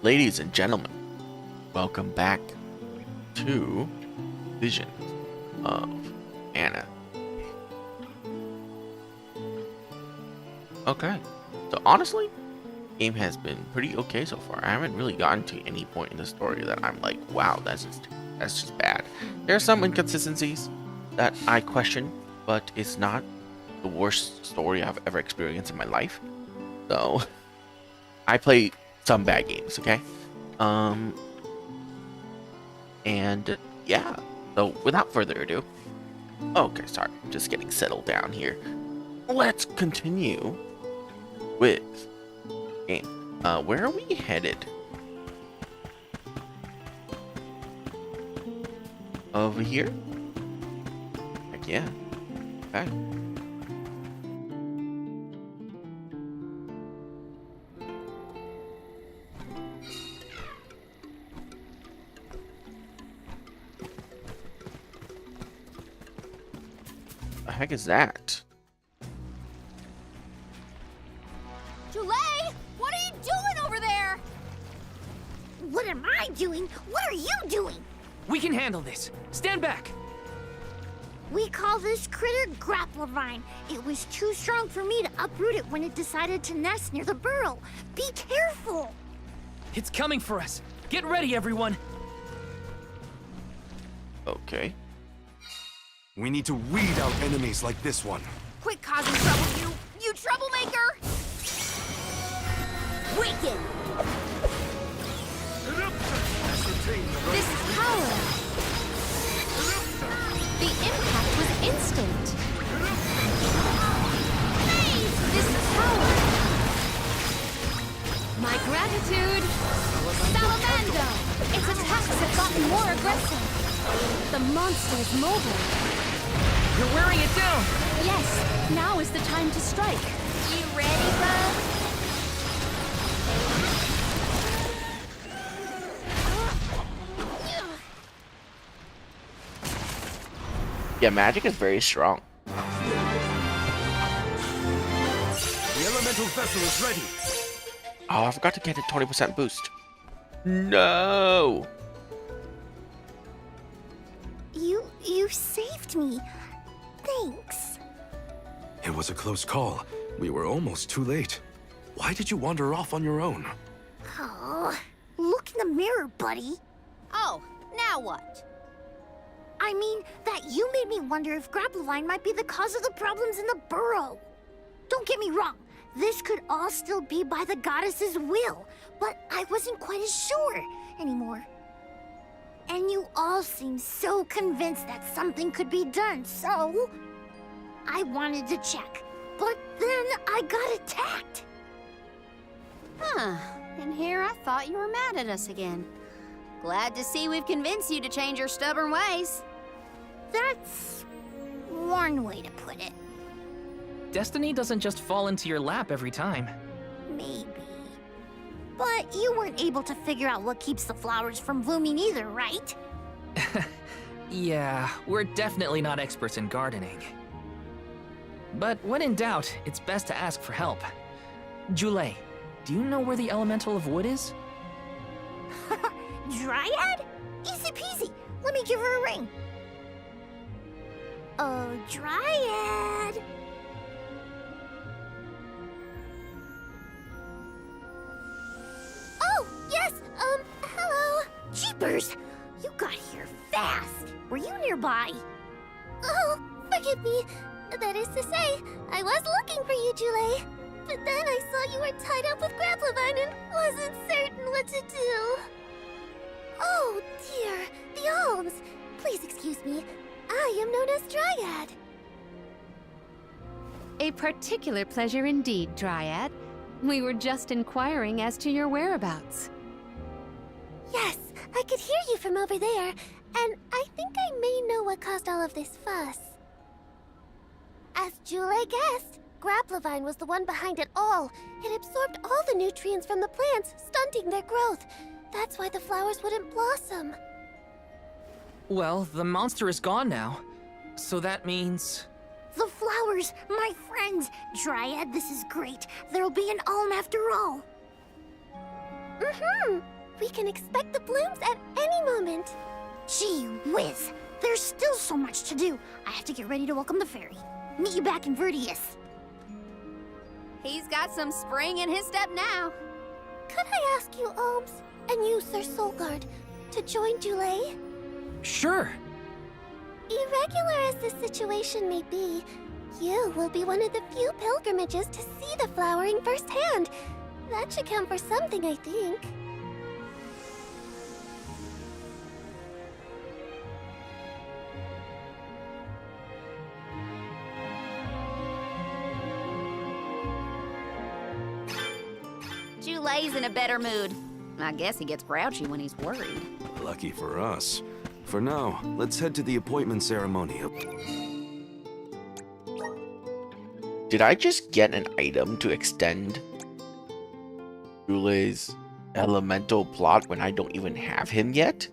Ladies and gentlemen, welcome back to Visions of Anna. Okay, so honestly, game has been pretty okay so far. I haven't really gotten to any point in the story that I'm like, wow, that's just bad. There are some inconsistencies that I question, but it's not the worst story I've ever experienced in my life. So I play some bad games, okay? And yeah, so without further ado, okay, sorry, just getting settled down here. Let's continue with game. Where are we headed? Over here? Heck yeah. Okay. The heck is that? Julie, what are you doing over there? What am I doing? What are you doing? We can handle this. Stand back. We call this critter Grapplevine. It was too strong for me to uproot it when it decided to nest near the burrow. Be careful. It's coming for us. Get ready, everyone. Okay. We need to weed out enemies like this one. Quit causing trouble, you troublemaker! Wicked! This power! The impact was instant! This power! My gratitude! Salamander! Its attacks have gotten more aggressive. The monster is mobile. You're wearing it down. Yes, now is the time to strike. You ready, bud? Yeah, magic is very strong. The elemental vessel is ready. Oh, I forgot to get a 20% boost. No! You saved me. Thanks. It was a close call. We were almost too late. Why did you wander off on your own? Oh, look in the mirror, buddy. Oh, now what? I mean, that you made me wonder if Grapplevine might be the cause of the problems in the burrow. Don't get me wrong, this could all still be by the goddess's will, but I wasn't quite as sure anymore. And you all seem so convinced that something could be done, so I wanted to check. But then I got attacked. Huh. And here I thought you were mad at us again. Glad to see we've convinced you to change your stubborn ways. That's one way to put it. Destiny doesn't just fall into your lap every time. Maybe. But you weren't able to figure out what keeps the flowers from blooming either, right? Yeah, we're definitely not experts in gardening. But when in doubt, it's best to ask for help. Julie, do you know where the elemental of wood is? Dryad? Easy peasy. Let me give her a ring. Oh, Dryad. Oh, yes, hello. Jeepers, you got here fast. Were you nearby? Oh, forgive me. That is to say, I was looking for you, Julie. But then I saw you were tied up with Grapplevine and wasn't certain what to do. Oh, dear, the alms. Please excuse me. I am known as Dryad. A particular pleasure indeed, Dryad. We were just inquiring as to your whereabouts. Yes, I could hear you from over there, and I think I may know what caused all of this fuss. As Julie guessed, Grapplevine was the one behind it all. It absorbed all the nutrients from the plants, stunting their growth. That's why the flowers wouldn't blossom. Well, the monster is gone now. So that means... The flowers, my friends! Dryad, this is great. There'll be an alm after all. We can expect the blooms at any moment. Gee whiz, there's still so much to do. I have to get ready to welcome the fairy. Meet you back in Vertius. He's got some spring in his step now. Could I ask you, Ohms, and you, Sir Soulguard, to join Dulé? Sure. Irregular as this situation may be, you will be one of the few pilgrimages to see the flowering firsthand. That should count for something, I think. Julay's in a better mood. I guess he gets grouchy when he's worried. Lucky for us. For now, let's head to the appointment ceremony. Did I just get an item to extend Jule's elemental plot when I don't even have him yet?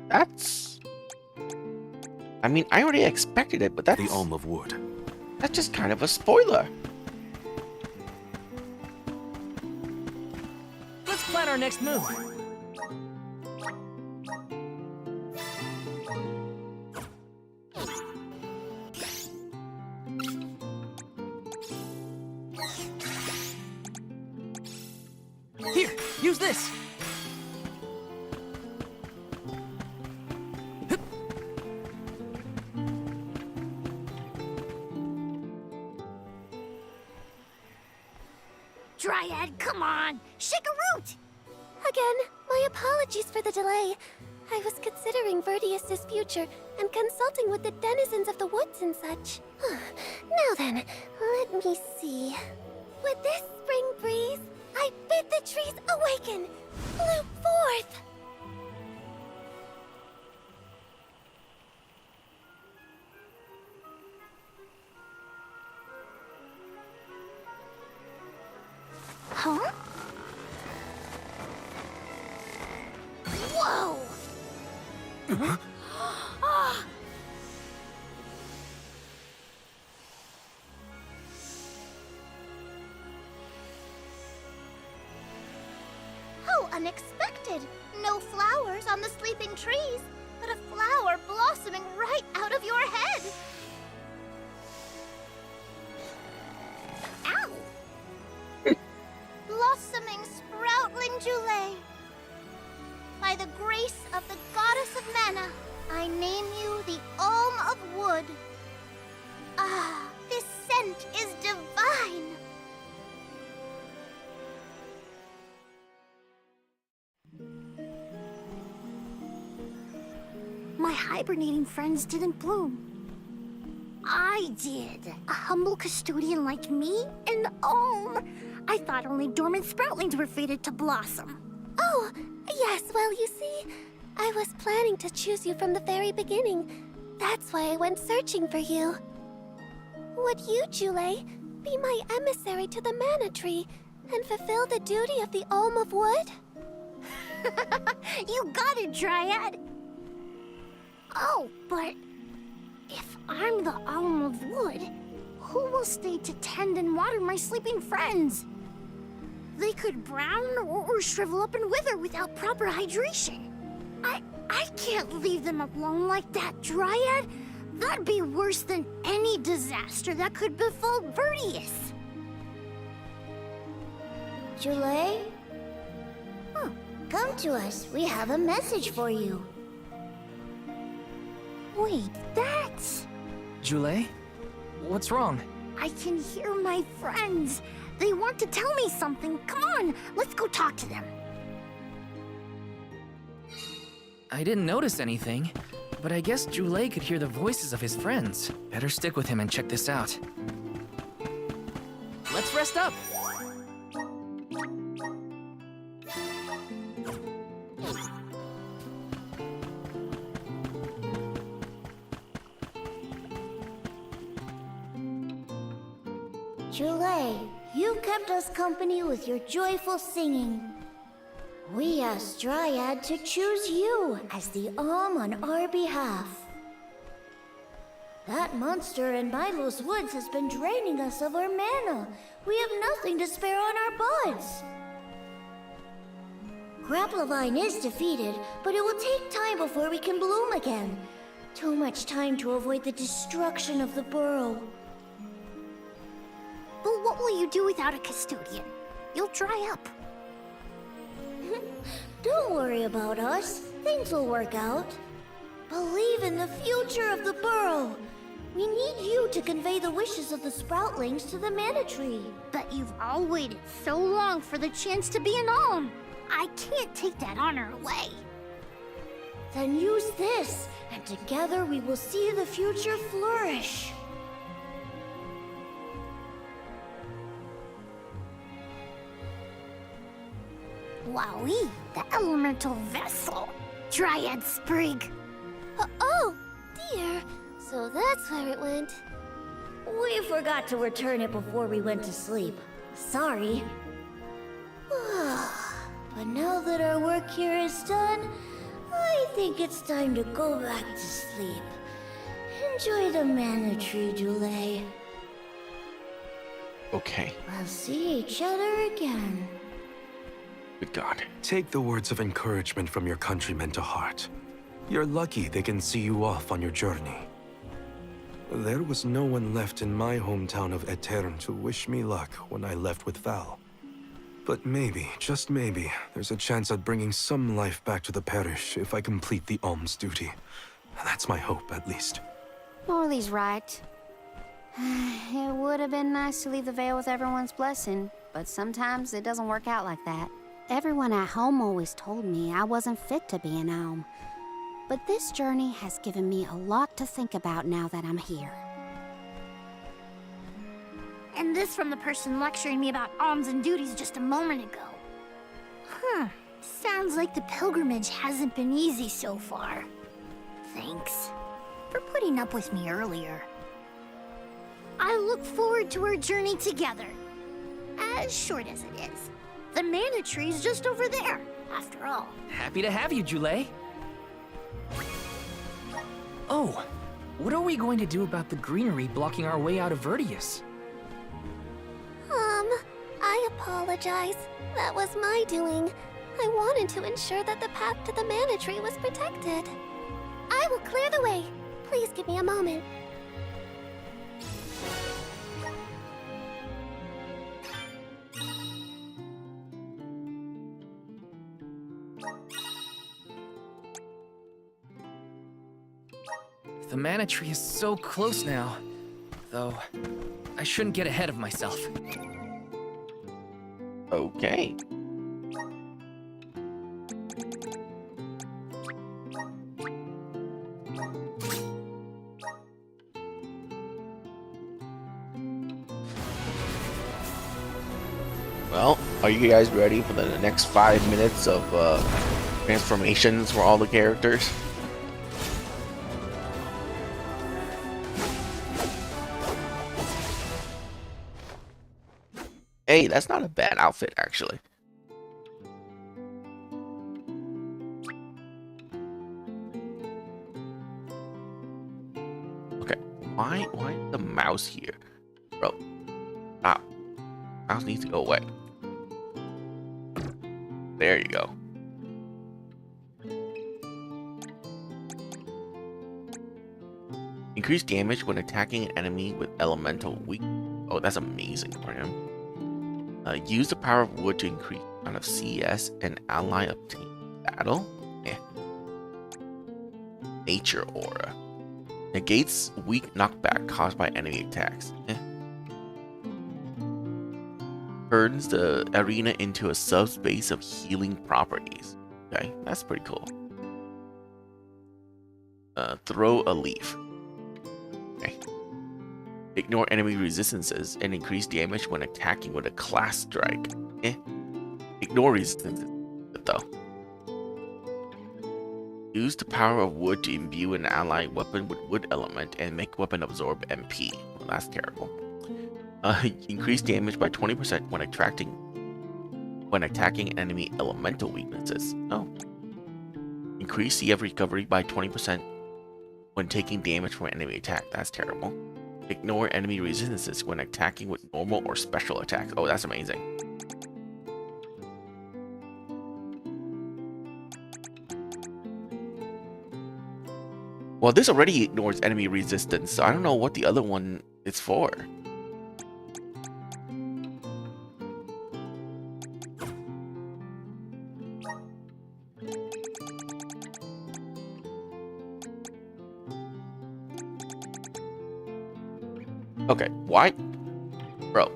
That's... I mean, I already expected it, but that's... The Alm of Wood. That's just kind of a spoiler. Let's plan our next move. Here, use this. Dryad, come on! Shake a root! Again, my apologies for the delay. I was considering Vertius's future and consulting with the denizens of the woods and such. Now then, let me see. With this spring breeze, I bid the trees awaken, bloom forth! Huh? Whoa! How unexpected! No flowers on the sleeping trees, but a flower blossoming right out of your head! Ow! Blossoming sproutling Dulé. By the grace of the goddess of mana, I name you the Alm of Wood. Ah, this scent is divine. My hibernating friends didn't bloom. I did. A humble custodian like me? And I thought only dormant sproutlings were fated to blossom. Oh, yes, well, you see, I was planning to choose you from the very beginning. That's why I went searching for you. Would you, Dulé, be my emissary to the mana tree and fulfill the duty of the Alm of Wood? You got it, Dryad. Oh, but if I'm the Alm of Wood, who will stay to tend and water my sleeping friends? They could brown or shrivel up and wither without proper hydration. I can't leave them alone like that, Dryad. That'd be worse than any disaster that could befall Vertius. Dulé? Come to us. We have a message for you. Wait, that's... Dulé? What's wrong? I can hear my friends. They want to tell me something. Come on, let's go talk to them. I didn't notice anything, but I guess Dulé could hear the voices of his friends. Better stick with him and check this out. Let's rest up! Dulé, you kept us company with your joyful singing. We asked Dryad to choose you as the Alm on our behalf. That monster in Milo's woods has been draining us of our mana. We have nothing to spare on our buds. Grapplovine is defeated, but it will take time before we can bloom again. Too much time to avoid the destruction of the burrow. But what will you do without a custodian? You'll dry up. Don't worry about us. Things will work out. Believe in the future of the burrow. We need you to convey the wishes of the Sproutlings to the Mana Tree. But you've all waited so long for the chance to be an alm. I can't take that honor away. Then use this, and together we will see the future flourish. Wowie, the elemental vessel. Dryad Sprig. Oh, dear. So that's where it went. We forgot to return it before we went to sleep. Sorry. But now that our work here is done, I think it's time to go back to sleep. Enjoy the Mana Tree, Dule. Okay. We'll see each other again. Good God. Take the words of encouragement from your countrymen to heart. You're lucky they can see you off on your journey. There was no one left in my hometown of Etern to wish me luck when I left with Val. But maybe, just maybe, there's a chance at bringing some life back to the parish if I complete the alms duty. That's my hope, at least. Morley's right. It would have been nice to leave the veil with everyone's blessing, but sometimes it doesn't work out like that. Everyone at home always told me I wasn't fit to be an alm. But this journey has given me a lot to think about now that I'm here. And this from the person lecturing me about alms and duties just a moment ago. Sounds like the pilgrimage hasn't been easy so far. Thanks for putting up with me earlier. I look forward to our journey together. As short as it is. The Mana Tree's just over there, after all. Happy to have you, Jule. Oh, what are we going to do about the greenery blocking our way out of Vertius? I apologize. That was my doing. I wanted to ensure that the path to the Mana Tree was protected. I will clear the way. Please give me a moment. The Mana Tree is so close now. Though, I shouldn't get ahead of myself. Okay. Well, are you guys ready for the next 5 minutes of transformations for all the characters? Hey, that's not a bad outfit, actually. Okay, why the mouse here? Bro, stop. Mouse needs to go away. There you go. Increase damage when attacking an enemy with elemental weak. Oh, that's amazing for him. Use the power of wood to increase the amount of CS an ally obtains in battle. Nature aura. Negates weak knockback caused by enemy attacks. Turns the arena into a subspace of healing properties. Okay, that's pretty cool. Throw a leaf. Okay. Ignore enemy resistances and increase damage when attacking with a class strike. Ignore resistances though. Use the power of wood to imbue an ally weapon with wood element and make weapon absorb MP. Well, that's terrible. Increase damage by 20% when attacking enemy elemental weaknesses. Oh. Increase CF recovery by 20% when taking damage from an enemy attack. That's terrible. Ignore enemy resistances when attacking with normal or special attacks. Oh, that's amazing. Well, this already ignores enemy resistance, so I don't know what the other one is for. Okay, why? Bro.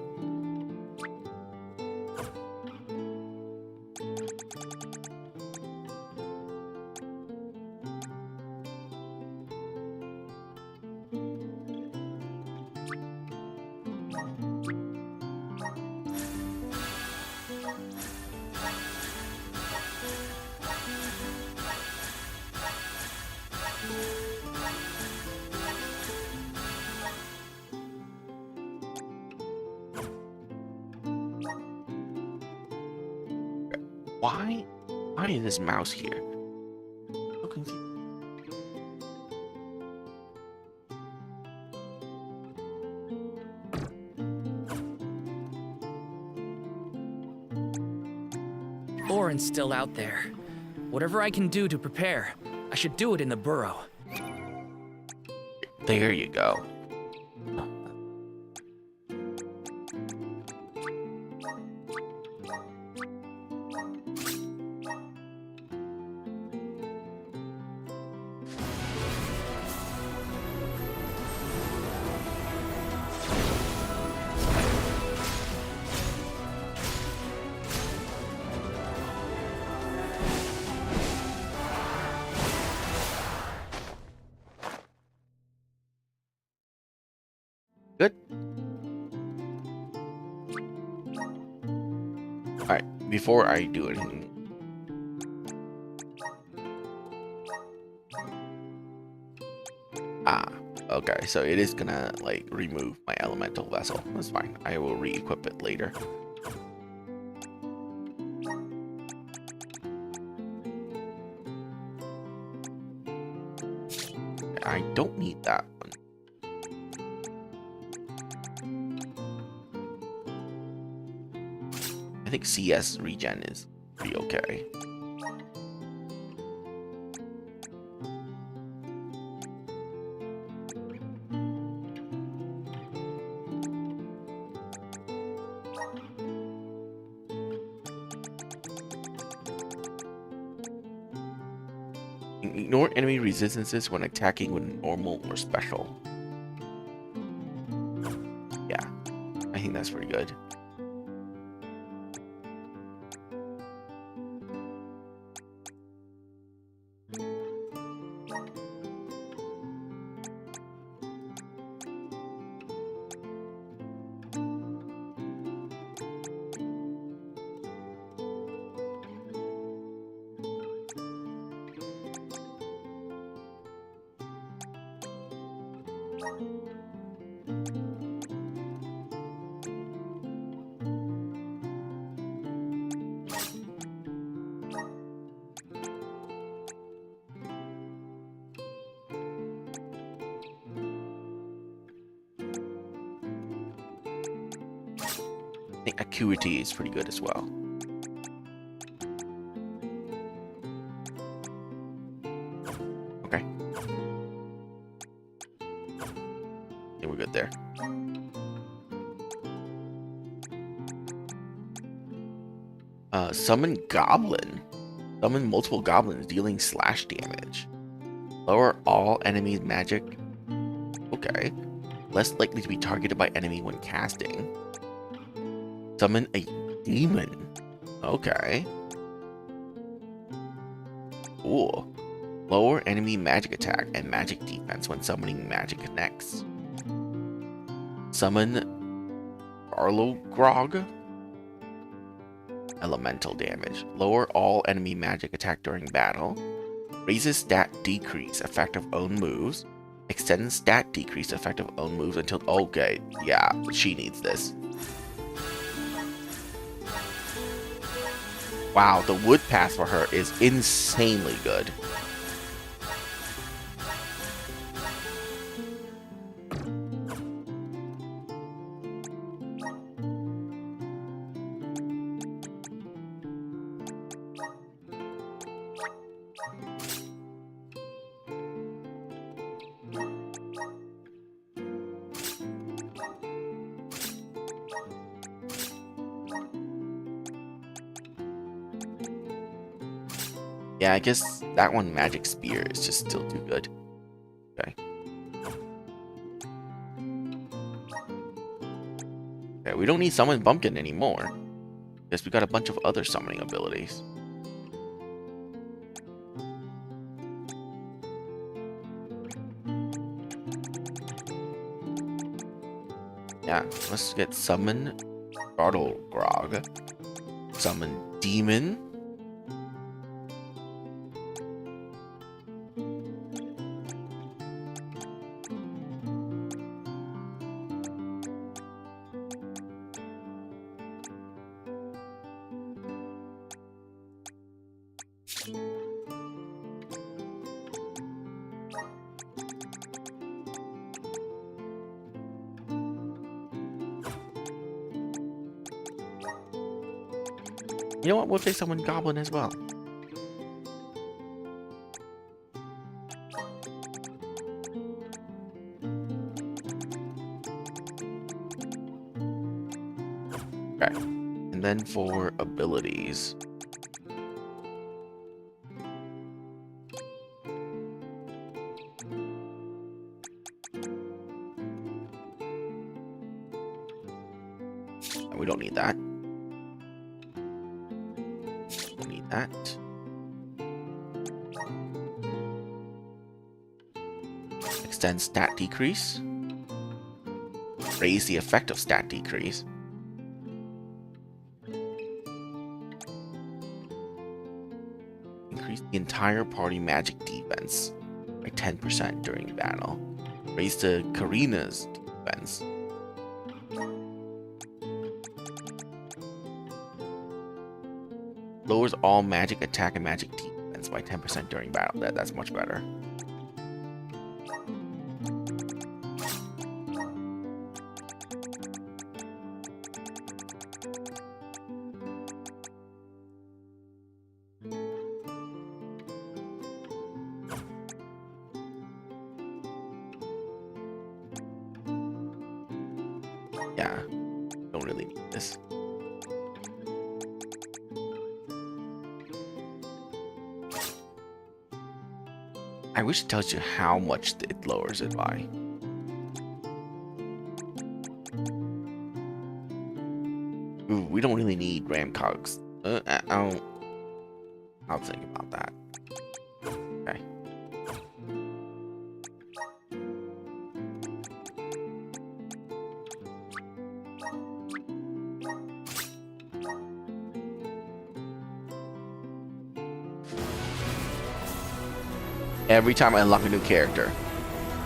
Why is this mouse here? So confused. Orin's still out there. Whatever I can do to prepare, I should do it in the burrow. There you go. Good. Alright, before I do anything. Okay, so it is gonna, like, remove my elemental vessel. That's fine. I will re-equip it later. I don't need that one. I think CS regen is pretty okay. Ignore enemy resistances when attacking with normal or special. Yeah, I think that's pretty good. I think acuity is pretty good as well. Okay. Yeah, we're good there. Summon Goblin. Summon multiple goblins dealing slash damage. Lower all enemies' magic. Okay. Less likely to be targeted by enemy when casting. Summon a demon. Okay. Cool. Lower enemy magic attack and magic defense when summoning magic connects. Summon Arlo Grog. Elemental damage. Lower all enemy magic attack during battle. Raises stat decrease effect of own moves. Extends stat decrease effect of own moves until... Okay, yeah, she needs this. Wow, the wood pass for her is insanely good. Yeah, I guess that one, Magic Spear, is just still too good. Okay. Okay, we don't need Summon Bumpkin anymore. Guess we got a bunch of other summoning abilities. Yeah, let's get Summon Startle Grog. Summon Demon. You know what? We'll take Summon Goblin as well. Okay. And then for abilities. We don't need that. Don't need that. Extend stat decrease. Raise the effect of stat decrease. Increase the entire party magic defense by 10% during battle. Raise the Karina's defense. Lowers all magic attack and magic defense by 10% during battle. That's much better. Yeah, don't really need this. I wish it tells you how much it lowers it by. Ooh, we don't really need ram cogs. I'll think about that. Okay. Every time I unlock a new character,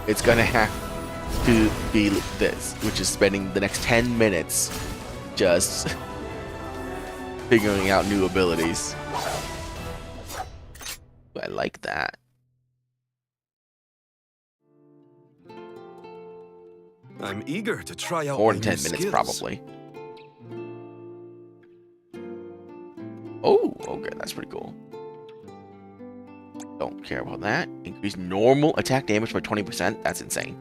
it's gonna have to be this, which is spending the next 10 minutes just figuring out new abilities. I like that. I'm eager to try out More my than 10 new minutes, skills. probably. Oh, okay, that's pretty cool. Don't care about that. Increase normal attack damage by 20%. That's insane.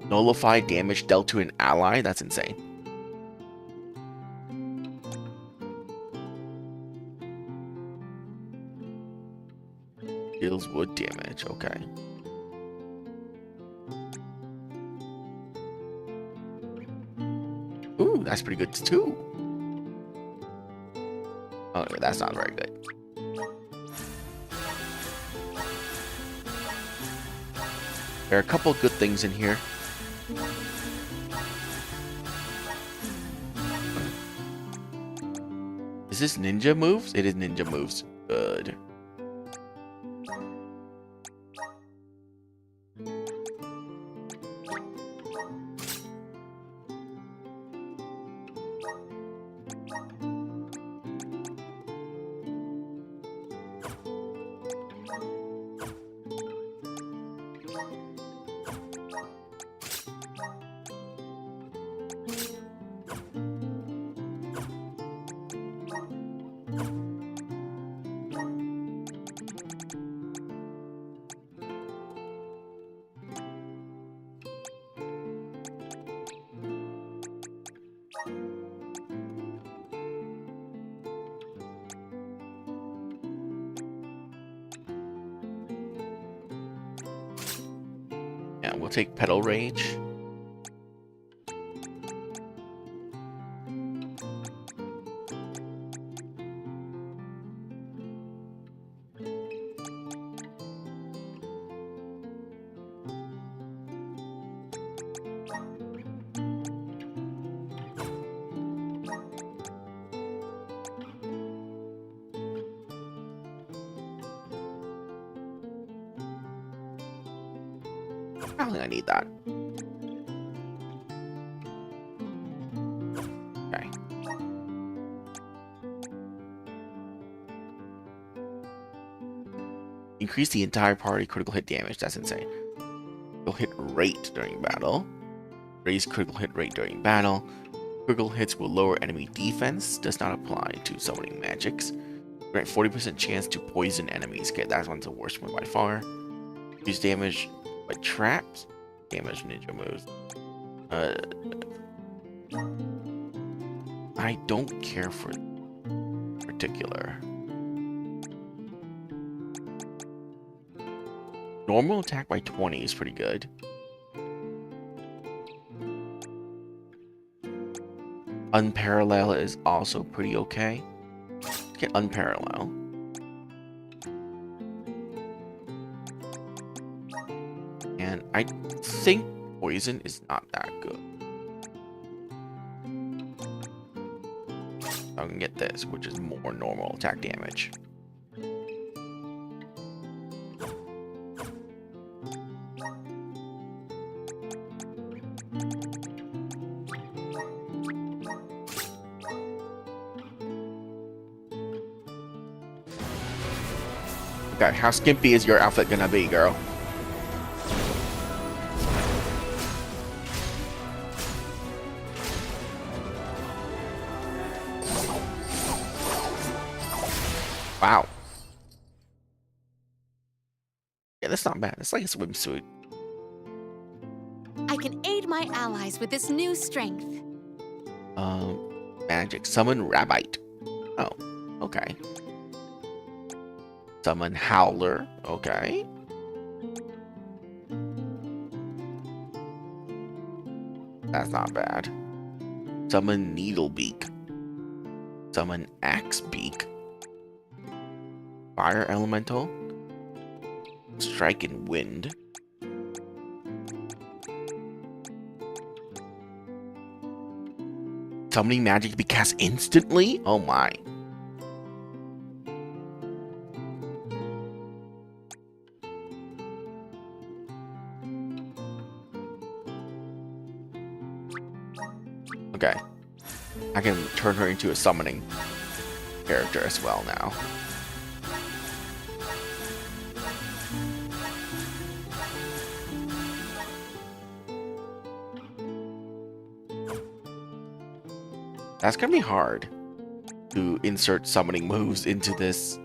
Nullify damage dealt to an ally. That's insane. Deals wood damage. Okay. Ooh, that's pretty good too. Oh, that's not very good. There are a couple good things in here. Is this ninja moves? It is ninja moves. Good. we'll take Pedal Rage. I don't think I need that. Okay. Increase the entire party critical hit damage. That's insane. Critical hit rate during battle. Raise critical hit rate during battle. Critical hits will lower enemy defense. Does not apply to summoning magics. Grant 40% chance to poison enemies. Okay, that one's the worst one by far. Use damage by traps. Damage ninja moves. I don't care for particular. Normal attack by 20 is pretty good. Unparallel is also pretty okay. Let's get Unparallel. And I think Poison is not that good. I can get this, which is more normal attack damage. Okay, how skimpy is your outfit gonna be, girl? Wow. Yeah, that's not bad. It's like a swimsuit. I can aid my allies with this new strength. Magic. Summon Rabbite. Oh, okay. Summon Howler. Okay. That's not bad. Summon Needlebeak. Summon Axebeak. Fire Elemental. Strike and Wind. Summoning magic to be cast instantly? Oh my. Okay. I can turn her into a summoning character as well now. That's gonna be hard to insert summoning moves into this.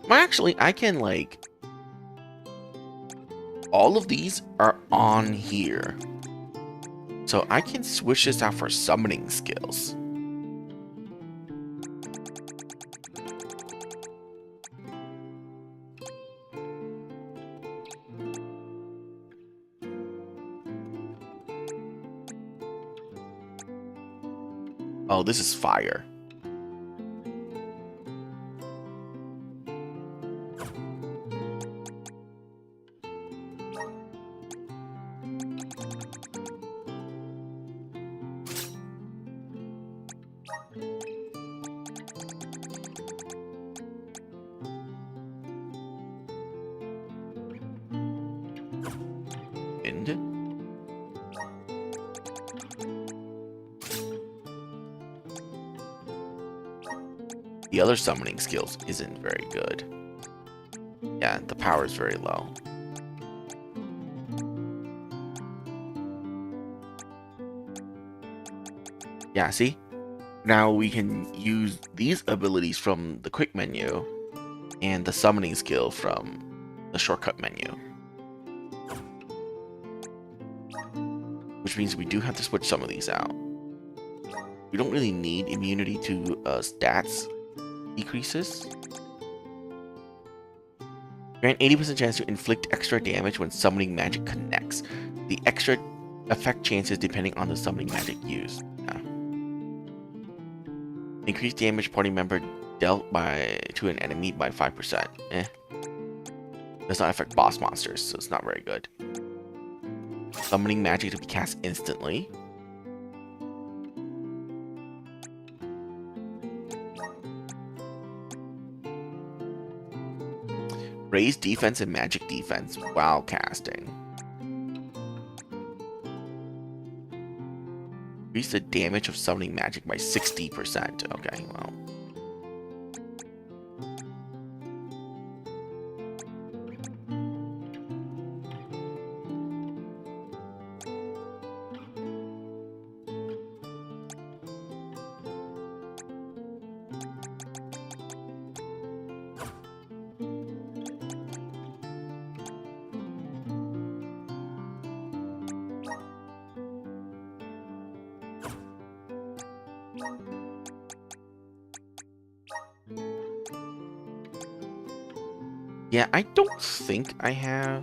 Well, actually, I can, like... all of these are on here. So I can switch this out for summoning skills. Oh, this is fire. Wind. The other summoning skills isn't very good. Yeah, the power is very low. Yeah, see? Now we can use these abilities from the quick menu and the summoning skill from the shortcut menu. Which means we do have to switch some of these out. We don't really need immunity to stats decreases. Grant 80% chance to inflict extra damage when summoning magic connects. The extra effect chances depending on the summoning magic used. Yeah. Increase damage party member dealt to an enemy by 5%. Does not affect boss monsters, so it's not very good. Summoning magic to be cast instantly. Raise defense and magic defense while casting. Increase the damage of summoning magic by 60%. Okay, well. Yeah, I don't think I have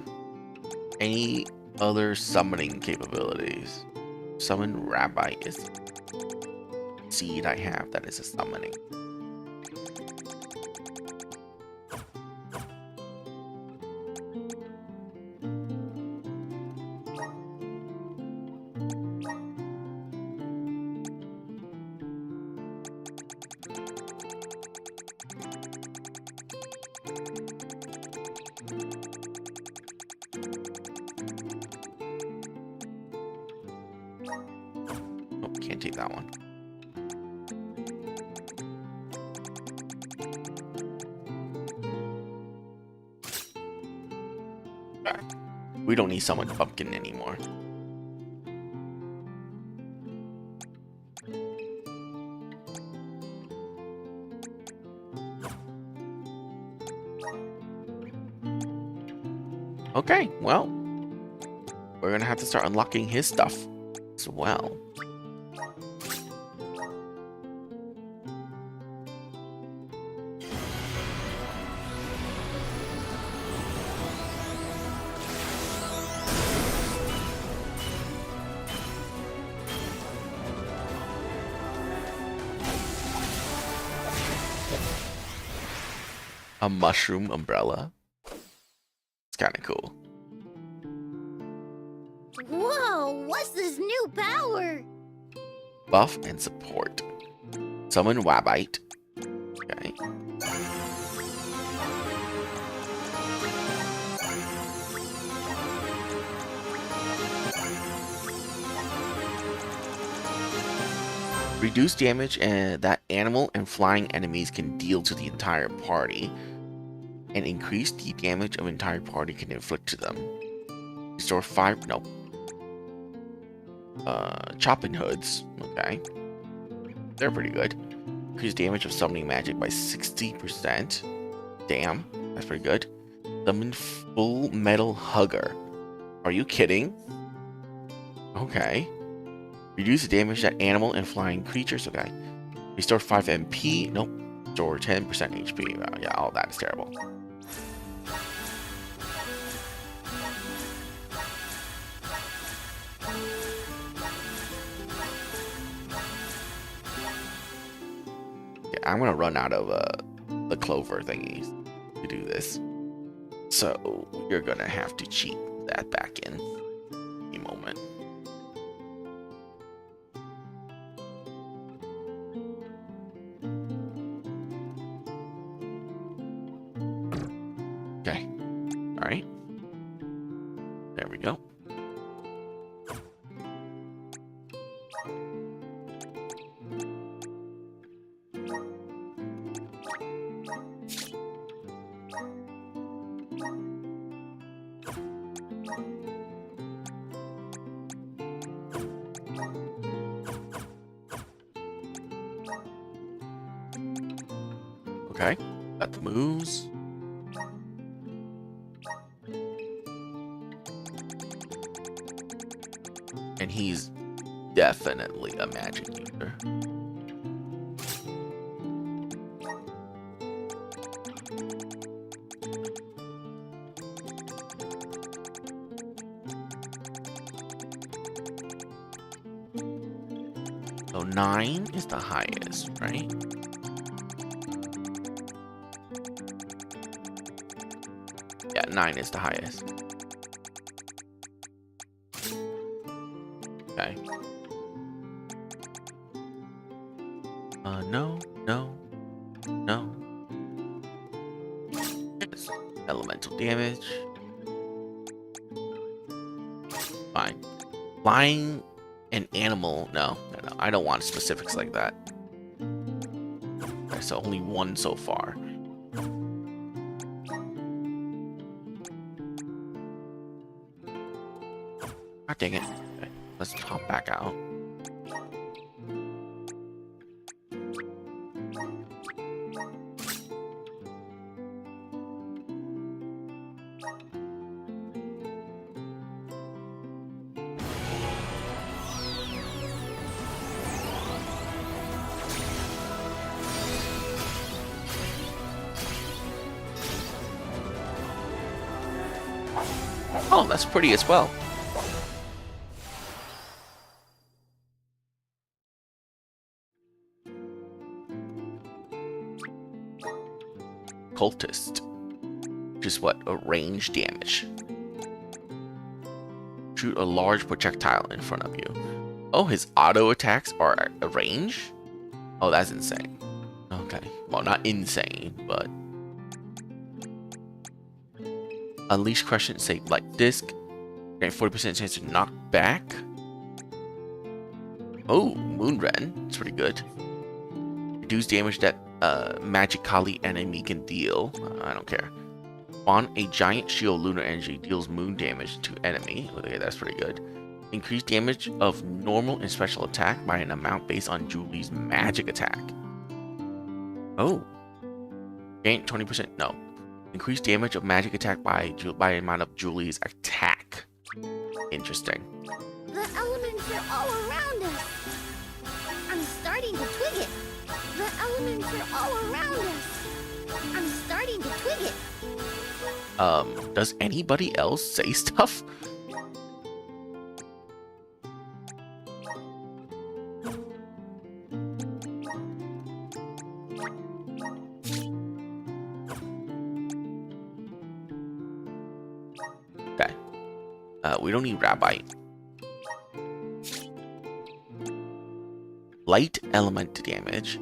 any other summoning capabilities. Summon Rabbi is seed I have that is a summoning. Oh, can't take that one. We don't need someone pumpkin anymore. Okay, well, we're gonna have to start unlocking his stuff as well. A mushroom umbrella. It's kind of cool. Whoa, what's this new power? Buff and support. Summon Wabite. Okay. Reduce damage that animal and flying enemies can deal to the entire party. And increase the damage of entire party can inflict to them. Restore 5. Nope. Chopping hoods. Okay. They're pretty good. Increase damage of summoning magic by 60%. Damn. That's pretty good. Summon full metal hugger. Are you kidding? Okay. Reduce the damage that animal and flying creatures. Okay. Restore 5 MP. Nope. Restore 10% HP. Yeah, all that is terrible. I'm gonna run out of the clover thingies to do this, so you're gonna have to cheat that back in a moment. Okay, all right, there we go. Okay, got the moves. And he's definitely a magic user. So 9 is the highest, right? Yeah, 9 is the highest. Okay. No, no, no. Yes. Elemental damage. Fine. Flying an animal. No, no, no. I don't want specifics like that. Okay, so only 1 so far. God dang it. Okay, let's hop back out. Oh, that's pretty as well. Cultist, which is what? A range damage. Shoot a large projectile in front of you. Oh, his auto attacks are a range? Oh, that's insane. Okay, well, not insane, but unleash crescent shape like disc. Gain 40% chance to knock back. Oh, Moonren. It's pretty good. Reduce damage that magically enemy can deal. I don't care. On a giant shield, lunar energy deals moon damage to enemy. Okay, that's pretty good. Increase damage of normal and special attack by an amount based on Julie's magic attack. Oh. Gain 20%. No. Increase damage of magic attack by an amount of Julie's attack. Interesting. The elements are all around us. I'm starting to twig it. The elements are all around us. I'm starting to twig it. Does anybody else say stuff? Okay. We don't need Rabbi. Light element damage.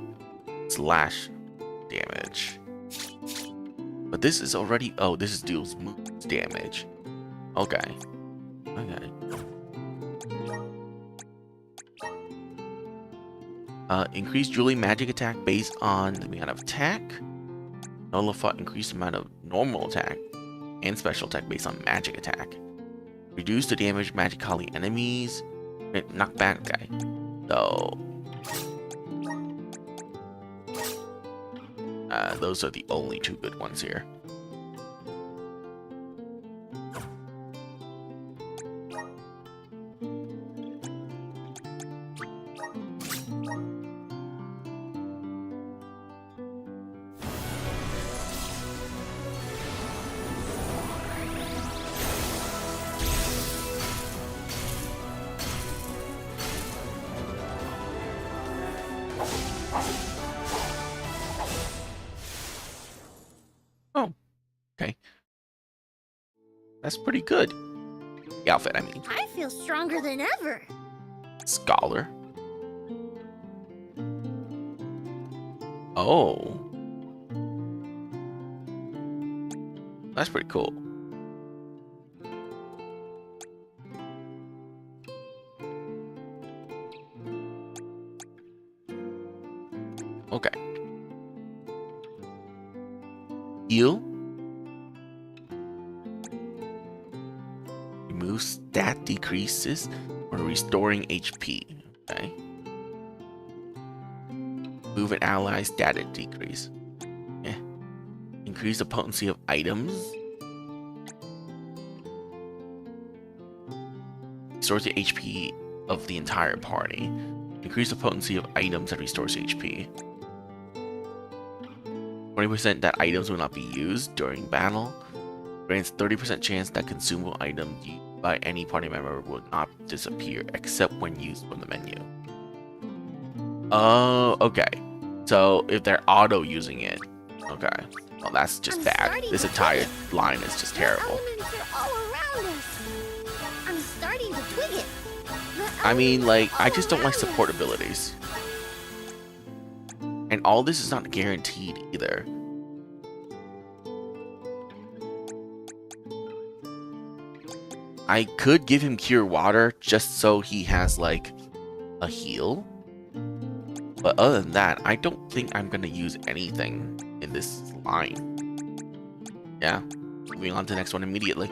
Slash damage. But this is already... Oh, this is deals moves damage. Okay. Okay. Increase Julie magic attack based on the amount of attack. Nullify increased amount of normal attack. And special attack based on magic attack. Reduce the damage magically enemies. Knock back guy. So... those are the only 2 good ones here. Oh, okay. That's pretty good. The outfit, I mean. I feel stronger than ever. Scholar. Oh. That's pretty cool. Okay. Heal. Remove stat decreases or restoring HP. Okay. Move an ally status decrease. Increase the potency of items. Restores the HP of the entire party. Increase the potency of items that restores HP. 20% that items will not be used during battle. Grants 30% chance that consumable items used by any party member will not disappear except when used from the menu. Oh, okay. So if they're auto using it, okay. Well, that's just bad. This entire line is just terrible. I'm starting to twig it. I mean, like, I just don't like support abilities. And all this is not guaranteed either. I could give him Cure Water just so he has, like, a heal. But other than that, I don't think I'm going to use anything in this line. Yeah, moving on to the next one immediately.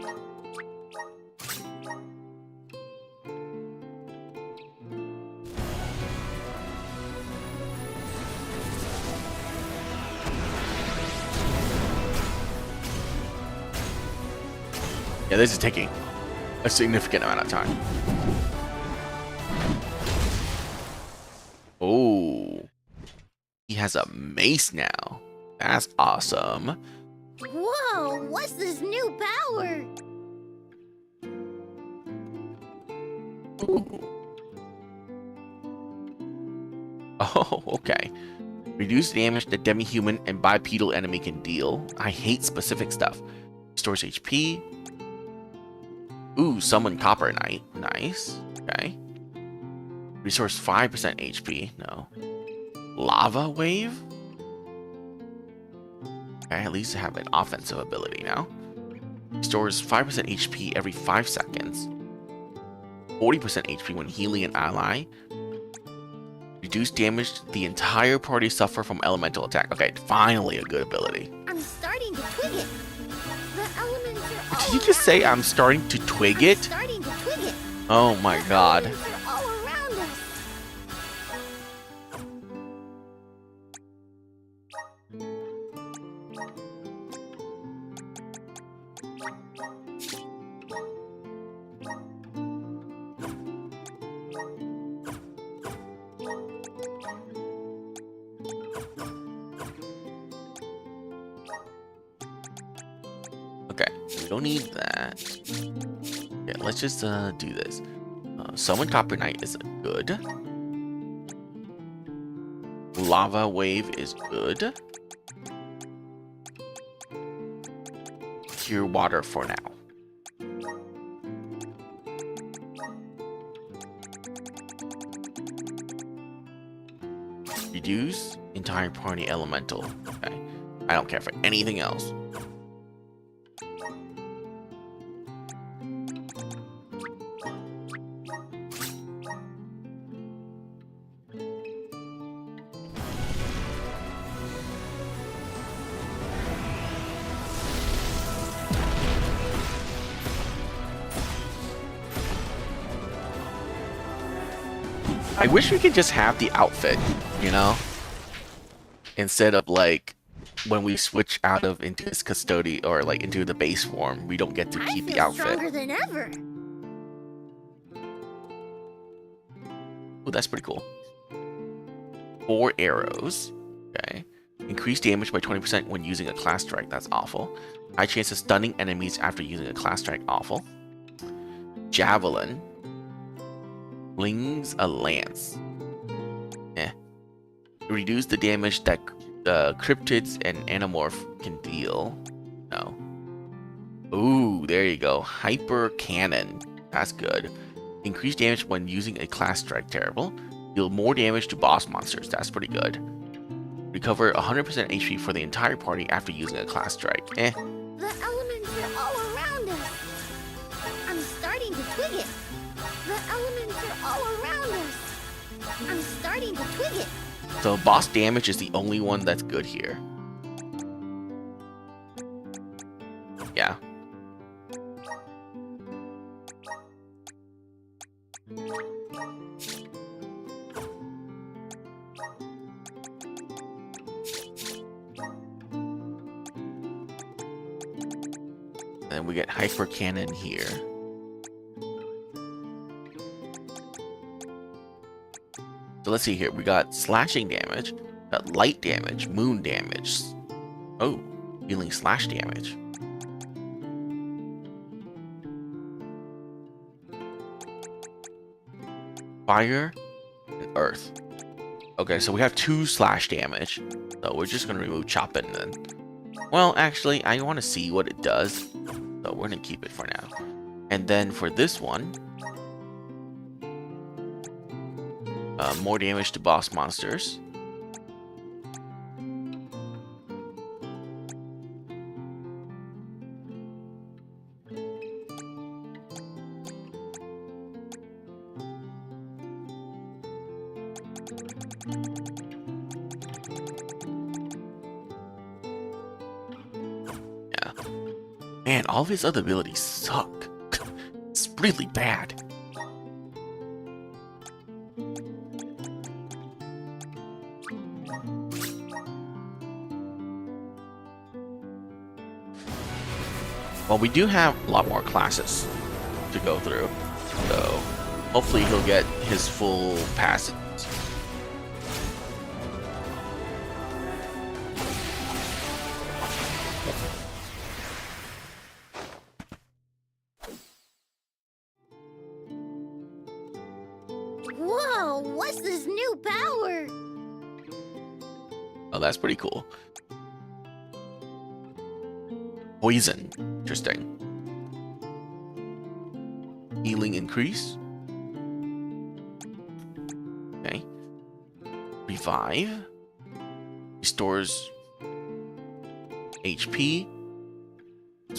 Yeah, this is taking a significant amount of time. Oh, he has a mace now. That's awesome. Whoa, what's this new power? Ooh. Oh, okay. Reduce damage that demi-human and bipedal enemy can deal. I hate specific stuff. Restores HP. Ooh, summon Copper Knight. Nice. Okay. Restores 5% HP. No. Lava Wave? Okay, at least have an offensive ability now. Restores 5% HP every 5 seconds. 40% HP when healing an ally. Reduce damage the entire party suffer from elemental attack. Okay, finally a good ability. I'm starting to twig it. The elements are all Did you just say I'm starting to twig it? starting to twig it. Oh my god. Elements are all around us. Okay, we don't need that. Okay, let's just do this. Summon Copper Knight is good. Lava Wave is good. Cure Water for now. Reduce entire party elemental. Okay, I don't care for anything else. I wish we could just have the outfit, you know? Instead of like when we switch out of into this custody or like into the base form, we don't get to keep the outfit. Stronger than ever. Oh, that's pretty cool. 4 arrows. Okay. Increase damage by 20% when using a class strike. That's awful. High chance of stunning enemies after using a class strike. Awful. Javelin. Flings a lance. Reduce the damage that cryptids and anamorph can deal. No. Ooh, there you go. Hyper cannon. That's good. Increase damage when using a class strike. Terrible. Deal more damage to boss monsters. That's pretty good. Recover 100% HP for the entire party after using a class strike. The elements are all around us. I'm starting to twig it. The elements are all around us. I'm starting to twig it. So boss damage is the only one that's good here. Yeah. And we get hyper cannon here. So let's see here. We got slashing damage, got light damage, moon damage. Oh, dealing slash damage. Fire and earth. Okay, so we have 2 slash damage. So we're just gonna remove chopping then. Well, actually, I want to see what it does. So we're gonna keep it for now. And then for this one, more damage to boss monsters. Yeah. Man, all of his other abilities suck. It's really bad. Well, we do have a lot more classes to go through, so hopefully he'll get his full passes. Whoa, what's this new power? Oh, that's pretty cool. Poison. Interesting. Healing increase. Okay. Revive. Restores HP.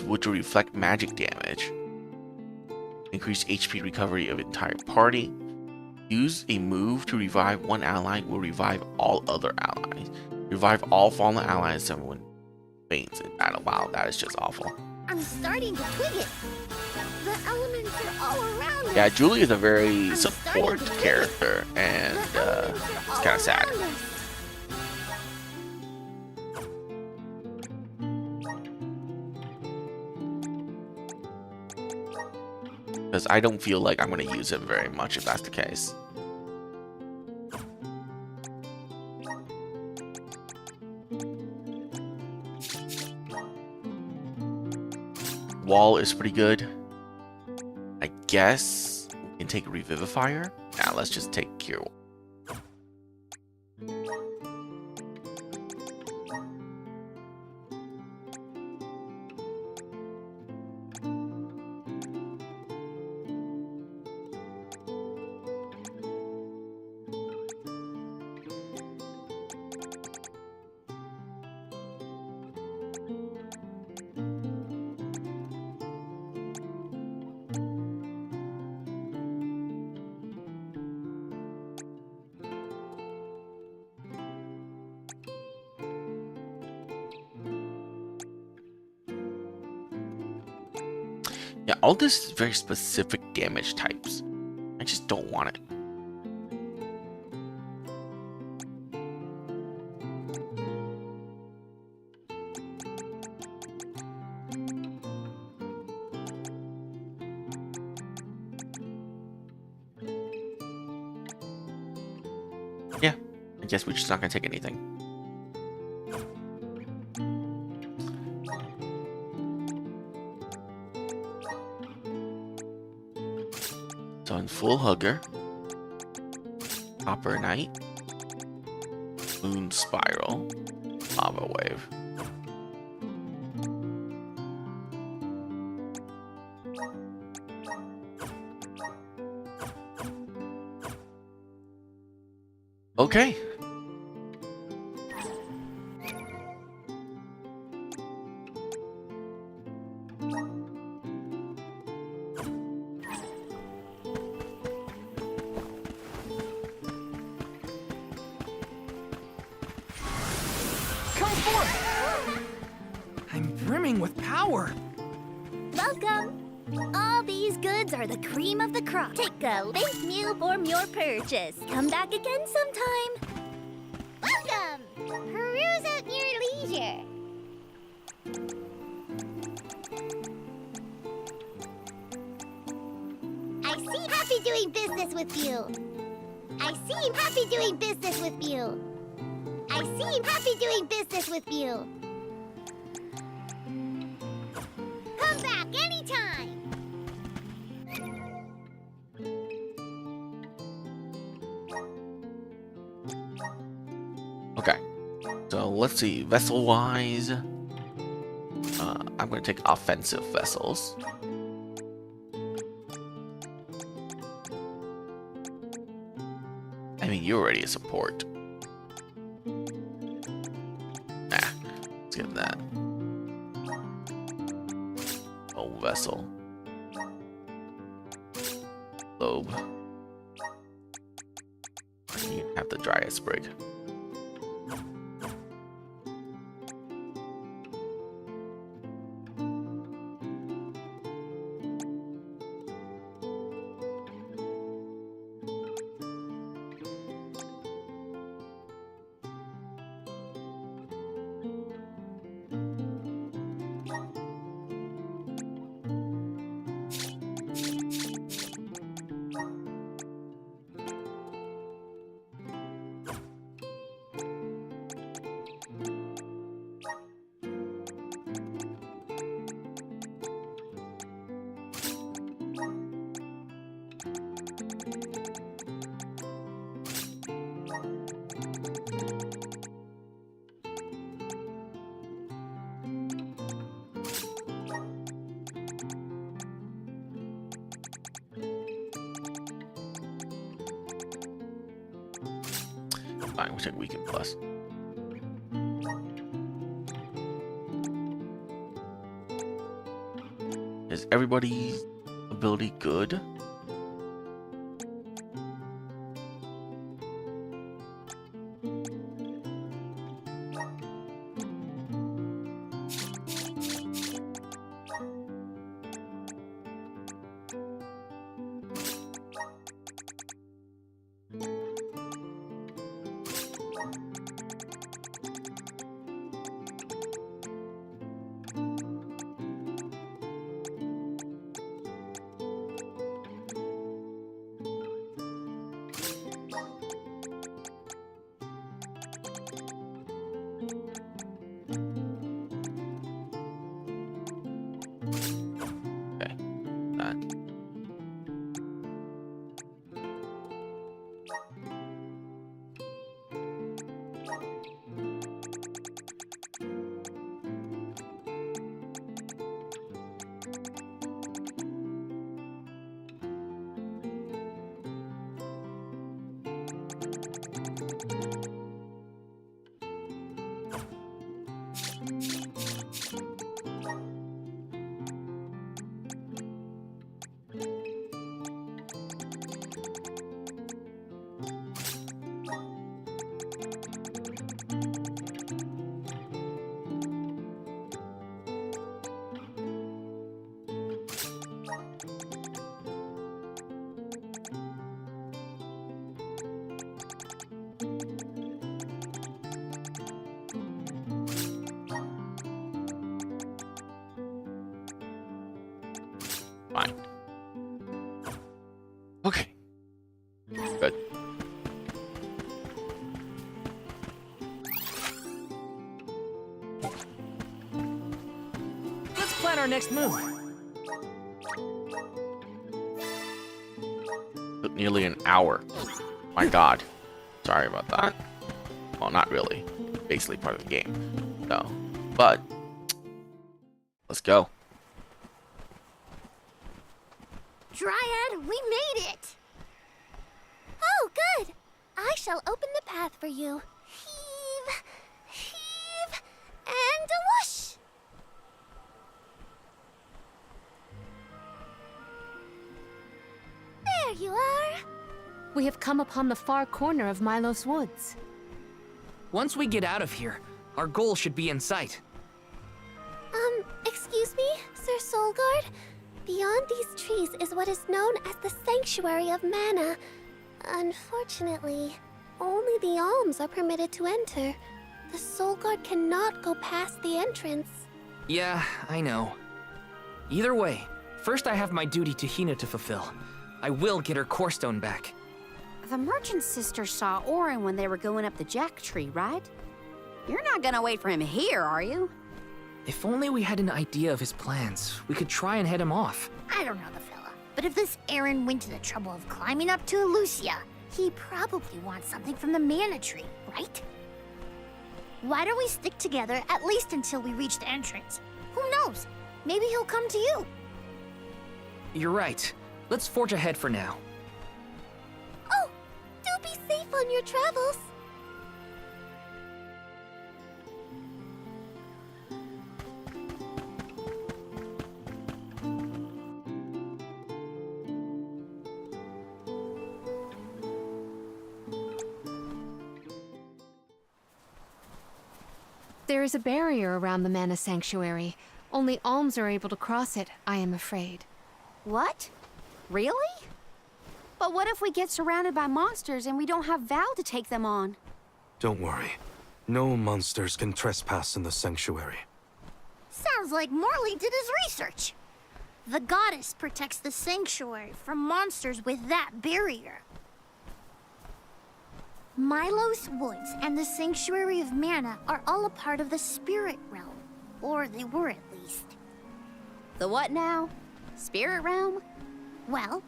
Which will reflect magic damage. Increase HP recovery of entire party. Use a move to revive one ally will revive all other allies. Revive all fallen allies and someone faints in battle. Wow, that is just awful. I'm starting to twig it. The elements are all around us. Yeah, Julie is a very I'm support starting to character, and The elements are it's all kind of sad. around us. Because I don't feel like I'm going to use him very much if that's the case. Wall is pretty good. I guess we can take Revivifier. Now let's just take Cure. Yeah, all this is very specific damage types. I just don't want it. Yeah, I guess we're just not gonna take anything. So in Full Hugger, Copper Knight, Moon Spiral, Lava Wave. Okay. Come forth! I'm brimming with power. Welcome! All these goods are the cream of the crop. Take a late meal for your purchase. Come back again sometime. Welcome! Peruse at your leisure. doing business with you. I seem happy doing business with you. I seem happy doing business with you. Come back anytime. Okay. So let's see. Vessel-wise, I'm going to take offensive vessels. I mean, you're already a support. Let's get that. Oh, vessel. Lobe. You have the Dryad Sprig. Fine, we'll take weaken plus. Is everybody's ability good? Fine. Okay. Good. Let's plan our next move. Took nearly an hour. My god. Sorry about that. Well, not really. Basically part of the game. No. But let's go. Dryad, we made it! Oh, good! I shall open the path for you. Heave, heave, and a whoosh! There you are! We have come upon the far corner of Milos Woods. Once we get out of here, our goal should be in sight. Excuse me, Sir Soulguard? Beyond these trees is what is known as the Sanctuary of Mana. Unfortunately, only the alms are permitted to enter. The Soulguard cannot go past the entrance. Yeah, I know. Either way, first I have my duty to Hina to fulfill. I will get her core stone back. The merchant sisters saw Orin when they were going up the jack tree, right? You're not gonna wait for him here, are you? If only we had an idea of his plans, we could try and head him off. I don't know the fella, but if this Aaron went to the trouble of climbing up to Lucia, he probably wants something from the mana tree, right? Why don't we stick together at least until we reach the entrance? Who knows? Maybe he'll come to you. You're right. Let's forge ahead for now. Oh, do be safe on your travels. There is a barrier around the Mana Sanctuary. Only alms are able to cross it, I am afraid. What? Really? But what if we get surrounded by monsters and we don't have Val to take them on? Don't worry. No monsters can trespass in the sanctuary. Sounds like Morley did his research. The goddess protects the sanctuary from monsters with that barrier. Milos Woods and the Sanctuary of Mana are all a part of the spirit realm. Or they were, at least. The what now? Spirit realm? Well,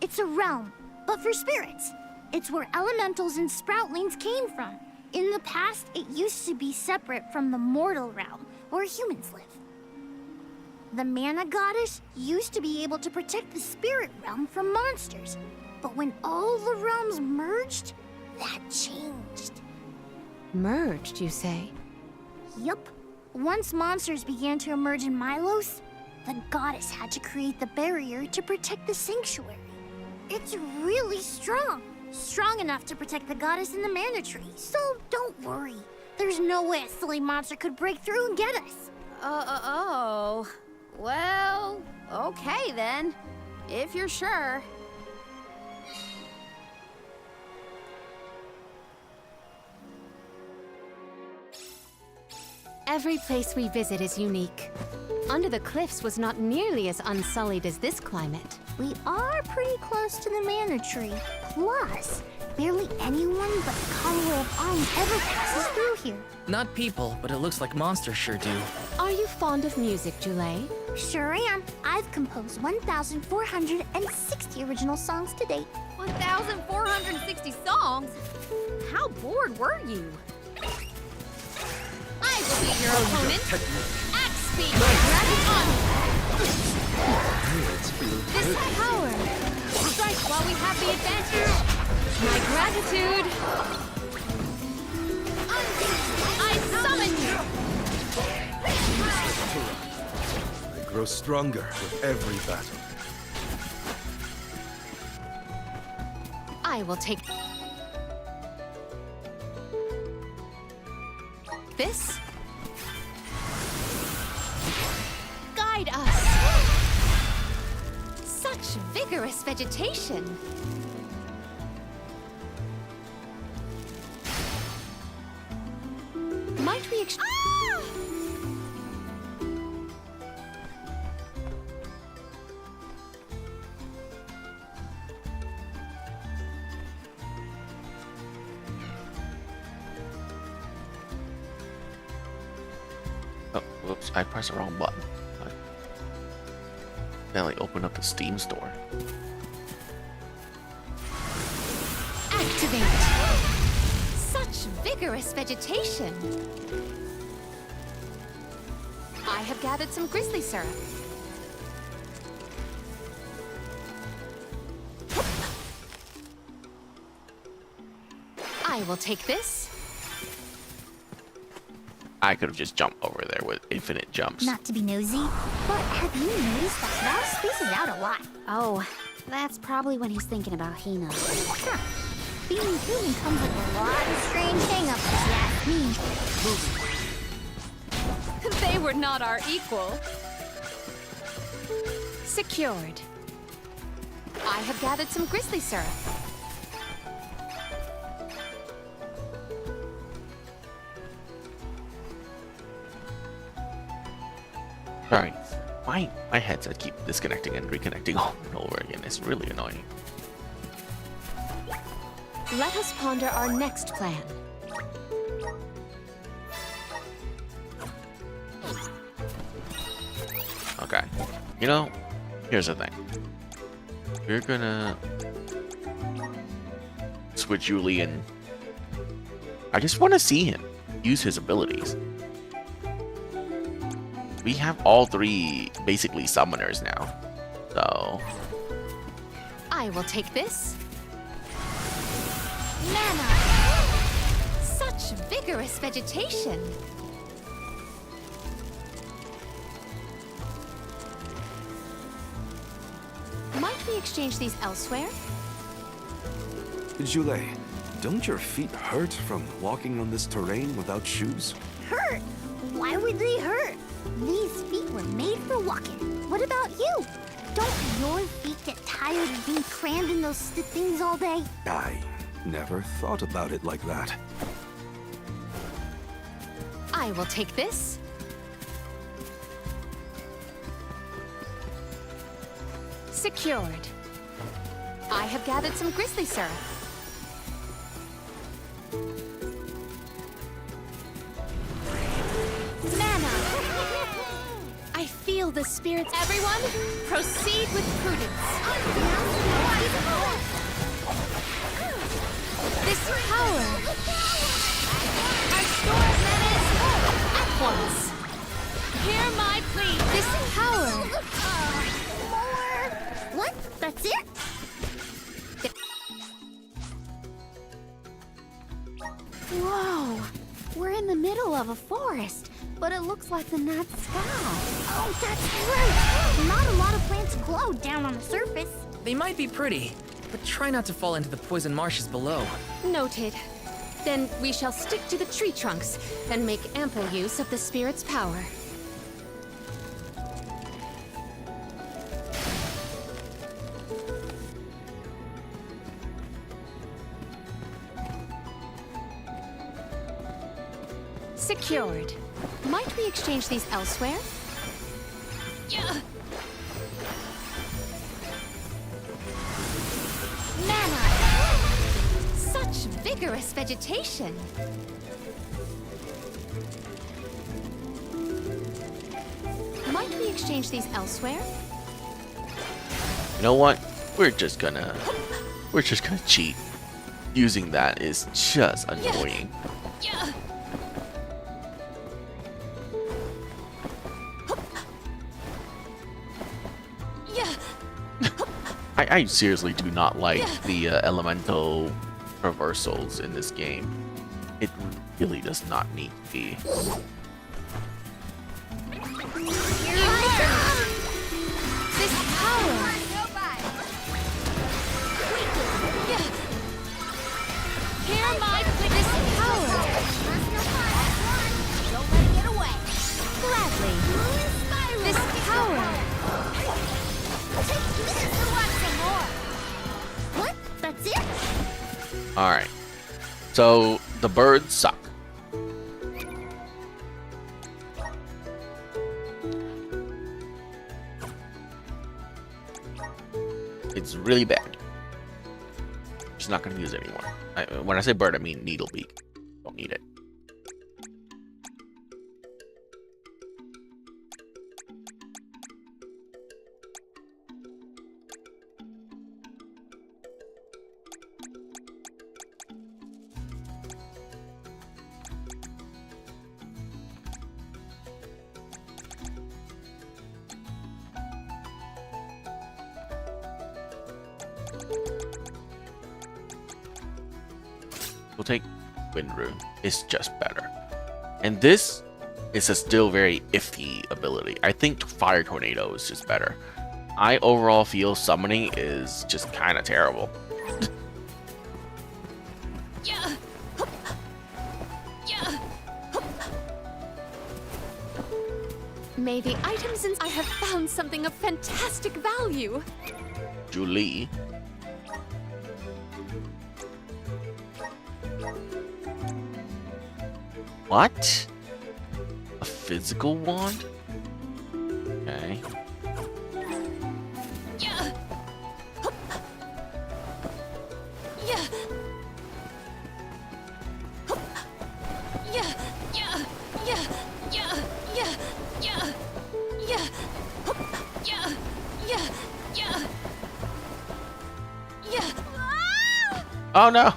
it's a realm, but for spirits. It's where elementals and sproutlings came from. In the past, it used to be separate from the mortal realm, where humans live. The Mana Goddess used to be able to protect the spirit realm from monsters. But when all the realms merged, that changed. Merged, you say? Yup. Once monsters began to emerge in Milos, the goddess had to create the barrier to protect the sanctuary. It's really strong. Strong enough to protect the goddess and the mana tree. So don't worry. There's no way a silly monster could break through and get us. Oh. Well, okay then. If you're sure. Every place we visit is unique. Under the cliffs was not nearly as unsullied as this climate. We are pretty close to the mana tree. Plus, barely anyone but the Convoy of Arms ever passes through here. Not people, but it looks like monsters sure do. Are you fond of music, Julay? Sure am. I've composed 1,460 original songs to date. 1,460 songs? How bored were you? I will be your opponent. Axe speed, rapid on. This power! Strike while we have the advantage. My gratitude! I summon you. I grow stronger with every battle. I will take this. Guide us. Such vigorous vegetation. Might we Oh, whoops, I pressed the wrong button. Then I open up the Steam store. activate? Such vigorous vegetation. I have gathered some grizzly syrup. I will take this. I could have just jumped over there with infinite jumps. Not to be nosy, but have you noticed that Val spaces out a lot? Oh, that's probably when he's thinking about Hina. Huh. Being human comes with a lot of strange hang-ups, if you ask me. They were not our equal. Secured. I have gathered some grizzly syrup. Alright. My headset keep disconnecting and reconnecting over and over again. It's really annoying. Let us ponder our next plan. Okay. You know, here's the thing. We're gonna switch Julian. I just want to see him use his abilities. We have all three basically summoners now. So I will take this. Mana! Such vigorous vegetation. Might we exchange these elsewhere? Jule, don't your feet hurt from walking on this terrain without shoes? Hurt? Why would they hurt? These feet were made for walking. What about you? Don't your feet get tired of being crammed in those things all day? I never thought about it like that. I will take this. Secured. I have gathered some grizzly syrup. Mana! I feel the spirits. Everyone, proceed with prudence. This power. Our store of mana is full. At once. Hear my plea. This power. More? What? That's it? Whoa! We're in the middle of a forest, but it looks like the night sky. Oh, that's right! Not a lot of plants glow down on the surface. They might be pretty, but try not to fall into the poison marshes below. Noted. Then we shall stick to the tree trunks and make ample use of the spirit's power. Secured. Might we exchange these elsewhere? Mana! Such vigorous vegetation! Might we exchange these elsewhere? you know what? We're just gonna cheat. Using that is just annoying. I seriously do not like the elemental reversals in this game. It really does not need to be. This power! Hear my plea. This power! Don't let it get away. Gladly. This power! What? That's it? Alright. So the birds suck. It's really bad. Just not gonna use it anymore. When I say bird, I mean needlebeak. Don't need it. We'll take Wind Rune. It's just better. And this is a still very iffy ability. I think Fire Tornado is just better. I overall feel summoning is just kind of terrible. May the items in I have found something of fantastic value. Julie. What? A physical wand? Okay. Oh no!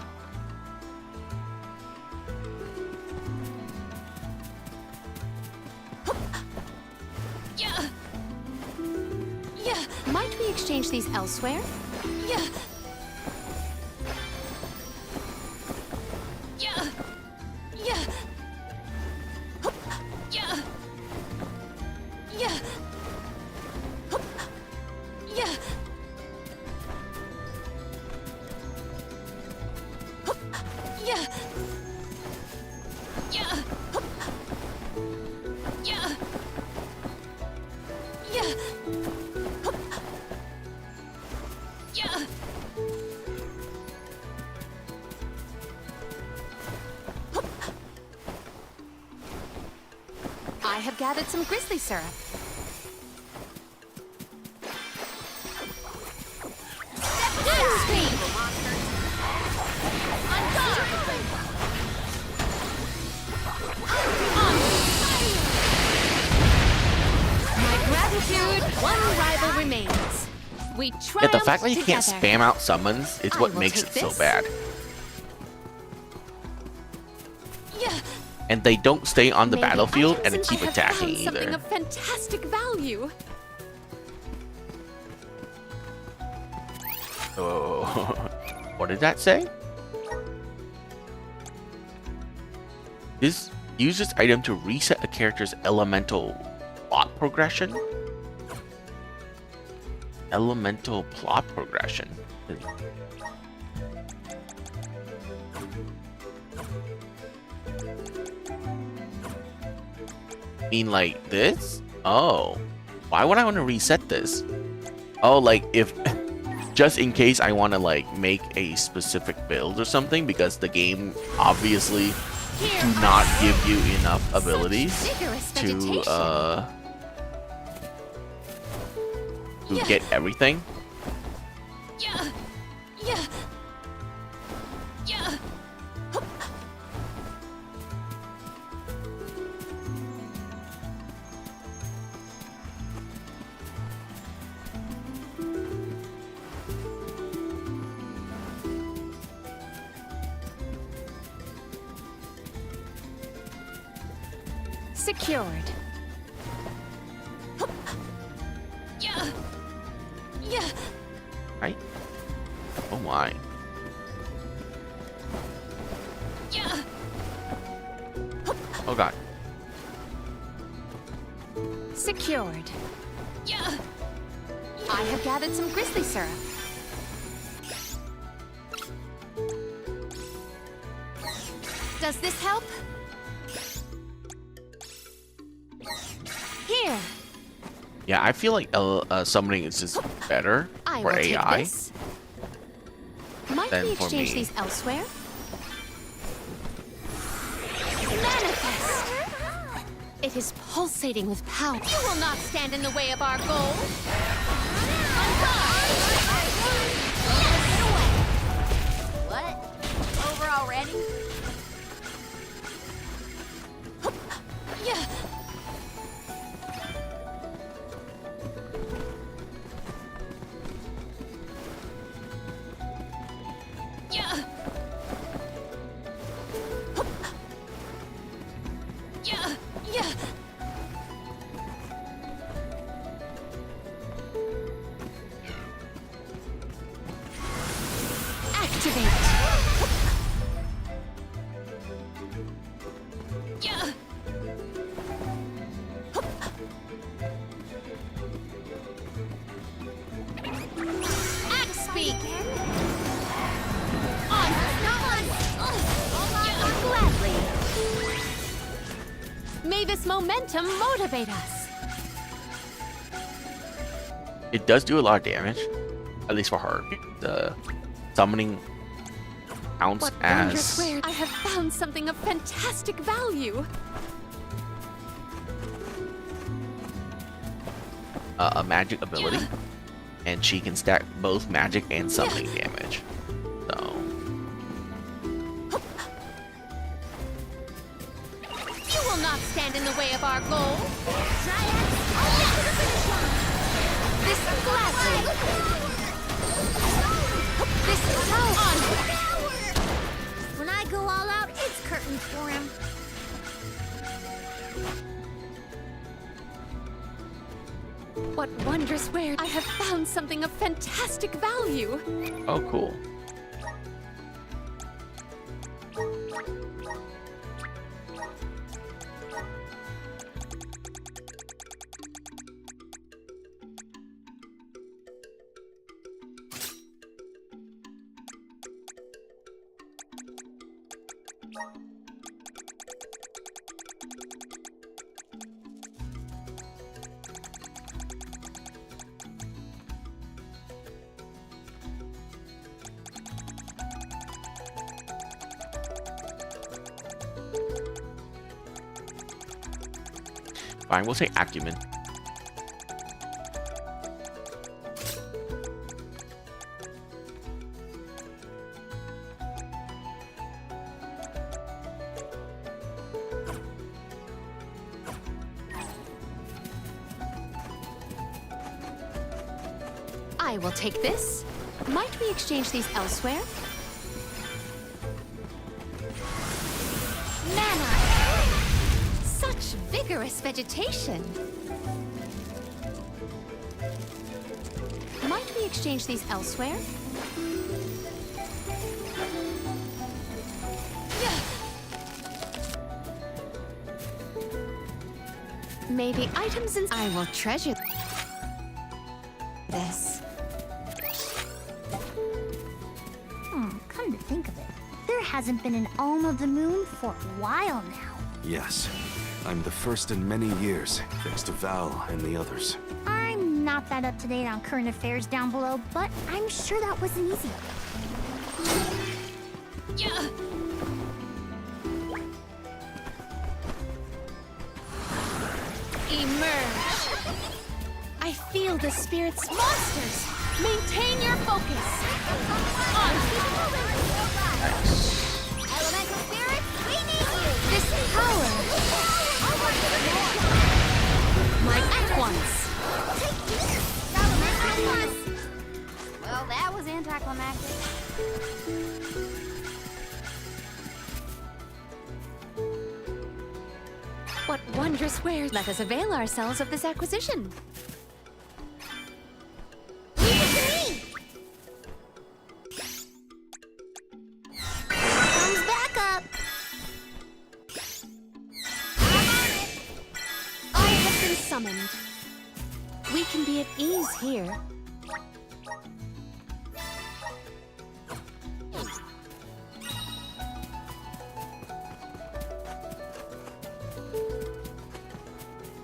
Yeah. Yeah. Might we exchange these elsewhere? Yeah. Yeah. Yeah. Yeah. Yeah. Yeah. Yeah. Yeah. Yeah. Yeah. Yeah. I have gathered some grizzly syrup. My gratitude, one rival remains. We Yeah, triumph the fact that you can't together. spam out summons is I what will makes it take so this. bad. Yeah. And they don't stay on the Maybe battlefield items and I keep have attacking found something either. of fantastic value. Oh, what did that say? Use this item to reset a character's elemental plot progression. Elemental plot progression. Mean like this? Oh, why would I want to reset this? Oh, like if just in case I want to like make a specific build or something, because the game obviously do not give you enough abilities Vigorous to vegetation. Yeah. get everything. Yeah. Yeah. Yeah. Secured. Yeah. Yeah. Right? Oh my. Yeah. Oh god. Secured. Yeah. I have gathered some grizzly syrup. Does this help? Here. Yeah, I feel like summoning is just better I for will take AI. this. Might Than we for exchange me. these elsewhere? Manifest. It is pulsating with power. You will not stand in the way of our goal. What? Over already? Yeah. Yeah. Yeah. Yeah. Activate. Yeah. Axe speak. On. Gladly. May this momentum motivate us. It does do a lot of damage, at least for her. The summoning counts What wondrous as wares! I have found something of fantastic value. a magic ability, and she can stack both magic and summoning damage. So You will not stand in the way of our goal. This gladly. This power. On. go all out, it's curtains for him. What wondrous wares! I have found something of fantastic value. Oh, cool. Fine, we'll say acumen. I will take this. Might we exchange these elsewhere? Mana! Such vigorous vegetation! Might we exchange these elsewhere? Maybe items in... I will treasure this. Come to think of it, there hasn't been an Alm of the Moon for a while now. Yes. I'm the first in many years, thanks to Val and the others. I'm not that up to date on current affairs down below, but I'm sure that wasn't easy. Emerge! I feel the spirit's monsters! Maintain your focus! Elemental spirits, we need you! This power! My at once! Well, that was anticlimactic. What wondrous wares! Let us avail ourselves of this acquisition. Thumbs back up! I have been summoned. We can be at ease here.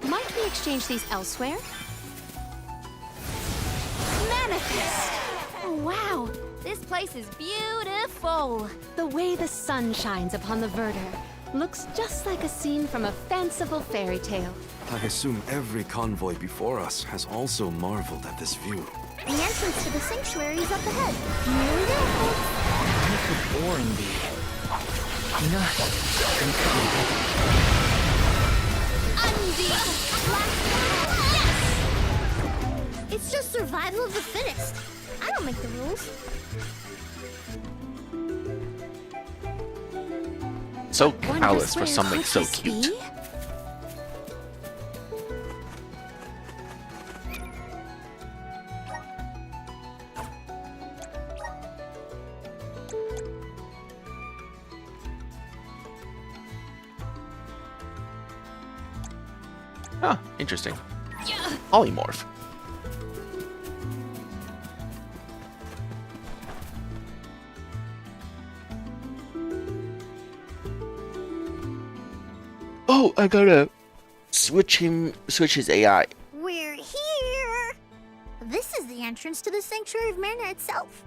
Might we exchange these elsewhere? Manifest! Oh, wow! This place is beautiful! The way the sun shines upon the verdure looks just like a scene from a fanciful fairy tale. I assume every convoy before us has also marveled at this view. The entrance to the sanctuary is up ahead. Nearly there, folks. What could Orin be? Tina? Yes! It's just survival of the fittest. I don't make the rules. So Wondrous callous for where something could so this cute. be? Huh, interesting. Polymorph. Oh, I gotta switch his AI. We're here! This is the entrance to the Sanctuary of Mana itself.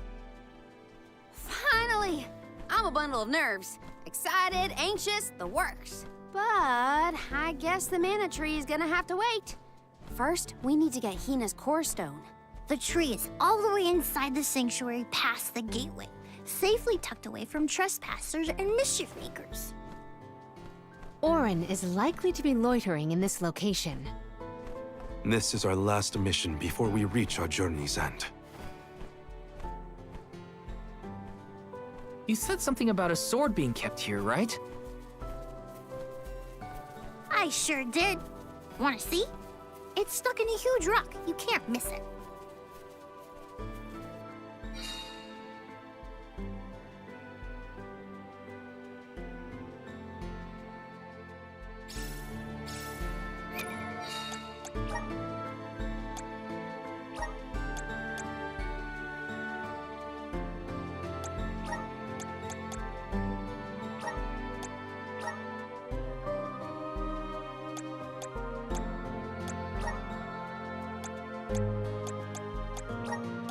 Finally! I'm a bundle of nerves. Excited, anxious, the works. But I guess the mana tree is gonna have to wait. First, we need to get Hina's core stone. The tree is all the way inside the sanctuary past the gateway, safely tucked away from trespassers and mischief makers. Orin is likely to be loitering in this location. This is our last mission before we reach our journey's end. You said something about a sword being kept here, right? I sure did. Wanna see? It's stuck in a huge rock. You can't miss it.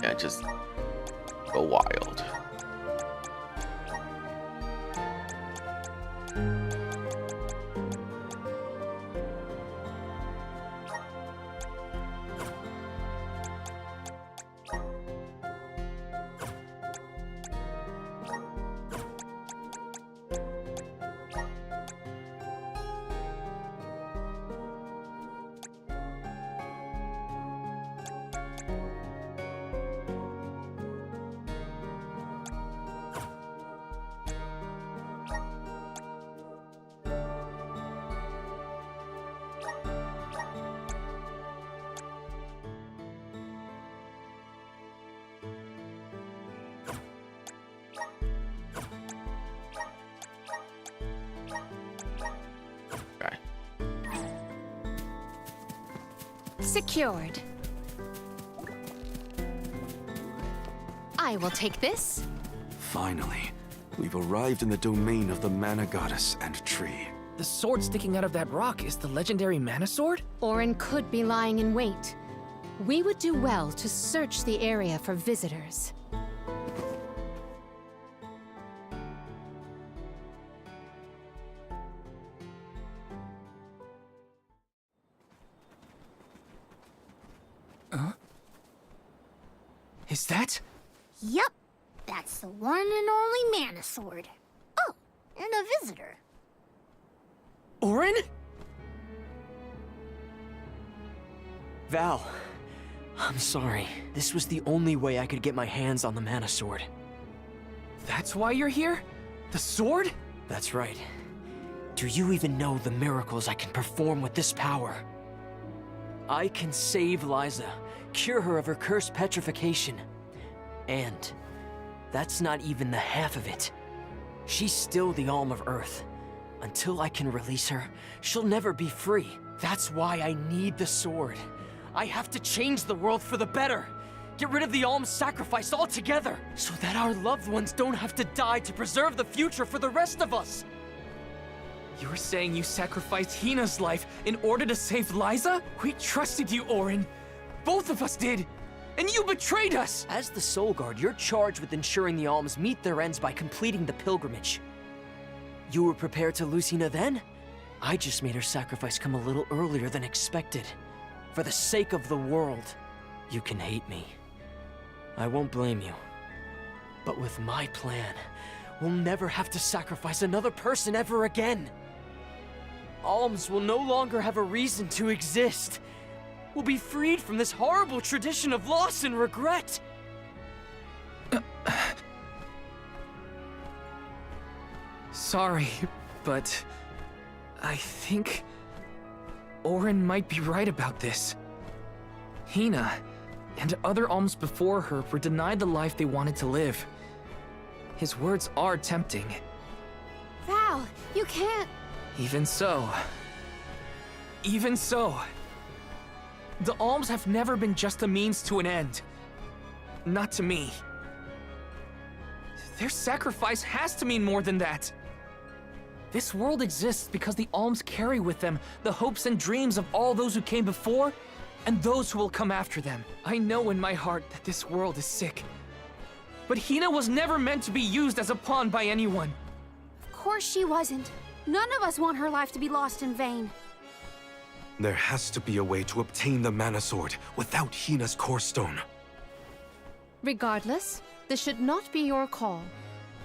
Yeah, just go wild. Okay. Secured. I will take this. Finally, we've arrived in the domain of the mana goddess and tree. The sword sticking out of that rock is the legendary mana sword? Orin could be lying in wait. We would do well to search the area for visitors. Is that? Yep, that's the one and only mana sword. Oh, and a visitor. Orin? Val, I'm sorry. This was the only way I could get my hands on the mana sword. That's why you're here? The sword? That's right. Do you even know the miracles I can perform with this power? I can save Liza, cure her of her cursed petrification. And that's not even the half of it. She's still the Alm of Earth. Until I can release her, she'll never be free. That's why I need the sword. I have to change the world for the better. Get rid of the Alm's sacrifice altogether, so that our loved ones don't have to die to preserve the future for the rest of us. You're saying you sacrificed Hina's life in order to save Liza? We trusted you, Orin. Both of us did. And you betrayed us! As the Soul Guard, you're charged with ensuring the Alms meet their ends by completing the pilgrimage. You were prepared to lose Hina then? I just made her sacrifice come a little earlier than expected. For the sake of the world. You can hate me. I won't blame you. But with my plan, we'll never have to sacrifice another person ever again. Alms will no longer have a reason to exist. We'll be freed from this horrible tradition of loss and regret. Sorry, but I think Orin might be right about this. Hina and other alms before her were denied the life they wanted to live. His words are tempting. Val, you can't... Even so. Even so. The alms have never been just a means to an end. Not to me. Their sacrifice has to mean more than that. This world exists because the alms carry with them the hopes and dreams of all those who came before and those who will come after them. I know in my heart that this world is sick. But Hina was never meant to be used as a pawn by anyone. Of course she wasn't. None of us want her life to be lost in vain. There has to be a way to obtain the mana sword without Hina's core stone. Regardless, this should not be your call.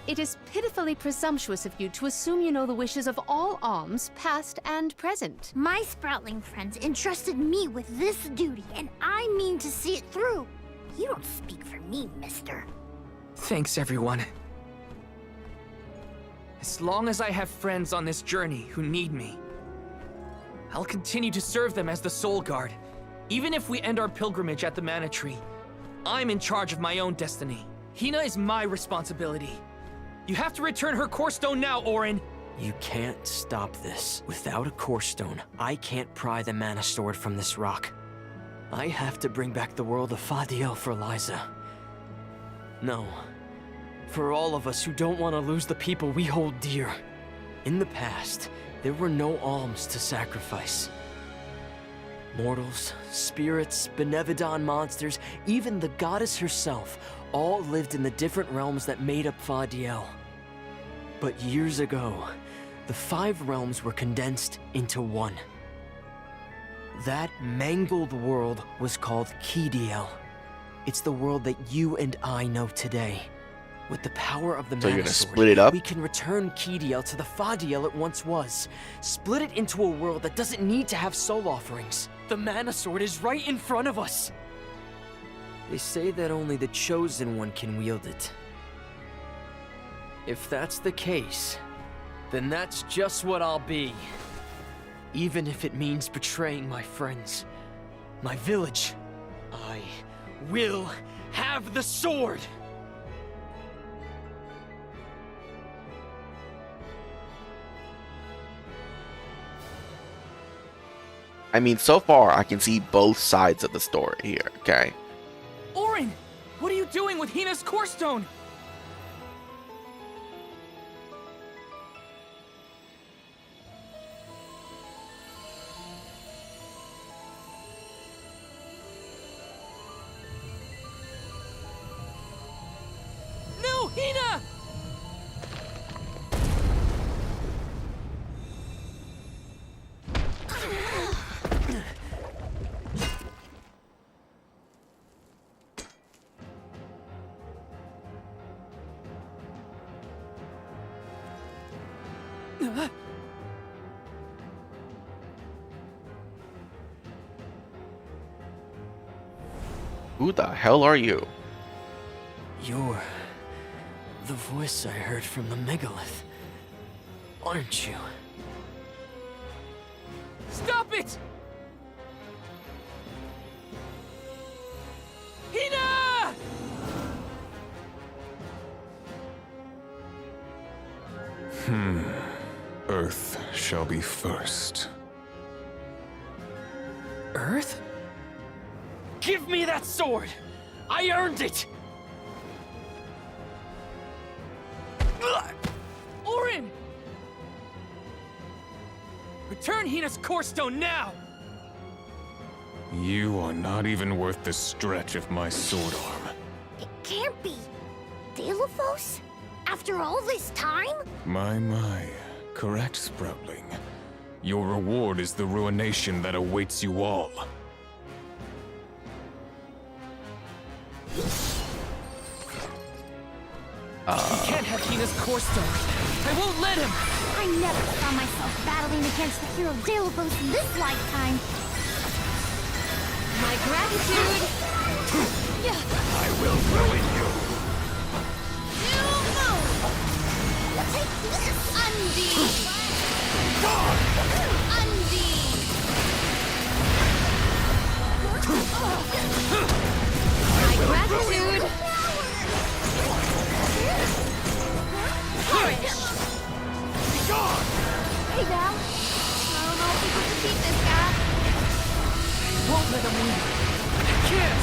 It is pitifully presumptuous of you to assume you know the wishes of all alms, past and present. My Sproutling friends entrusted me with this duty, and I mean to see it through. You don't speak for me, mister. Thanks, everyone. As long as I have friends on this journey who need me, I'll continue to serve them as the Soul Guard. Even if we end our pilgrimage at the Mana Tree, I'm in charge of my own destiny. Hina is my responsibility. You have to return her core stone now, Orin. You can't stop this. Without a core stone, I can't pry the mana sword from this rock. I have to bring back the world of Fadiel for Liza. No. For all of us who don't want to lose the people we hold dear. In the past, there were no alms to sacrifice. Mortals, spirits, Benevodon monsters, even the goddess herself, all lived in the different realms that made up Fadiel. But years ago, the 5 realms were condensed into one. That mangled world was called Kidiel. It's the world that you and I know today. With the power of the So you're Mana gonna Sword, split it up? we can return Kidiel to the Fadiel it once was. Split it into a world that doesn't need to have soul offerings. The Mana Sword is right in front of us. They say that only the Chosen One can wield it. If that's the case, then that's just what I'll be. Even if it means betraying my friends, my village, I will have the sword! I mean, so far I can see both sides of the story here, okay? Orin! What are you doing with Hina's core stone? No, Hina! Who the hell are you? You're the voice I heard from the megalith, aren't you? Stop it! Hina! Earth shall be first. Earth? Give me that sword! I earned it! Orin! Return Hina's core stone now! You are not even worth the stretch of my sword arm. It can't be. Delophos? After all this time? My. Correct, Sproutling. Your reward is the ruination that awaits you all. He can't have Hina's core stone. I won't let him! I never saw myself battling against the hero Delophos in this lifetime. My gratitude! I will ruin you! Take this! Undine! Undine! My gratitude! Perish! Hey, Val. I don't know if we can defeat this guy. Won't let him win. I can't!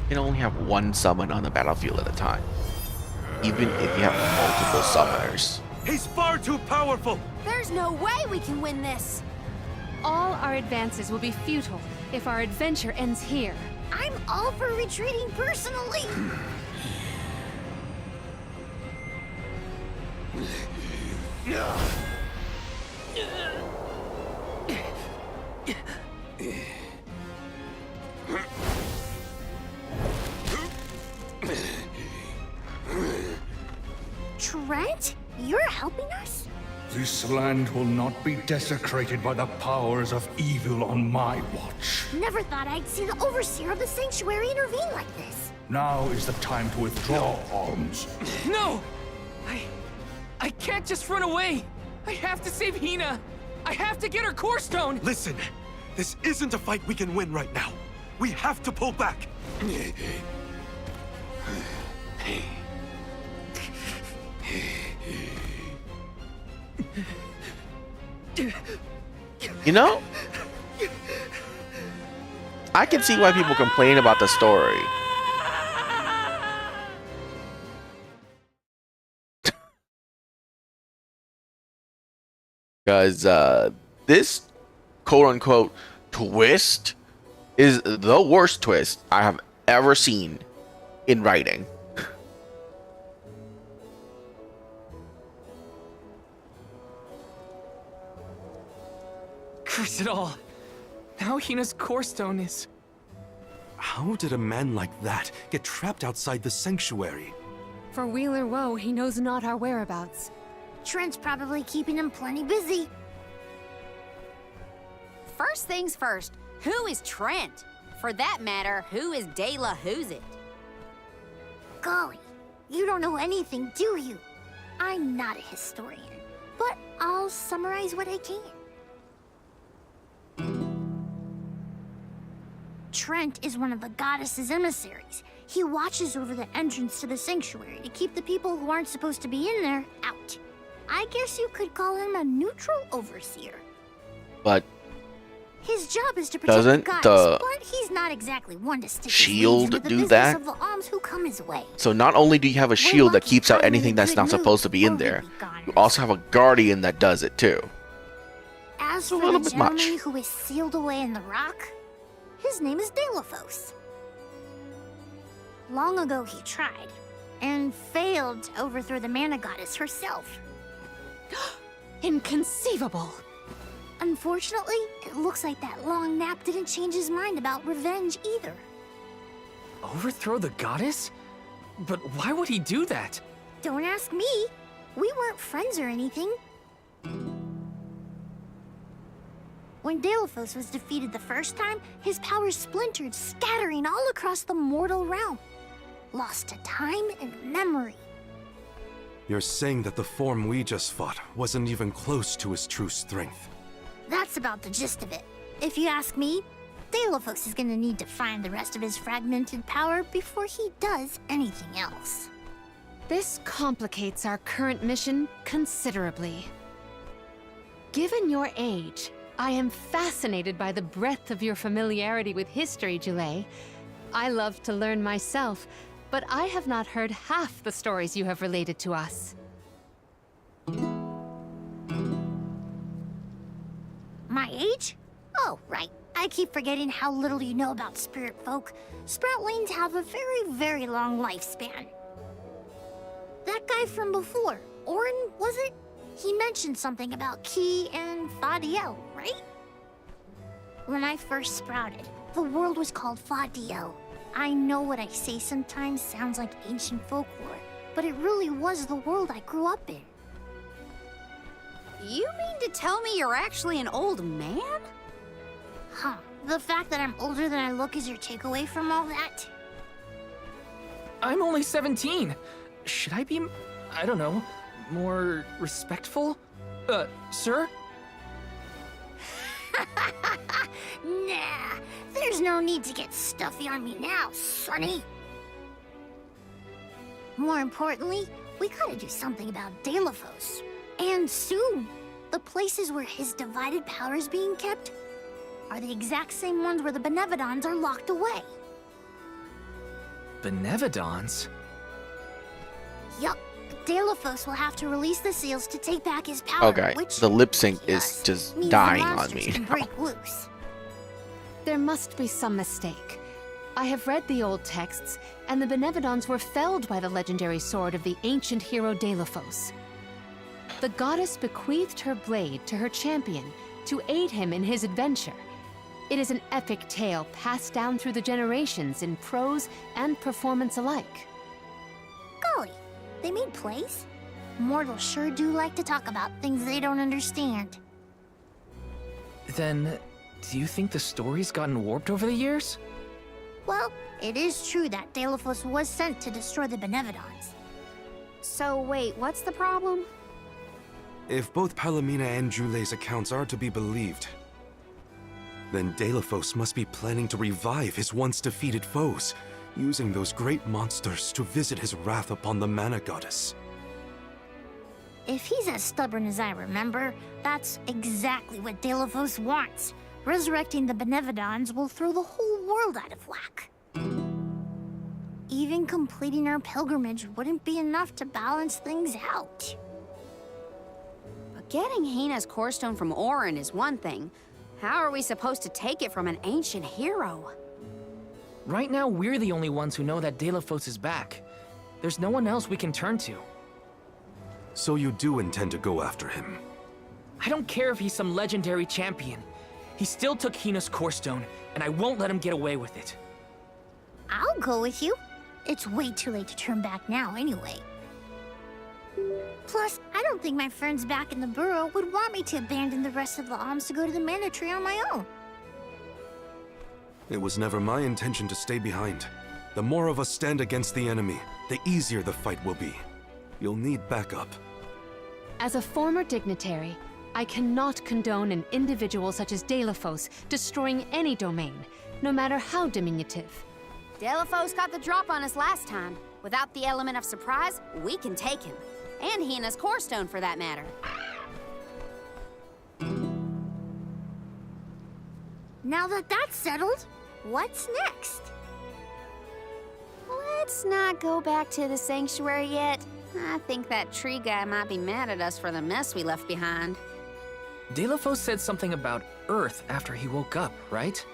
You can only have one summon on the battlefield at a time, even if you have multiple summoners. He's far too powerful! There's no way we can win this! All our advances will be futile if our adventure ends here. I'm all for retreating personally. Trent? You're helping us? This land will not be desecrated by the powers of evil on my watch. Never thought I'd see the overseer of the sanctuary intervene like this. Now is the time to withdraw, Alms. No! I can't just run away! I have to save Hina! I have to get her core stone! Listen, this isn't a fight we can win right now. We have to pull back. You know, I can see why people complain about the story. Because this quote-unquote twist is the worst twist I have ever seen in writing. Curse it all. Now Hina's core stone is... How did a man like that get trapped outside the sanctuary? For Wheeler Woe, he knows not our whereabouts. Trent's probably keeping him plenty busy. First things first, who is Trent? For that matter, who is De La Who's It? Golly, you don't know anything, do you? I'm not a historian, but I'll summarize what I can. Trent is one of the goddess's emissaries. He watches over the entrance to the sanctuary to keep the people who aren't supposed to be in there out. I guess you could call him a neutral overseer. But his job is to protect doesn't the goddess, the but he's not exactly one to stick shield his leaves into the do business that? of the alms who come his way. So not only do you have a shield that keeps out anything that's not supposed to be in there, you also have a guardian that does it too. As a for little the bit much. gentleman who is sealed away in the rock, his name is Delafos. Long ago he tried, and failed to overthrow the mana goddess herself. Inconceivable! Unfortunately, it looks like that long nap didn't change his mind about revenge either. Overthrow the goddess? But why would he do that? Don't ask me. We weren't friends or anything. When Delafos was defeated the first time, his powers splintered, scattering all across the mortal realm. Lost to time and memory. You're saying that the form we just fought wasn't even close to his true strength. That's about the gist of it. If you ask me, Delafos is gonna need to find the rest of his fragmented power before he does anything else. This complicates our current mission considerably. Given your age, I am fascinated by the breadth of your familiarity with history, Jule. I love to learn myself, but I have not heard half the stories you have related to us. My age? Oh, right. I keep forgetting how little you know about spirit folk. Sproutlings have a very, very long lifespan. That guy from before, Orin, was it? He mentioned something about Ki and Fadiel, right? When I first sprouted, the world was called Fadiel. I know what I say sometimes sounds like ancient folklore, but it really was the world I grew up in. You mean to tell me you're actually an old man? Huh. The fact that I'm older than I look is your takeaway from all that? I'm only 17. Should I be, I don't know, more respectful? Sir? Nah, there's no need to get stuffy on me now, Sonny. More importantly, we gotta do something about Delafos. And soon. The places where his divided power is being kept are the exact same ones where the Benevodons are locked away. Benevodons? Yup. Delafos will have to release the seals to take back his power, Okay, which the lip sync is yes, just means dying the on monsters me. can break loose. There must be some mistake. I have read the old texts, and the Benevodons were felled by the legendary sword of the ancient hero Delafos. The goddess bequeathed her blade to her champion to aid him in his adventure. It is an epic tale passed down through the generations in prose and performance alike. Golly, they made plays? Mortals sure do like to talk about things they don't understand. Then, do you think the story's gotten warped over the years? Well, it is true that Deilophos was sent to destroy the Benevodons. So wait, what's the problem? If both Palomina and Jule's accounts are to be believed, then Deilophos must be planning to revive his once defeated foes, using those great monsters to visit his wrath upon the Mana Goddess. If he's as stubborn as I remember, that's exactly what Deilophos wants. Resurrecting the Benevodons will throw the whole world out of whack. Even completing our pilgrimage wouldn't be enough to balance things out. But getting Hina's core stone from Orin is one thing. How are we supposed to take it from an ancient hero? Right now, we're the only ones who know that Deilophos is back. There's no one else we can turn to. So you do intend to go after him? I don't care if he's some legendary champion. He still took Hina's core stone, and I won't let him get away with it. I'll go with you. It's way too late to turn back now anyway. Plus, I don't think my friends back in the burrow would want me to abandon the rest of the alms to go to the Mana Tree on my own. It was never my intention to stay behind. The more of us stand against the enemy, the easier the fight will be. You'll need backup. As a former dignitary, I cannot condone an individual such as Deilophos destroying any domain, no matter how diminutive. Deilophos got the drop on us last time. Without the element of surprise, we can take him. And Hina's core stone, for that matter. Now that that's settled, what's next? Let's not go back to the sanctuary yet. I think that tree guy might be mad at us for the mess we left behind. Deilophos said something about Earth after he woke up, right?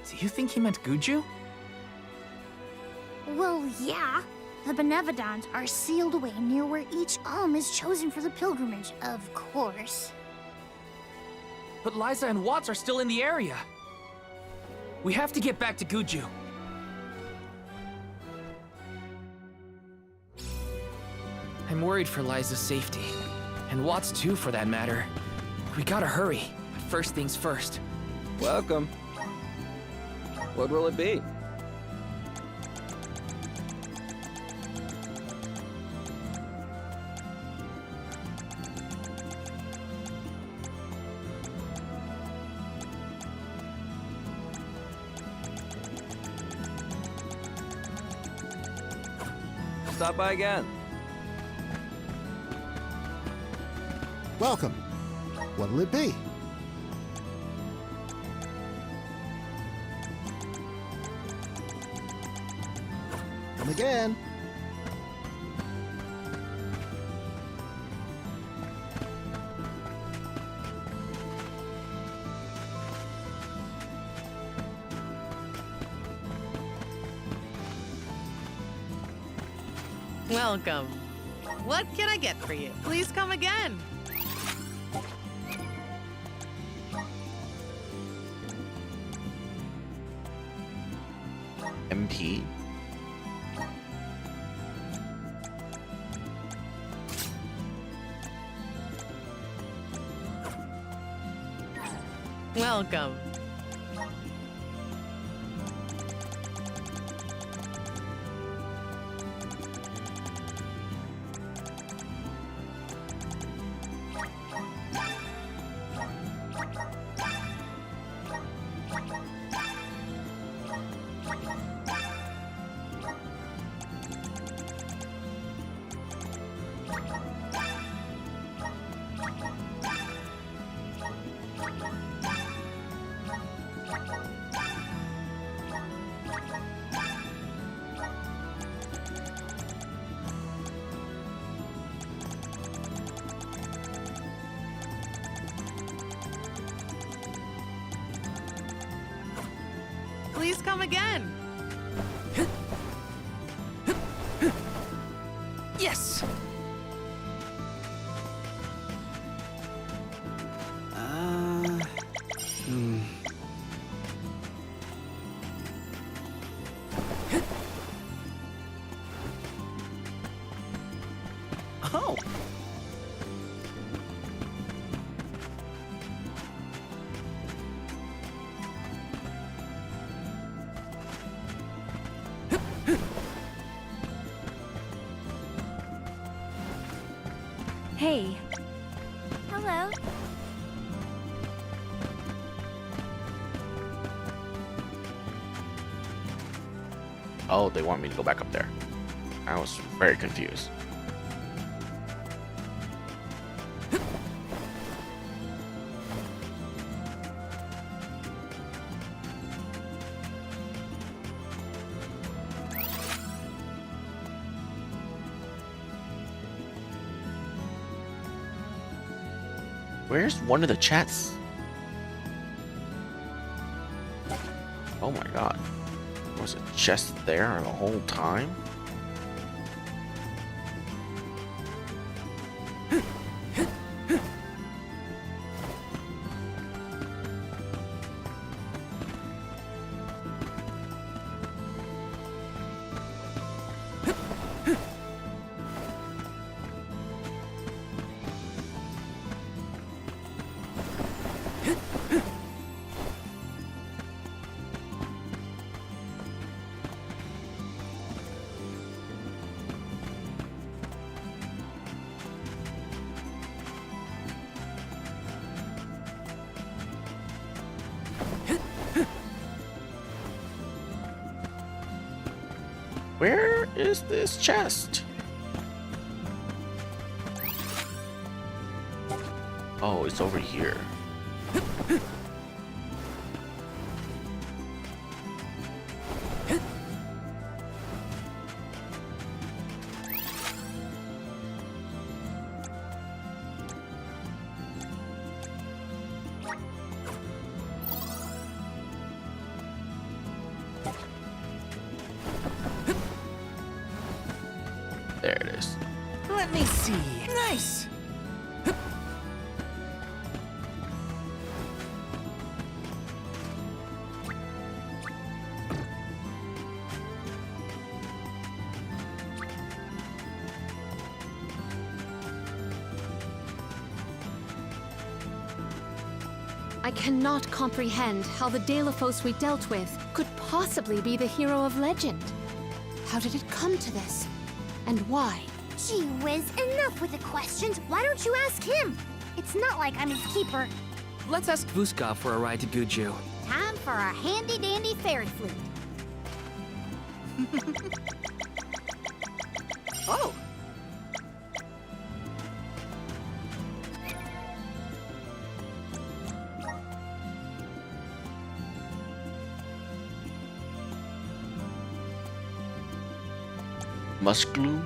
Do you think he meant Guju? Well, yeah. The Benevodons are sealed away near where each alm is chosen for the pilgrimage, of course. But Liza and Watts are still in the area. We have to get back to Guju. I'm worried for Liza's safety. And Watts too, for that matter. We gotta hurry. But first things first. Welcome. What will it be? Stop by again. Welcome. What'll it be? Come again. Welcome. What can I get for you? Please come again. MP. Welcome. Please come again. Yes! Oh, Hey. Hello. Oh, they want me to go back up there. I was very confused. Where's one of the chests? Oh my god. Was a chest there the whole time? Where is this chest? Oh, it's over here. There it is. Let me see. Nice! I cannot comprehend how the Deilophos we dealt with could possibly be the hero of legend. How did it come to this? And why? Gee whiz, enough with the questions. Why don't you ask him? It's not like I'm his keeper. Let's ask Vuskov for a ride to Guju. Time for a handy-dandy fairy flute. Oh, Musk glue?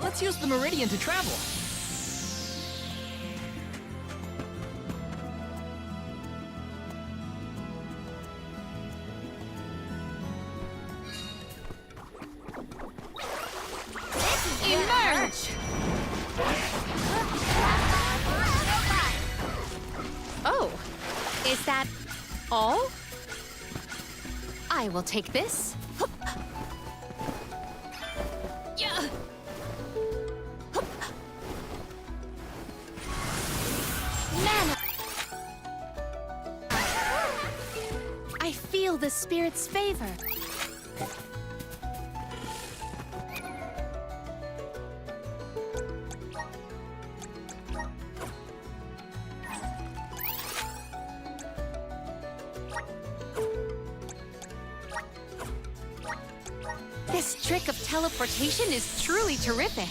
Let's use the Meridian to travel. Emerge! Oh, is that all? I will take this. Yeah. Mana. I feel the spirit's favor. This trick of teleportation is truly terrific.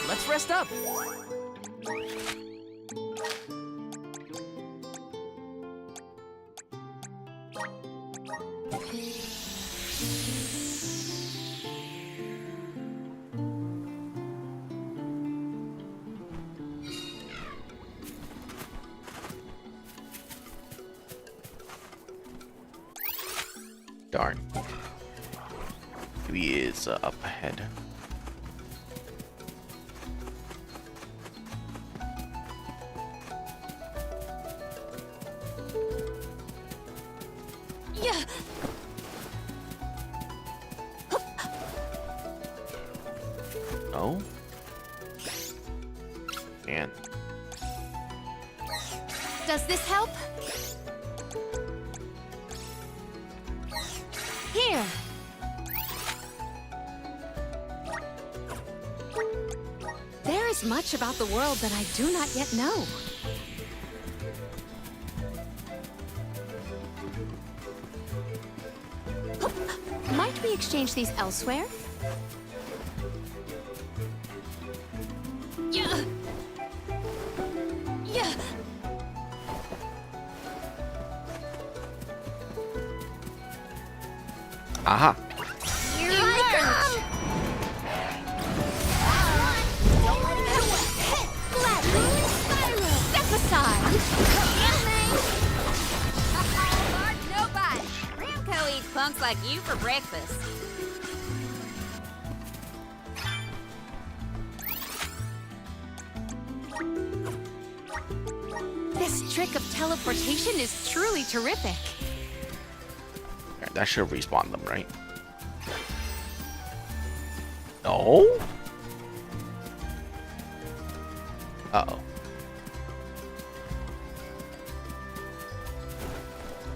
Let's rest up. Darn. He is up ahead. No. And Does this help? Here. There is much about the world that I do not yet know. Might we exchange these elsewhere? Yeah. Yeah. aha. Here I come. Don't let it get away. Gladly. Spiral. Step aside! Nobody. Ramco eats punks like you for breakfast. This trick of teleportation is truly terrific. Alright, that should respawn them, right? No? Uh-oh.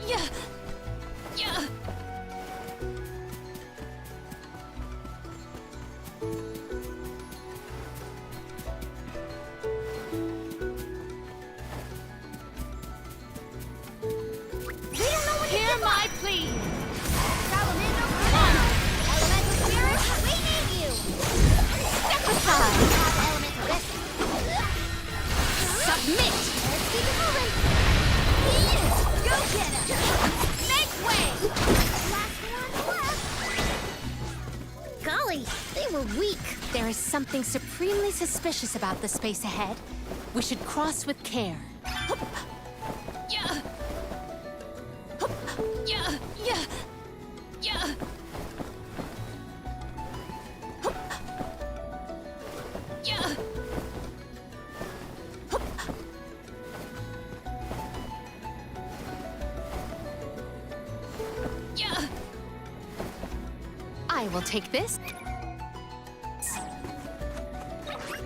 Yeah. Yeah. Hear my plea! Salamander, come on. Elemental spirit, we need you. Step aside! Elemental rescue. Submit! Let's keep it moving. Here, go get him. Make way! Last one left. Golly, they were weak. There is something supremely suspicious about the space ahead. We should cross with care. Yeah. Yeah. Yeah. Yeah. Yeah. Yeah. I will take this.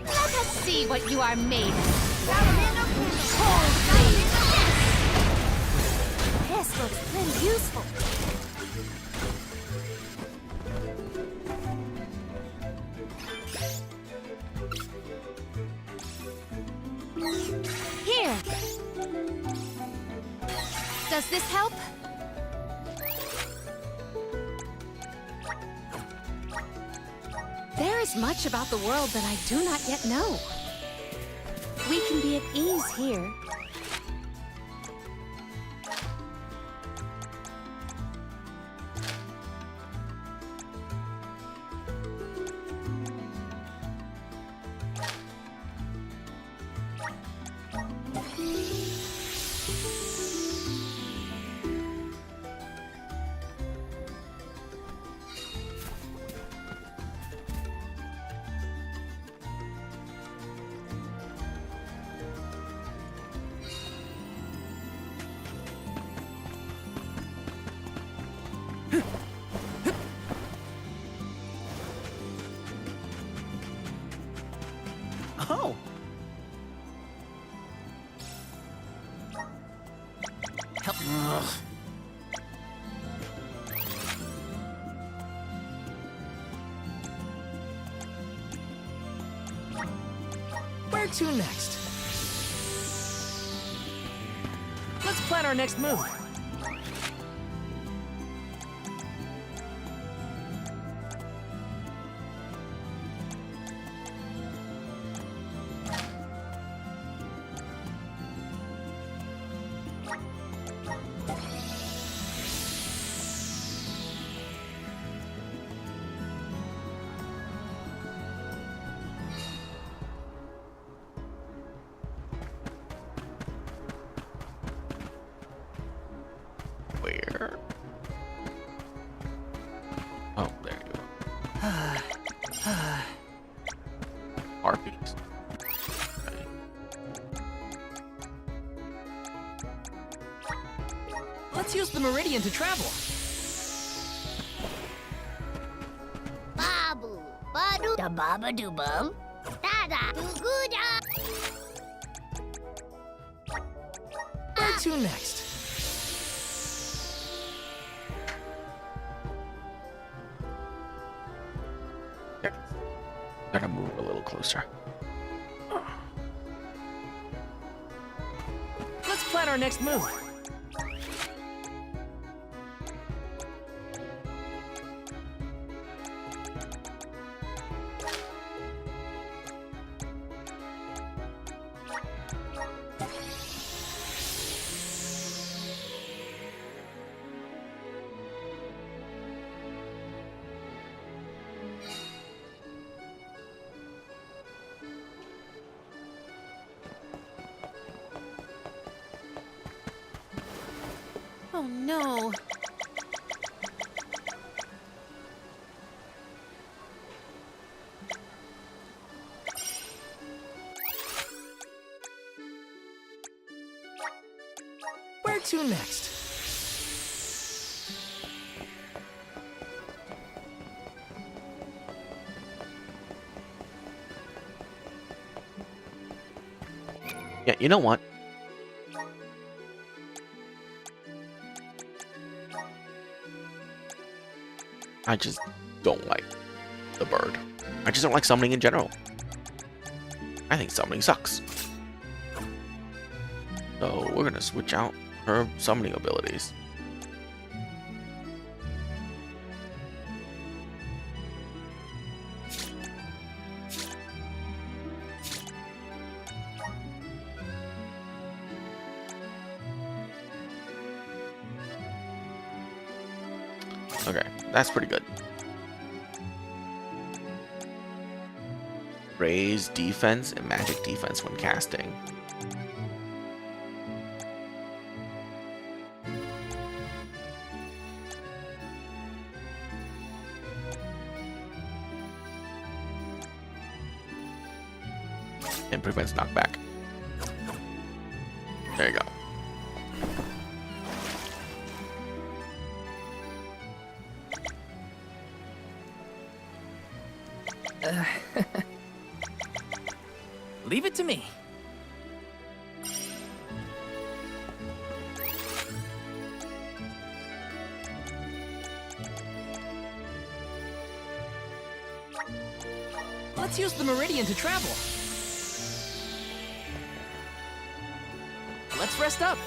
Let us see what you are made of. This looks pretty useful. Here. Does this help? There is much about the world that I do not yet know. We can be at ease here. Oh, Where to next? Let's plan our next move. Where? Oh, there you go. Harpies. Okay. Let's use the meridian to travel. Babu, Badu, Kababa doobum. Dada. Gooda. Where to next? Gotta move a little closer. Let's plan our next move. Oh no. Where to next? Yeah, you know what? I just don't like the bird. I just don't like summoning in general. I think summoning sucks. So we're gonna switch out her summoning abilities. Okay, that's pretty good. Raise defense and magic defense when casting. And prevents knockback. There you go. Leave it to me. Let's use the meridian to travel. Let's rest up.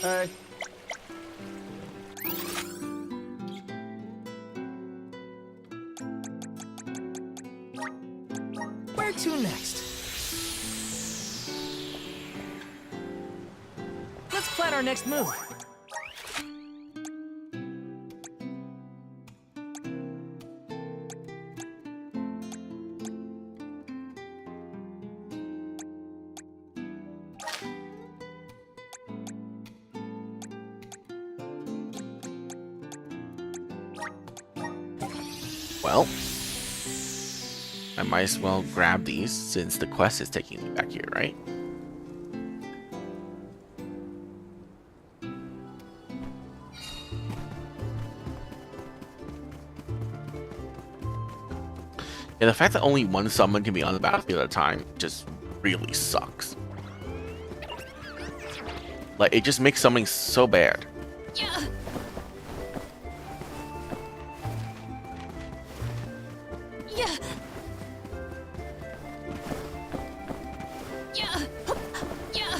Hey. Where to next? Let's plan our next move. Well, I might as well grab these since the quest is taking me back here, right? Yeah, the fact that only one summon can be on the battlefield at a time just really sucks. Like, it just makes summoning so bad. Yeah. Yeah. Yeah. Yeah.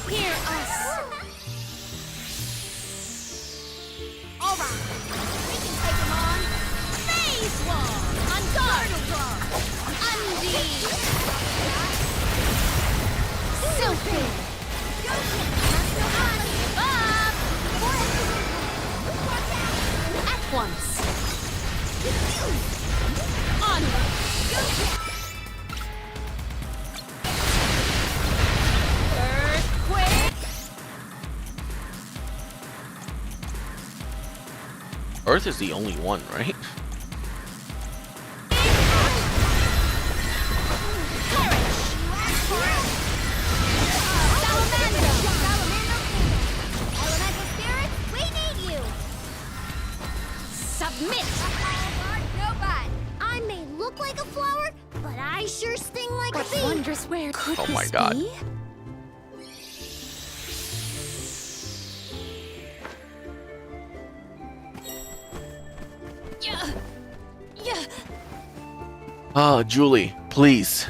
Hear us! At once. Earth is the only one, right? Submit! I may look like a flower, but I sure sting like a bee. Wondrous where could Oh this my God. be? Julie, please.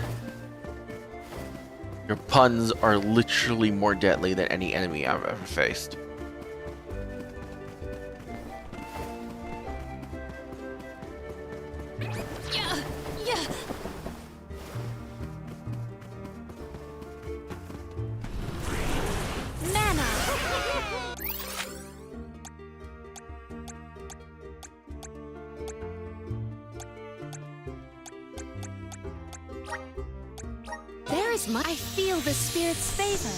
Your puns are literally more deadly than any enemy I've ever faced. There is my. I feel the spirit's favor.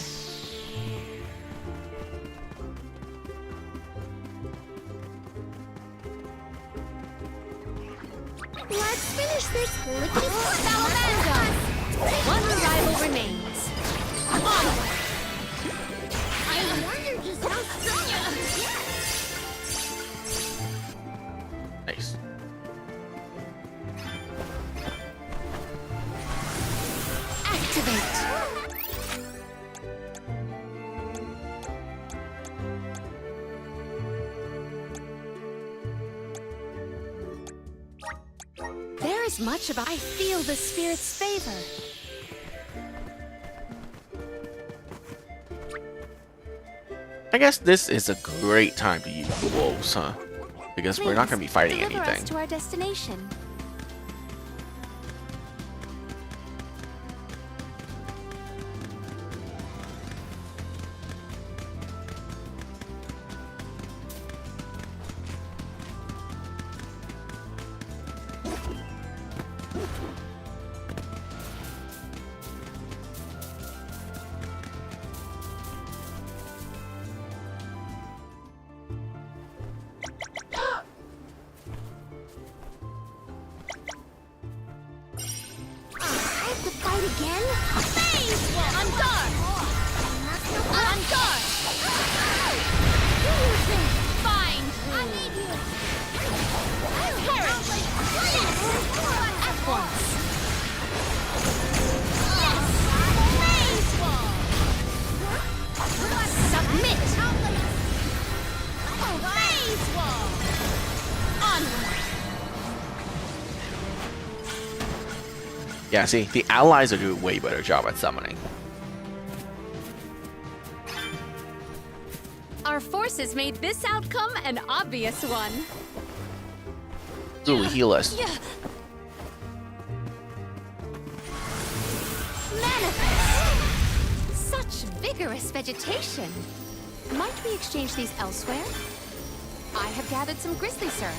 Let's finish this lickety Salamander! One rival remains. Onward! I wonder just how strong I can get. Nice. Activate! There is much about. I feel the spirit's favor. I guess this is a great time to use the wolves, huh? Because we're not going to be fighting Deliver us anything. to our destination. I have to fight again? On guard! On guard! Find I need you. Perish! At once! Submit! Phase wall! Onward! Yeah, see, the allies are doing a way better job at summoning. Our forces made this outcome an obvious one. Julie, heal us. Manifest! Such vigorous vegetation. Might we exchange these elsewhere? I have gathered some grizzly syrup.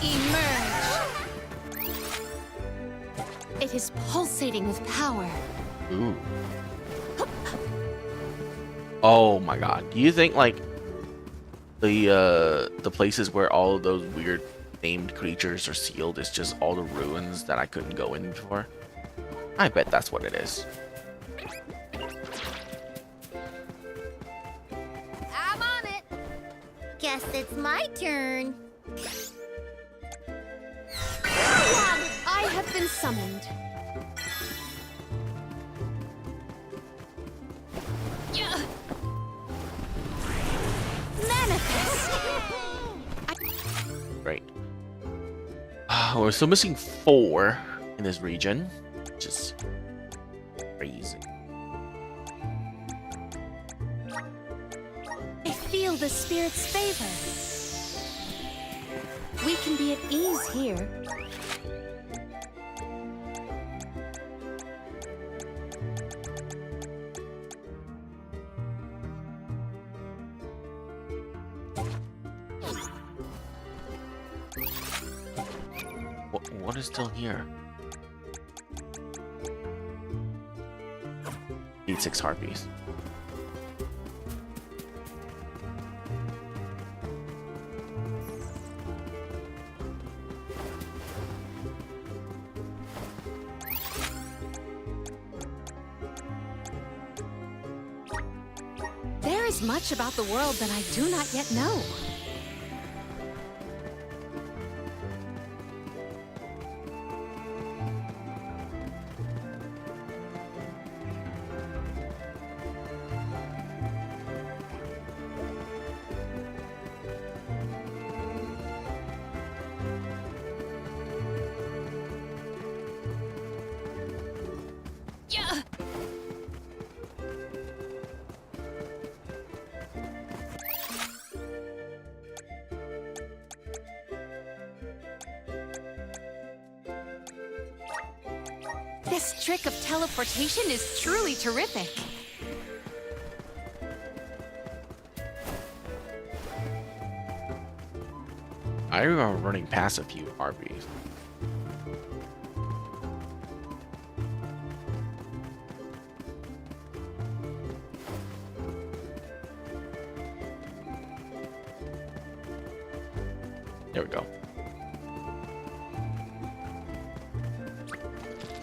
Emerge! It is pulsating with power. Ooh. Oh my God. Do you think like the places where all of those weird named creatures are sealed is just all the ruins that I couldn't go in before? I bet that's what it is. I'm on it. Guess it's my turn. I have been summoned. Manifest! Great. We're still missing 4 in this region, which is crazy. feel the spirit's favor. We can be at ease here. What is still here? Need 6 harpies. There is much about the world that I do not yet know. This trick of teleportation is truly terrific. I remember running past a few harpies. There we go.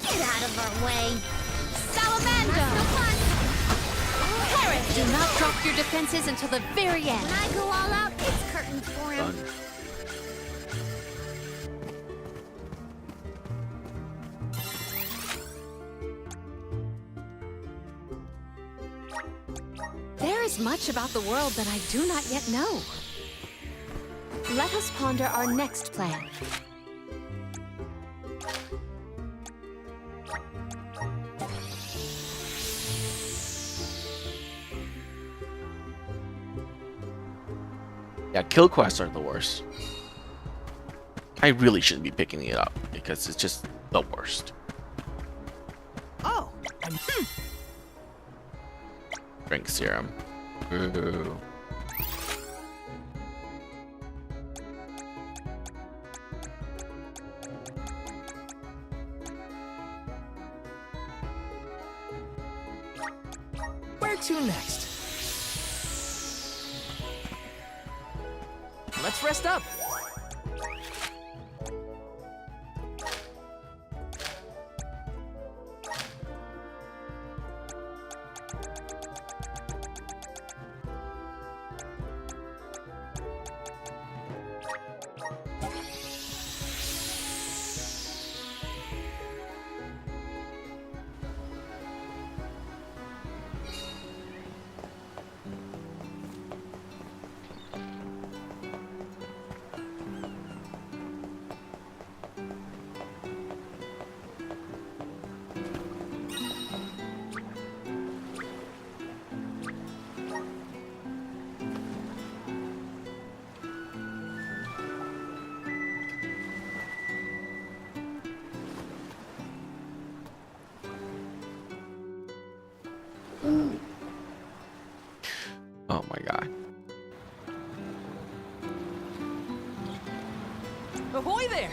Get out of our way! Salamander! Perish! Do not drop your defenses until the very end. When I go all out, it's curtains for him. Done. There is much about the world that I do not yet know. Let us ponder our next plan. Yeah, kill quests are the worst. I really shouldn't be picking it up because it's just the worst. Oh, Drink serum. Ooh. Where to next? Let's rest up. Oh my god. Ahoy there!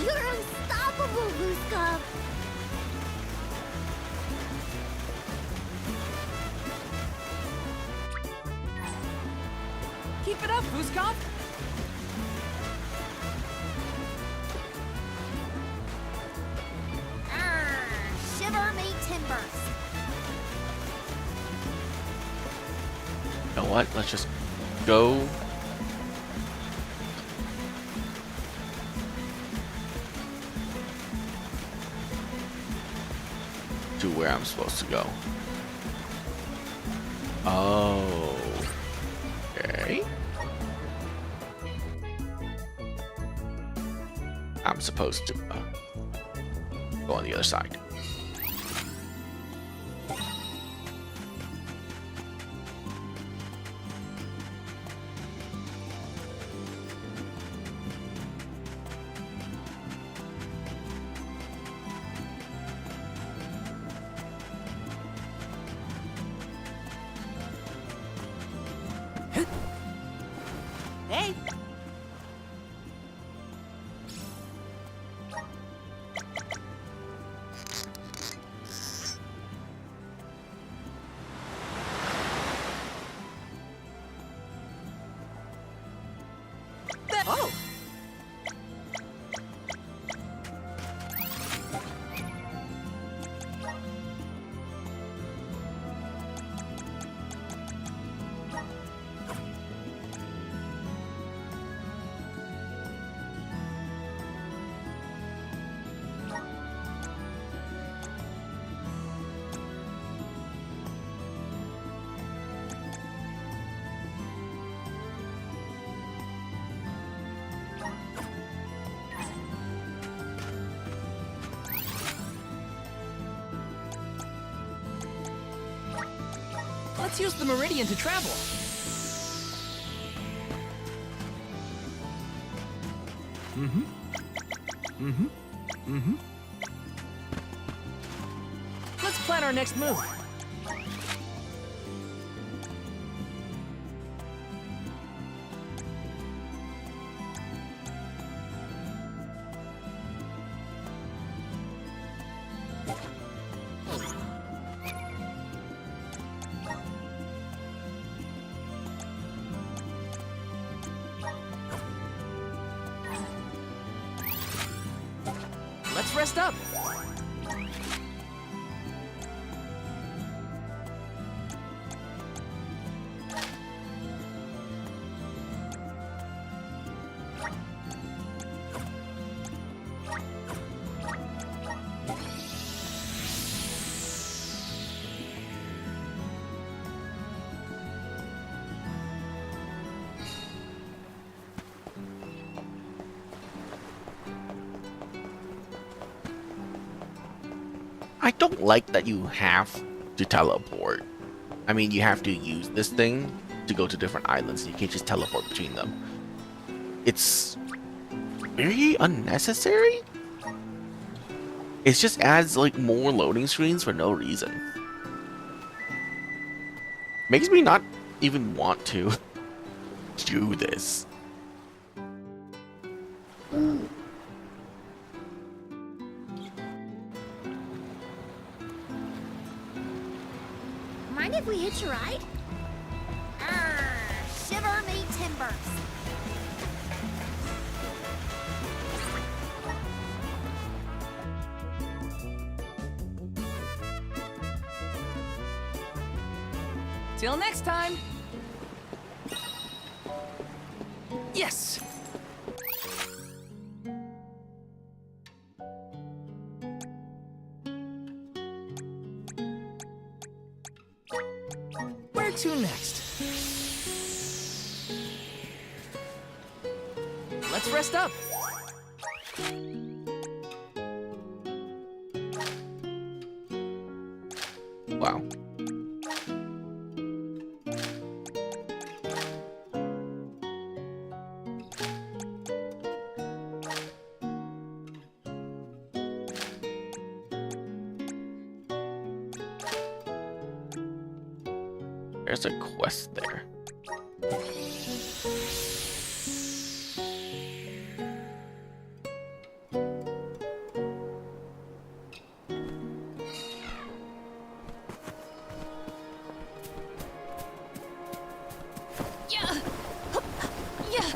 You're unstoppable, Vuskov! Keep it up, Vuskov! Shiver me timbers! You know what? Let's just go. To where I'm supposed to go. Oh. Okay. I'm supposed to go on the other side. Hey. Oh. Let's use the meridian to travel. Let's plan our next move. Let's rest up. I don't like that you have to teleport. I mean, you have to use this thing to go to different islands. You can't just teleport between them. It's very unnecessary. It just adds like more loading screens for no reason. Makes me not even want to do this. Mind if we hitch a ride? Shiver me timbers. Till next time. Yes. Where to next? Let's rest up. Wow. There's a quest there. Yeah. Yeah.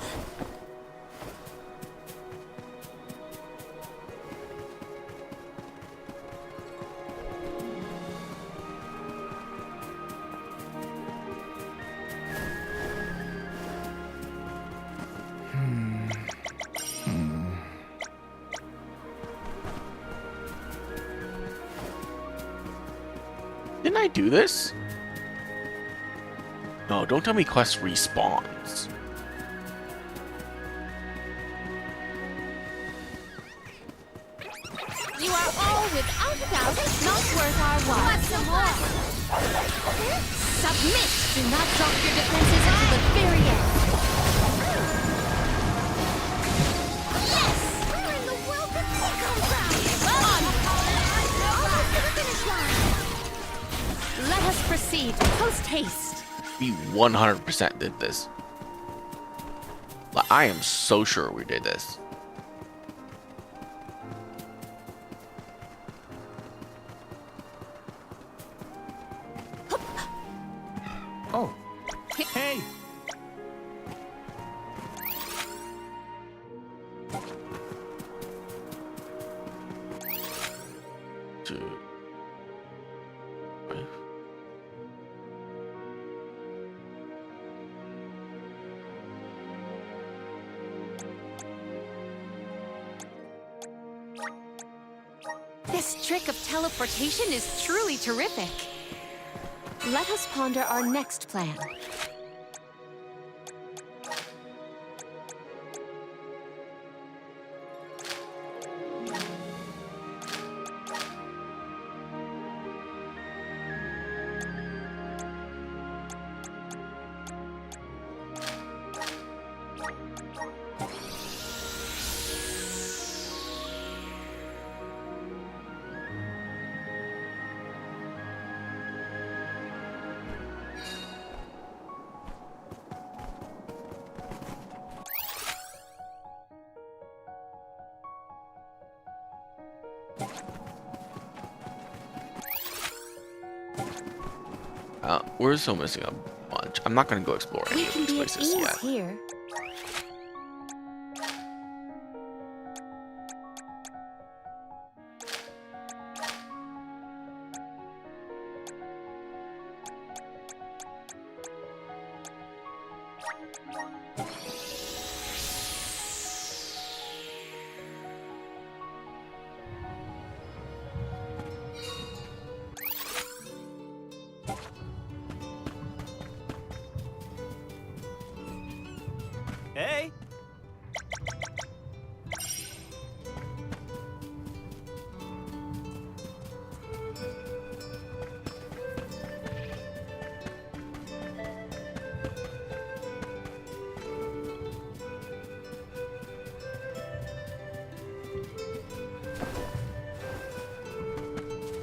Didn't I do this? No, don't tell me quest respawns. You are all, without a doubt, not worth our while. Want some more? Submit! Do not drop your defenses until the very end. Yes! Where in the world did this come from? Almost to the finish line. Let us proceed, post haste. We 100% did this. Like, I am so sure we did this. Oh. Hey! Dude. This trick of teleportation is truly terrific. Let us ponder our next plan. We're still missing a bunch. I'm not gonna go explore any We of can these be at places ease yet. here. Hey!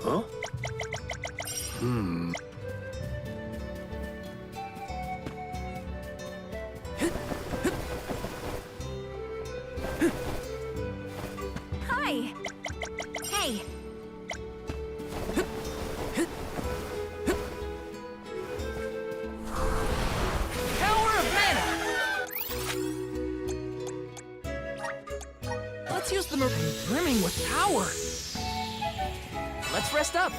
Huh? Hi. Hey. Power of mana! Let's use the brimming with power. Let's rest up.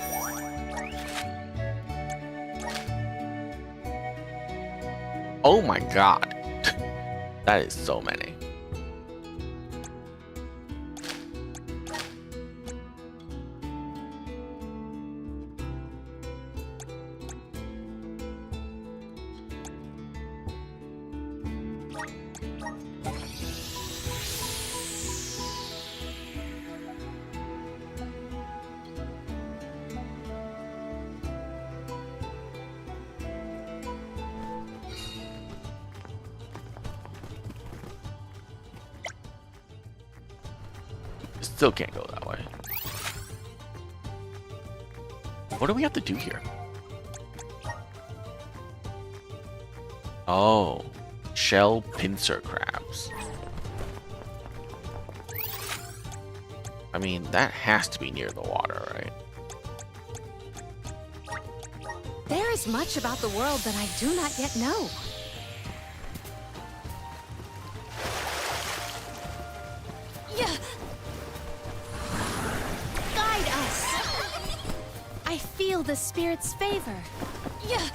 Oh my god. That is so many. Still can't go that way. What do we have to do here? Oh, shell pincer crabs. I mean, that has to be near the water, right? There is much about the world that I do not yet know. Yeah. Guide us! I feel the spirit's favor. Yeah.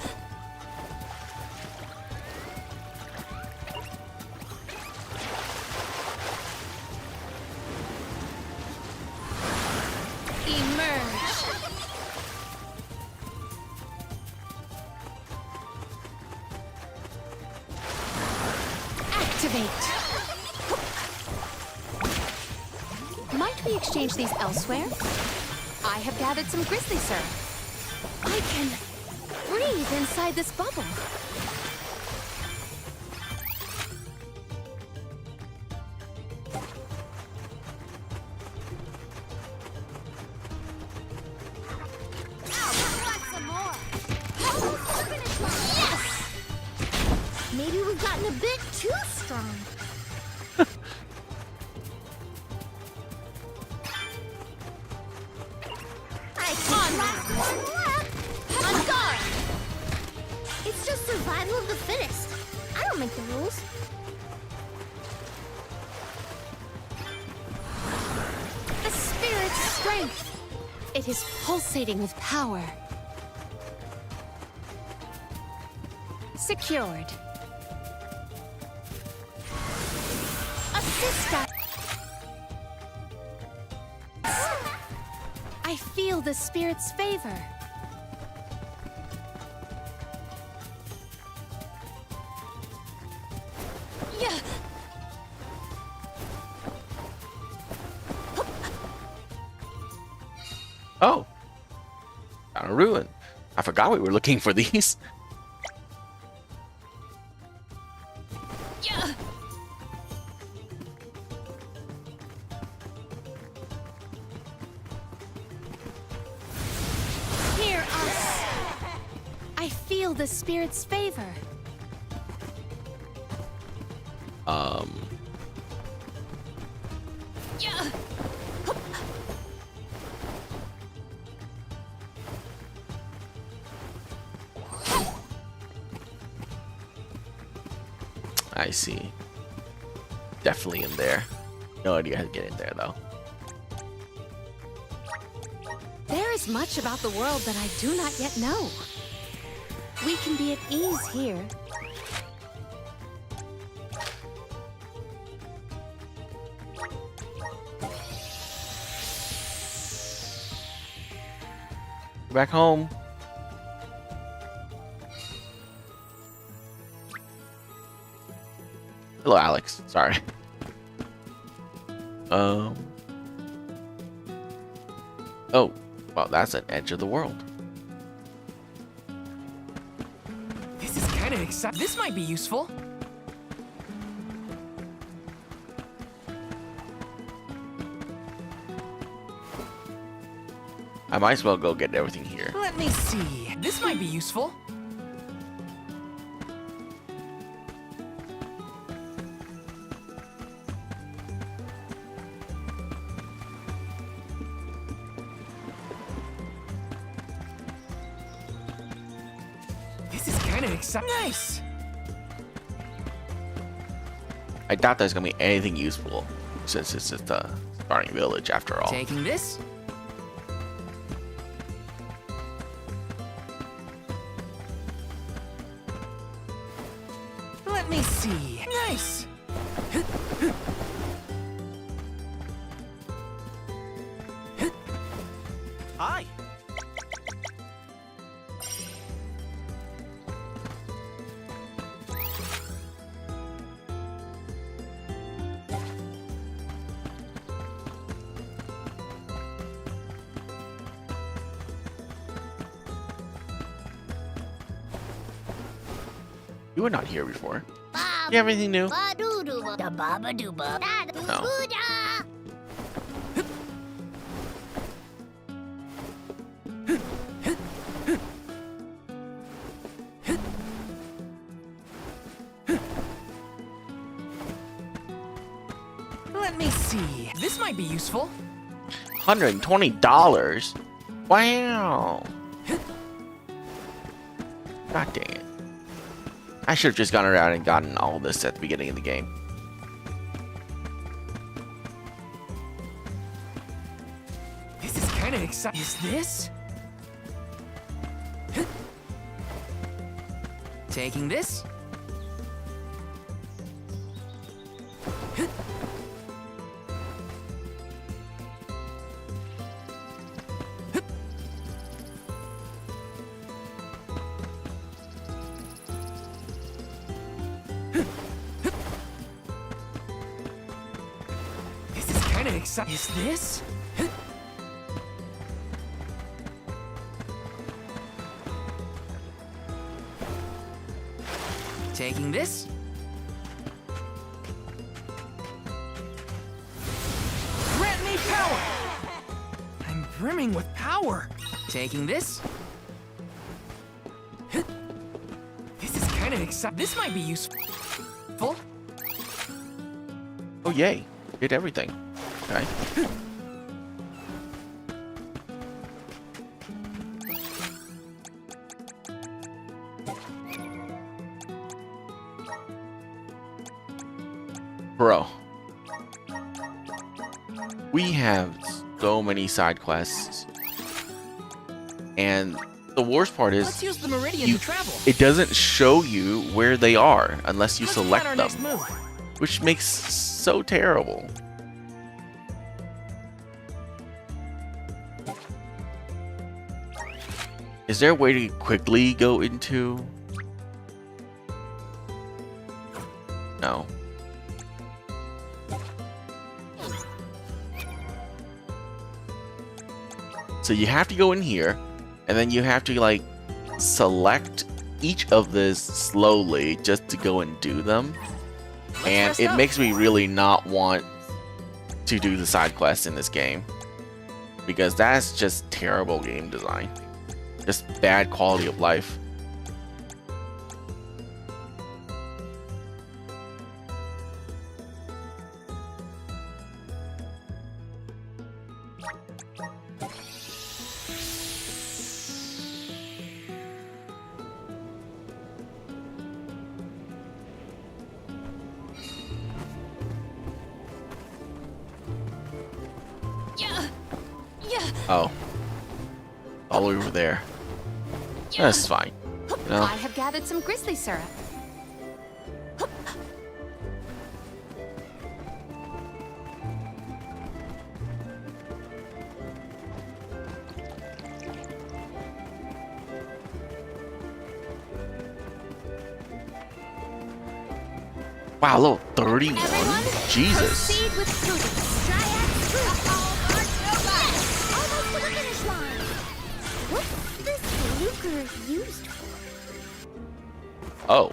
Emerge! Activate! Might we exchange these elsewhere? I have gathered some grizzly syrup. I can breathe inside this bubble. Want some more? Yes! maybe we've gotten a bit too strong. I can last one left. On guard. It's just survival of the fittest. I don't make the rules. The spirit's strength. It is pulsating with power. Secured. Assist us. I feel the spirit's favor. Yeah. Oh, got a ruin. I forgot we were looking for these. Yeah. Hear us. I feel the spirit's favor. Yeah. I see. Definitely in there. No idea how to get in there though. There is much about the world that I do not yet know. We can be at ease here. Back home. Hello, Alex. Sorry. Oh, well, that's an edge of the world. This is kind of exciting. This might be useful. I might as well go get everything here. Let me see. This might be useful. This is kind of exciting. Nice. I doubt there's gonna be anything useful since it's just a starting village after all. Taking this. Let me see. Nice. Hi. You were not here before. You have anything new? No. Let me see. This might be useful. $120? Wow. God dang it. I should have just gone around and gotten all this at the beginning of the game. This is kind of exciting. Is this? Taking this. This is kind of exciting. Is this? Taking this. Grant me power! I'm brimming with power. Taking this. This is kind kinda excited. This might be useful. Oh, yay. Did everything. Okay. Bro. We have so many side quests. And the worst part is Let's use the meridian to travel. it doesn't show you where they are unless you Let's select plan our them, next move. which makes so terrible. Is there a way to quickly go into? No. So you have to go in here, and then you have to like select each of this slowly just to go and do them. And it makes me really not want to do the side quests in this game, because that's just terrible game design. Just bad quality of life. Oh. All over there. That's fine. No. I have gathered some grizzly syrup. Wow, level 31? Jesus. Proceed with prudence. Triad through. Almost to the finish line. What's this lucre used for? Oh.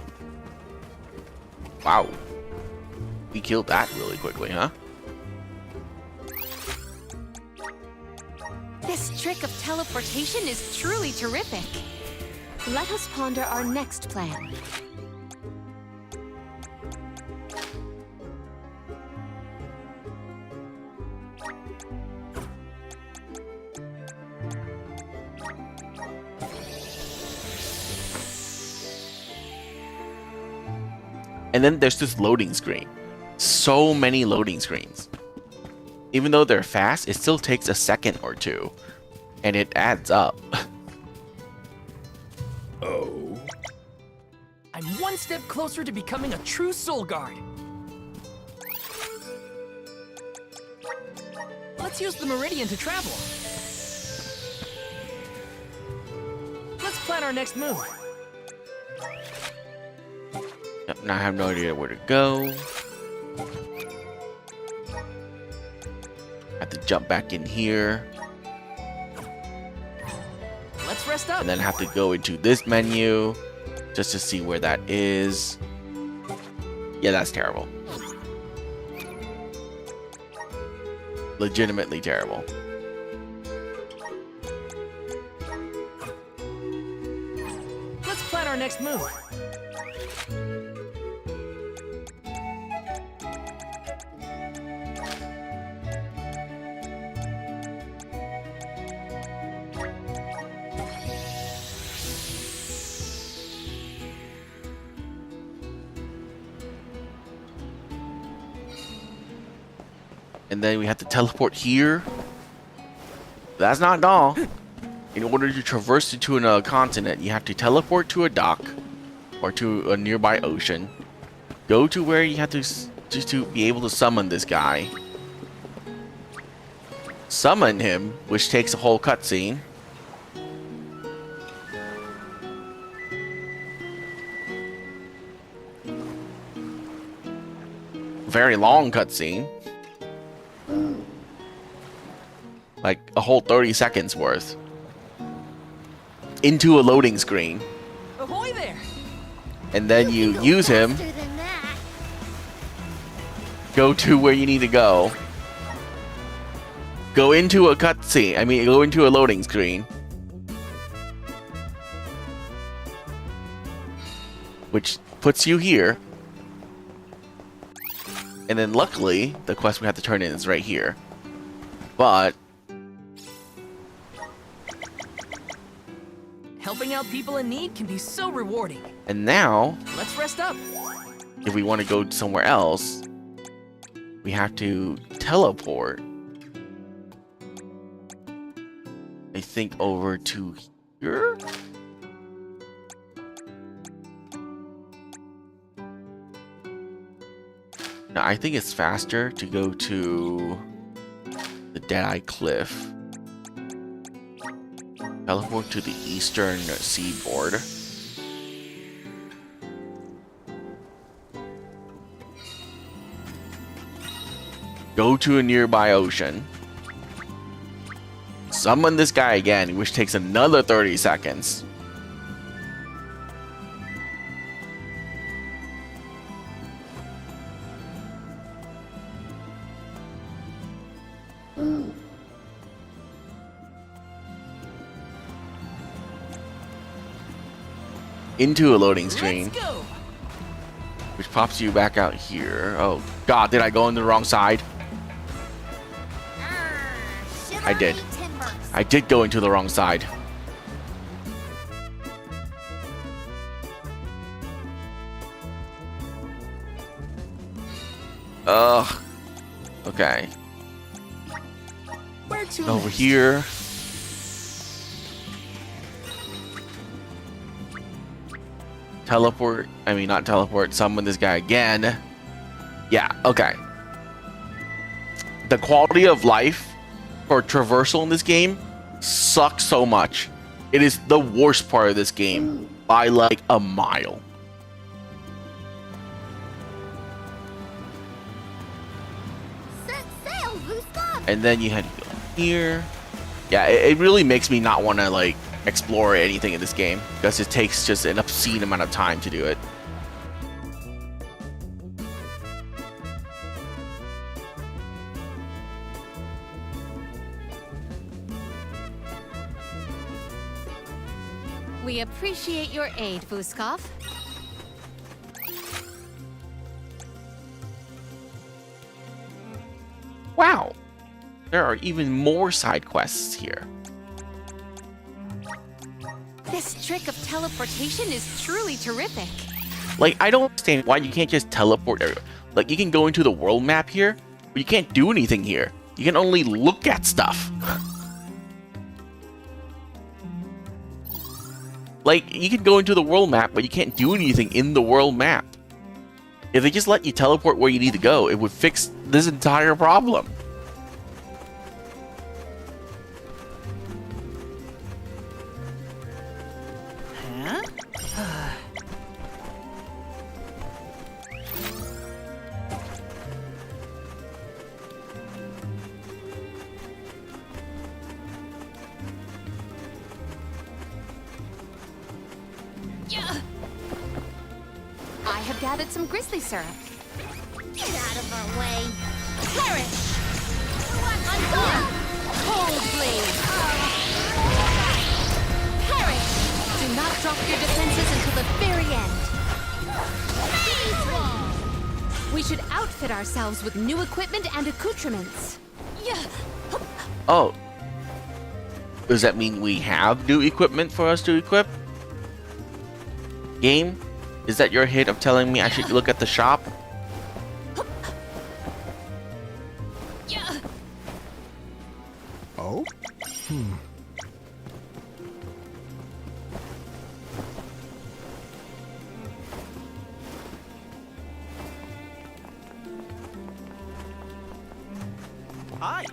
Wow. We killed that really quickly, huh? This trick of teleportation is truly terrific. Let us ponder our next plan. And then there's this loading screen. So many loading screens. Even though they're fast, it still takes a second or two. And it adds up. Oh. I'm one step closer to becoming a true soul guard. Let's use the meridian to travel. Let's plan our next move. Yep, now I have no idea where to go. Have to jump back in here. Let's rest up. And then have to go into this menu just to see where that is. Yeah, that's terrible. Legitimately terrible. Let's plan our next move. And then we have to teleport here. That's not all. In order to traverse into another continent, you have to teleport to a dock or to a nearby ocean. Go to where you have to just to be able to summon this guy. Summon him, which takes a whole cutscene. Very long cutscene. Like a whole 30 seconds worth. Into a loading screen. Ahoy there! And then you use him. Go to where you need to go. Go into a cutscene. I mean, go into a loading screen. which puts you here. And then luckily, the quest we have to turn in is right here. But Helping out people in need can be so rewarding. and now, Let's rest up. if we want to go somewhere else, we have to teleport. I think over to here. No, I think it's faster to go to the Deadeye Cliff. Teleport to the eastern seaboard. Go to a nearby ocean. Summon this guy again, which takes another 30 seconds. Into a loading screen, Let's go. which pops you back out here. Oh god, did I go on the wrong side? I did. I did go into the wrong side. Ugh. Okay. Where to Over next? here. Teleport. I mean, not teleport. Summon this guy again. Yeah, okay. The quality of life for traversal in this game sucks so much. It is the worst part of this game by like a mile. Set sail, Vuska! And then you had to go here. Yeah, it really makes me not want to like explore anything in this game because it takes just an obscene amount of time to do it. We appreciate your aid, Vuskov. Wow, there are even more side quests here. This trick of teleportation is truly terrific. Like, I don't understand why you can't just teleport everywhere. Like, you can go into the world map here, but you can't do anything here. You can only look at stuff. Like, you can go into the world map, but you can't do anything in the world map. If they just let you teleport where you need to go, it would fix this entire problem. I have gathered some grizzly syrup. Get out of our way! Perish! Cold blade! Perish! Do not drop your defenses until the very end. We should outfit ourselves with new equipment and accoutrements. Oh. Does that mean we have new equipment for us to equip? Game? Is that your hint of telling me I should look at the shop? Oh? Hi.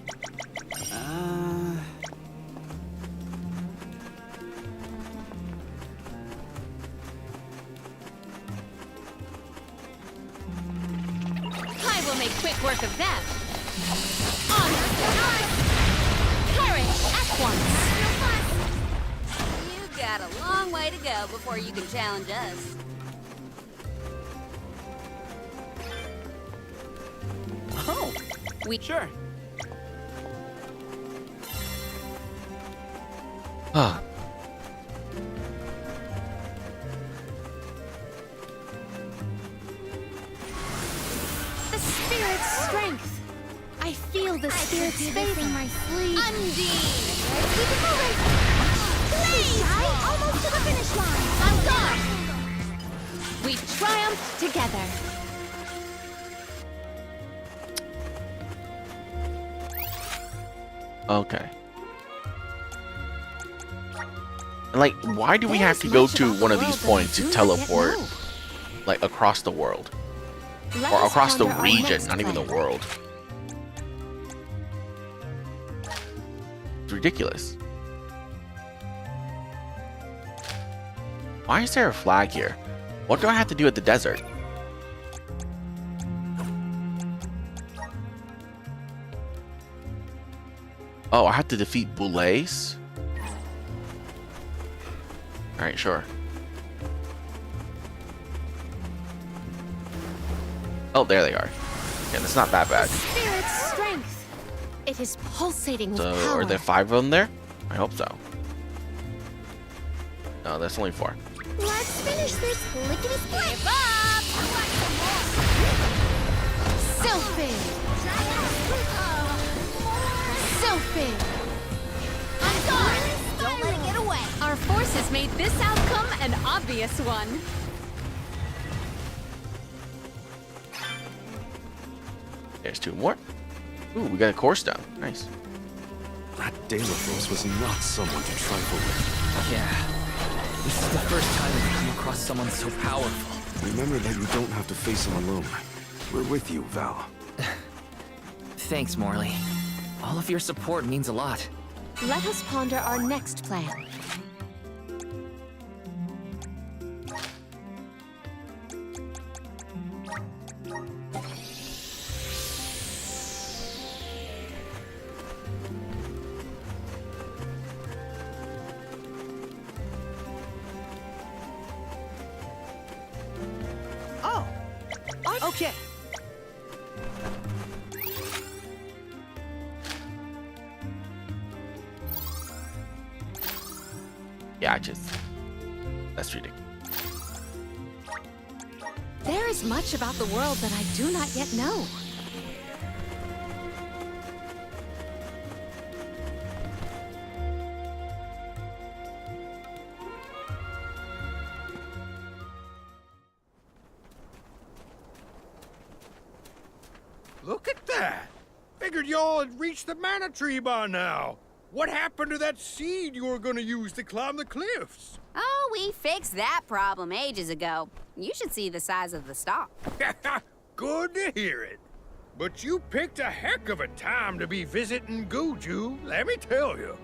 I will make quick work of them. Honor for us! Perish at once! You got a long way to go before you can challenge us. Oh, sure. feel the spirit's favor. in my sleep. Undine! Keep it moving. Please, almost to the finish line. On guard! We triumphed together. Okay. Like, why do we have to go to one of these points to teleport, like, across the world? Or across the region, not even the world. It's ridiculous. Why is there a flag here? What do I have to do at the desert? Oh, I have to defeat Boulets? Alright, sure. Oh, there they are. Yeah, that's not that bad. Spirit's strength. It is pulsating with So, power. are there 5 of them there? I hope so. No, that's only 4. Let's finish this lickety-split. Give up! Sylphid! Sylphid! On guard! Don't let it get away. Our forces made this outcome an obvious one. There's 2 more. Ooh, we got a course down. Nice. That Delos was not someone to trifle with. Yeah. This is the first time I've come across someone so powerful. Remember that you don't have to face him alone. We're with you, Val. Thanks, Morley. All of your support means a lot. Let us ponder our next plan. Oh, okay. Yeah, that's ridiculous. There is much about the world that I do not yet know. Look at that! Figured y'all had reached the mana tree by now. What happened to that seed you were gonna use to climb the cliffs? Oh, we fixed that problem ages ago. You should see the size of the stalk. Good to hear it. But you picked a heck of a time to be visiting Guju, let me tell you.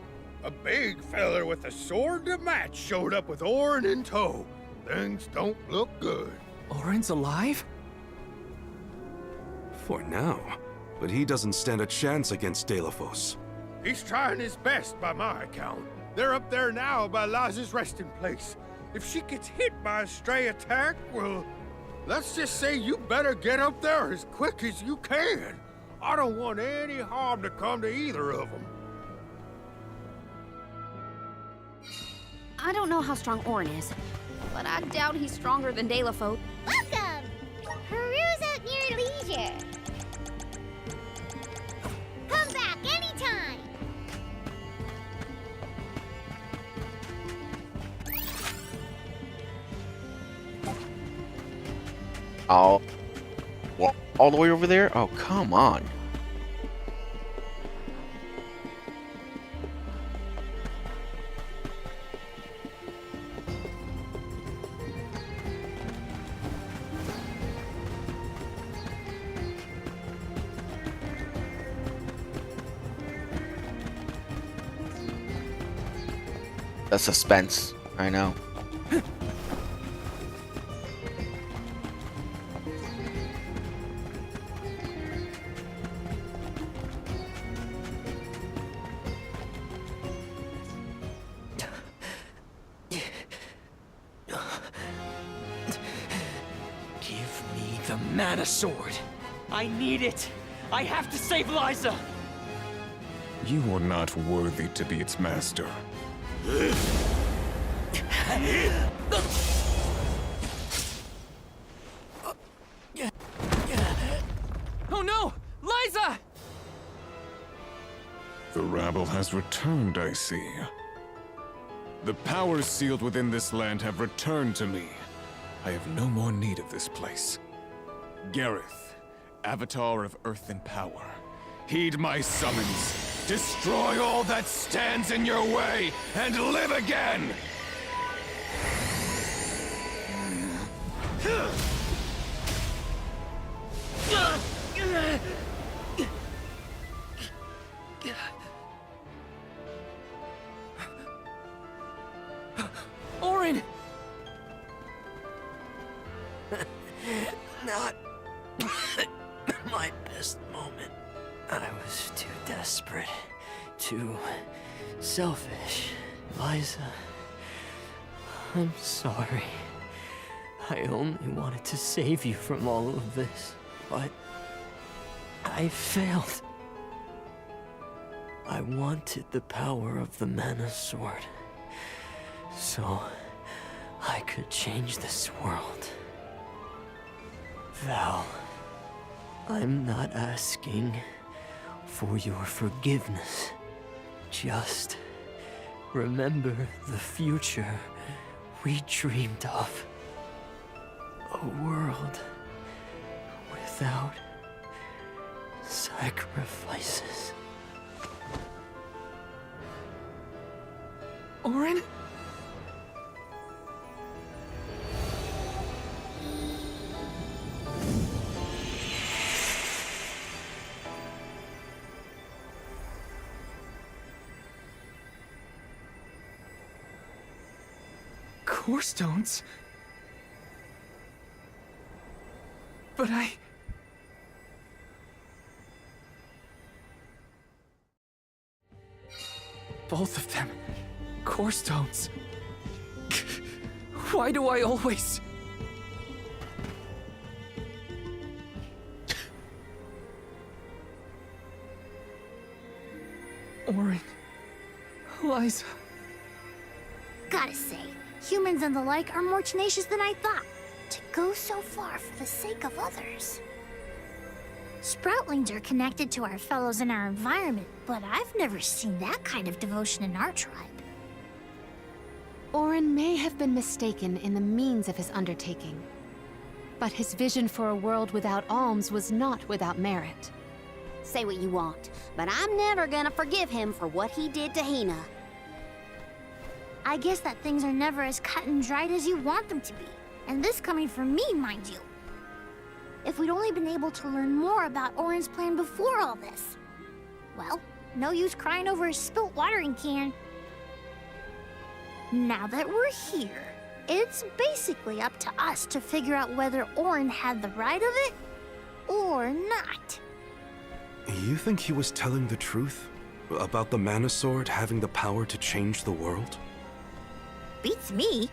A big feller with a sword to match showed up with Orin in tow. Things don't look good. Orin's alive? For now. But he doesn't stand a chance against Delafos. He's trying his best by my account. They're up there now by Liza's resting place. If she gets hit by a stray attack, well, let's just say you better get up there as quick as you can. I don't want any harm to come to either of them. I don't know how strong Orin is, but I doubt he's stronger than Delafos. Welcome! Peruse at your leisure. Come back anytime. All the way over there? Oh, come on. The suspense, I know. Give me the mana sword. I need it. I have to save Liza. You are not worthy to be its master. Oh no! Liza! rabble has returned, I see. The powers sealed within this land have returned to me. I have no more need of this place. Gareth, Avatar of Earth and Power, heed my summons. Destroy all that stands in your way, and live again! Orin! Not my best moment. I was too desperate, too selfish. Liza, I'm sorry. I only wanted to save you from all of this, but I failed. I wanted the power of the Mana Sword, so I could change this world. Val, I'm not asking for your forgiveness. Just remember the future we dreamed of. A world without sacrifices. Orin? Core stones? But both of them. Core stones. Why do I always... Orin. Liza. Gotta say, humans and the like are more tenacious than I thought. To go so far for the sake of others. Sproutlings are connected to our fellows in our environment, but I've never seen that kind of devotion in our tribe. Orin may have been mistaken in the means of his undertaking, but his vision for a world without alms was not without merit. Say what you want, but I'm never gonna forgive him for what he did to Hina. I guess that things are never as cut and dried as you want them to be. And this coming from me, mind you. If we'd only been able to learn more about Orin's plan before all this. Well, no use crying over a spilt watering can. Now that we're here, it's basically up to us to figure out whether Orin had the right of it or not. You think he was telling the truth? About the Mana Sword having the power to change the world? Beats me.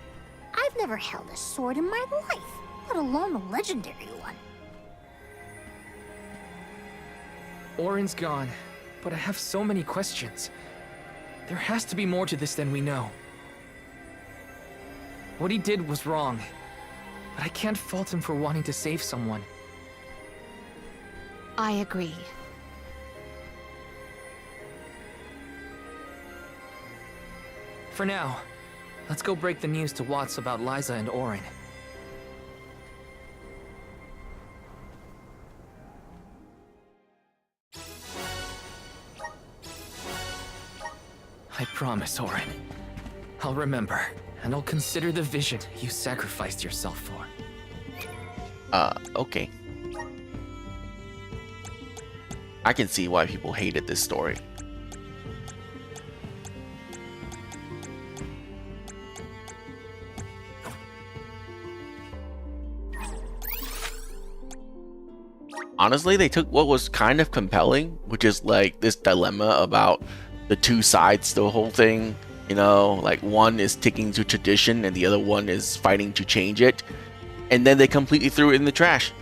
I've never held a sword in my life, let alone a legendary one. Orin's gone, but I have so many questions. There has to be more to this than we know. What he did was wrong, but I can't fault him for wanting to save someone. I agree. For now, let's go break the news to Watts about Liza and Orin. I promise, Orin. I'll remember, and I'll consider the vision you sacrificed yourself for. Okay. I can see why people hated this story. Honestly, they took what was kind of compelling, which is like this dilemma about the two sides to the whole thing. You know, like one is sticking to tradition and the other one is fighting to change it. And then they completely threw it in the trash.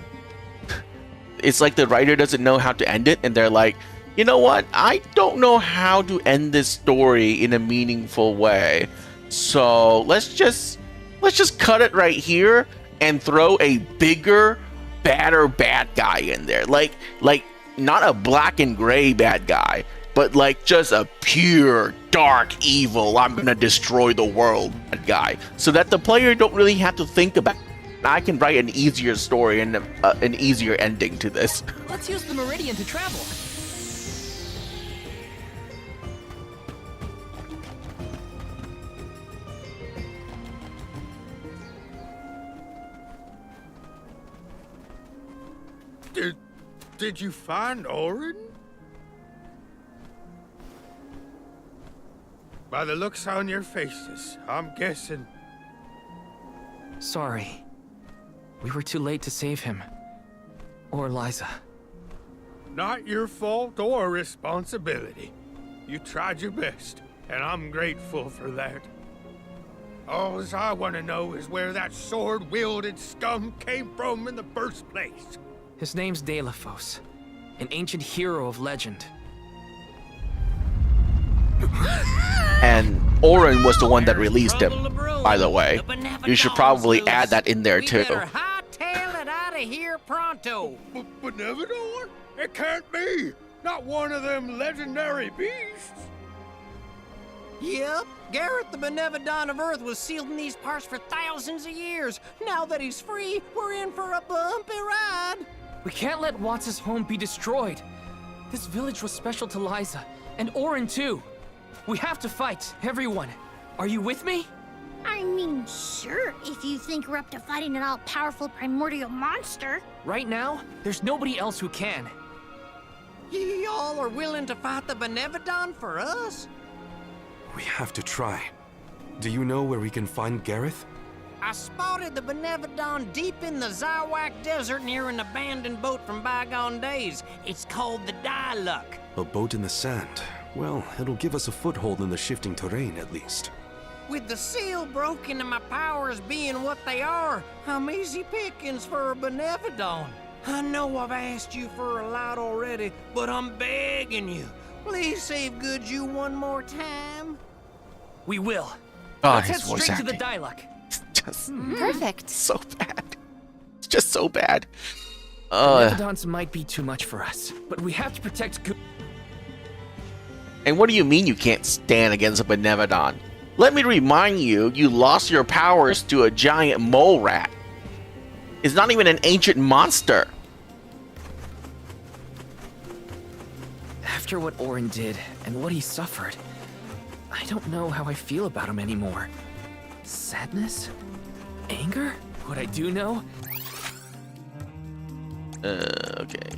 It's like the writer doesn't know how to end it, and they're like, you know what? I don't know how to end this story in a meaningful way. So let's just cut it right here and throw a bigger, badder bad guy in there. Like not a black and gray bad guy. but like just a pure dark evil, I'm gonna destroy the world guy, so that the player don't really have to think about it. I can write an easier story and an easier ending to this. Let's use the Meridian to travel. Did you find Orin? By the looks on your faces, I'm guessing. Sorry. We were too late to save him. Or Liza. Not your fault or responsibility. You tried your best, and I'm grateful for that. All I want to know is where that sword-wielded scum came from in the first place. His name's Delafos, an ancient hero of legend. And Orin was the one that released him, by the way. You should probably add that in there too. Hightail it out of here pronto. Benevodor? It can't be! Not one of them legendary beasts! Yep, Gareth the Benevodon of Earth was sealed in these parts for thousands of years. Now that he's free, we're in for a bumpy ride. We can't let Watts' home be destroyed. This village was special to Liza, and Orin too. We have to fight, everyone. Are you with me? I mean, sure, if you think we're up to fighting an all-powerful primordial monster. Right now, there's nobody else who can. Y'all are willing to fight the Benevodon for us? We have to try. Do you know where we can find Gareth? I spotted the Benevodon deep in the Zawak Desert near an abandoned boat from bygone days. It's called the Diluc. A boat in the sand. Well, it'll give us a foothold in the shifting terrain, at least. With the seal broken and my powers being what they are, I'm easy pickings for a Benevodon. I know I've asked you for a lot already, but I'm begging you. Please save Goodju one more time. We will. Oh, Let's head his voice straight to the acting. Diluc. Just Perfect. so bad. It's just so bad. Benevodons might be too much for us, but we have to protect And what do you mean you can't stand against a Benevodon? Let me remind you, you lost your powers to a giant mole rat. It's not even an ancient monster. After what Orin did and what he suffered, I don't know how I feel about him anymore. Sadness? Anger? What I do know? Okay.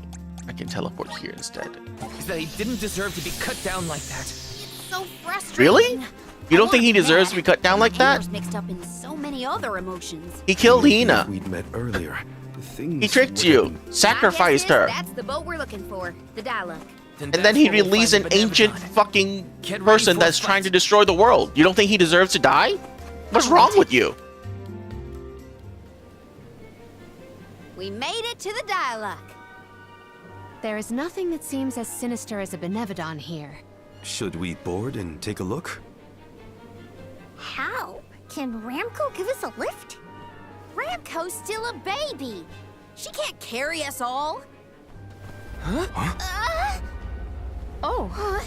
I can teleport here instead. Is that he didn't deserve to be cut down like that. So frustrating. Really? You don't think he deserves to be cut down like that? Mixed up in so many other emotions. He killed Hina. If we'd met earlier, things He tricked would you, have been- sacrificed her, That's the boat we're looking for, the Diluc. and then he released an ancient fucking person that's trying to destroy the world. You don't think he deserves to die? What's wrong with you? We made it to the Diluc. There is nothing that seems as sinister as a Benevodon here. Should we board and take a look? How? Can Ramco give us a lift? Ramco's still a baby. She can't carry us all. Oh. Huh?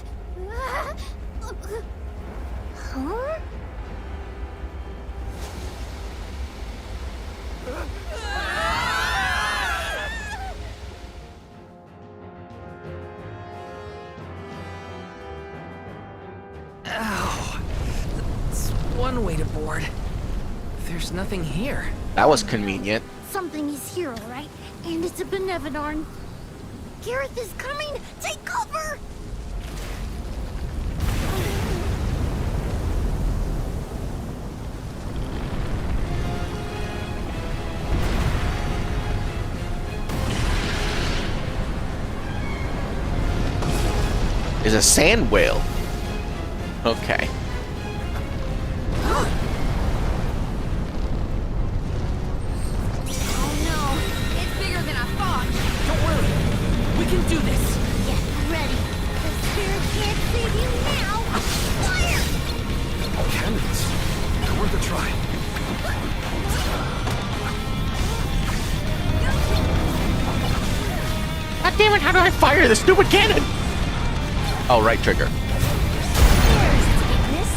Ow. That's one way to board. There's nothing here. That was convenient. Something is here, all right? And it's a Benevodon. Gareth is coming! Take cover! Is a sand whale. Okay. Oh no, it's bigger than I thought. Don't worry. We can do this. Get ready. The spirit can't save you now! Fire! Cannons. They're worth a try. God damn it, how do I fire this stupid cannon? Oh, right trigger. There's its weakness.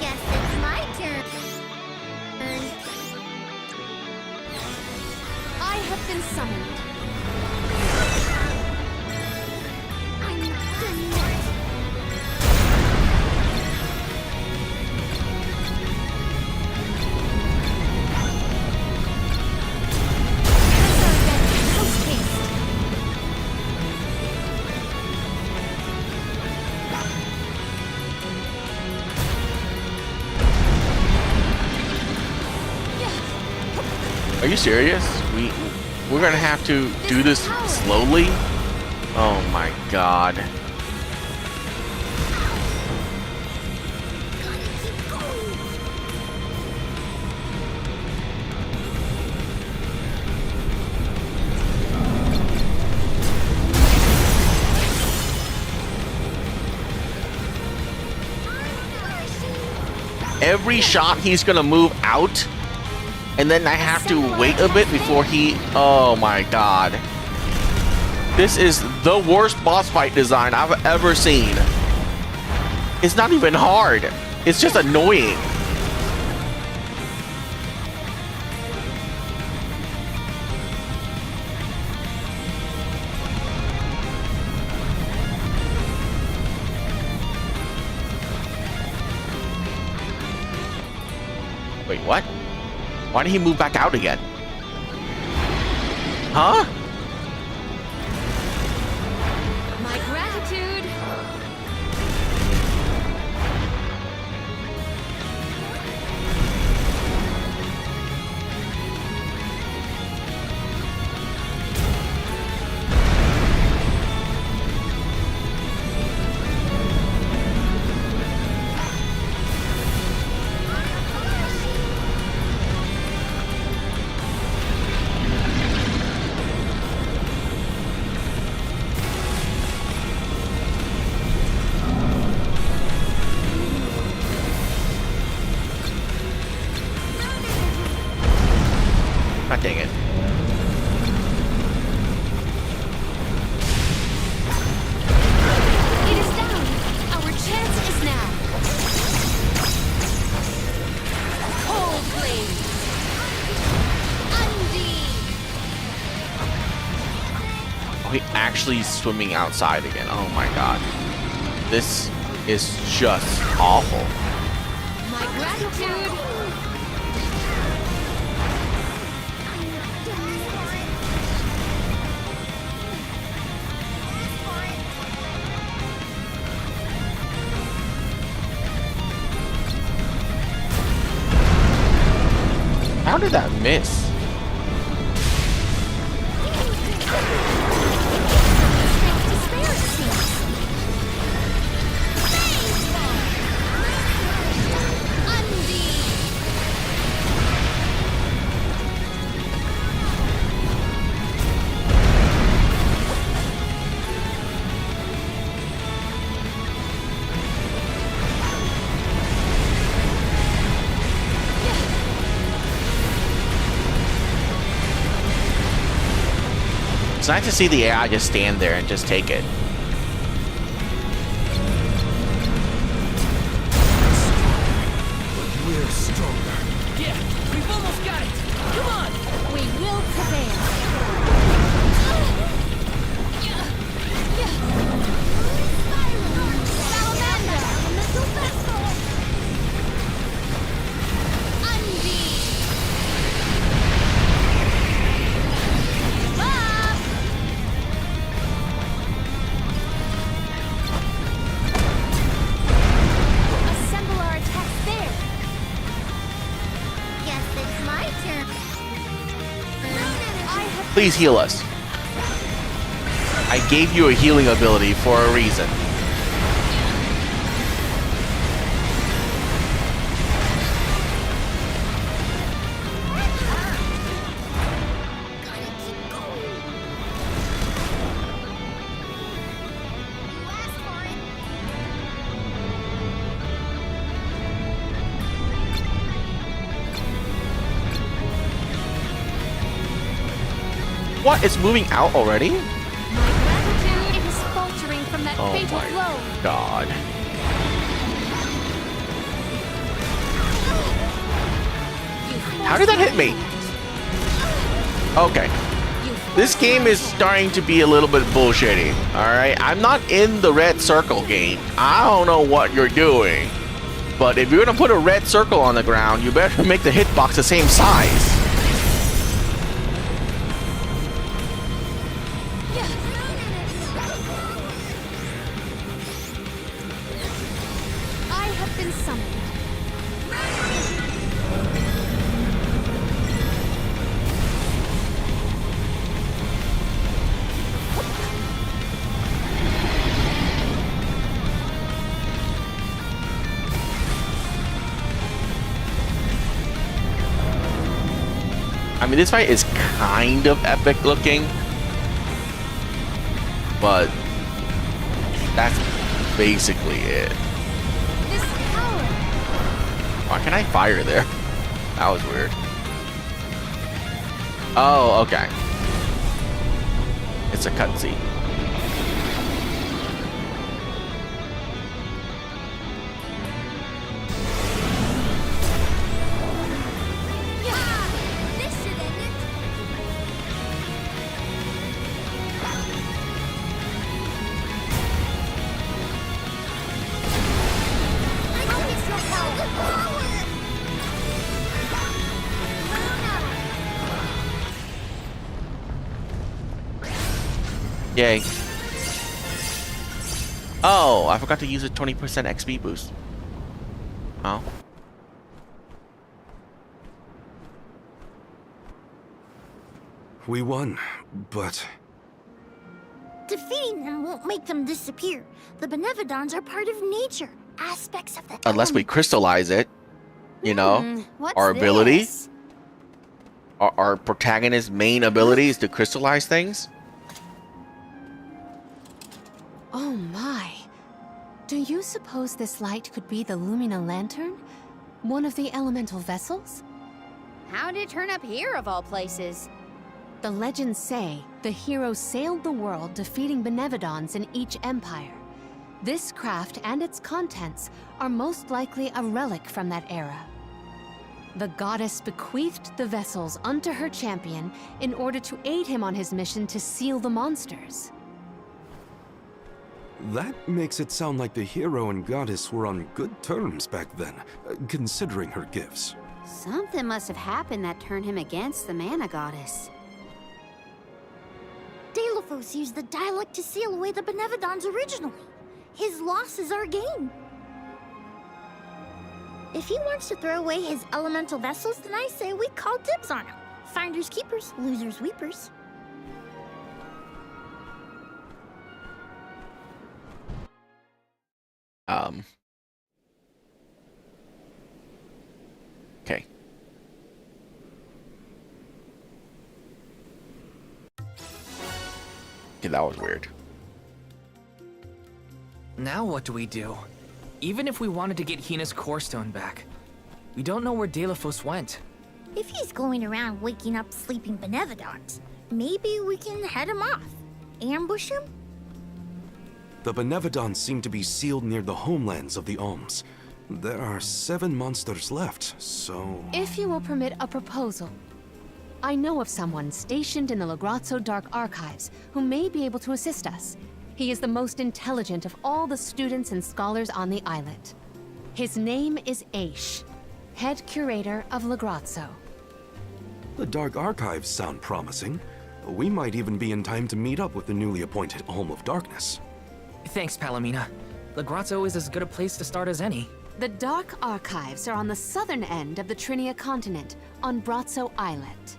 Guess it's my turn. I have been summoned. I'm not done yet. Post haste. Are you serious? We're gonna have to do this slowly? Oh my god. Every shot he's gonna move out, and then I have to wait a bit before he... Oh my god. This is the worst boss fight design I've ever seen. It's not even hard. It's just annoying. Wait, what? Why did he move back out again? Huh? My gratitude. God dang it. It is down. Our chance is now. Cold blade. Undine. Oh, he actually swimming outside again. Oh my god. This is just awful. My gratitude. How did that miss? It's nice to see the AI just stand there and just take it. We're stronger. Yeah, we've almost got it. Come on. We will prevail. Assemble our attacks there. Guess it's my turn. Please heal us. I gave you a healing ability for a reason. What? It's moving out already? My gratitude, it is faltering from that Oh fatal my blow. god. How did that hit me? Okay. This game is starting to be a little bit bullshitty. Alright? I'm not in the red circle game. I don't know what you're doing. But if you're gonna put a red circle on the ground, you better make the hitbox the same size. I have been summoned. I mean, this fight is kind of epic looking, but that's basically it. This power. Why can I fire there? That was weird. Oh, okay. It's a cutscene. This should end it. Focus your power. Yay. Oh, I forgot to use a 20% XP boost. Oh. We won, but Defeating them won't make them disappear. The Benevodons are part of nature, aspects of the Unless we element. crystallize it, you know, What's our ability, this? our protagonist's main ability is to crystallize things. Oh my. Do you suppose this light could be the Lumina Lantern? One of the elemental vessels? How did it turn up here of all places? The legends say the hero sailed the world defeating Benevodons in each empire. This craft and its contents are most likely a relic from that era. The goddess bequeathed the vessels unto her champion in order to aid him on his mission to seal the monsters. that makes it sound like the hero and goddess were on good terms back then, considering her gifts. Something must have happened that turned him against the mana goddess. Deilophos used the dialect to seal away the Benevodons originally. His loss is our gain. If he wants to throw away his elemental vessels, then I say we call dibs on him. Finders keepers, losers weepers. Okay. Okay, that was weird. Now what do we do? Even if we wanted to get Hina's core stone back, we don't know where Deilophos went. If he's going around waking up sleeping Benevodons, maybe we can head him off. Ambush him? The Benevodons seem to be sealed near the homelands of the Alms. There are 7 monsters left, so... If you will permit a proposal. I know of someone stationed in the Lagrazzo Dark Archives who may be able to assist us. He is the most intelligent of all the students and scholars on the islet. His name is Aish, head curator of Lagrazzo. The Dark Archives sound promising. We might even be in time to meet up with the newly appointed Alm of Darkness. Thanks, Palomina. Lagrazzo is as good a place to start as any. The Dark Archives are on the southern end of the Trinia continent, on Brazzo Islet.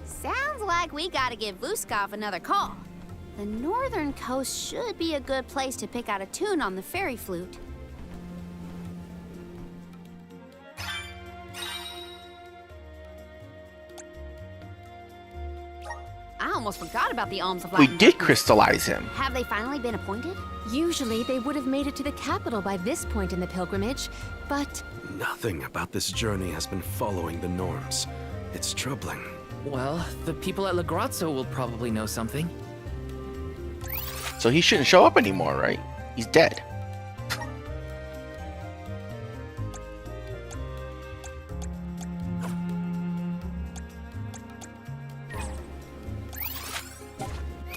Sounds like we gotta give Vuskov another call. The northern coast should be a good place to pick out a tune on the fairy flute. I almost forgot about the Alms of Light. We and did Darkness. crystallize him. Have they finally been appointed? Usually they would have made it to the capital by this point in the pilgrimage, but Nothing about this journey has been following the norms. It's troubling. Well, the people at La Grazzo will probably know something. So he shouldn't show up anymore, right? He's dead.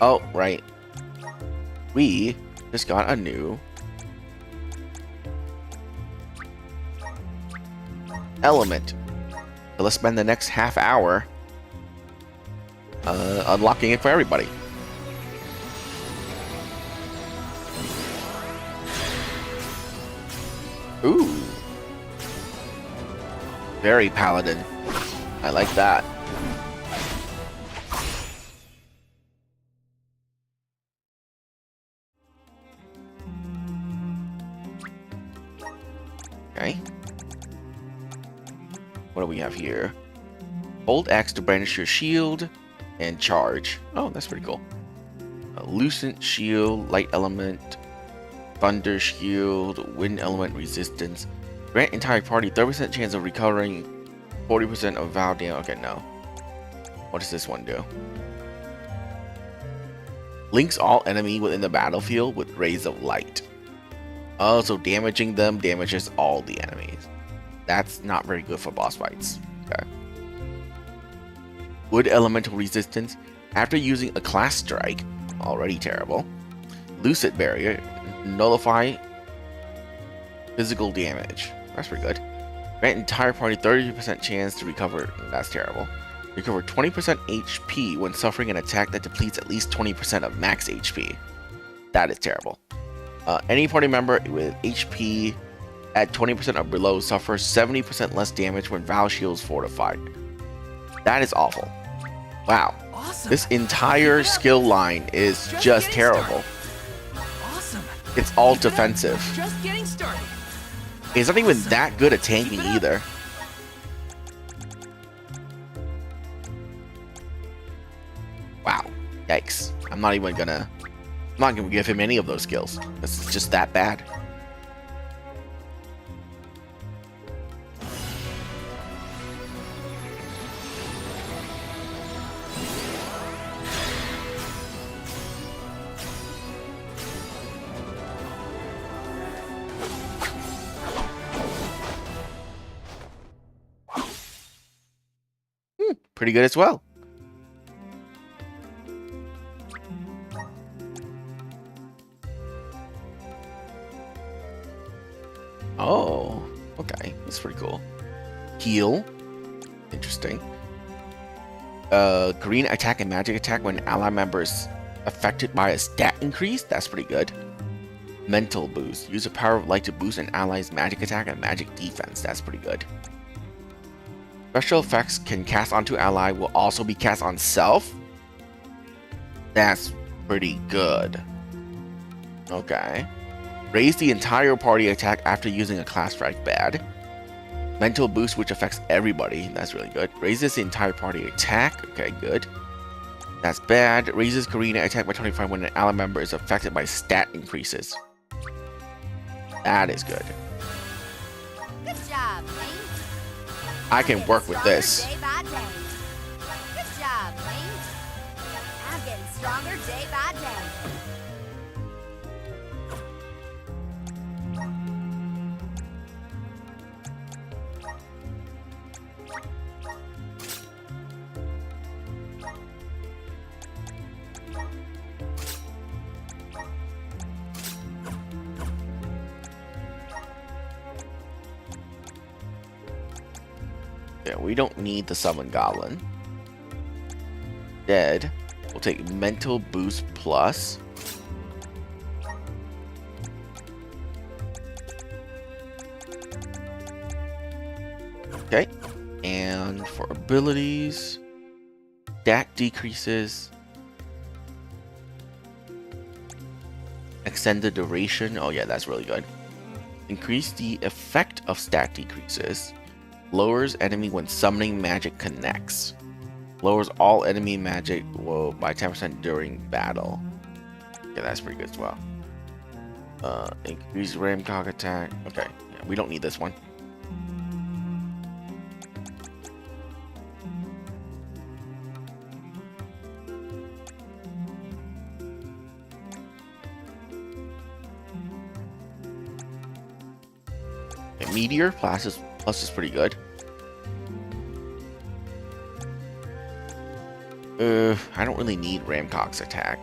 Oh, right. We just got a new element. So let's spend the next half hour unlocking it for everybody. Ooh. Very paladin. I like that. Okay. What do we have here? Hold X to brandish your shield and charge. Oh, that's pretty cool. A lucent shield, light element, thunder shield, wind element resistance. Grant entire party 30% chance of recovering 40% of vow damage. Okay, no. What does this one do? Links all enemy within the battlefield with rays of light. Oh, so damaging them damages all the enemies. That's not very good for boss fights. Okay. Wood elemental resistance. After using a class strike, already terrible. Lucid barrier. Nullify physical damage. That's pretty good. Grant entire party 30% chance to recover. That's terrible. Recover 20% HP when suffering an attack that depletes at least 20% of max HP. That is terrible. Any party member with HP at 20% or below suffers 70% less damage when Vow Shield's fortified. That is awful. Wow. Awesome. This entire skill line is just terrible. Awesome. It's all defensive. Just getting started. It's not even that good at tanking either. Wow. Yikes. I'm not gonna give him any of those skills. This is just that bad. Pretty good as well. Oh, okay. That's pretty cool. Heal. Interesting. Green attack and magic attack when ally members affected by a stat increase. That's pretty good. Mental boost. Use the power of light to boost an ally's magic attack and magic defense. That's pretty good. Special effects can cast onto ally will also be cast on self. That's pretty good. Okay. Raise the entire party attack after using a class strike. Bad. Mental boost, which affects everybody. That's really good. Raises the entire party attack. Okay, good. That's bad. Raises Karina attack by 25 when an ally member is affected by stat increases. That is good. Good job, mate. I can work with this. Day by day. Good job, mate. I'm getting stronger day by day. Yeah, we don't need the summon goblin. Dead. We'll take mental boost plus. Okay. And for abilities, stat decreases. Extended duration. Oh yeah, that's really good. Increase the effect of stat decreases. Lowers enemy when summoning magic connects. Lowers all enemy magic by 10% during battle. Yeah, that's pretty good as well. Increase Ramcock attack. Okay, yeah, we don't need this one. Okay, Meteor plus is pretty good. I don't really need Ramcock's attack.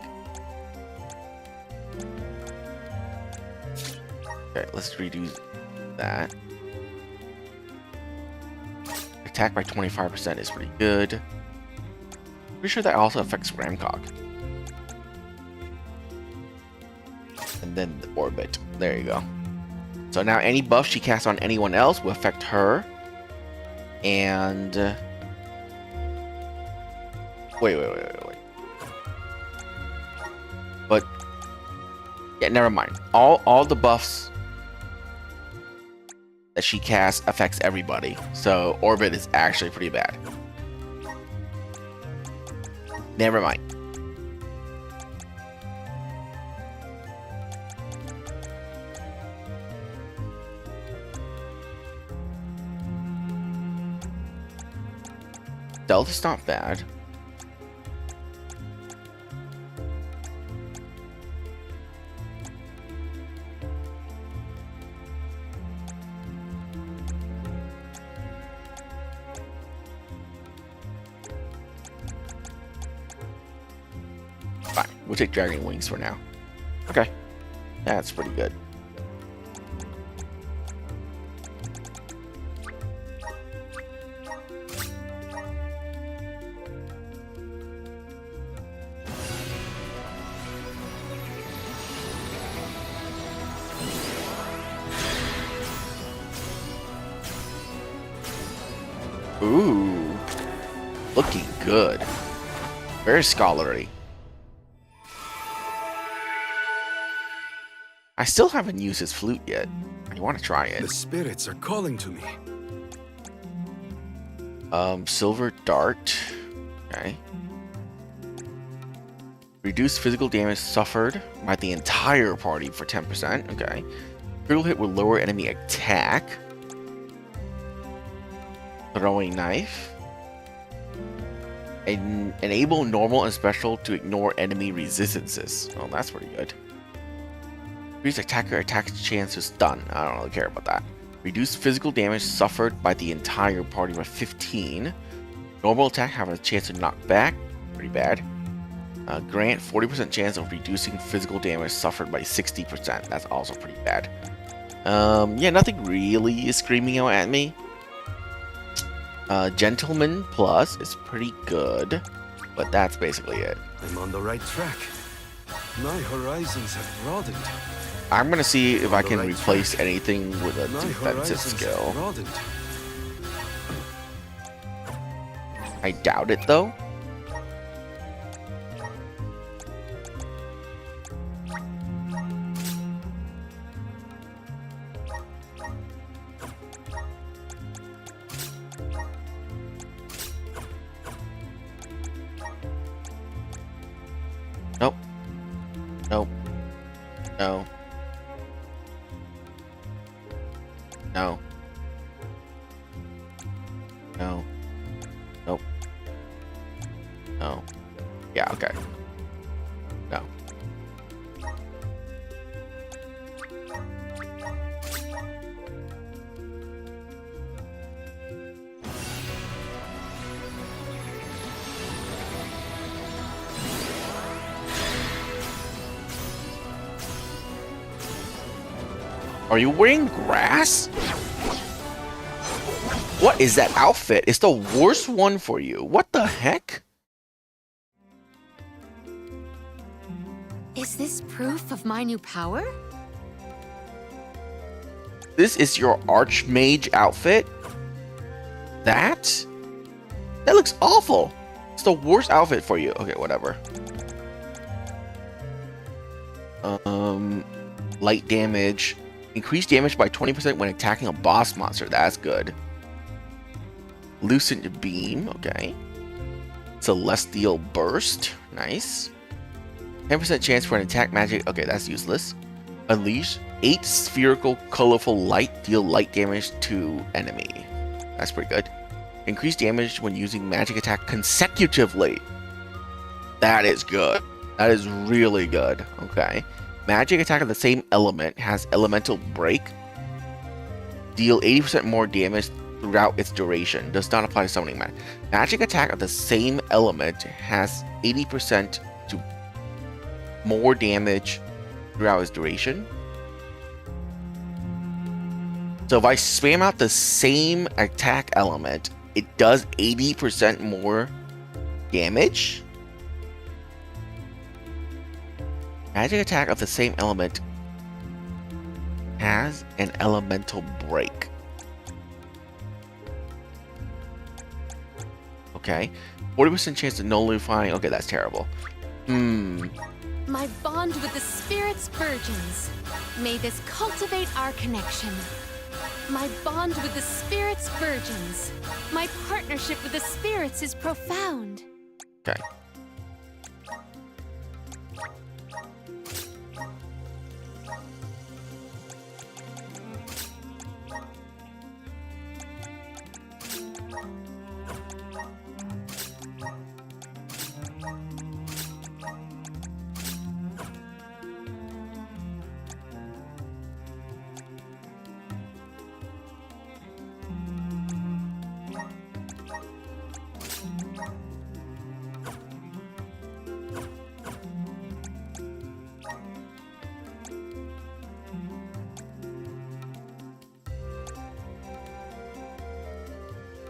Okay, let's redo that. Attack by 25% is pretty good. Pretty sure that also affects Ramcock. And then the orbit. There you go. So now any buff she casts on anyone else will affect her. And wait. But yeah, never mind. All the buffs that she casts affects everybody. So orbit is actually pretty bad. Never mind. Stealth is not bad. Fine, we'll take Dragon Wings for now. Okay, that's pretty good. Ooh, looking good. Very scholarly. I still haven't used his flute yet. I want to try it. The spirits are calling to me. Silver Dart. Okay. Reduce physical damage suffered by the entire party for 10%. Okay. Critical hit will lower enemy attack. Throwing knife. Enable normal and special to ignore enemy resistances. Oh, that's pretty good. Increase attacker attack chance to stun. I don't really care about that. Reduce physical damage suffered by the entire party by 15. Normal attack have a chance to knock back. Pretty bad. Grant 40% chance of reducing physical damage suffered by 60%. That's also pretty bad. Yeah, nothing really is screaming out at me. Gentleman Plus is pretty good, but that's basically it. I'm on the right track. My horizons have broadened. I'm gonna see if I can replace anything with a defensive skill. I doubt it though. Nope. Nope. No. No. No. Nope. No. Yeah, okay. No. Are you wearing grass? What is that outfit? It's the worst one for you. What the heck? Is this proof of my new power? This is your Archmage outfit? That looks awful. It's the worst outfit for you. Okay, whatever. Light damage. Increase damage by 20% when attacking a boss monster. That's good. Lucent Beam. Okay. Celestial Burst. Nice. 10% chance for an attack magic. Okay, that's useless. Unleash. 8 spherical colorful light. Deal light damage to enemy. That's pretty good. Increase damage when using magic attack consecutively. That is good. That is really good. Okay. Magic attack of the same element has elemental break. deal 80% more damage throughout its duration. Does not apply to summoning magic. Magic attack of the same element has 80% to more damage throughout its duration. So if I spam out the same attack element, it does 80% more damage. Magic attack of the same element has an elemental break. Okay. 40% chance of nullifying. Okay, that's terrible. My bond with the spirits virgins. May this cultivate our connection. My bond with the spirits virgins. My partnership with the spirits is profound. Okay.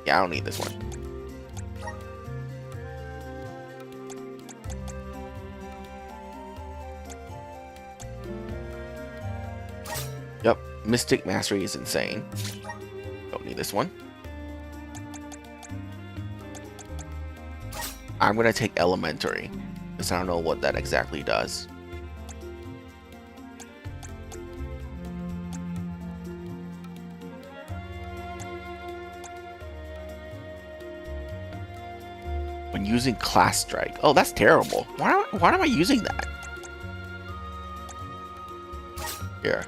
Yeah, I don't need this one. Yep, Mystic Mastery is insane. Don't need this one. I'm gonna take Elementary, because I don't know what that exactly does. When using Class Strike. Oh, that's terrible. Why am I using that? Here.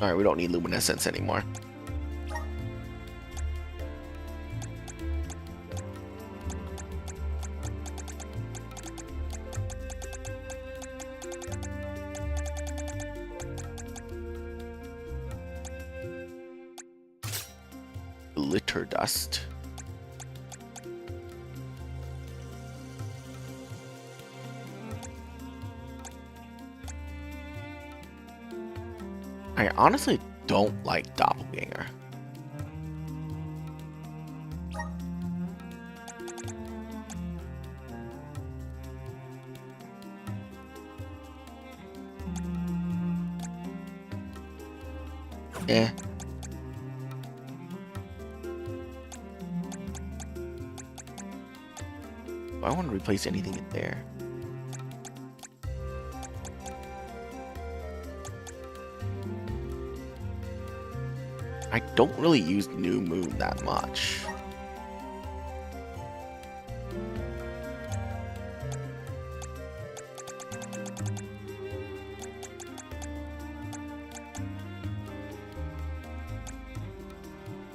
Alright, we don't need luminescence anymore. Glitter dust. I honestly don't like Doppelganger. Eh. Do I want to replace anything in there? I don't really use New Moon that much.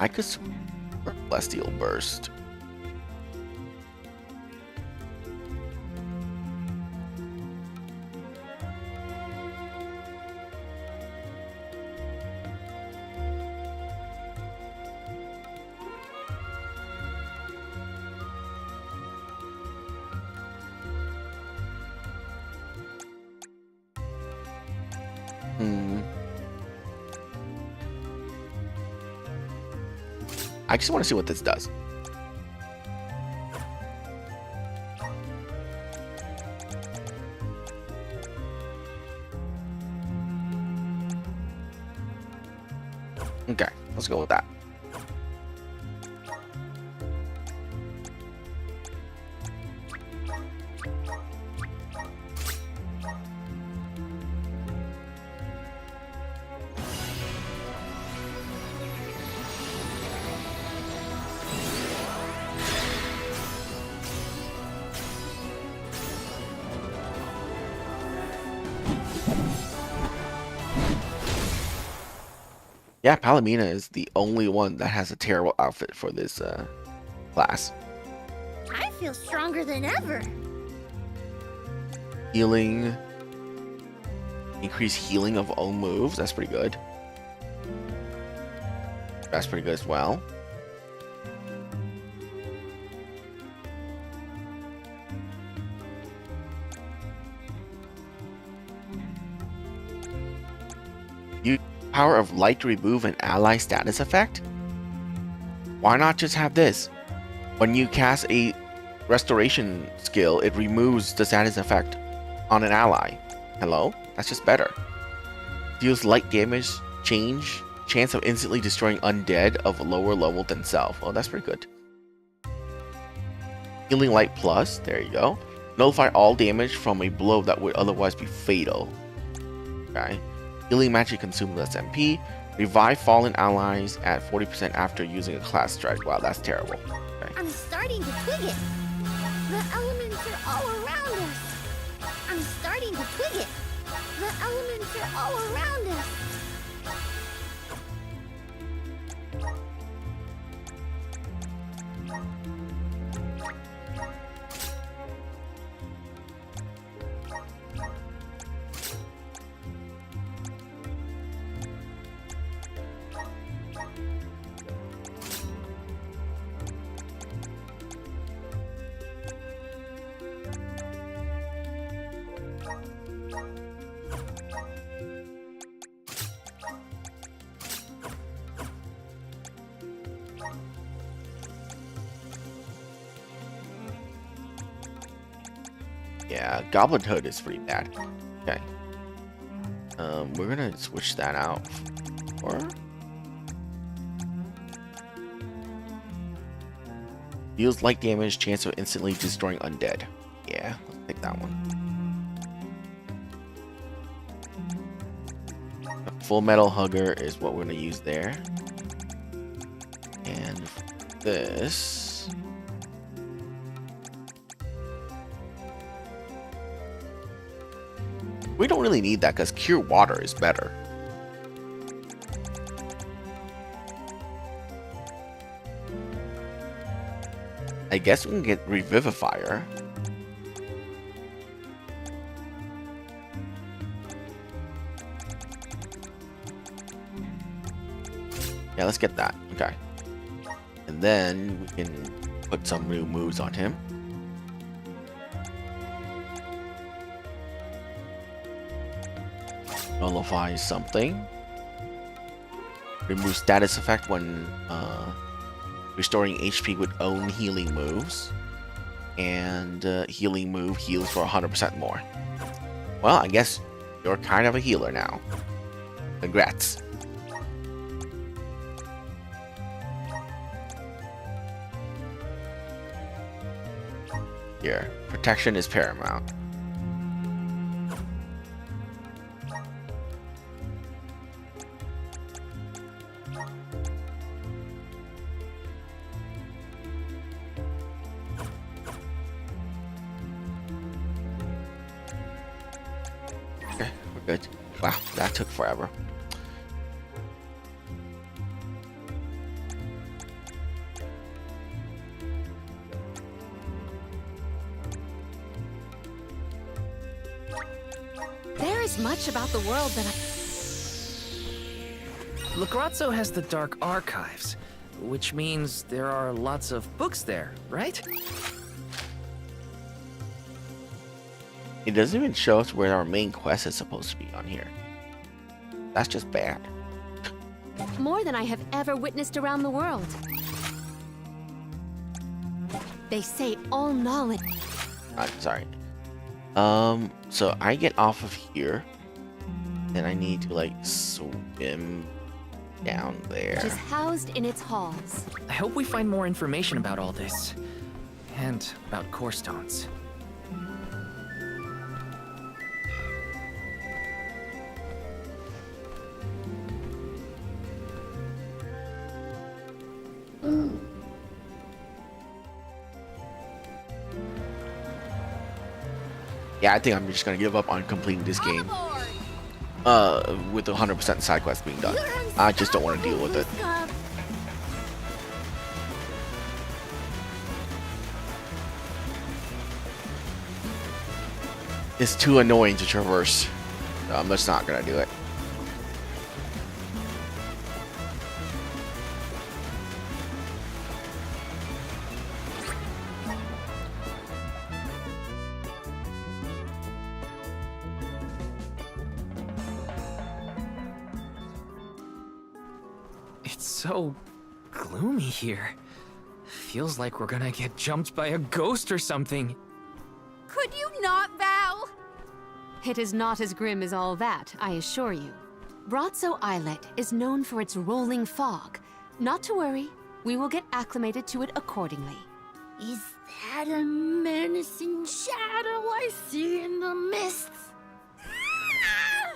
I could Celestial Burst. I just want to see what this does. Okay, let's go with that. Yeah, Palomina is the only one that has a terrible outfit for this class. I feel stronger than ever. Healing. Increase healing of own moves. That's pretty good. That's pretty good as well. Use power of light to remove an ally status effect? Why not just have this? When you cast a restoration skill, it removes the status effect on an ally. Hello? That's just better. Deals light damage, chance of instantly destroying undead of lower level than self. Oh, that's pretty good. Healing light plus, there you go. Nullify all damage from a blow that would otherwise be fatal. Okay. Healing magic consumes less MP. Revive fallen allies at 40% after using a class strike. Wow, that's terrible. Okay. I'm starting to twig it. The elements are all around us. I'm starting to twig it. The elements are all around us. Yeah, Goblin Hood is pretty bad. Okay. We're gonna switch that out for deals light damage, chance of instantly destroying undead. Yeah, let's pick that one. Full Metal Hugger is what we're gonna use there. And this. We don't really need that because Cure Water is better. I guess we can get Revivifier. Yeah, let's get that. Okay. And then we can put some new moves on him. Nullify something. Remove status effect when restoring HP with own healing moves. And healing move heals for 100% more. Well, I guess you're kind of a healer now. Congrats. Here, protection is paramount. Okay, we're good. Wow, that took forever. There is much about the world that Lagrazzo has the Dark Archives, which means there are lots of books there, right? It doesn't even show us where our main quest is supposed to be on here. That's just bad. more than I have ever witnessed around the world. They say all knowledge. Sorry. So I get off of here. Then I need to like swim down there. Which is housed in its halls. I hope we find more information about all this. And about core stones. Yeah, I think I'm just gonna give up on completing this game. with 100% side quest being done. I just don't want to deal with it. It's too annoying to traverse. I'm just not gonna do it. It's so gloomy here. Feels like we're gonna get jumped by a ghost or something. Could you not, Val? It is not as grim as all that, I assure you. Brazzo Islet is known for its rolling fog. Not to worry, we will get acclimated to it accordingly. Is that a menacing shadow I see in the mists?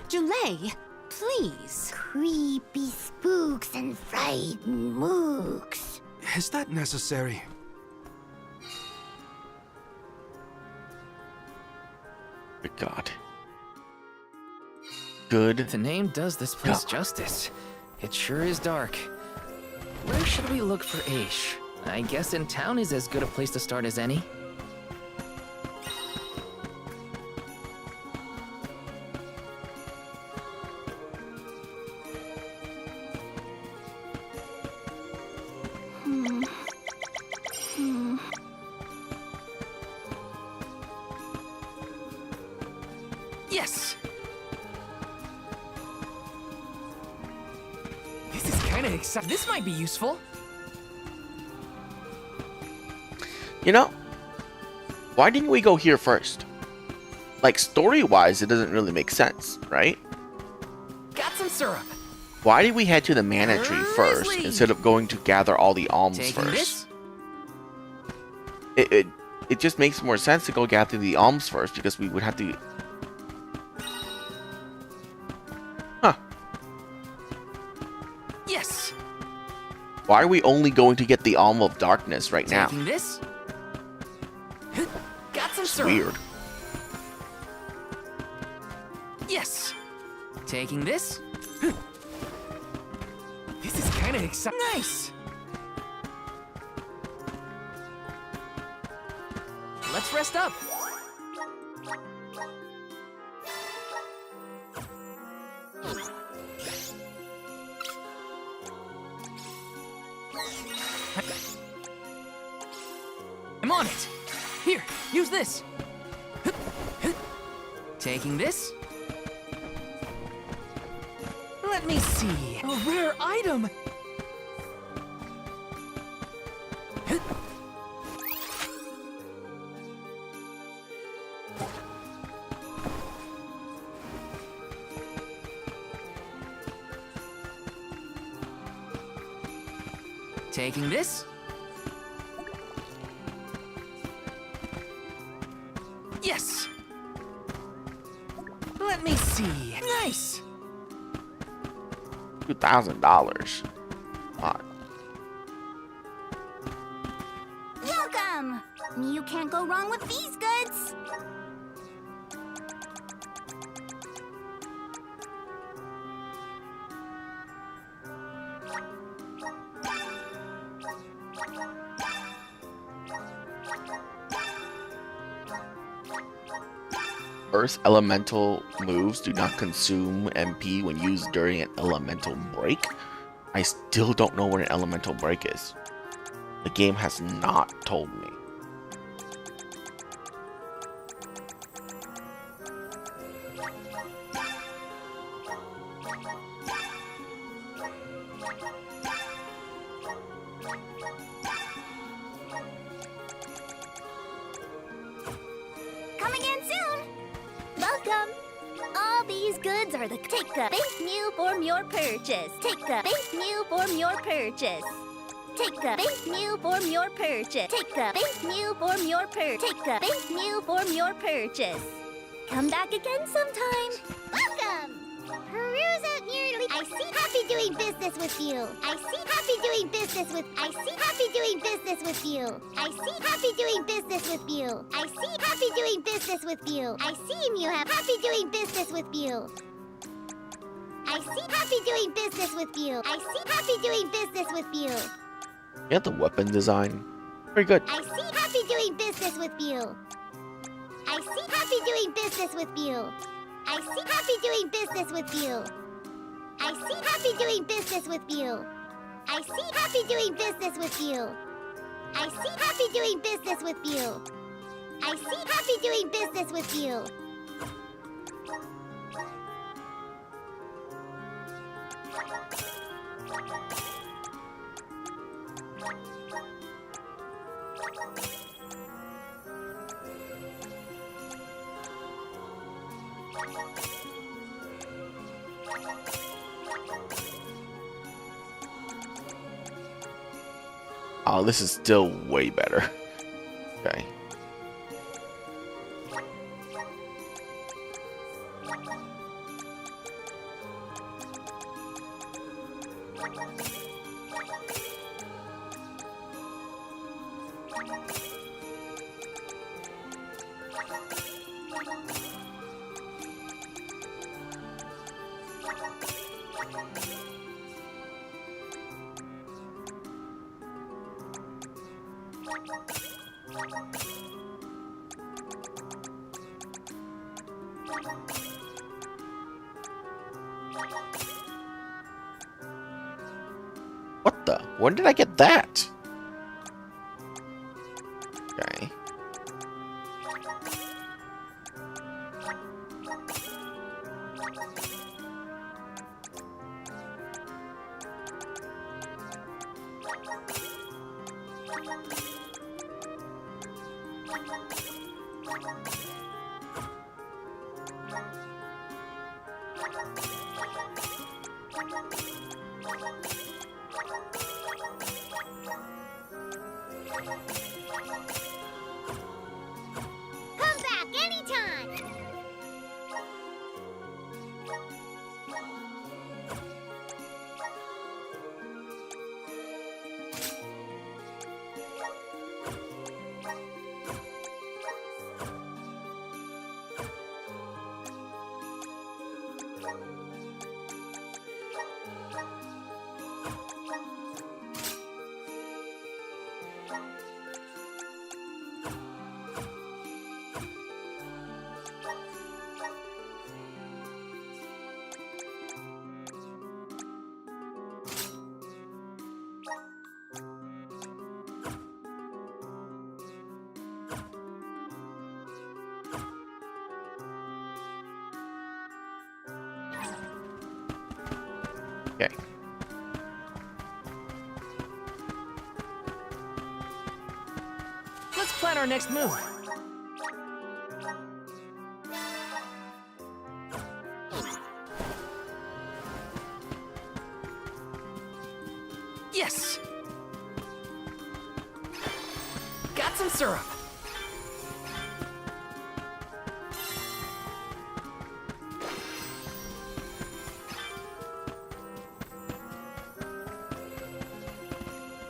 Julay, please. Creepy spooks and frightened mooks. Is that necessary? Good God. Good. The name does this place God. justice. It sure is dark. Where should we look for Aish? I guess in town is as good a place to start as any. Yes! This is kinda exciting. This might be useful. You know, why didn't we go here first? Like, story-wise, it doesn't really make sense, right? Got some syrup. Why did we head to the mana tree first instead of going to gather all the alms Taking first? this? It just makes more sense to go gather the alms first because we would have to. Huh. Yes. Why are we only going to get the Alm of Darkness right now? Taking this? Got some It's syrup. weird. Yes. Taking this? This is kinda exciting. Nice. Let's rest up. I'm on it. Here, use this. Taking this. Let me see. A rare item. Taking this. Yes. Let me see. Nice. $2,000. Welcome! You can't go wrong with these goods. Earth elemental moves do not consume MP when used during an elemental break. I still don't know what an elemental break is. The game has not told me. Come again soon. Welcome. All these goods are the take a base meal from your purchase. Take a base meal from your purchase. Take a base meal from your purchase. Take a base meal from your purchase. Take a base meal from your purchase. Come back again sometime. Welcome. Peruse out nearly. I see happy doing business with you. I see happy doing business with. I see happy doing business with you. I see happy doing business with you. I see happy doing business with you. I see you have happy doing business with you. I see happy doing business with you. I see happy doing business with you. You got the weapon design. Pretty good. I see happy doing business with you. I see happy doing business with you. I see happy doing business with you. I see happy doing business with you. I see happy doing business with you. I see happy doing business with you. I see happy doing business with you. Oh, this is still way better. Okay. What the? When did I get that? Okay. Come back anytime. Okay. Let's plan our next move. Yes! Got some syrup.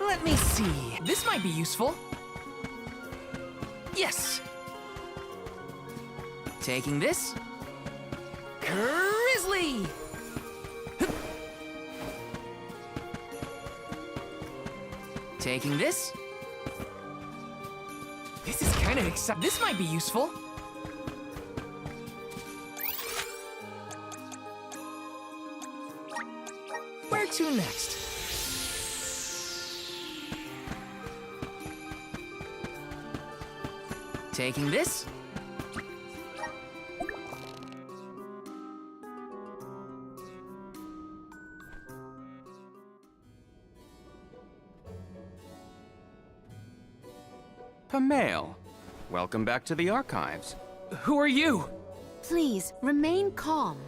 Let me see. This might be useful. Yes! Taking this. Grizzly! Taking this. This is kind of exciting. This might be useful. Where to next? Taking this. Pamail, welcome back to the archives. Who are you? Please, remain calm.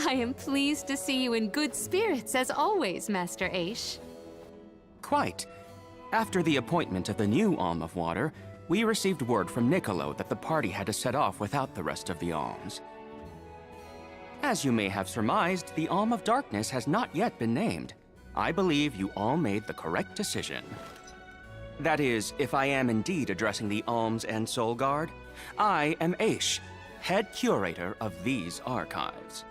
I am pleased to see you in good spirits, as always, Master Aish. Quite. After the appointment of the new Alm of Water, we received word from Niccolo that the party had to set off without the rest of the alms. As you may have surmised, the Alm of Darkness has not yet been named. I believe you all made the correct decision. That is, if I am indeed addressing the Alms and Soul Guard. I am Aish, head curator of these archives.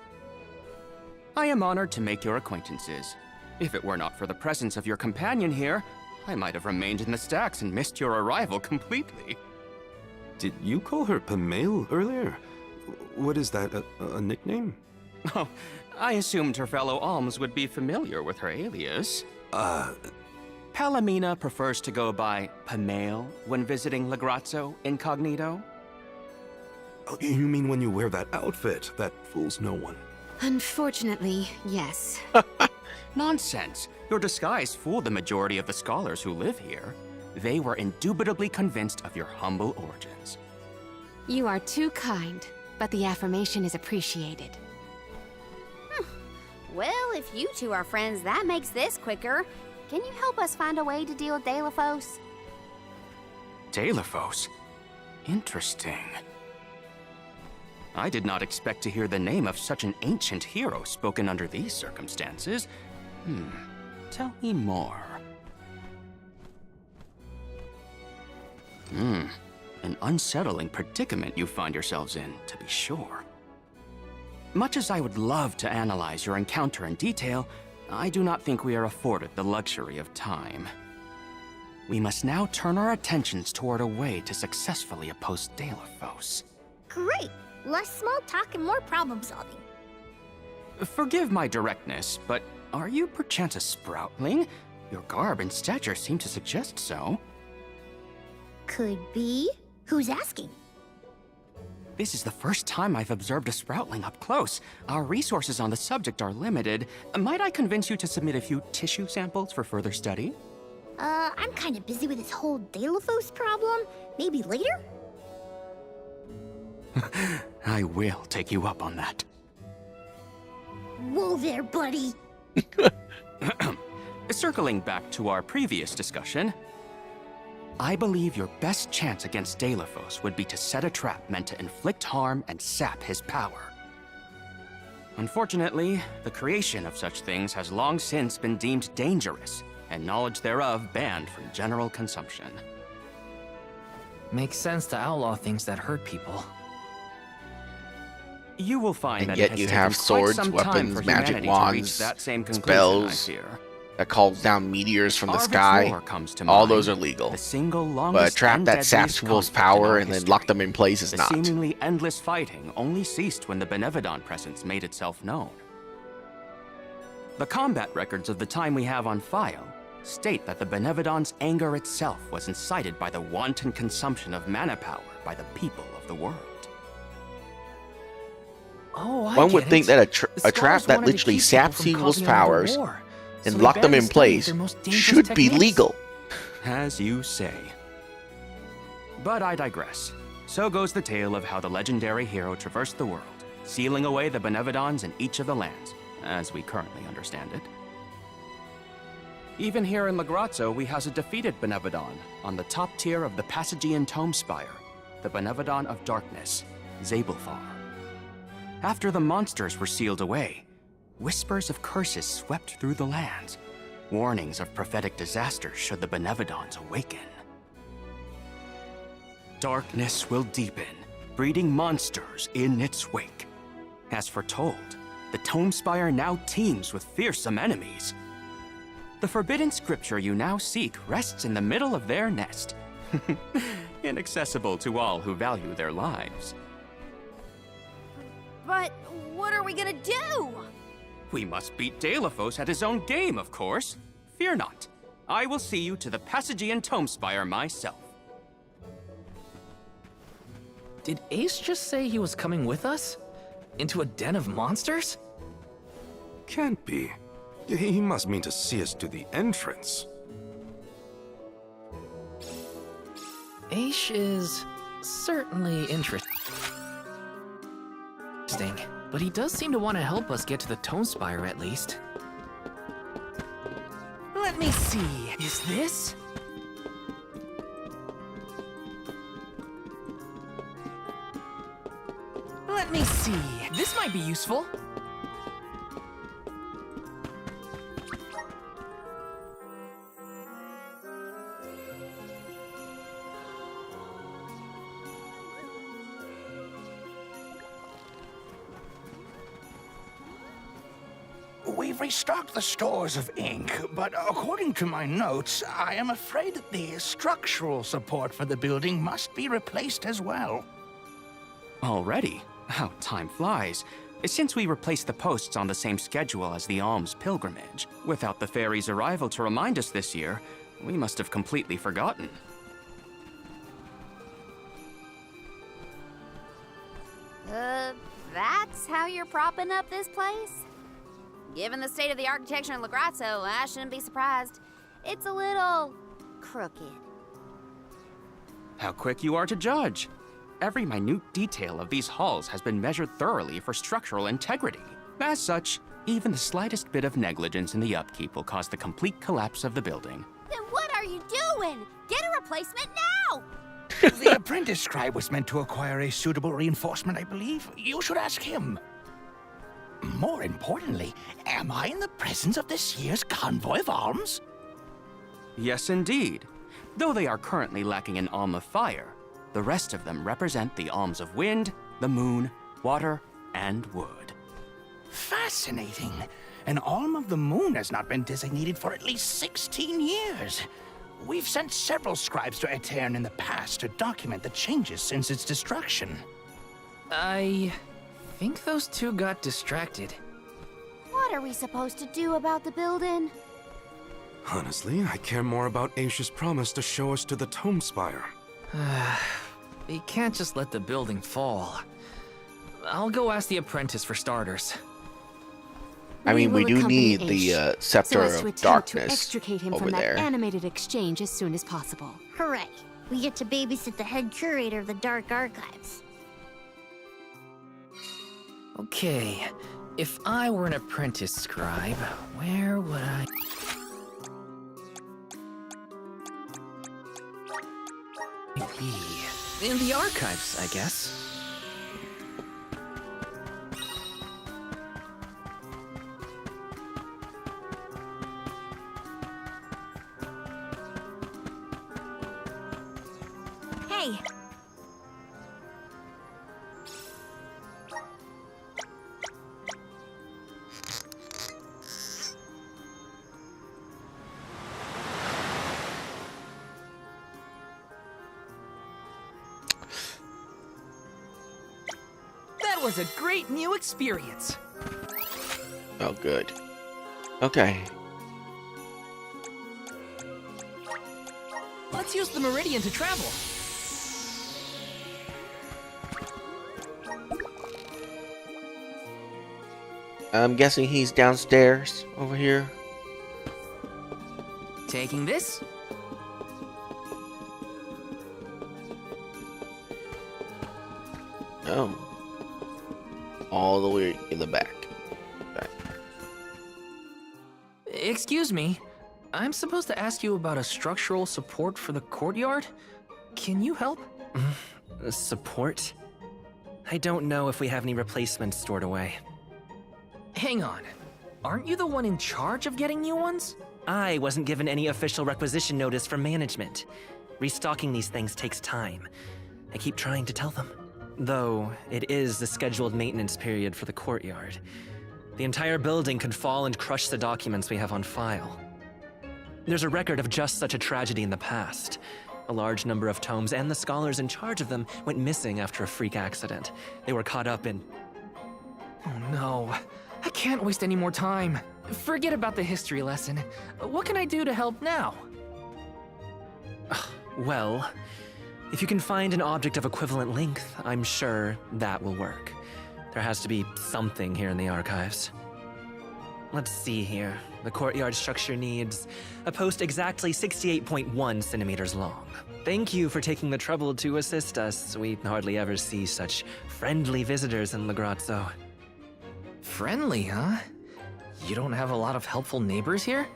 I am honored to make your acquaintances. If it were not for the presence of your companion here, I might have remained in the stacks and missed your arrival completely. Did you call her Pamela earlier? What is that, a nickname? Oh, I assumed her fellow alms would be familiar with her alias. Palomina prefers to go by Pamela when visiting Legrazzo incognito. Oh, you mean when you wear that outfit that fools no one? Unfortunately, yes. Nonsense. Your disguise fooled the majority of the scholars who live here. They were indubitably convinced of your humble origins. You are too kind, but the affirmation is appreciated. Well, if you two are friends, that makes this quicker. Can you help us find a way to deal with Delafos? Delafos? Interesting. I did not expect to hear the name of such an ancient hero spoken under these circumstances. Tell me more. An unsettling predicament you find yourselves in, to be sure. Much as I would love to analyze your encounter in detail, I do not think we are afforded the luxury of time. We must now turn our attentions toward a way to successfully oppose Delafos. Great! Less small talk and more problem solving. Forgive my directness, but are you perchance a sproutling? Your garb and stature seem to suggest so. Could be. Who's asking? This is the first time I've observed a sproutling up close. Our resources on the subject are limited. Might I convince you to submit a few tissue samples for further study? I'm kinda busy with this whole Delafos problem. Maybe later? I will take you up on that. Whoa there, buddy! Circling back to our previous discussion, I believe your best chance against Delafos would be to set a trap meant to inflict harm and sap his power. Unfortunately, the creation of such things has long since been deemed dangerous, and knowledge thereof banned from general consumption. Makes sense to outlaw things that hurt people. You will find And that yet it has you taken have quite swords, some time weapons, for magic humanity to reach wands, that same conclusion, spells I fear. that calls down meteors from the Arvid sky. Floor comes to All mind, those are legal. The single But a longest trap and that saps deadliest people's conflict in power our and then history. lock them in place is The not. seemingly endless fighting only ceased when the Benevodon presence made itself known. The combat records of the time we have on file state that the Benevodon's anger itself was incited by the wanton consumption of mana power by the people of the world. Oh, One would get think it. that The a trap scholars that wanted to literally keep saps people from people's causing another powers war, and so they lock them banned in the study of place their most dangerous should be techniques. legal. As you say. But I digress. So goes the tale of how the legendary hero traversed the world, sealing away the Benevodons in each of the lands, as we currently understand it. Even here in Legrazzo, we house a defeated Benevodon on the top tier of the Passagian Tome Spire, the Benevodon of Darkness, Zabelfar. After the monsters were sealed away, whispers of curses swept through the lands, warnings of prophetic disaster should the Benevodons awaken. Darkness will deepen, breeding monsters in its wake. As foretold, the Tome Spire now teems with fearsome enemies. The forbidden scripture you now seek rests in the middle of their nest, inaccessible to all who value their lives. But what are we gonna do? We must beat Delafos at his own game, of course. Fear not. I will see you to the Passagian Tome Spire myself. Did Ace just say he was coming with us? Into a den of monsters? Can't be. He must mean to see us to the entrance. Ace is certainly interesting, but he does seem to want to help us get to the Tome Spire at least. Let me see, is this? Let me see, this might be useful. We've restocked the stores of ink, but according to my notes, I am afraid that the structural support for the building must be replaced as well. Already? How time flies. Since we replaced the posts on the same schedule as the alms pilgrimage, without the fairy's arrival to remind us this year, we must have completely forgotten. That's how you're propping up this place? Given the state of the architecture in Lagrazzo, I shouldn't be surprised. It's a little crooked. How quick you are to judge. Every minute detail of these halls has been measured thoroughly for structural integrity. As such, even the slightest bit of negligence in the upkeep will cause the complete collapse of the building. Then what are you doing? Get a replacement now! The apprentice scribe was meant to acquire a suitable reinforcement, I believe. You should ask him. More importantly, am I in the presence of this year's convoy of alms? Yes, indeed. Though they are currently lacking an alm of fire, the rest of them represent the alms of wind, the moon, water, and wood. Fascinating. An alm of the moon has not been designated for at least 16 years. We've sent several scribes to Aetern in the past to document the changes since its destruction. I think those two got distracted. What are we supposed to do about the building? Honestly, I care more about Aisha's promise to show us to the Tome Spire. We can't just let the building fall. I'll go ask the apprentice for starters. I mean, we do need Aish, the Scepter so as to of attempt Darkness to extricate him over from there. that animated exchange as soon as possible. Hooray. We get to babysit the head curator of the Dark Archives. Okay, if I were an apprentice scribe, where would I... be? In the archives, I guess. Hey! That was a great new experience. Oh, good. Okay. Let's use the Meridian to travel. I'm guessing he's downstairs over here. Taking this? Oh. All the way in the back. Okay. Excuse me. I'm supposed to ask you about a structural support for the courtyard? Can you help? Support? I don't know if we have any replacements stored away. Hang on. Aren't you the one in charge of getting new ones? I wasn't given any official requisition notice from management. Restocking these things takes time. I keep trying to tell them. Though, it is the scheduled maintenance period for the courtyard. The entire building could fall and crush the documents we have on file. There's a record of just such a tragedy in the past. A large number of tomes and the scholars in charge of them went missing after a freak accident. They were caught up in... Oh no. I can't waste any more time. Forget about the history lesson. What can I do to help now? Well, if you can find an object of equivalent length, I'm sure that will work. There has to be something here in the archives. Let's see here. The courtyard structure needs a post exactly 68.1 centimeters long. Thank you for taking the trouble to assist us. We hardly ever see such friendly visitors in Lagrazzo. Friendly, huh? You don't have a lot of helpful neighbors here?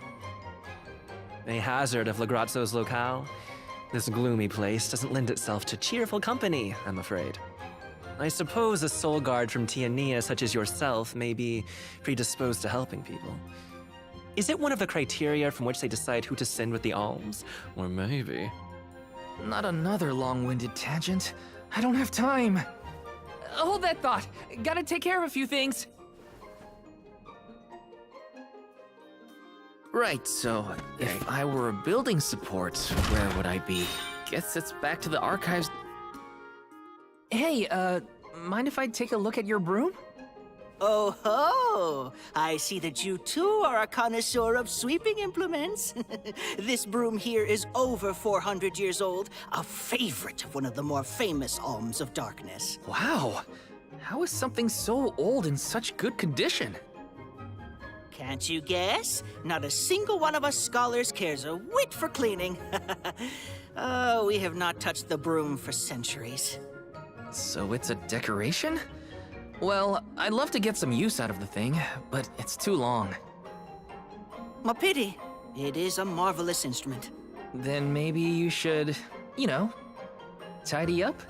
A hazard of Lagrazzo's locale. This gloomy place doesn't lend itself to cheerful company, I'm afraid. I suppose a soul guard from Tiania such as yourself may be predisposed to helping people. Is it one of the criteria from which they decide who to send with the alms? Or maybe... Not another long-winded tangent. I don't have time. Hold that thought. Gotta take care of a few things. Right, so if I were a building support, where would I be? Guess it's back to the archives. Hey, mind if I take a look at your broom? Oh ho! I see that you too are a connoisseur of sweeping implements. This broom here is over 400 years old, a favorite of one of the more famous Alms of Darkness. Wow! How is something so old in such good condition? Can't you guess? Not a single one of us scholars cares a whit for cleaning. Oh, we have not touched the broom for centuries. So it's a decoration? Well, I'd love to get some use out of the thing, but it's too long. A pity. It is a marvelous instrument. Then maybe you should, you know, tidy up?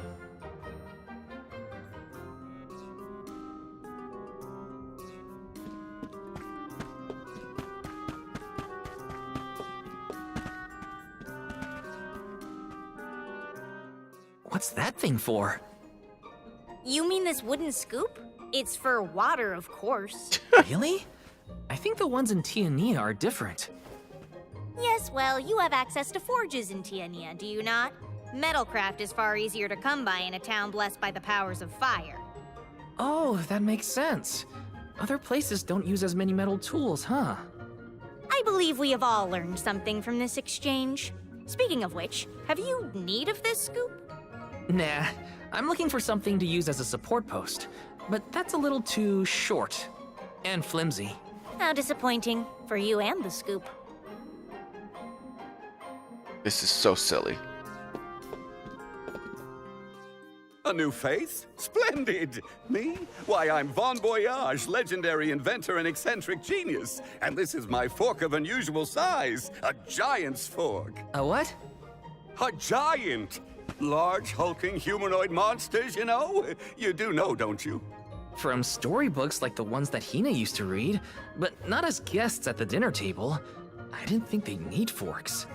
What's that thing for? You mean this wooden scoop? It's for water, of course. Really? I think the ones in Tiania are different. Yes, well, you have access to forges in Tiania, do you not? Metalcraft is far easier to come by in a town blessed by the powers of fire. Oh, that makes sense. Other places don't use as many metal tools, huh? I believe we have all learned something from this exchange. Speaking of which, have you need of this scoop? Nah, I'm looking for something to use as a support post, but that's a little too short and flimsy. How disappointing for you and the scoop. This is so silly. A new face? Splendid! Me? Why, I'm Bon Voyage, legendary inventor and eccentric genius. And this is my fork of unusual size, a giant's fork. A what? A giant! Large, hulking humanoid monsters, you know? You do know, don't you? From storybooks like the ones that Hina used to read, but not as guests at the dinner table. I didn't think they need forks.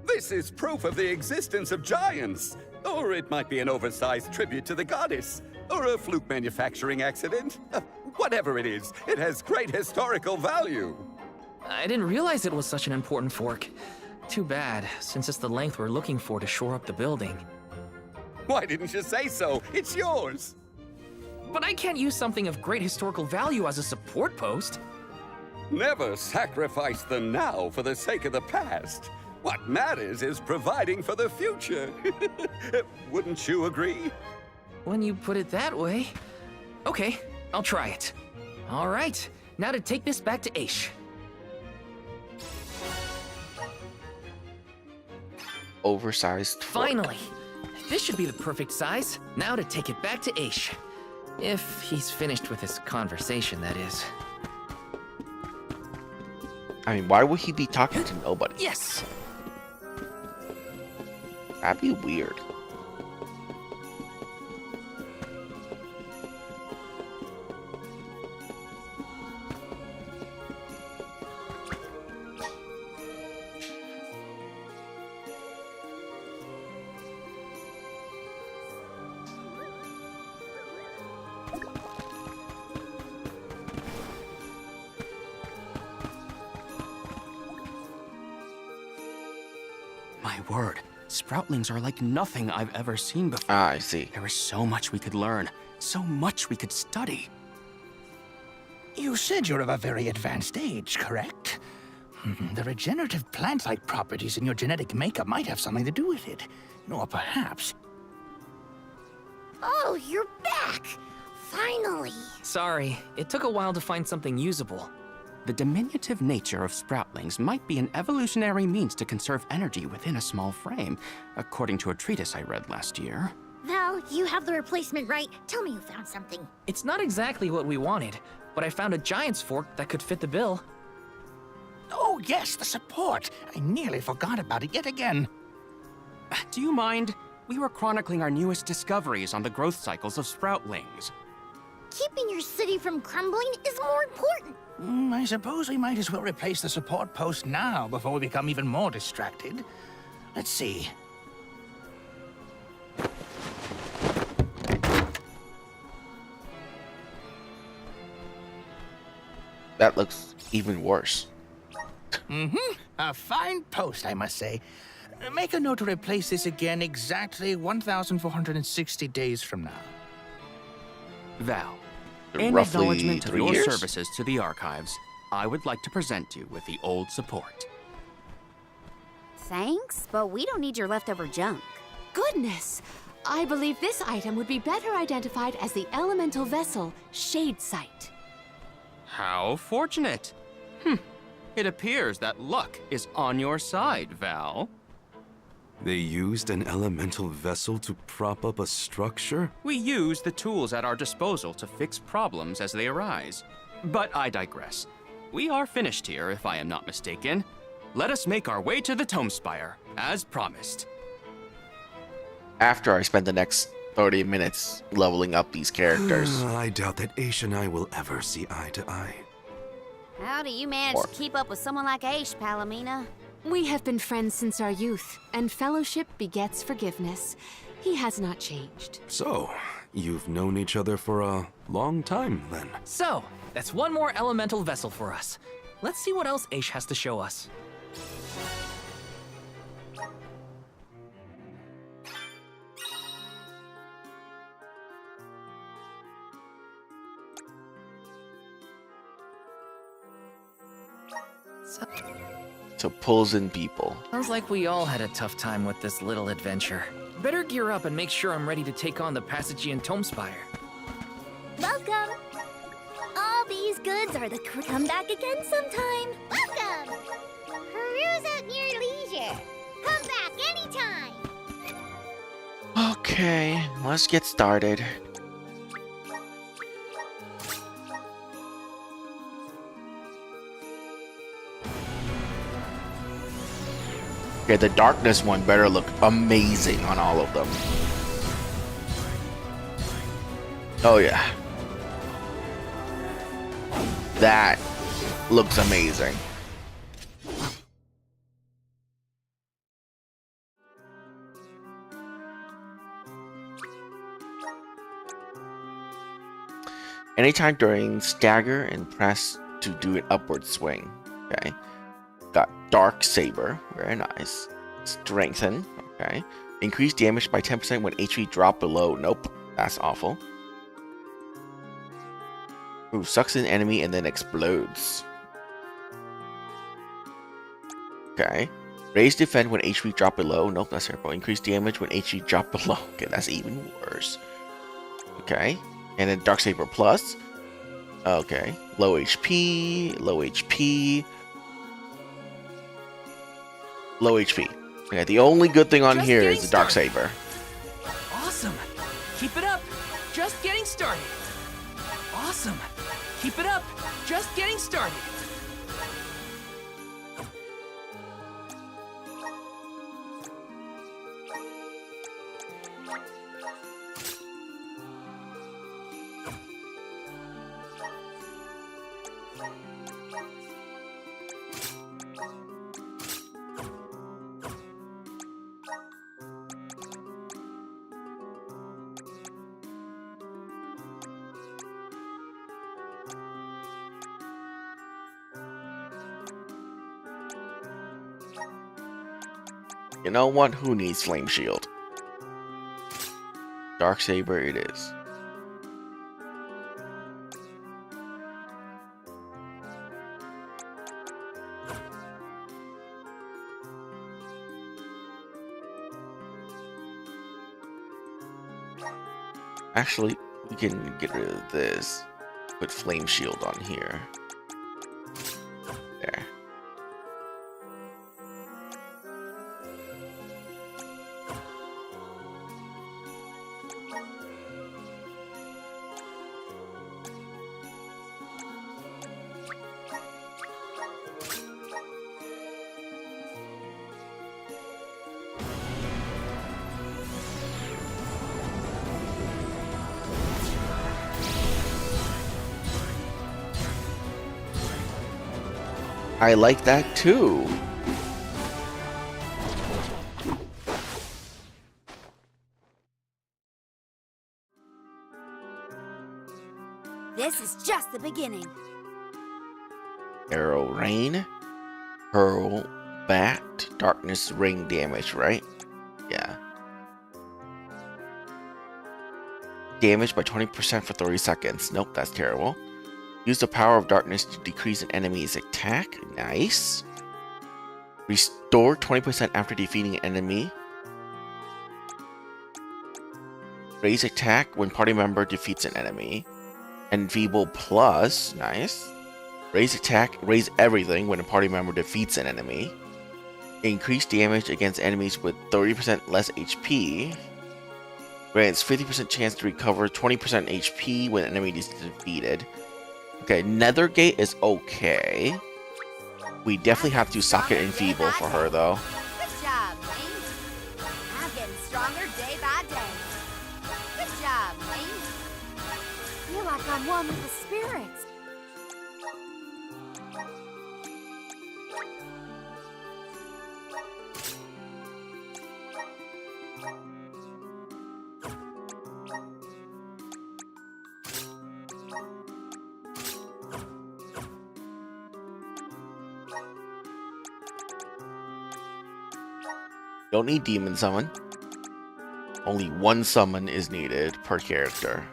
This is proof of the existence of giants. Or it might be an oversized tribute to the goddess. Or a fluke manufacturing accident. Whatever it is, it has great historical value. I didn't realize it was such an important fork. Too bad, since it's the length we're looking for to shore up the building. Why didn't you say so? It's yours. But I can't use something of great historical value as a support post. Never sacrifice the now for the sake of the past. What matters is providing for the future. Wouldn't you agree? When you put it that way. Okay, I'll try it. All right, now to take this back to Aish. Oversized fork. Finally! This should be the perfect size. Now to take it back to Aish. If he's finished with his conversation, that is. I mean, why would he be talking to nobody? Yes! That'd be weird. My word, Sproutlings are like nothing I've ever seen before. Ah, I see. There is so much we could learn, so much we could study. You said you're of a very advanced age, correct? The regenerative plant-like properties in your genetic makeup might have something to do with it. Or perhaps... Oh, you're back! Finally! Sorry, it took a while to find something usable. The diminutive nature of Sproutlings might be an evolutionary means to conserve energy within a small frame, according to a treatise I read last year. Val, you have the replacement, right? Tell me you found something. It's not exactly what we wanted, but I found a giant's fork that could fit the bill. Oh yes, the support! I nearly forgot about it yet again. Do you mind? We were chronicling our newest discoveries on the growth cycles of Sproutlings. Keeping your city from crumbling is more important. I suppose we might as well replace the support post now before we become even more distracted. Let's see. That looks even worse. A fine post, I must say. Make a note to replace this again exactly 1,460 days from now. Val, in Roughly acknowledgement of 3 your years? services to the archives, I would like to present you with the old support. Thanks, but we don't need your leftover junk. Goodness! I believe this item would be better identified as the elemental vessel Shade Sight. How fortunate. It appears that luck is on your side, Val. They used an elemental vessel to prop up a structure? We use the tools at our disposal to fix problems as they arise. But I digress. We are finished here, if I am not mistaken. Let us make our way to the Tome Spire, as promised. After I spend the next 30 minutes leveling up these characters. I doubt that Aish and I will ever see eye to eye. How do you manage to keep up with someone like Aish, Palomina? We have been friends since our youth, and fellowship begets forgiveness. He has not changed. So, you've known each other for a long time, then? So, that's one more elemental vessel for us. Let's see what else Aish has to show us. So pulls in people. Sounds like we all had a tough time with this little adventure. Better gear up and make sure I'm ready to take on the Passagian Tome Spire. Welcome! All these goods are the come back again sometime. Welcome! Peruse at your leisure. Come back anytime. Okay, let's get started. Okay, the darkness one better look amazing on all of them. Oh yeah. That looks amazing. Anytime during stagger and press to do an upward swing. Okay. Got Dark Saber, very nice. Strengthen, okay. Increase damage by 10% when HP drop below. Nope, that's awful. Ooh, sucks an enemy and then explodes. Okay. Raise defend when HP drop below. Nope, that's terrible. Increase damage when HP drop below. Okay, that's even worse. Okay. And then Dark Saber Plus. Okay. Low HP, low HP. Low HP. Okay, the only good thing on here is the Dark Saber. Awesome! Keep it up! Just getting started! Awesome! Keep it up! Just getting started! You know what? Who needs Flame Shield? Dark Saber it is. Actually, we can get rid of this. Put Flame Shield on here. There. I like that too. This is just the beginning. Arrow Rain. Hurl Bat. Darkness ring damage, right? Yeah. Damage by 20% for 30 seconds. Nope, that's terrible. Use the power of darkness to decrease an enemy's attack. Nice. Restore 20% after defeating an enemy. Raise attack when party member defeats an enemy. Enfeeble plus. Nice. Raise attack, raise everything when a party member defeats an enemy. Increase damage against enemies with 30% less HP. Grants 50% chance to recover 20% HP when an enemy is defeated. Okay, Nethergate is okay. We definitely have to socket Enfeeble for her though. Good job, mate. I'm getting stronger day by day. Good job, mate. Feel like I'm one with the spirits. Don't need Demon Summon. Only one summon is needed per character.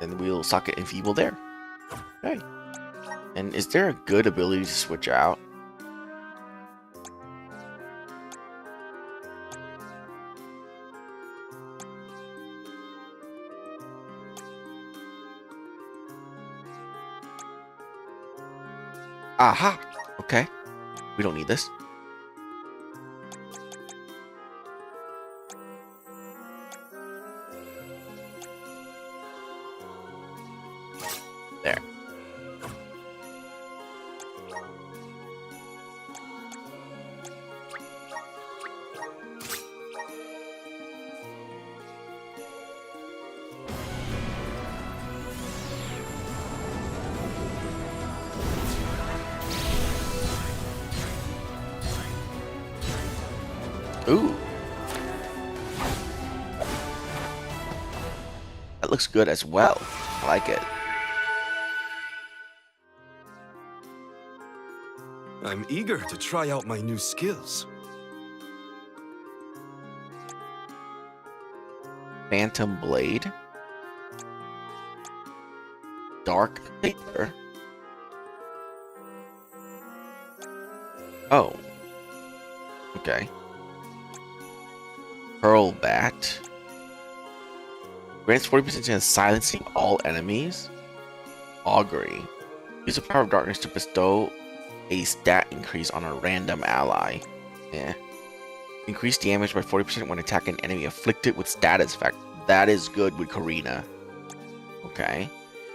And we'll socket Enfeeble there. Okay. And is there a good ability to switch out? Aha! Okay. We don't need this. There. Ooh. That looks good as well. I like it. I'm eager to try out my new skills. Phantom Blade. Dark Paper. Oh. Okay. Pearl Bat. Grants 40% chance of silencing all enemies. Augury. Use the power of darkness to bestow a stat increase on a random ally. Yeah. Increase damage by 40% when attacking an enemy afflicted with status effect. That is good with Karina. Okay.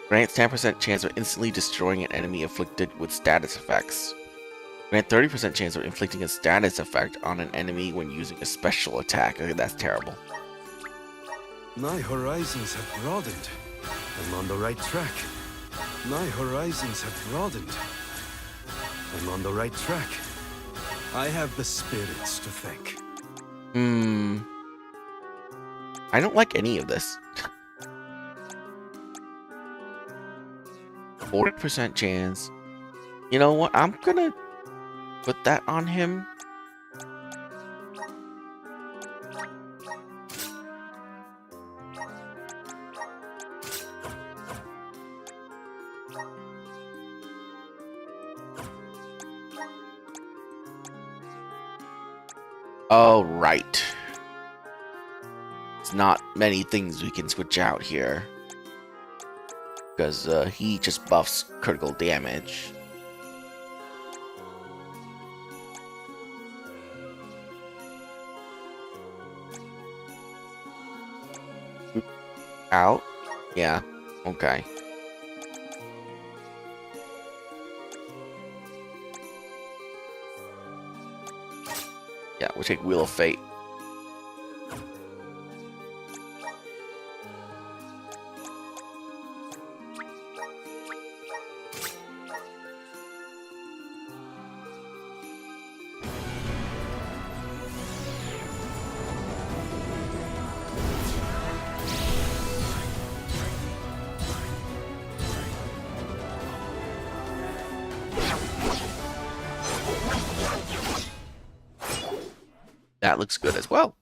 Grants 10% chance of instantly destroying an enemy afflicted with status effects. Grant 30% chance of inflicting a status effect on an enemy when using a special attack. Okay, that's terrible. My horizons have broadened. I'm on the right track. My horizons have broadened. I'm on the right track. I have the spirits to thank. I don't like any of this. 40% chance. You know what? I'm gonna put that on him. Oh, right. It's not many things we can switch out here. Because he just buffs critical damage. Out? Yeah. Okay. Yeah, we'll take Wheel of Fate. That looks good as well.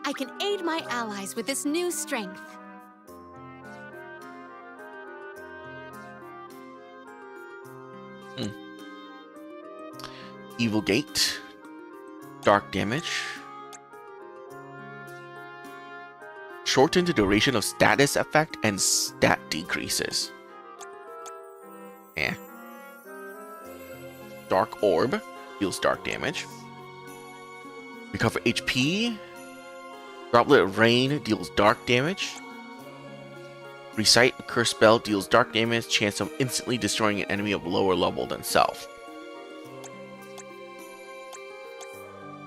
I can aid my allies with this new strength. Evil Gate. Dark damage. Shorten the duration of status effect and stat decreases. Eh. Dark Orb deals dark damage. Recover HP. Droplet of Rain deals dark damage. Recite a curse spell deals dark damage, chance of instantly destroying an enemy of lower level than self.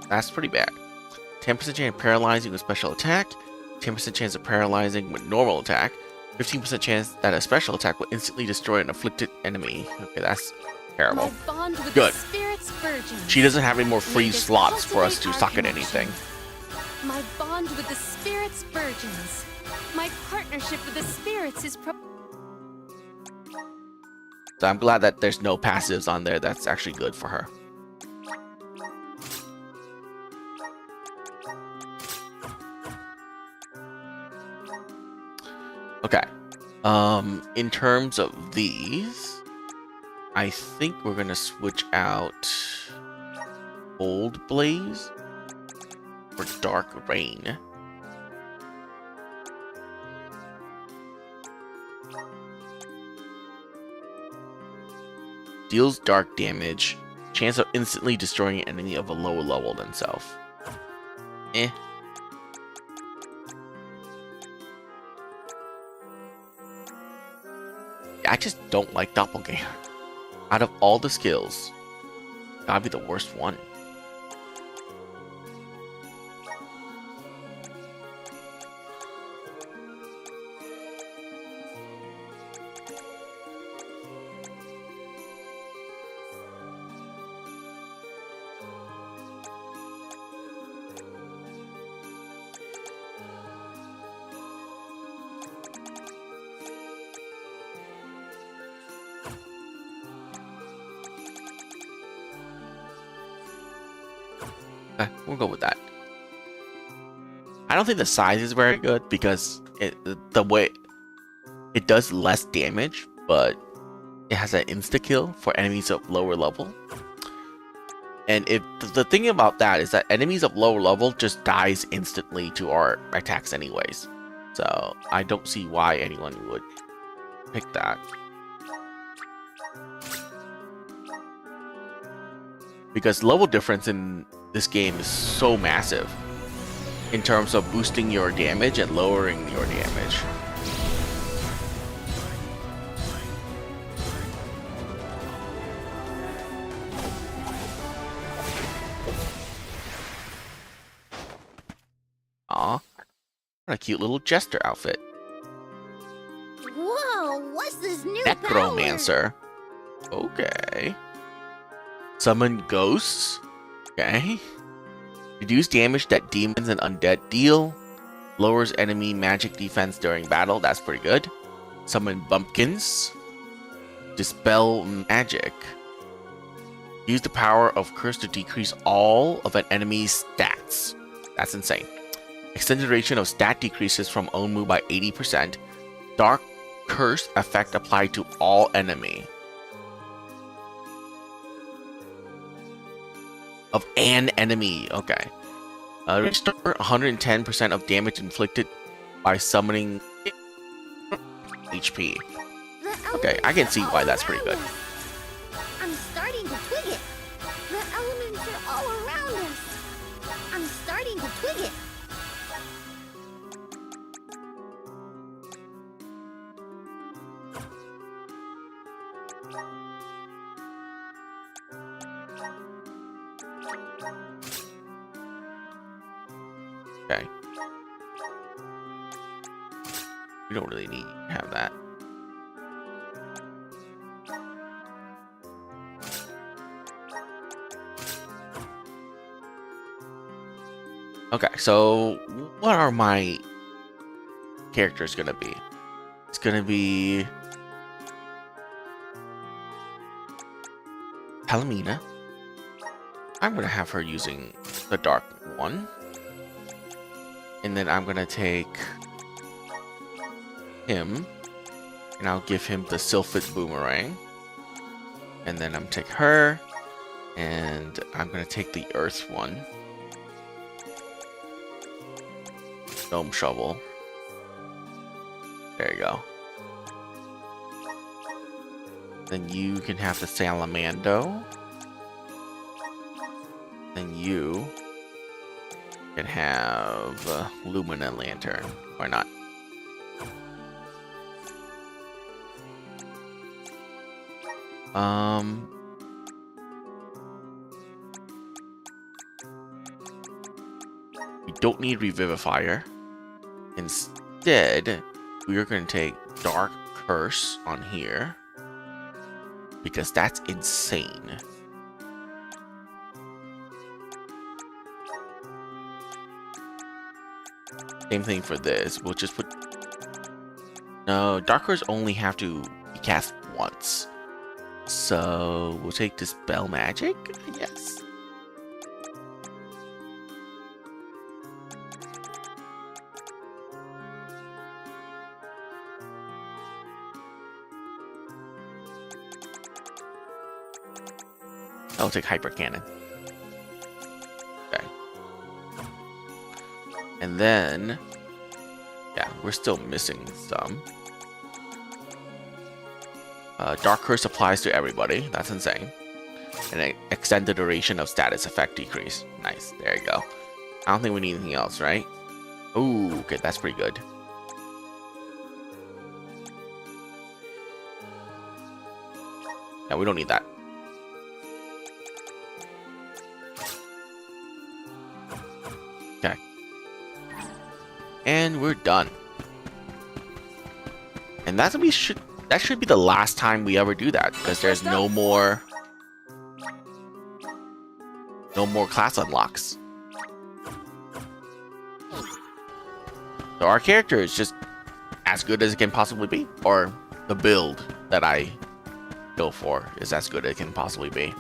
That's pretty bad. 10% chance of paralyzing with special attack. 10% chance of paralyzing with normal attack. 15% chance that a special attack will instantly destroy an afflicted enemy. Okay, that's terrible. Good. She doesn't have any more free slots for us to socket anything. My bond with the spirits virgins. My partnership with the spirits is So I'm glad that there's no passives on there. That's actually good for her. Okay. In terms of these, I think we're gonna switch out Old Blaze for Dark Rain. Deals dark damage. Chance of instantly destroying an enemy of a lower level than self. Eh. I just don't like Doppelganger. Out of all the skills, gotta be the worst one. Okay, we'll go with that. I don't think the size is very good because the way it does less damage, but it has an insta kill for enemies of lower level. And if the thing about that is that enemies of lower level just dies instantly to our attacks anyways. So I don't see why anyone would pick that. Because level difference in this game is so massive in terms of boosting your damage and lowering your damage. Aw, what a cute little jester outfit. Whoa, what's this new Necromancer. Okay. Summon ghosts. Okay. Reduce damage that demons and undead deal. Lowers enemy magic defense during battle. That's pretty good. Summon bumpkins. Dispel magic. Use the power of curse to decrease all of an enemy's stats. That's insane. Extend the duration of stat decreases from own move by 80%. Dark curse effect applied to all enemy. Of an enemy. Okay. Restore 110% of damage inflicted by summoning HP. Okay, I can see why that's pretty good. I'm starting to twig it. The elements are all around us. I'm starting to twig it. Okay. We don't really need to have that. Okay, so what are my characters gonna be? It's gonna be Palomina, I'm gonna have her using the dark one. And then I'm gonna take him, and I'll give him the Sylphid Boomerang. And then I'm gonna take her, and I'm gonna take the Earth one. Gnome Shovel. There you go. Then you can have the Salamando. Then you can have Lumina Lantern. Why not? We don't need Revivifier. Instead, we are going to take Dark Curse on here, because that's insane. Same thing for this. We'll just put... No, Dark Curse only have to be cast once. So we'll take Dispel Magic, I guess. I'll take Hyper Cannon. Okay. And then, yeah, we're still missing some. Dark Curse applies to everybody. That's insane. And extend the duration of status effect decrease. Nice. There you go. I don't think we need anything else, right? Ooh, okay, that's pretty good. Yeah, we don't need that. Okay. And we're done. And that should be the last time we ever do that, because there's no more class unlocks. So our character is just as good as it can possibly be, or the build that I go for is as good as it can possibly be.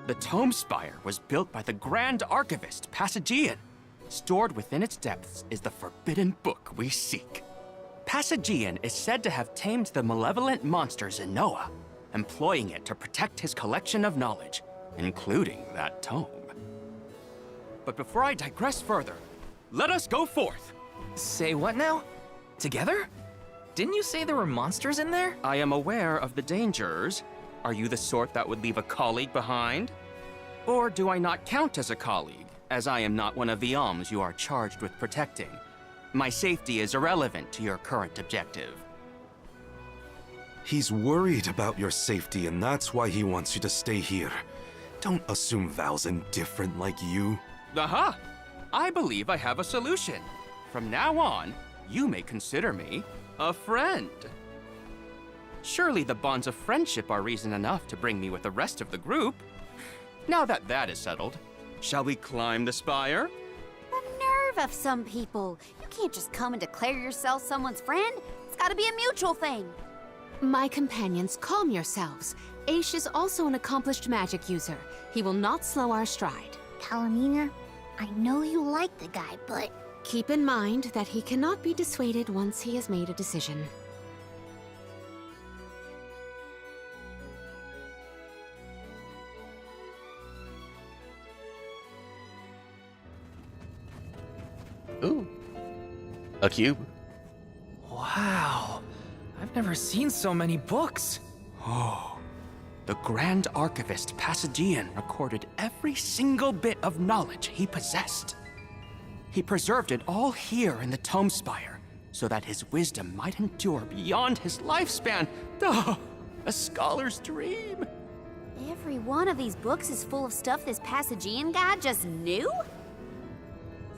The Tome Spire was built by the Grand Archivist, Passagian. Stored within its depths is the forbidden book we seek. Passagian is said to have tamed the malevolent monster Zenoa, employing it to protect his collection of knowledge, including that tome. But before I digress further, let us go forth. Say what now? Together? Didn't you say there were monsters in there? I am aware of the dangers. Are you the sort that would leave a colleague behind? Or do I not count as a colleague, as I am not one of the alms you are charged with protecting? My safety is irrelevant to your current objective. He's worried about your safety, and that's why he wants you to stay here. Don't assume Val's indifferent like you. Aha! I believe I have a solution. From now on, you may consider me a friend. Surely the bonds of friendship are reason enough to bring me with the rest of the group. Now that that is settled, shall we climb the spire? The nerve of some people. You can't just come and declare yourself someone's friend. It's gotta be a mutual thing. My companions, calm yourselves. Aish is also an accomplished magic user. He will not slow our stride. Kalamina, I know you like the guy, but... Keep in mind that he cannot be dissuaded once he has made a decision. Ooh. A cube. Wow. I've never seen so many books. Oh. The Grand Archivist Passagian recorded every single bit of knowledge he possessed. He preserved it all here in the Tome Spire, so that his wisdom might endure beyond his lifespan. Oh, a scholar's dream. Every one of these books is full of stuff this Passagian guy just knew?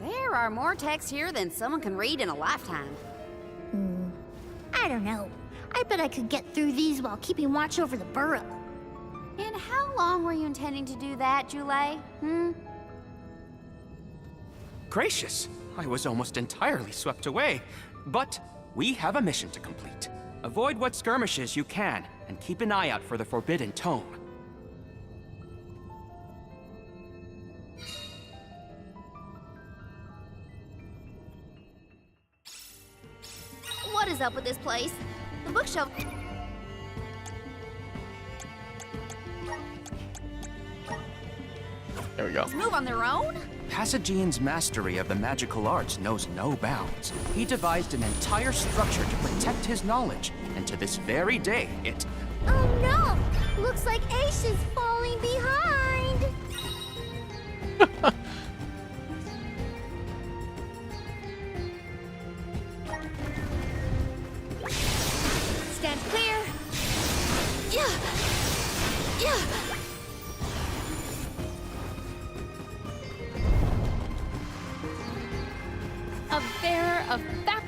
There are more texts here than someone can read in a lifetime. I don't know. I bet I could get through these while keeping watch over the burrow. And how long were were you intending to do that, Jule? Gracious, I was almost entirely swept away. But we have a mission to complete. Avoid what skirmishes you can, and keep an eye out for the Forbidden Tome. What is up with this place? The bookshelf... There we go. move on their own? Passagian's mastery of the magical arts knows no bounds. He devised an entire structure to protect his knowledge, and to this very day, it... Oh no! Looks like Ace is falling behind! Stand clear! Yeah! Yeah! A bearer of that.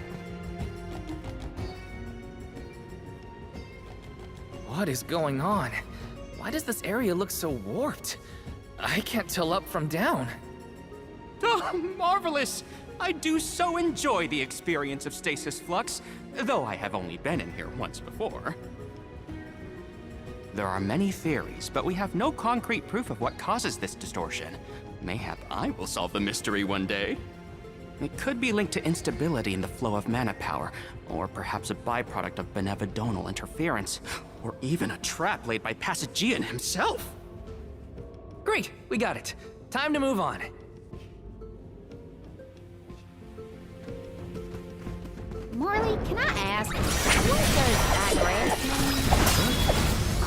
What is going on? Why does this area look so warped? I can't tell up from down. Oh, marvelous! I do so enjoy the experience of stasis flux, though I have only been in here once before. There are many theories, but we have no concrete proof of what causes this distortion. Mayhap I will solve the mystery one day. It could be linked to instability in the flow of mana power, or perhaps a byproduct of benevodonal interference, or even a trap laid by Passagian himself. Great, we got it. Time to move on. Morley, can I ask, what does digress mean?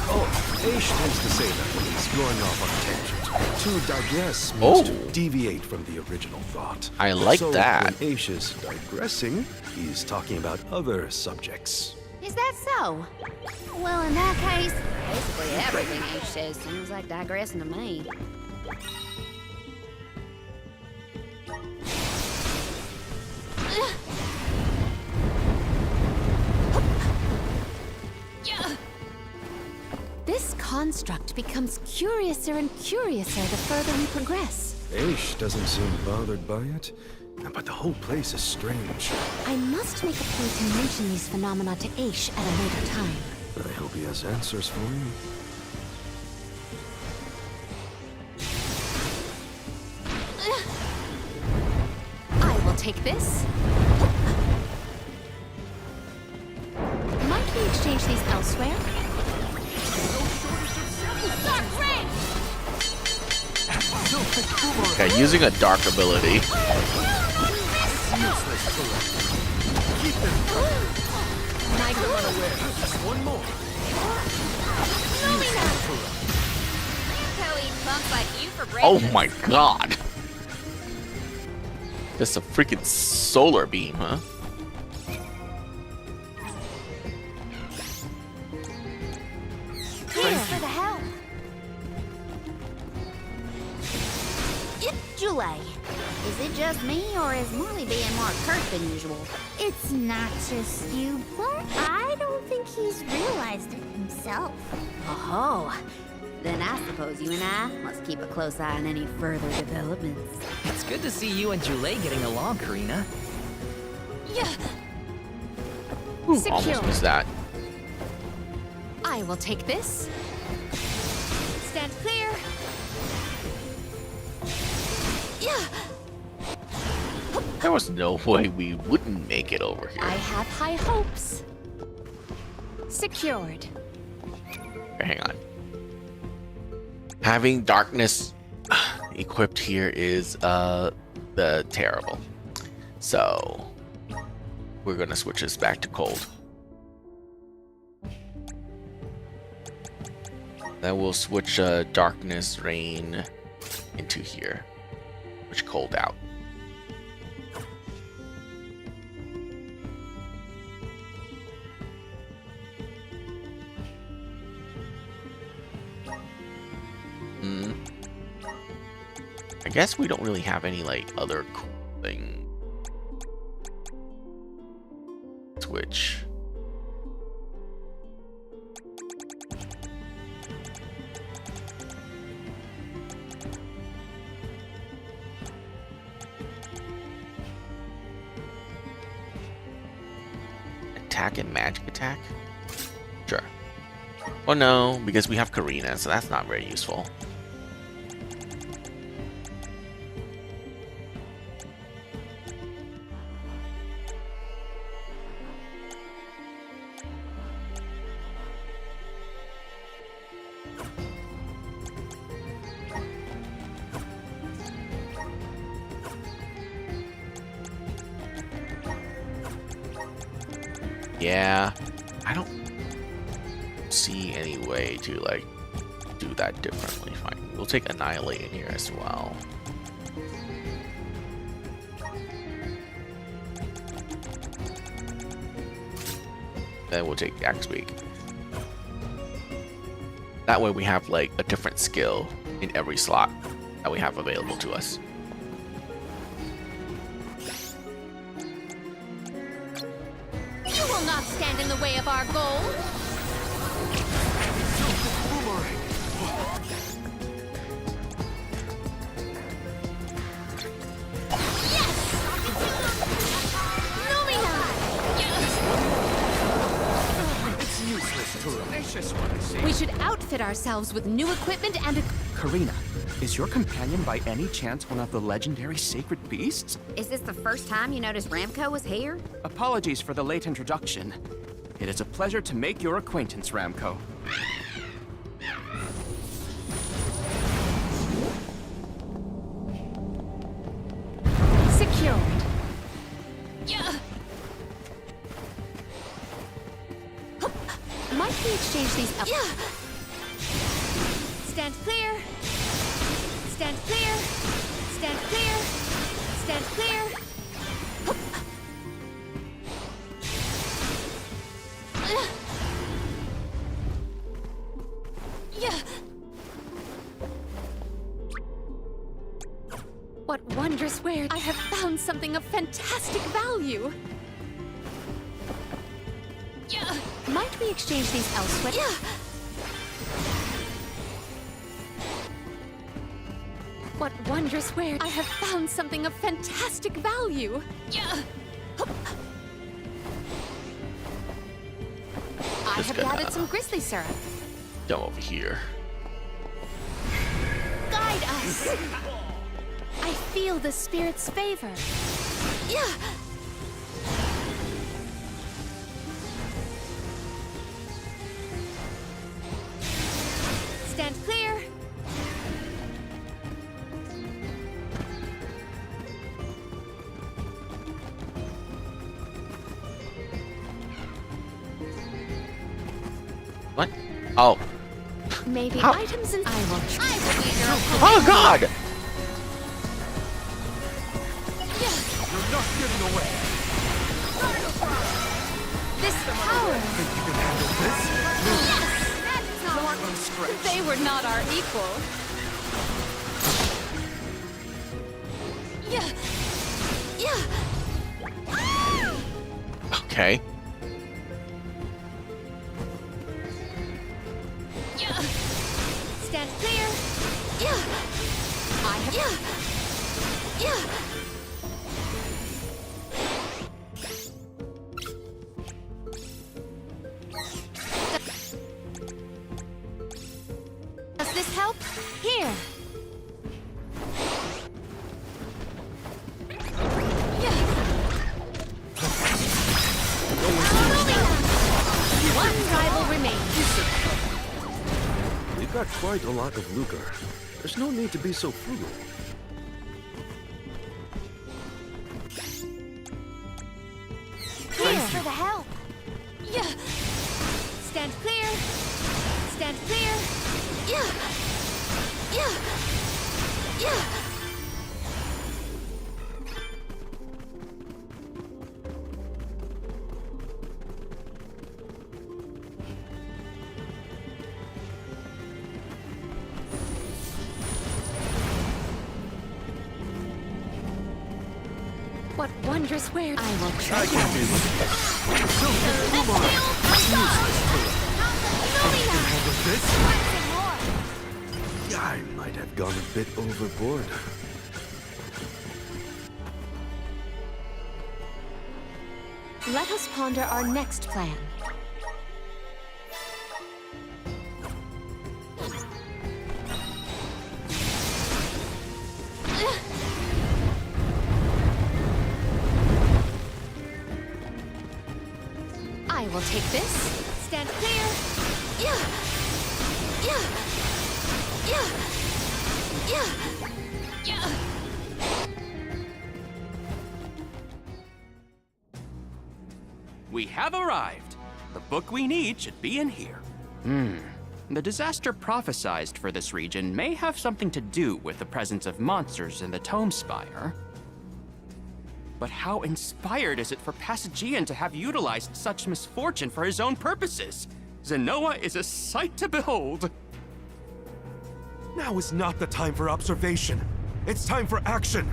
Oh, Aish tends to say that when he's going off on a tangent. To digress means to deviate from the original thought. I like so that. When Aish is digressing, he's talking about other subjects. Is that so? Well, in that case, basically everything H says seems like digressing to me. This construct becomes curiouser and curiouser the further we progress. Aish doesn't seem bothered by it, but the whole place is strange. I must make a point to mention these phenomena to Aish at a later time. I hope he has answers for you. I will take this. Might we exchange these elsewhere? Okay, using a dark ability. One more. Oh my god! Just a freaking solar beam, huh? Thanks for the help. Jule, is it just me, or is Morley being more curt than usual? It's not just you, but I don't think he's realized it himself. Oh, then I suppose you and I must keep a close eye on any further developments. It's good to see you and Jule getting along, Karina. Yeah. Ooh, almost missed that. I will take this. Stand clear. Yeah. There was no way we wouldn't make it over here. I have high hopes. Secured. Okay, hang on. Having darkness equipped here is the terrible. So we're gonna switch this back to cold. Then we'll switch darkness rain into here. Switch cold out. I guess we don't really have any like other cool thing. Switch. attack and magic attack? Sure. Well, no, because we have Karina, so that's not very useful. Yeah, I don't see any way to like do that differently. Fine, we'll take Annihilate in here as well. Then we'll take Axe Beak. That way we have like a different skill in every slot that we have available to us. You will not stand in the way of our goal. We should outfit ourselves with new equipment and Karina, is your companion by any chance one of the legendary sacred beasts? Is this the first time you noticed Ramco was here? Apologies for the late introduction. It is a pleasure to make your acquaintance, Ramco. secured. Yeah. Might we exchange these? Yeah. Stand clear. Stand clear. Stand clear. Stand clear. Yeah. What wondrous wares! I have found something of fantastic value. Yeah. Might we exchange these elsewhere? Yeah. What wondrous wares! I have found something of fantastic value. Yeah. I have gathered some grizzly syrup. Come over here. Guide us. I feel the spirit's favor. Yeah. Stand clear. What? Oh. Maybe How? items and I will be your opponent. Oh God! You're not getting away. This power. Think you can handle this? Yes. They were not our equal. Yeah. Yeah. Okay. Yeah. Stand clear. Yeah. I have. Yeah. Yeah. Does this help? Here. Yeah. One rival remains. We've got quite a lot of lucre. There's no need to be so frugal. Here for the help. Yeah. Stand clear. Stand clear. Yeah. Yeah. Yeah. What wondrous wares! I will try. I might have gone a bit overboard. Let us ponder our next plan. I will take this. Stand clear. Yeah. Yeah. Yeah. Yeah. Yeah. We have arrived. The book we need should be in here. The disaster prophesized for this region may have something to do with the presence of monsters in the Tome Spire. But how inspired is it for Passagian to have utilized such misfortune for his own purposes? Zenoa is a sight to behold. Now is not the time for observation. It's time for action.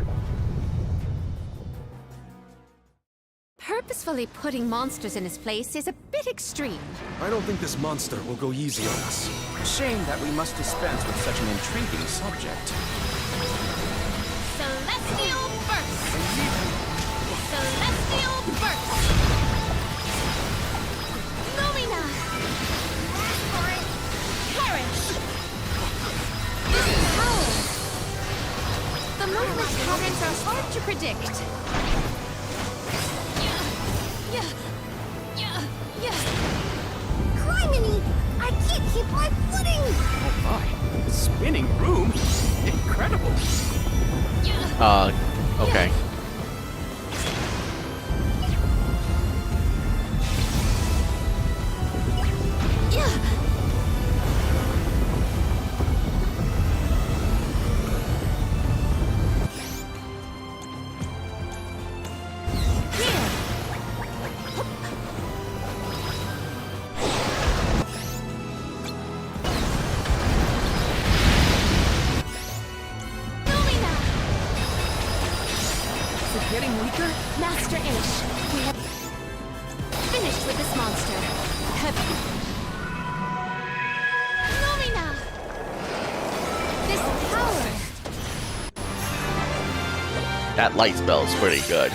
Purposefully putting monsters in his place is a bit extreme. I don't think this monster will go easy on us. Shame that we must dispense with such an intriguing subject. Celestial Burst! Celestial Burst! Lumina! For it! Perish! This power! The movement patterns are hard to predict. Criminy! I can't keep my footing! Oh my, spinning room? Incredible. Okay. Master Aish, we have finished with this monster. Lumina! This power! That light spell is pretty good.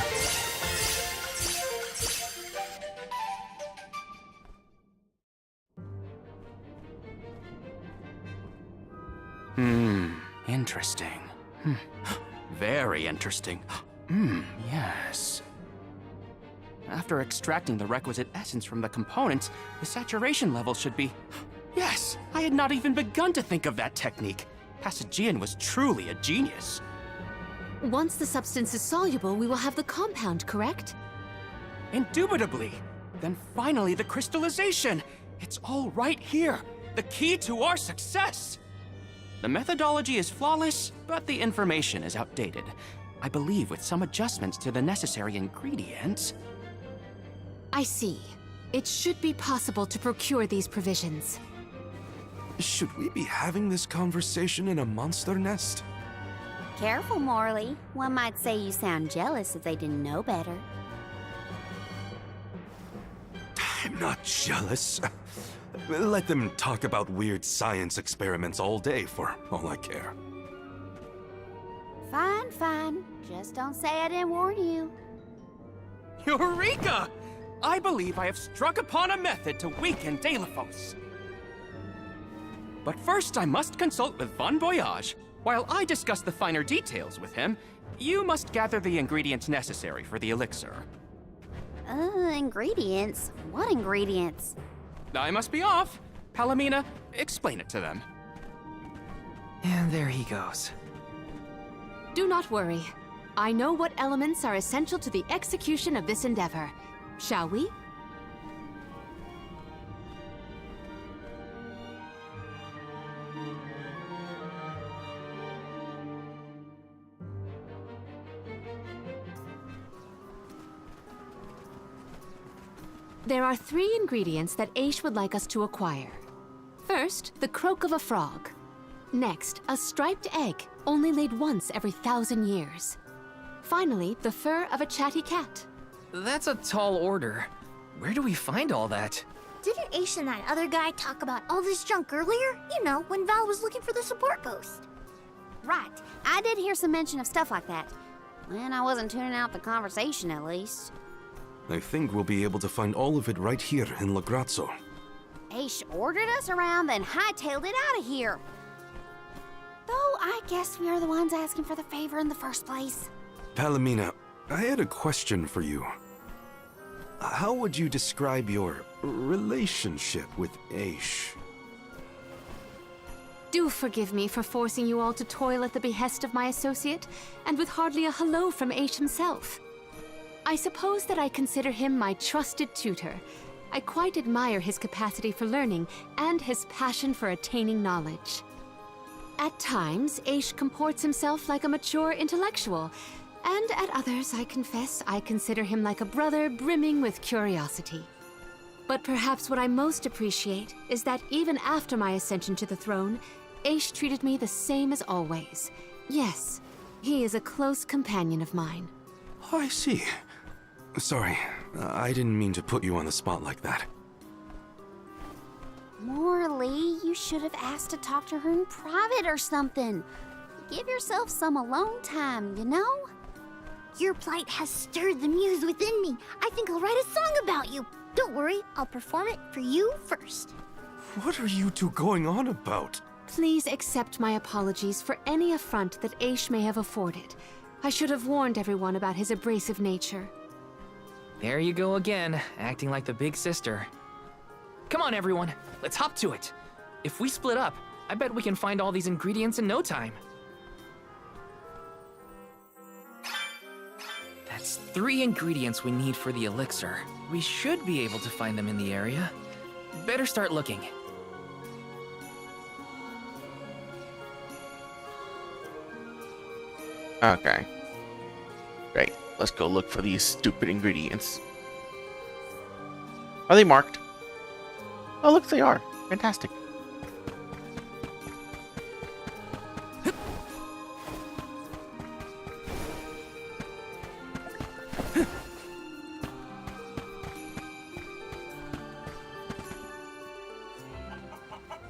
Interesting. Very interesting. Yes. After extracting the requisite essence from the components, the saturation level should be... Yes! I had not even begun to think of that technique. Passagian was truly a genius. Once the substance is soluble, we will have the compound, correct? Indubitably. Then finally the crystallization. It's all right here. The key to our success. The methodology is flawless, but the information is outdated. I believe with some adjustments to the necessary ingredients... I see. It should be possible to procure these provisions. Should we be having this conversation in a monster nest? Careful, Morley. One might say you sound jealous if they didn't know better. I'm not jealous. Let them talk about weird science experiments all day for all I care. Fine, fine. Just don't say I didn't warn you. Eureka! I believe I have struck upon a method to weaken Deilephos. But first I must consult with Bon Voyage. While I discuss the finer details with him, you must gather the ingredients necessary for the elixir. Ingredients? What ingredients? I must be off. Palomina, explain it to them. And there he goes. Do not worry. I know what elements are essential to the execution of this endeavor. Shall we? There are 3 ingredients that Aish would like us to acquire. First, the croak of a frog. Next, a striped egg, only laid once every 1,000 years. Finally, the fur of a chatty cat. That's a tall order. Where do we find all that? Didn't Aish and that other guy talk about all this junk earlier? You know, when Val was looking for the support ghost. Right. I did hear some mention of stuff like that. When I wasn't tuning out the conversation, at least. I think we'll be able to find all of it right here in La Grazzo. Aish ordered us around, then hightailed it out of here. Though I guess we are the ones asking for the favor in the first place. Palomina, I had a question for you. How would you describe your relationship with Aish? Do forgive me for forcing you all to toil at the behest of my associate, and with hardly a hello from Aish himself. I suppose that I consider him my trusted tutor. I quite admire his capacity for learning and his passion for attaining knowledge. At times, Aish comports himself like a mature intellectual, and at others, I confess, I consider him like a brother brimming with curiosity. But perhaps what I most appreciate is that even after my ascension to the throne, Aish treated me the same as always. Yes, he is a close companion of mine. Oh, I see. Sorry, I didn't mean to put you on the spot like that. Morley, you should have asked to talk to her in private or something. Give yourself some alone time, you know? Your plight has stirred the muse within me. I think I'll write a song about you. Don't worry, I'll perform it for you first. What are you two going on about? Please accept my apologies for any affront that Aish may have afforded. I should have warned everyone about his abrasive nature. There you go again, acting like the big sister. Come on, everyone, let's hop to it. If we split up, I bet we can find all these ingredients in no time. That's 3 ingredients we need for the elixir. We should be able to find them in the area. Better start looking. Okay. Great. Let's go look for these stupid ingredients. Are they marked? Oh, look, they are. Fantastic.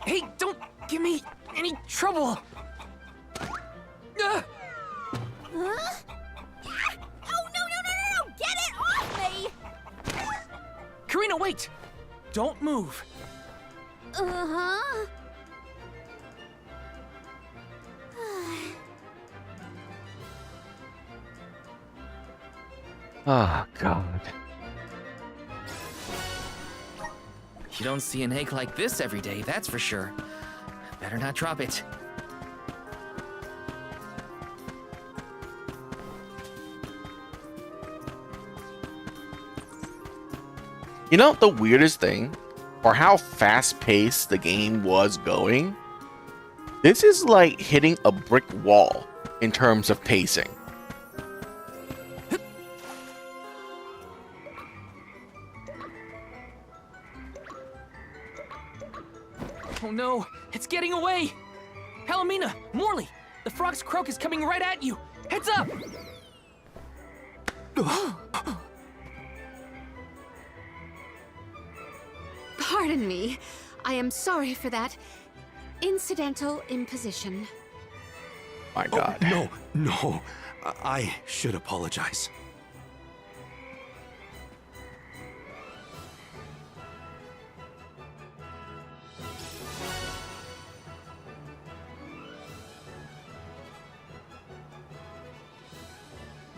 Hey, don't give me any trouble! Huh? Oh, no! Get it off me! Karina, wait! Don't move. Uh-huh. Oh, God. You don't see an egg like this every day, that's for sure. Better not drop it. You know, the weirdest thing, or how fast-paced the game was going, this is like hitting a brick wall in terms of pacing. Oh no, it's getting away! Palomina, Morley, the frog's croak is coming right at you! Heads up! Pardon me. I am sorry for that incidental imposition. My God. Oh, no. I should apologize.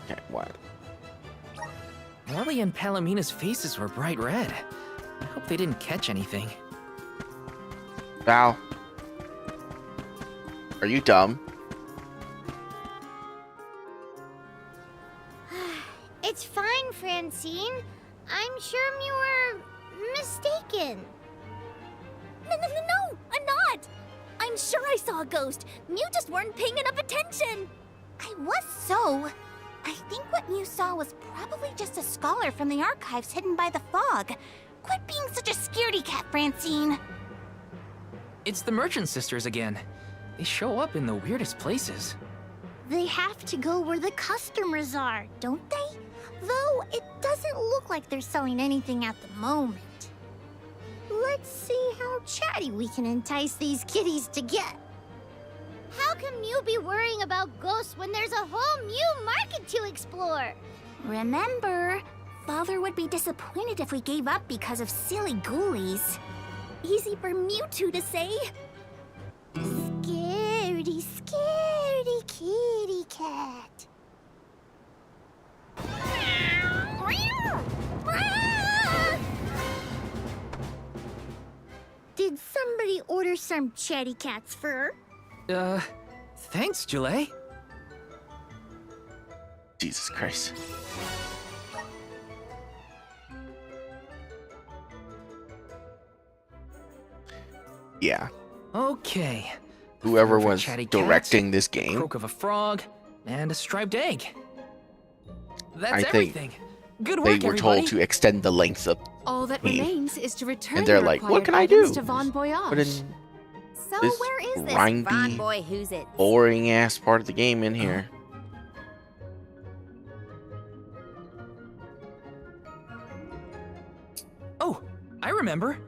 Okay, what? Morley and Palomina's faces were bright red. I hope they didn't catch anything. Val, are you dumb? It's fine, Francine. I'm sure you were mistaken. No, I'm not! I'm sure I saw a ghost. You just weren't paying enough attention. I was so. I think what you saw was probably just a scholar from the archives hidden by the fog. Quit being such a scaredy cat, Francine. It's the Merchant Sisters again. They show up in the weirdest places. They have to go where the customers are, don't they? Though it doesn't look like they're selling anything at the moment. Let's see how chatty we can entice these kitties to get. How can you be worrying about ghosts when there's a whole new market to explore? Remember, Father would be disappointed if we gave up because of silly ghoulies. Easy for Mewtwo to say. Scaredy, scaredy kitty cat. Did somebody order some chatty cat's fur? Thanks, Julie. Jesus Christ. Yeah. Okay. Whoever Fur for was chatty directing cat, this game, croak of a frog, and a striped egg. That's I think everything. Good work, they were everybody. told to extend the length of All that me. remains is to return And they're the like, required what can I items do? to Von Voyage. Put in So this where is this grindy, Von Boy Who's It? boring ass part of the game in here. Oh, I remember.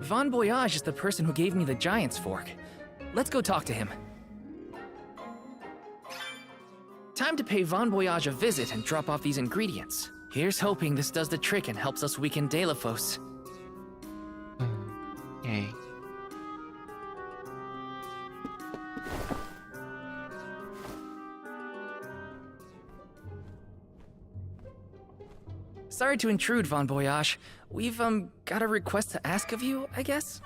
Von Voyage is the person who gave me the Giant's Fork. Let's go talk to him. Time to pay Von Voyage a visit and drop off these ingredients. Here's hoping this does the trick and helps us weaken Delaphos. Okay. Sorry to intrude, Von Voyage. We've, got a request to ask of you, I guess?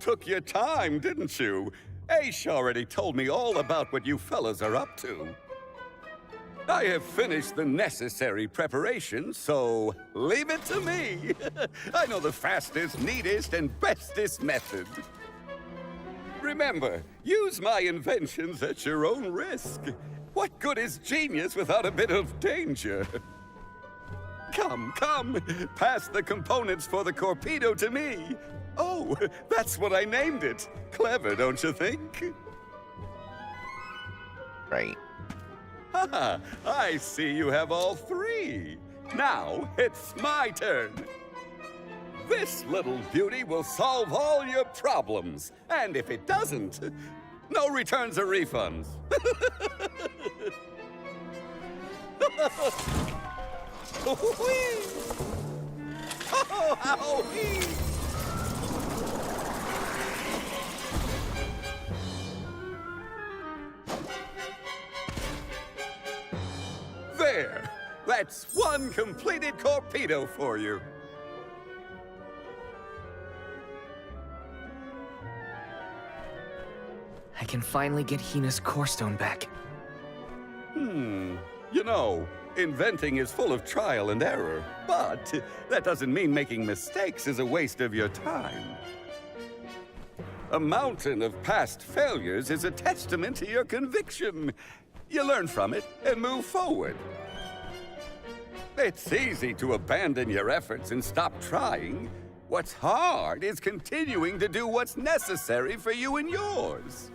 Took your time, didn't you? Ace already told me all about what you fellas are up to. I have finished the necessary preparation, so leave it to me. I know the fastest, neatest, and bestest method. Remember, use my inventions at your own risk. What good is genius without a bit of danger? Come, pass the components for the torpedo to me. Oh, that's what I named it. Clever, don't you think? Right. Haha, I see you have all three. Now, it's my turn. This little beauty will solve all your problems. And if it doesn't, no returns or refunds. There! That's one completed torpedo for you. I can finally get Hina's core stone back. You know, inventing is full of trial and error, but that doesn't mean making mistakes is a waste of your time. A mountain of past failures is a testament to your conviction. You learn from it and move forward. It's easy to abandon your efforts and stop trying. What's hard is continuing to do what's necessary for you and yours.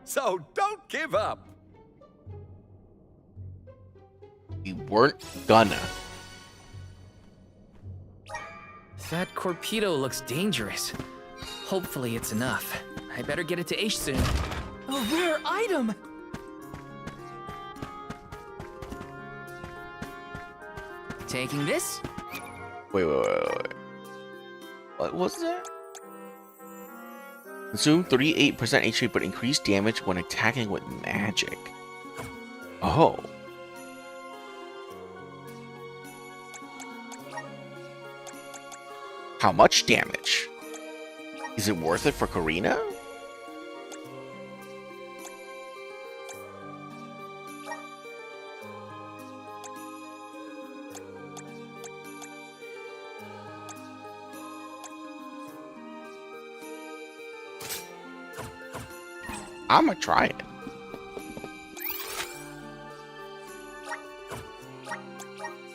So don't give up. We weren't gonna. That torpedo looks dangerous. Hopefully it's enough. I better get it to Aish soon. A rare item! Taking this? Wait. What was that? Consume 38% HP but increase damage when attacking with magic. Oh. How much damage? Is it worth it for Karina? I'ma try it.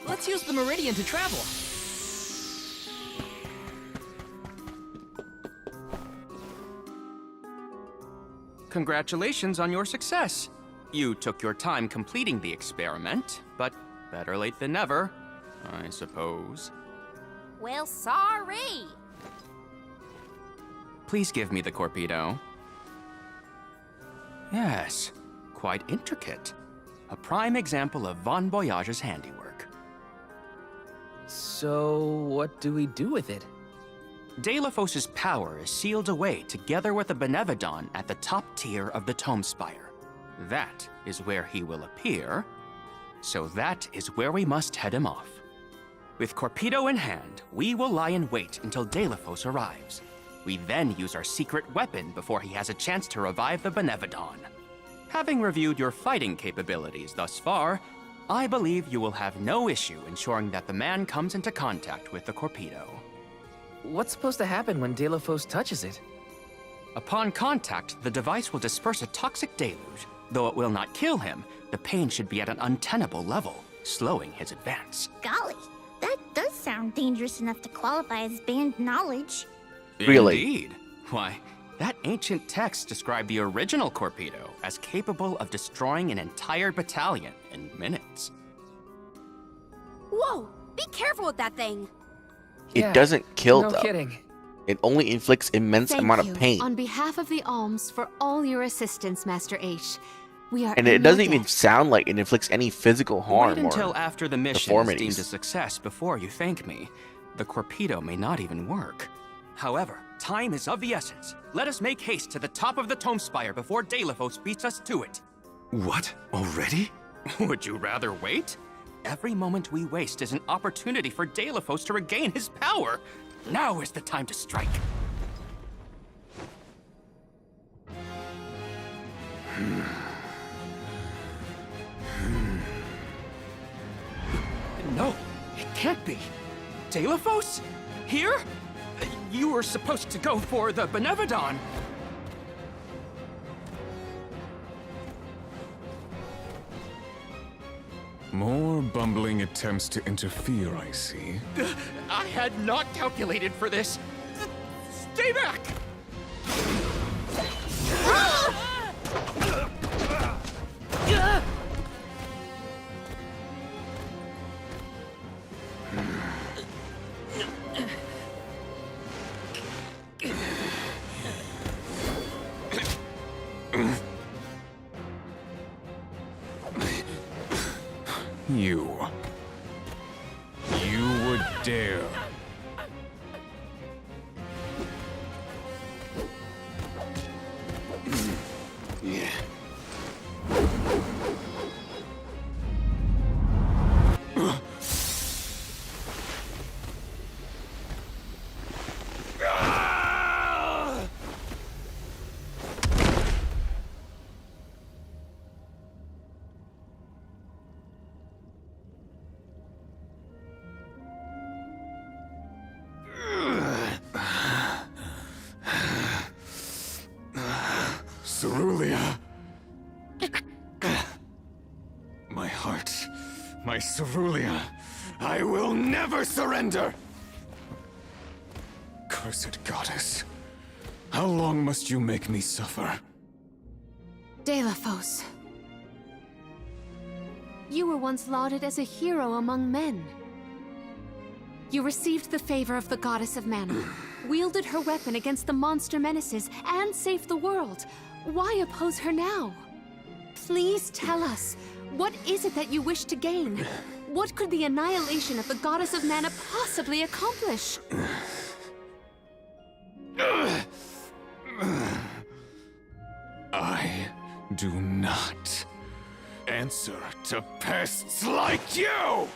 Let's use the Meridian to travel. Congratulations on your success. You took your time completing the experiment, but better late than never, I suppose. Well, sorry. Please give me the torpedo. Yes, quite intricate. a prime example of Von Voyage's handiwork. So, what do we do with it? Delafos' power is sealed away together with the Benevodon at the top tier of the Tome Spire. That is where he will appear, so that is where we must head him off. With Corpedo in hand, we will lie in wait until Delafos arrives. We then use our secret weapon before he has a chance to revive the Benevodon. Having reviewed your fighting capabilities thus far, I believe you will have no issue ensuring that the man comes into contact with the Corpedo. What's supposed to happen when Delafos touches it? Upon contact, the device will disperse a toxic deluge. Though it will not kill him, the pain should be at an untenable level, slowing his advance. Golly, that does sound dangerous enough to qualify as banned knowledge. Really? Indeed. Why, that ancient text described the original Corpedo as capable of destroying an entire battalion in minutes. Whoa! Be careful with that thing! It doesn't kill, no though. kidding. It only inflicts immense Thank amount you, of pain. on behalf of the Alms, for all your assistance, Master H. We are And in it doesn't your even debt. sound like it inflicts any physical harm Wait until or after the mission is deformities. deemed a success before you thank me. The Corpedo may not even work. However, time is of the essence. Let us make haste to the top of the Tome Spire before Delafos beats us to it. What? Already? Would you rather wait? Every moment we waste is an opportunity for Delafos to regain his power. Now is the time to strike. No, it can't be. Delafos? Here? You were supposed to go for the Benevodon. More bumbling attempts to interfere, I see. I had not calculated for this. Stay back! You would dare. Cerulia. My heart, my Cerulia. I will never surrender! Cursed goddess. How long must you make me suffer? Delafos. You were once lauded as a hero among men. You received the favor of the goddess of mana, wielded her weapon against the monster menaces, and saved the world. Why oppose her now? Please tell us, what is it that you wish to gain? What could the annihilation of the goddess of mana possibly accomplish? I do not answer to pests like you!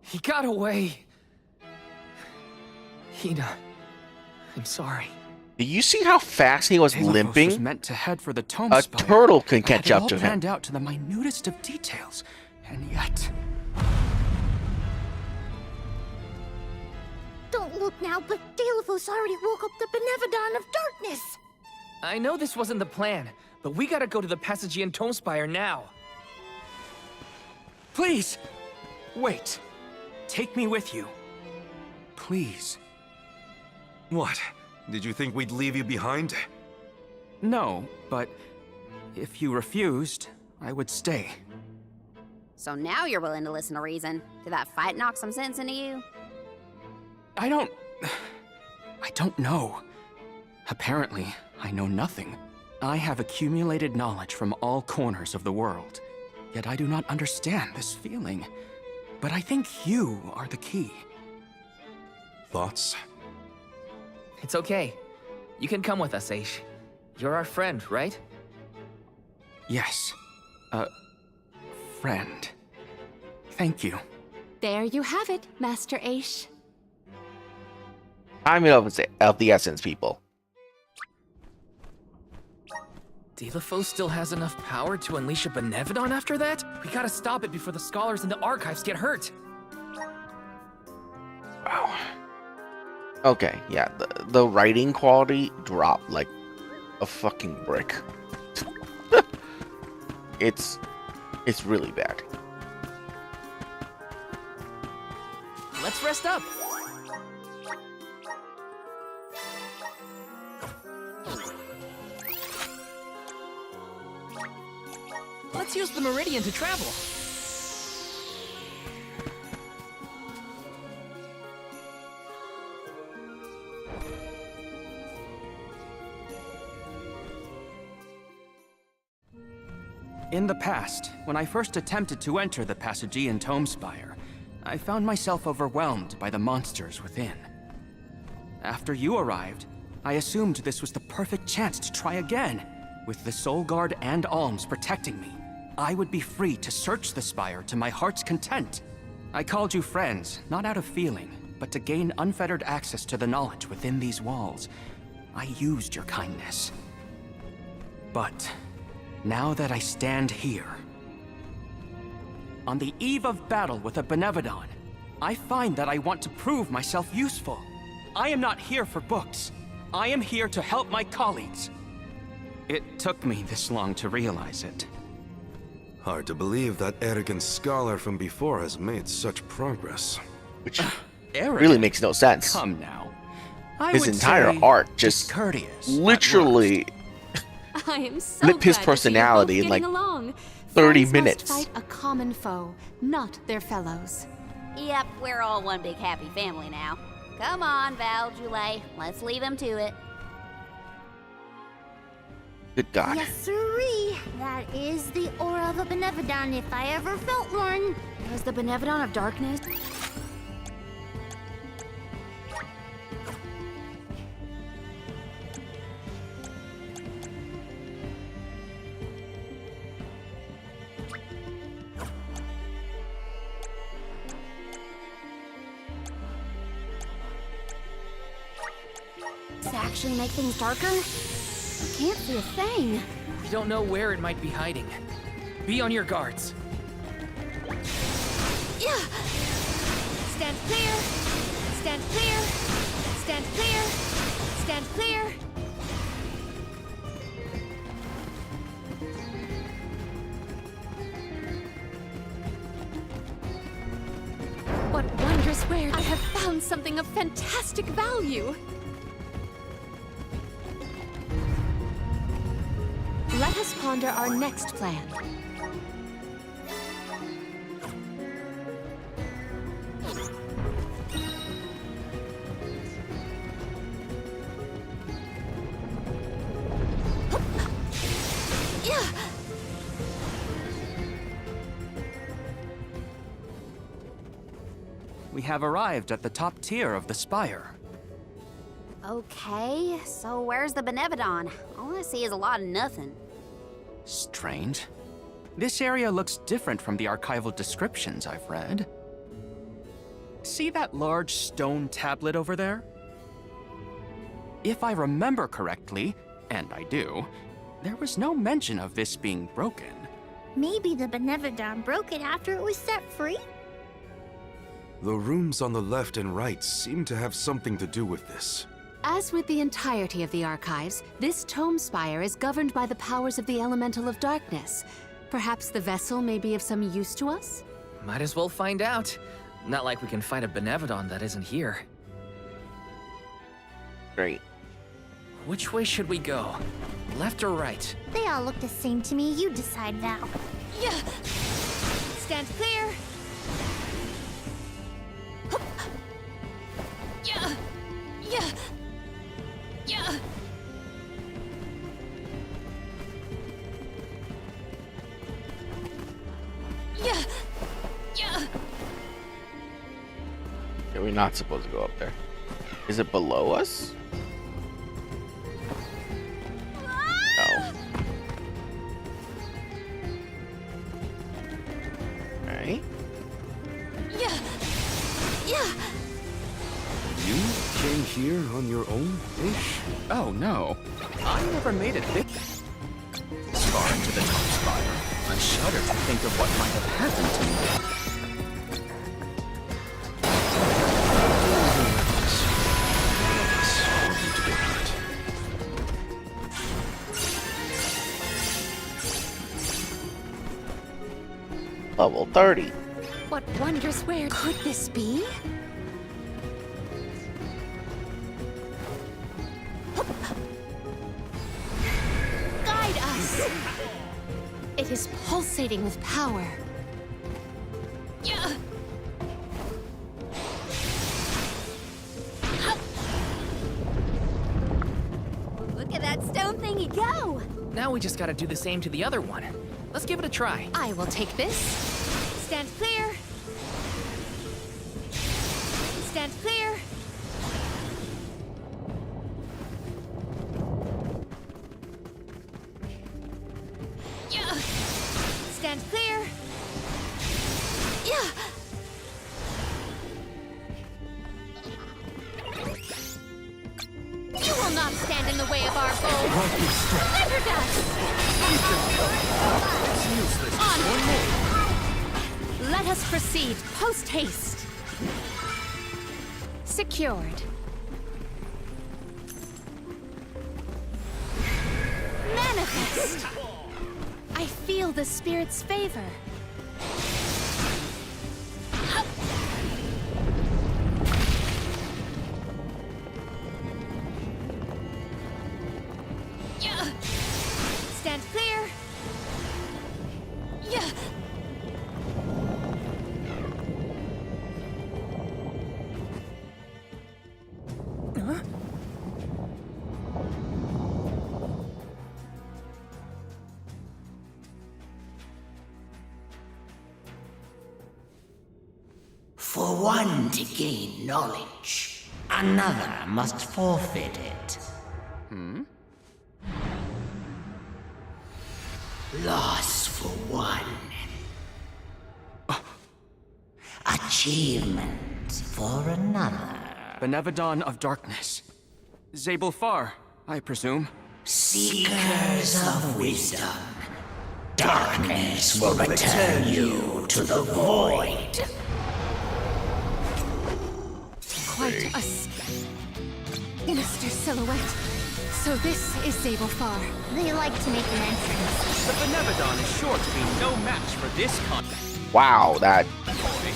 He got away. Hina, I'm sorry. Do you see how fast he was Delafos limping? was meant to head for the Tome A Spire. turtle can I had catch it up all to him. planned out to the minutest of details, and yet... Don't look now, but Delafos already woke up the Benevodon of Darkness! I know this wasn't the plan, but we gotta go to the Passagian Tome Spire now. Please! Wait. Take me with you. Please. What? Did you think we'd leave you behind? No, but If you refused, I would stay. So now you're willing to listen to reason. Did that fight knock some sense into you? I don't know. Apparently, I know nothing. I have accumulated knowledge from all corners of the world, yet I do not understand this feeling. But I think you are the key. Thoughts? It's okay. You can come with us, Aish. You're our friend, right? Yes. Friend. Thank you. There you have it, Master Aish. Time of the essence, people. Delafos still has enough power to unleash a Benevodon after that? We gotta stop it before the scholars in the archives get hurt. Wow. Okay, yeah, the writing quality dropped like a fucking brick. It's really bad. Let's rest up. Let's use the Meridian to travel. In the past, when I first attempted to enter the Passagean Tome Spire, I found myself overwhelmed by the monsters within. After you arrived, I assumed this was the perfect chance to try again. With the Soul Guard and Alms protecting me, I would be free to search the Spire to my heart's content. I called you friends, not out of feeling, but to gain unfettered access to the knowledge within these walls. I used your kindness. But now that I stand here, on the eve of battle with a Benevodon, I find that I want to prove myself useful. I am not here for books. I am here to help my colleagues. It took me this long to realize it. Hard to believe that arrogant scholar from before has made such progress. Which really makes no sense. Come now. His entire art just literally I am so flip his glad to see you personality both in like getting along. 30 Friends minutes. must fight a common foe, not their fellows. Yep, we're all one big happy family now. Come on, Val, Julie, let's leave him to it. Good God. Yes, sirree. That is the aura of a Benevodon if I ever felt one. Was the Benevodon of Darkness? Does it actually make things darker? I can't see a thing. We don't know where it might be hiding. Be on your guards. Yeah. Stand clear. Stand clear. Stand clear. Stand clear. What wondrous wares! I have found something of fantastic value. Let us ponder our next plan. Yeah. We have arrived at the top tier of the spire. Okay, so where's the Benevodon? All I see is a lot of nothing. Strange. This area looks different from the archival descriptions I've read. See that large stone tablet over there? If I remember correctly, and I do, there was no mention of this being broken. Maybe the Benevodon broke it after it was set free? The rooms on the left and right seem to have something to do with this. As with the entirety of the archives, this tome spire is governed by the powers of the Elemental of Darkness. Perhaps the vessel may be of some use to us? Might as well find out. Not like we can fight a Benevodon that isn't here. Great. Which way should we go? left or right? They all look the same to me. You decide, Val. Yeah. Stand clear. Hup. Yeah. Yeah. Yeah. Yeah. Yeah. Okay, we're not supposed to go up there. Is it below us? No. Right? Yeah. Yeah. You came here on your own, Ish? Oh, no. I never made it big. This far into the top spire. I shudder to think of what might have happened to me. Level 30. What wondrous where could this be? Guide us! It is pulsating with power. Yeah. Look at that stone thingy go! Now we just gotta do the same to the other one. Let's give it a try. I will take this. Stand clear. Stand clear. Yeah. Stand clear. Yeah. You will not stand in the way of our goal. Never does. On. Let us proceed post haste. Secured. Manifest. I feel the spirit's favor. Yeah. Stand clear. Yeah. Huh? For one to gain knowledge, another must forfeit it. Loss for one. Achievement for another. Benevodon of Darkness. Zabel Far, I presume. Seekers of wisdom. Darkness will return you to the void. Quite a sinister silhouette. So this is Zabel Far. They like to make an entrance. The Benevodon is sure to be no match for this con. Wow, that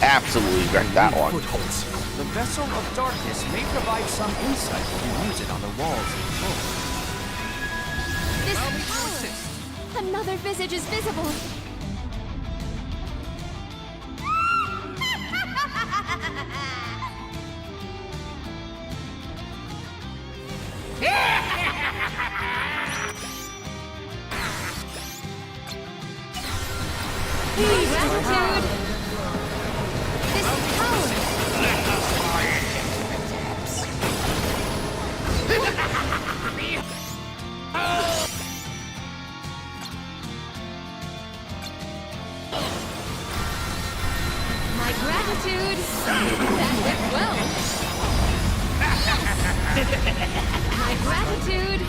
absolutely wrecked that one. The Vessel of Darkness may provide some insight if you use it on the walls of the fort. This power! Another visage is visible. Gratitude! This power! My gratitude! That went well! Yes! My gratitude!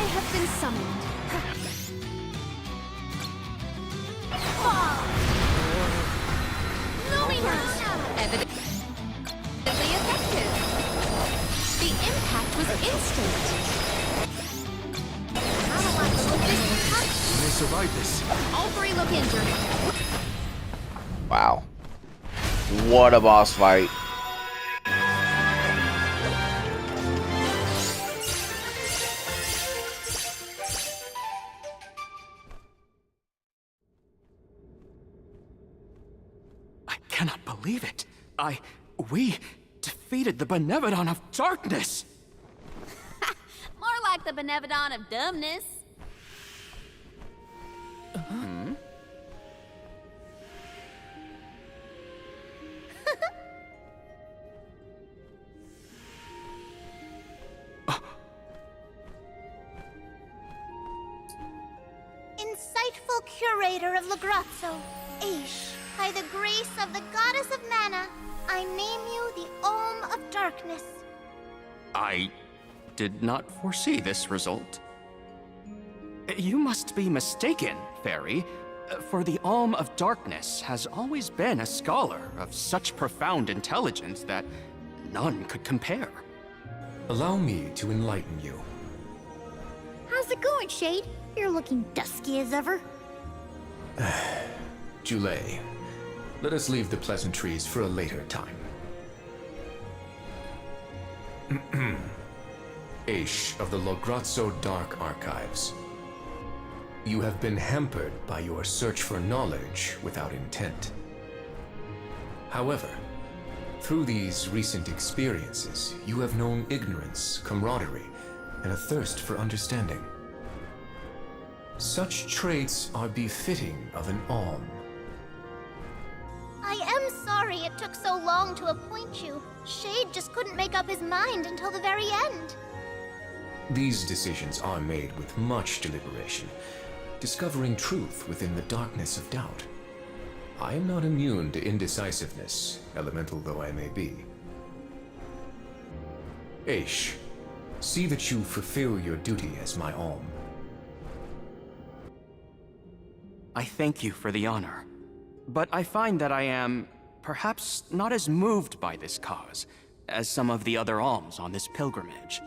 have been summoned. Evidently effective. The impact was instant. You may survive this. All three look injured. Wow. What a boss fight. I cannot believe it. We defeated the Benevodon of Darkness! More like the Benevodon of dumbness. Insightful curator of Lagrazzo, Aish, by the grace of the goddess of mana, I name you the Olm of Darkness. I did not foresee this result. You must be mistaken, Fairy, for the Olm of Darkness has always been a scholar of such profound intelligence that none could compare. Allow me to enlighten you. How's it going, Shade? You're looking dusky as ever. Julay, let us leave the pleasantries for a later time. Aish of the Lograzzo Dark Archives. You have been hampered by your search for knowledge without intent. However, through these recent experiences, you have known ignorance, camaraderie, and a thirst for understanding. Such traits are befitting of an Alm. I am sorry it took so long to appoint you. Shade just couldn't make up his mind until the very end. These decisions are made with much deliberation, discovering truth within the darkness of doubt. I am not immune to indecisiveness, elemental though I may be. Aish, see that you fulfill your duty as my Alm. I thank you for the honor, but I find that I am perhaps not as moved by this cause as some of the other alms on this pilgrimage.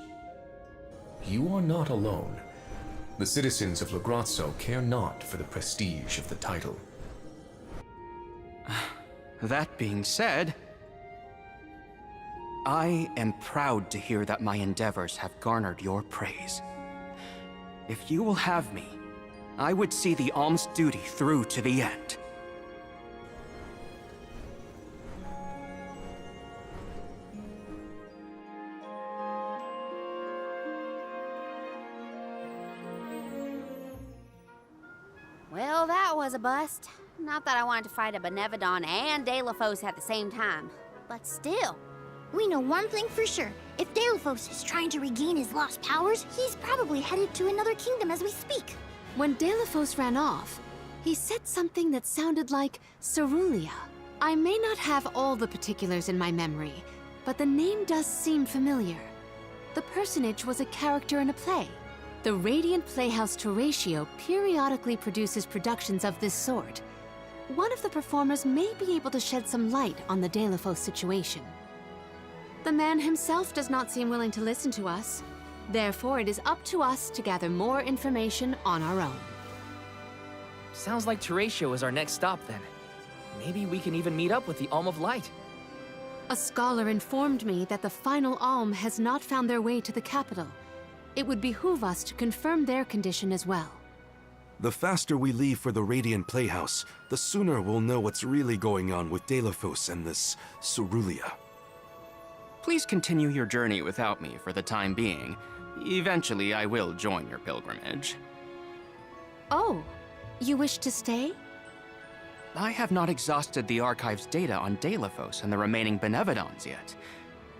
You are not alone. The citizens of Lagrazzo care not for the prestige of the title. That being said, I am proud to hear that my endeavors have garnered your praise. If you will have me, I would see the alms duty through to the end. Well, that was a bust. Not that I wanted to fight a Benevodon and Delafos at the same time, but still. We know one thing for sure. If Delafos is trying to regain his lost powers, he's probably headed to another kingdom as we speak. When Delafos ran off, he said something that sounded like Cerulia. I may not have all the particulars in my memory, but the name does seem familiar. The personage was a character in a play. The Radiant Playhouse Toratio periodically produces productions of this sort. One of the performers may be able to shed some light on the Delafos situation. The man himself does not seem willing to listen to us. Therefore, it is up to us to gather more information on our own. Sounds like Toratio is our next stop, then. Maybe we can even meet up with the Alm of Light. A scholar informed me that the final Alm has not found their way to the capital. It would behoove us to confirm their condition as well. The faster we leave for the Radiant Playhouse, the sooner we'll know what's really going on with Delafos and this Cerulia. Please continue your journey without me for the time being. Eventually, I will join your pilgrimage. Oh, you wish to stay? I have not exhausted the archive's data on Delafos and the remaining Benevodons yet.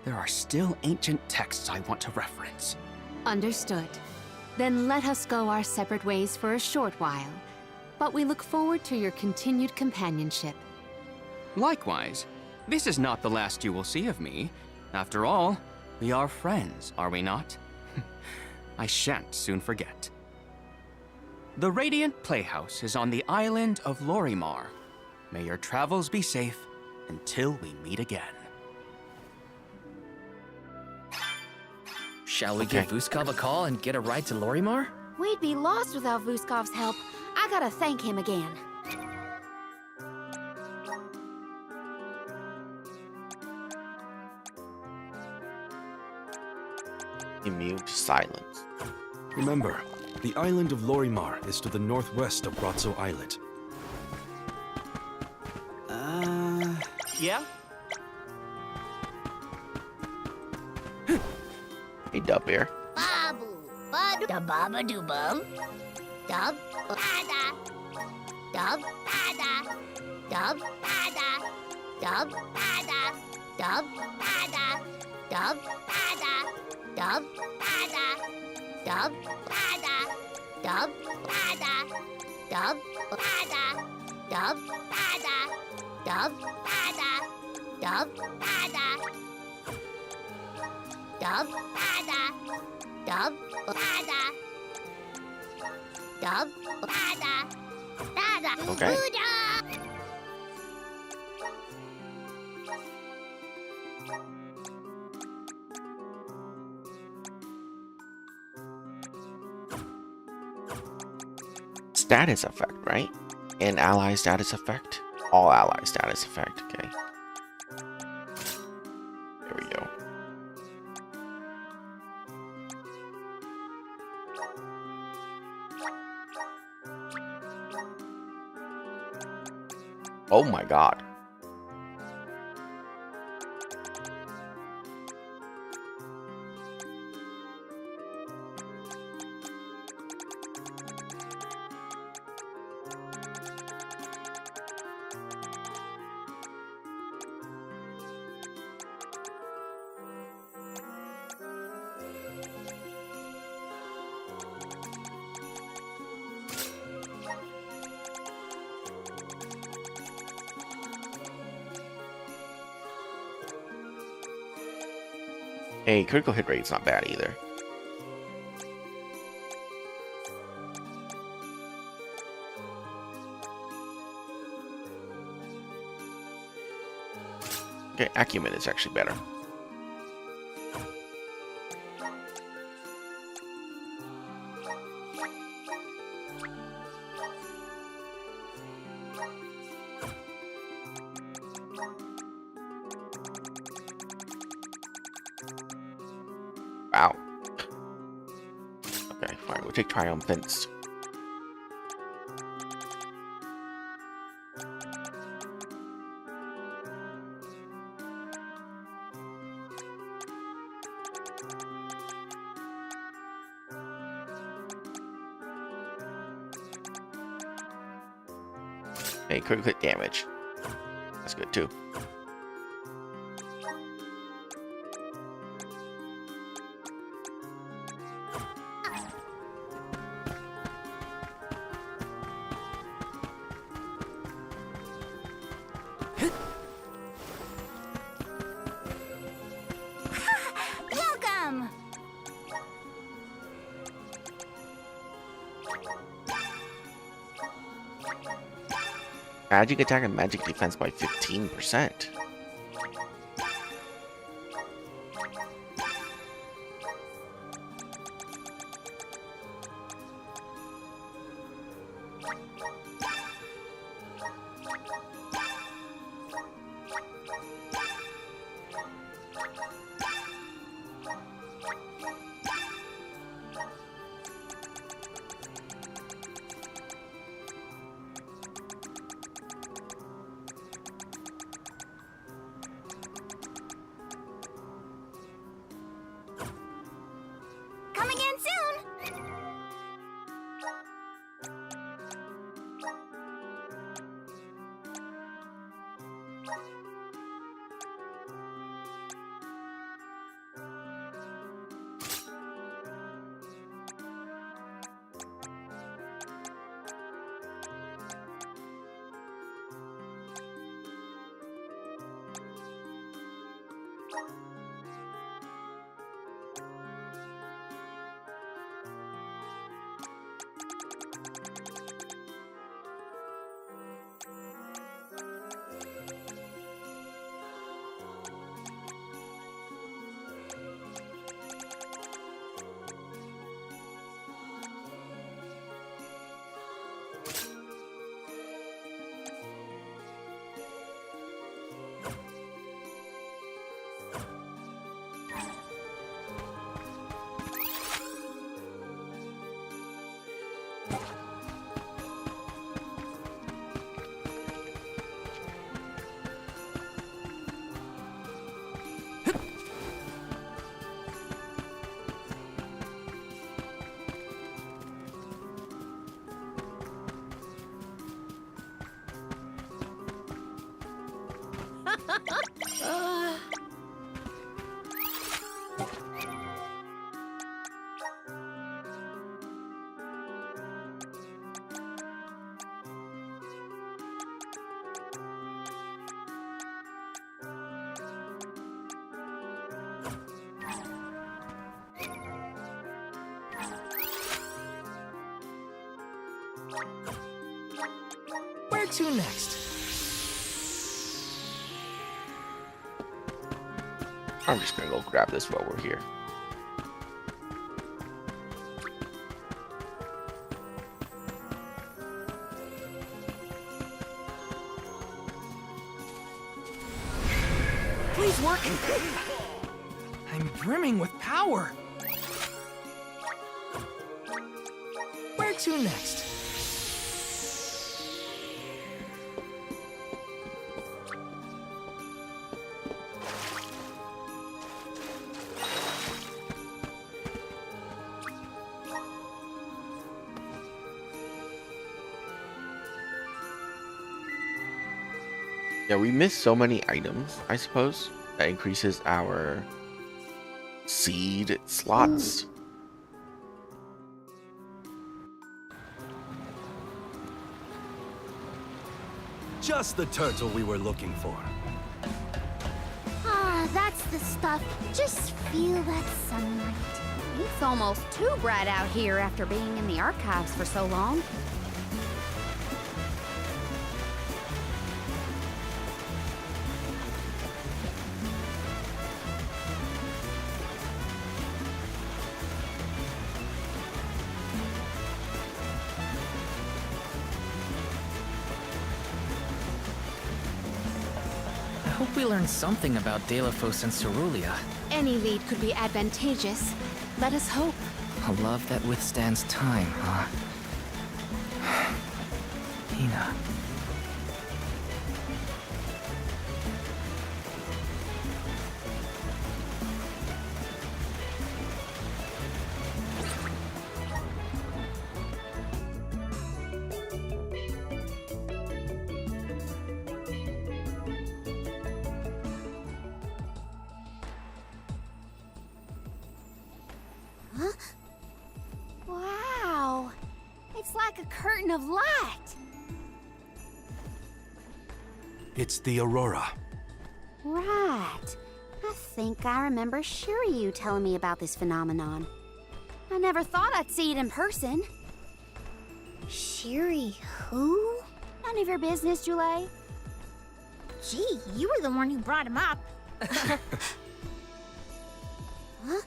There are still ancient texts I want to reference. Understood. Then let us go our separate ways for a short while. But we look forward to your continued companionship. Likewise, this is not the last you will see of me. After all, we are friends, are we not? I shan't soon forget. The Radiant Playhouse is on the island of Lorimar. May your travels be safe until we meet again. Shall we give Vuskov a call and get a ride to Lorimar? We'd be lost without Vuskov's help. I gotta thank him again. Immune to silence. Remember, the island of Lorimar is to the northwest of Brazzo Islet. Yeah? Hey, Dub Bear. Babu, da baba do bum. Dub bada. Dub bada. Dub bada. Dub bada. Dub bada. Dub bada. Dub bada. Dub bada. Dub bada. Dub bada. Dub bada. Dub bada. Dub bada. Dub bada. Dub bada. Dub bada. Dada. Okay. Status effect, right? An ally status effect. All ally status effect. Okay. There we go. Oh my god. Hey, critical hit rate's not bad either. Okay, acumen is actually better. Wow. Okay, fine. We'll take triumphants. Hey, critical hit damage. That's good too. Welcome! Magic attack and magic defense by 15%. Come again soon! Where to next? I'm just gonna go grab this while we're here. Please work. I'm brimming with power. Where to next? Yeah, we missed so many items, I suppose. That increases our seed slots. Just the turtle we were looking for. Ah, that's the stuff. Just feel that sunlight. It's almost too bright out here after being in the archives for so long. I hope we learn something about Delafos and Cerulia. Any lead could be advantageous. Let us hope. A love that withstands time, huh? Hina. Huh? Wow! It's like a curtain of light! It's the Aurora. Right. I think I remember Shiryu telling me about this phenomenon. I never thought I'd see it in person. Shiri who? None of your business, Jule. Gee, you were the one who brought him up. Huh?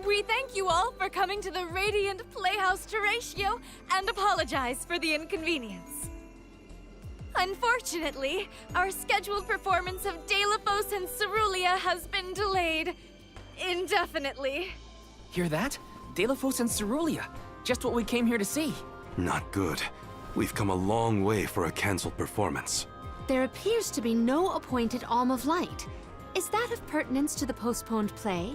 We thank you all for coming to the Radiant Playhouse Terratio and apologize for the inconvenience. Unfortunately, our scheduled performance of Delafos and Cerulia has been delayed indefinitely. Hear that? Delafos and Cerulia. Just what we came here to see. Not good. We've come a long way for a cancelled performance. There appears to be no appointed Alm of Light. Is that of pertinence to the postponed play?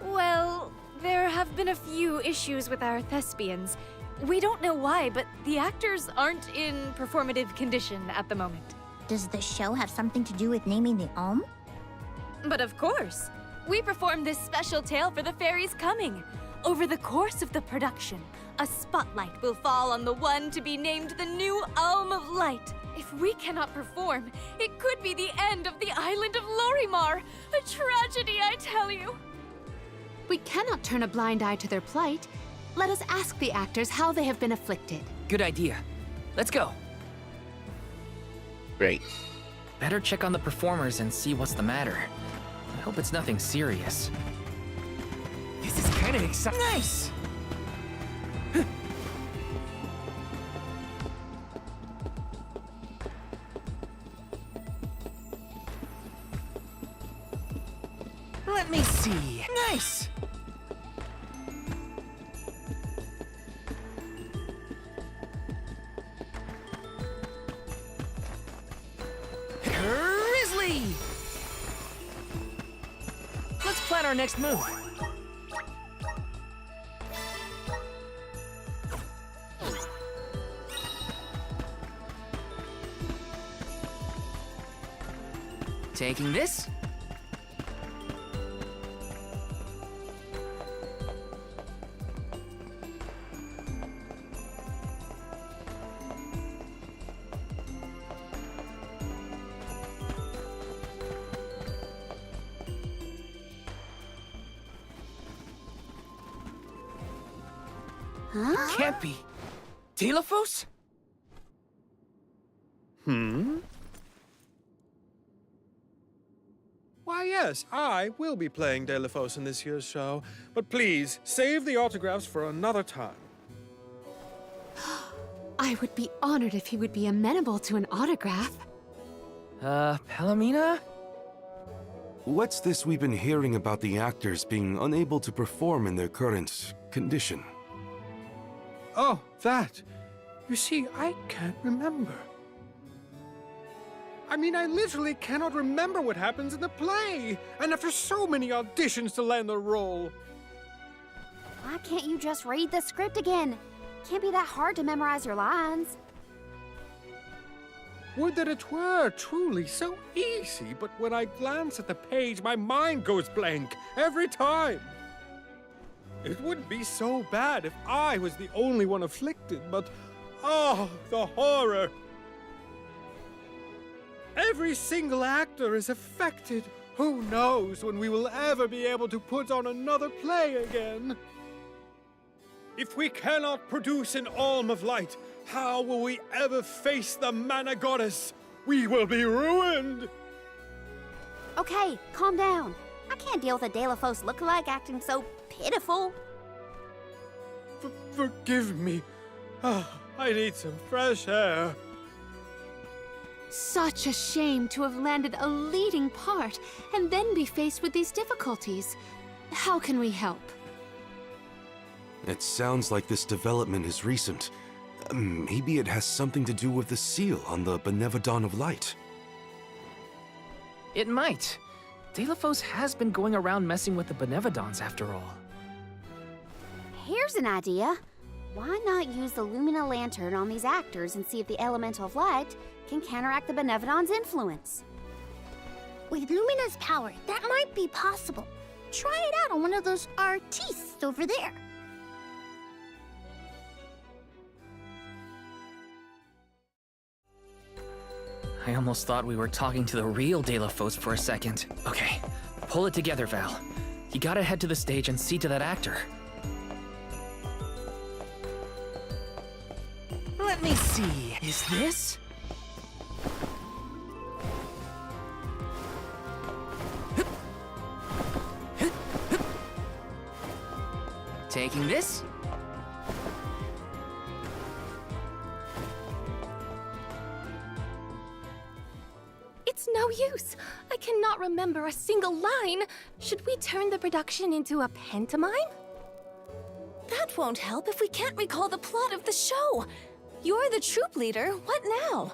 Well, there have been a few issues with our thespians. We don't know why, but the actors aren't in performative condition at the moment. Does the show have something to do with naming the Alm? But of course. We performed this special tale for the fairies coming. Over the course of the production, a spotlight will fall on the one to be named the new Alm of Light. If we cannot perform, it could be the end of the island of Lorimar. A tragedy, I tell you. We cannot turn a blind eye to their plight. Let us ask the actors how they have been afflicted. Good idea. Let's go. Great. Better check on the performers and see what's the matter. I hope it's nothing serious. This is kind of exciting. Nice! Let me see. Nice! Grizzly! Let's plan our next move. Taking this. Huh? Can't be. Telephos? Why, yes, I will be playing Delphos in this year's show, but please, save the autographs for another time. I would be honored if he would be amenable to an autograph. Palomina? What's this we've been hearing about the actors being unable to perform in their current condition? Oh, that. You see, I can't remember. I mean, I literally cannot remember what happens in the play, and after so many auditions to land the role. Why can't you just read the script again? Can't be that hard to memorize your lines. Would that it were truly so easy, but when I glance at the page, my mind goes blank every time. It wouldn't be so bad if I was the only one afflicted, but oh, the horror! Every single actor is affected. Who knows when we will ever be able to put on another play again? If we cannot produce an Alm of Light, how will we ever face the Mana Goddess? We will be ruined! Okay, calm down. I can't deal with a Delphos lookalike acting so pitiful. Forgive me. I need some fresh air. Such a shame to have landed a leading part and then be faced with these difficulties. How can we help? It sounds like this development is recent. Maybe it has something to do with the seal on the Benevodon of Light. It might. Delphos has been going around messing with the Benevodons after all. Here's an idea. Why not use the Lumina Lantern on these actors and see if the Elemental of Light can counteract the Benevodon's influence? With Lumina's power, that might be possible. Try it out on one of those artistes over there. I almost thought we were talking to the real Delphos for a second. Okay, pull it together, Val. You gotta head to the stage and see to that actor. Let me see, is this? Taking this? It's no use. I cannot remember a single line. Should we turn the production into a pantomime? That won't help if we can't recall the plot of the show. You're the troop leader. What now?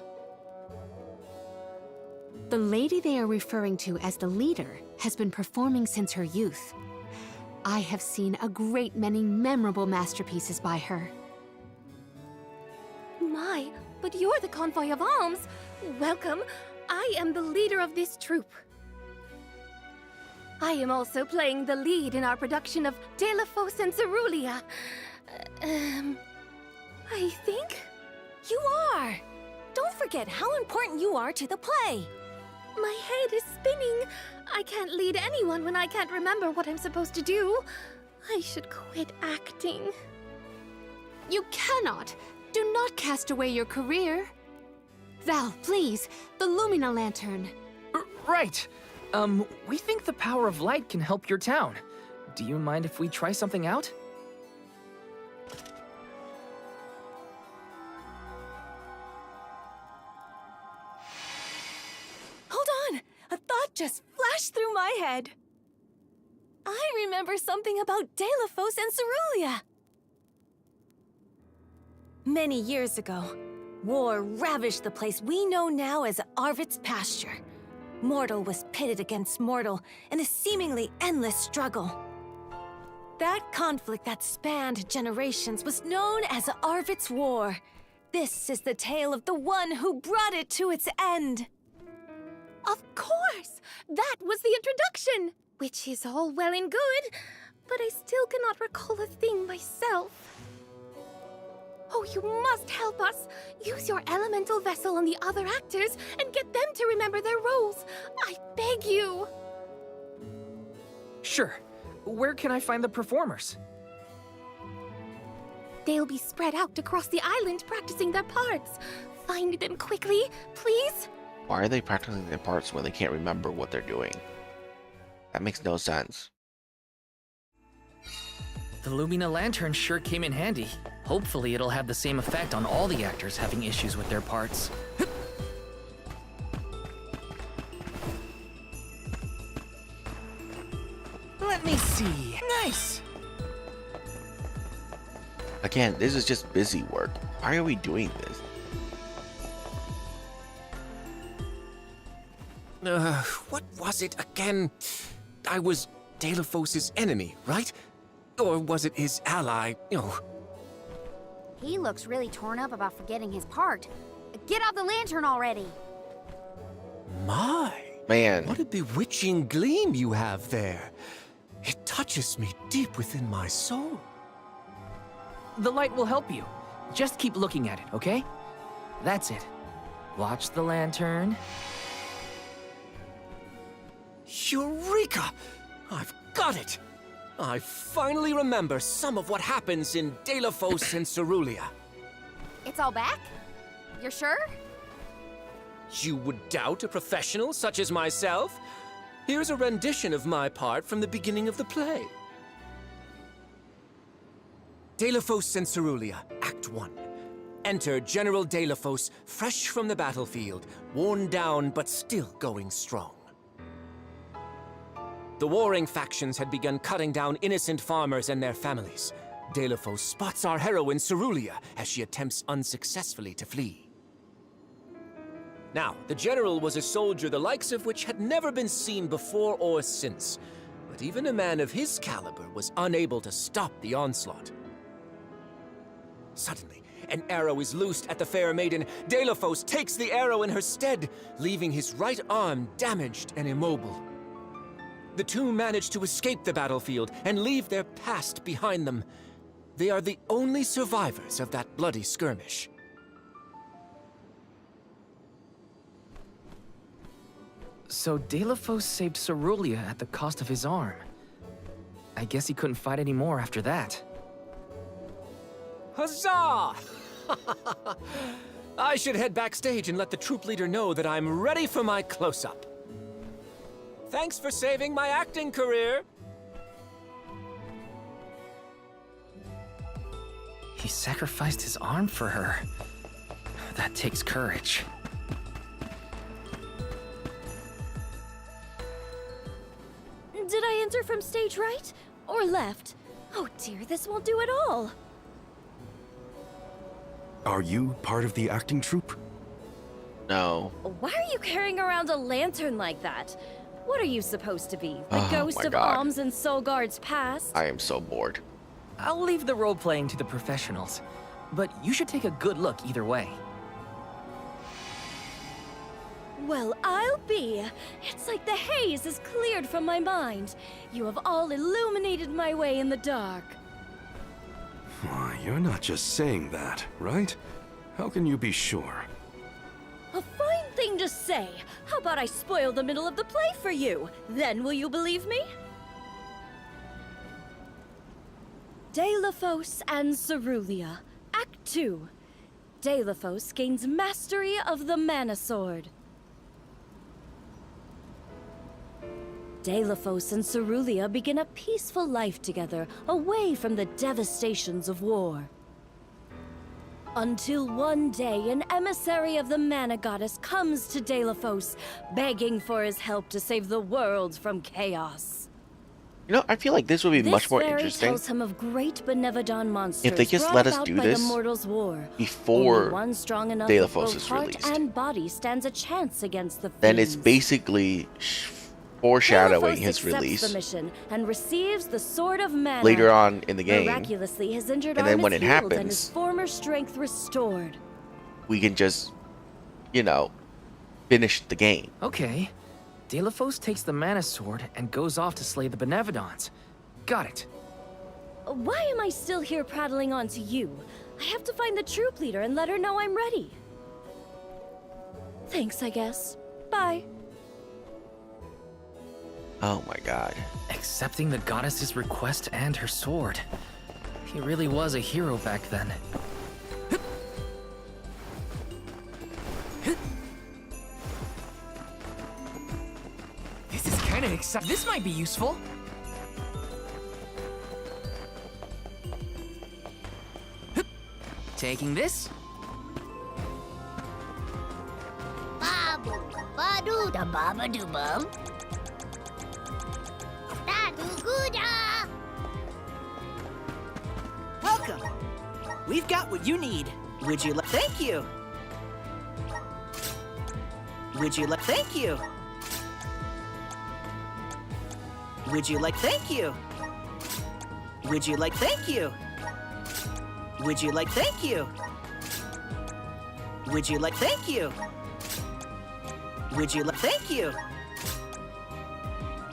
The lady they are referring to as the leader has been performing since her youth. I have seen a great many memorable masterpieces by her. My, but you're the convoy of alms. Welcome. I am the leader of this troop. I am also playing the lead in our production of Delphos and Cerulean. I think? You are! Don't forget how important you are to the play. My head is spinning. I can't lead anyone when I can't remember what I'm supposed to do. I should quit acting. You cannot! Do not cast away your career. Val, please, the Lumina Lantern. Right. We think the power of light can help your town. Do you mind if we try something out? Hold on! A thought just flashed through my head. I remember something about Delphos and Cerulean. Many years ago, war ravaged the place we know now as Arvit's pasture. Mortal was pitted against mortal in a seemingly endless struggle. That conflict that spanned generations was known as Arvit's War. This is the tale of the one who brought it to its end. Of course! That was the introduction! Which is all well and good, but I still cannot recall a thing myself. Oh, you must help us! Use your elemental vessel on the other actors and get them to remember their roles! I beg you! Sure. Where can I find the performers? They'll be spread out across the island practicing their parts. Find them quickly, please? Why are they practicing their parts when they can't remember what they're doing? That makes no sense. The Lumina Lantern sure came in handy. Hopefully it'll have the same effect on all the actors having issues with their parts. Let me see. Nice! Again, this is just busy work. Why are we doing this? What was it again? I was Delphos' enemy, right? Or was it his ally? He looks really torn up about forgetting his part. Get out the lantern already! My! Man. What a bewitching gleam you have there. It touches me deep within my soul. The light will help you. Just keep looking at it, okay? That's it. Watch the lantern. Eureka! I've got it! I finally remember some of what happens in Delphos and Cerulia. It's all back? You're sure? You would doubt a professional such as myself? Here's a rendition of my part from the beginning of the play. Delphos and Cerulia, Act 1. Enter General Delphos, fresh from the battlefield, worn down but still going strong. The warring factions had begun cutting down innocent farmers and their families. Delphos spots our heroine Cerulia as she attempts unsuccessfully to flee. Now, the general was a soldier the likes of which had never been seen before or since, but even a man of his caliber was unable to stop the onslaught. Suddenly, an arrow is loosed at the fair maiden. Delphos takes the arrow in her stead, leaving his right arm damaged and immobile. The two manage to escape the battlefield and leave their past behind them. They are the only survivors of that bloody skirmish. So Delphos saved Cerulia at the cost of his arm. I guess he couldn't fight anymore after that. Huzzah! I should head backstage and let the troop leader know that I'm ready for my close-up. Thanks for saving my acting career. He sacrificed his arm for her. That takes courage. Did I enter from stage right or left? Oh dear, this won't do at all. Are you part of the acting troupe? No. Why are you carrying around a lantern like that? What are you supposed to be? The Oh ghost my of God. Alms and Solgard's past? I am so bored. I'll leave the role-playing to the professionals, but you should take a good look either way. Well, I'll be. It's like the haze is cleared from my mind. You have all illuminated my way in the dark. Why, you're not just saying that, right? How can you be sure? A fine thing to say. How about I spoil the middle of the play for you? Then will you believe me? Delphos and Cerulia, Act 2. Delphos gains mastery of the Mana Sword. Delphos and Cerulia begin a peaceful life together, away from the devastations of war. Until one day, an emissary of the Mana Goddess comes to Delphos, begging for his help to save the world from chaos. You know, I feel like this would be much more This fairy interesting tells him of great Benevodon monsters if they just brought let us about do by this the Mortals' War. before Only one strong enough with Delphos both is heart released. and body stands a chance against the fiends. Then it's basically foreshadowing Delphos his accepts release the mission and receives the Sword of Mana. later on in the game. Miraculously, his injured And arm then when is it healed and his happens, former strength restored. we can just, you know, finished the game. Okay. Delafos takes the Mana Sword and goes off to slay the Benevodons. Got it. Why am I still here prattling on to you? I have to find the troop leader and let her know I'm ready. Thanks, I guess. Bye. Oh my god. Accepting the goddess's request and her sword. He really was a hero back then. This is kind of exciting. This might be useful. Taking this. Babu, badu da baba do bum. Dadu guda. Welcome. We've got what you need. Would you like? Thank you. Would you like? Thank you. Would you like? Thank you. Would you like? Thank you. Would you like? Thank you. Would you like? Thank you. Would you like? Thank you.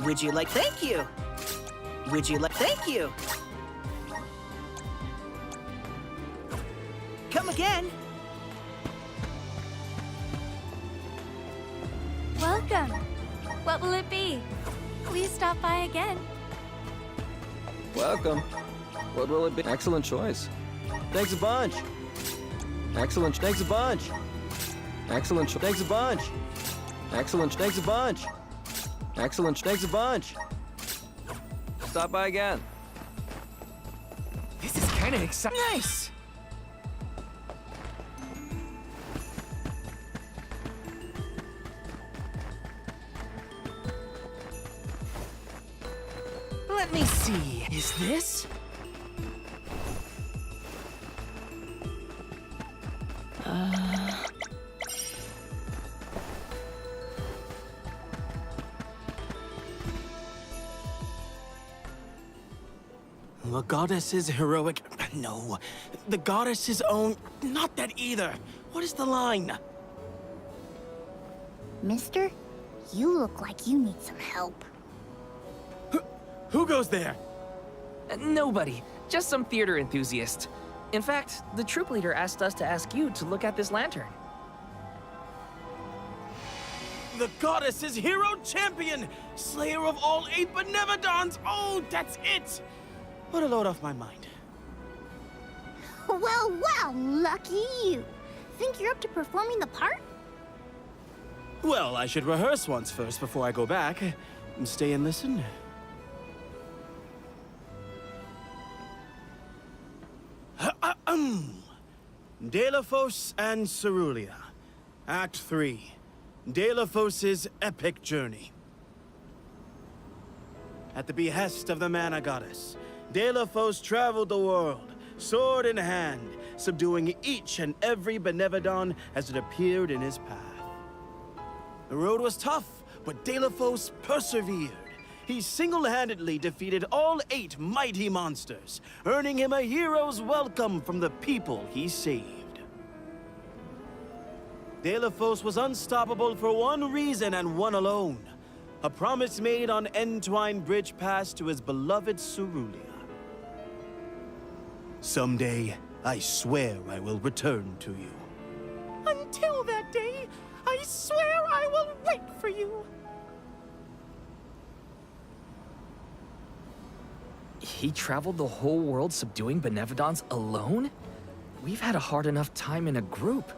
Would you like? Thank you. Would you like? Thank you. Come again. Welcome. What will it be? Please stop by again. Welcome. What will it be? Excellent choice. Thanks a bunch. Excellent. Thanks a bunch. Excellent. Thanks a bunch. Excellent. Thanks a bunch. Excellent. Thanks a bunch. Stop by again. This is kind of exciting. Nice. Let me see. Is this? The goddess's heroic... No. The goddess's own... Not that either. What is the line? Mister, you look like you need some help. Who goes there? Nobody. Just some theater enthusiast. In fact, the troop leader asked us to ask you to look at this lantern. The goddess's hero champion! Slayer of all 8 Benevodons! Oh, that's it! Put a load off my mind. Well, well, lucky you. Think you're up to performing the part? Well, I should rehearse once first before I go back. Stay and listen. Delafos and Cerulia. Act 3. Delafos' epic journey. At the behest of the Mana Goddess, Delafos traveled the world, sword in hand, subduing each and every Benevodon as it appeared in his path. The road was tough, but Delafos persevered. He single-handedly defeated all 8 mighty monsters, earning him a hero's welcome from the people he saved. Delafos was unstoppable for one reason and one alone. A promise made on Entwine Bridge Pass to his beloved Cerulia. Someday, I swear I will return to you. Until that day, I swear I will wait for you. He traveled the whole world subduing Benevodons alone? We've had a hard enough time in a group.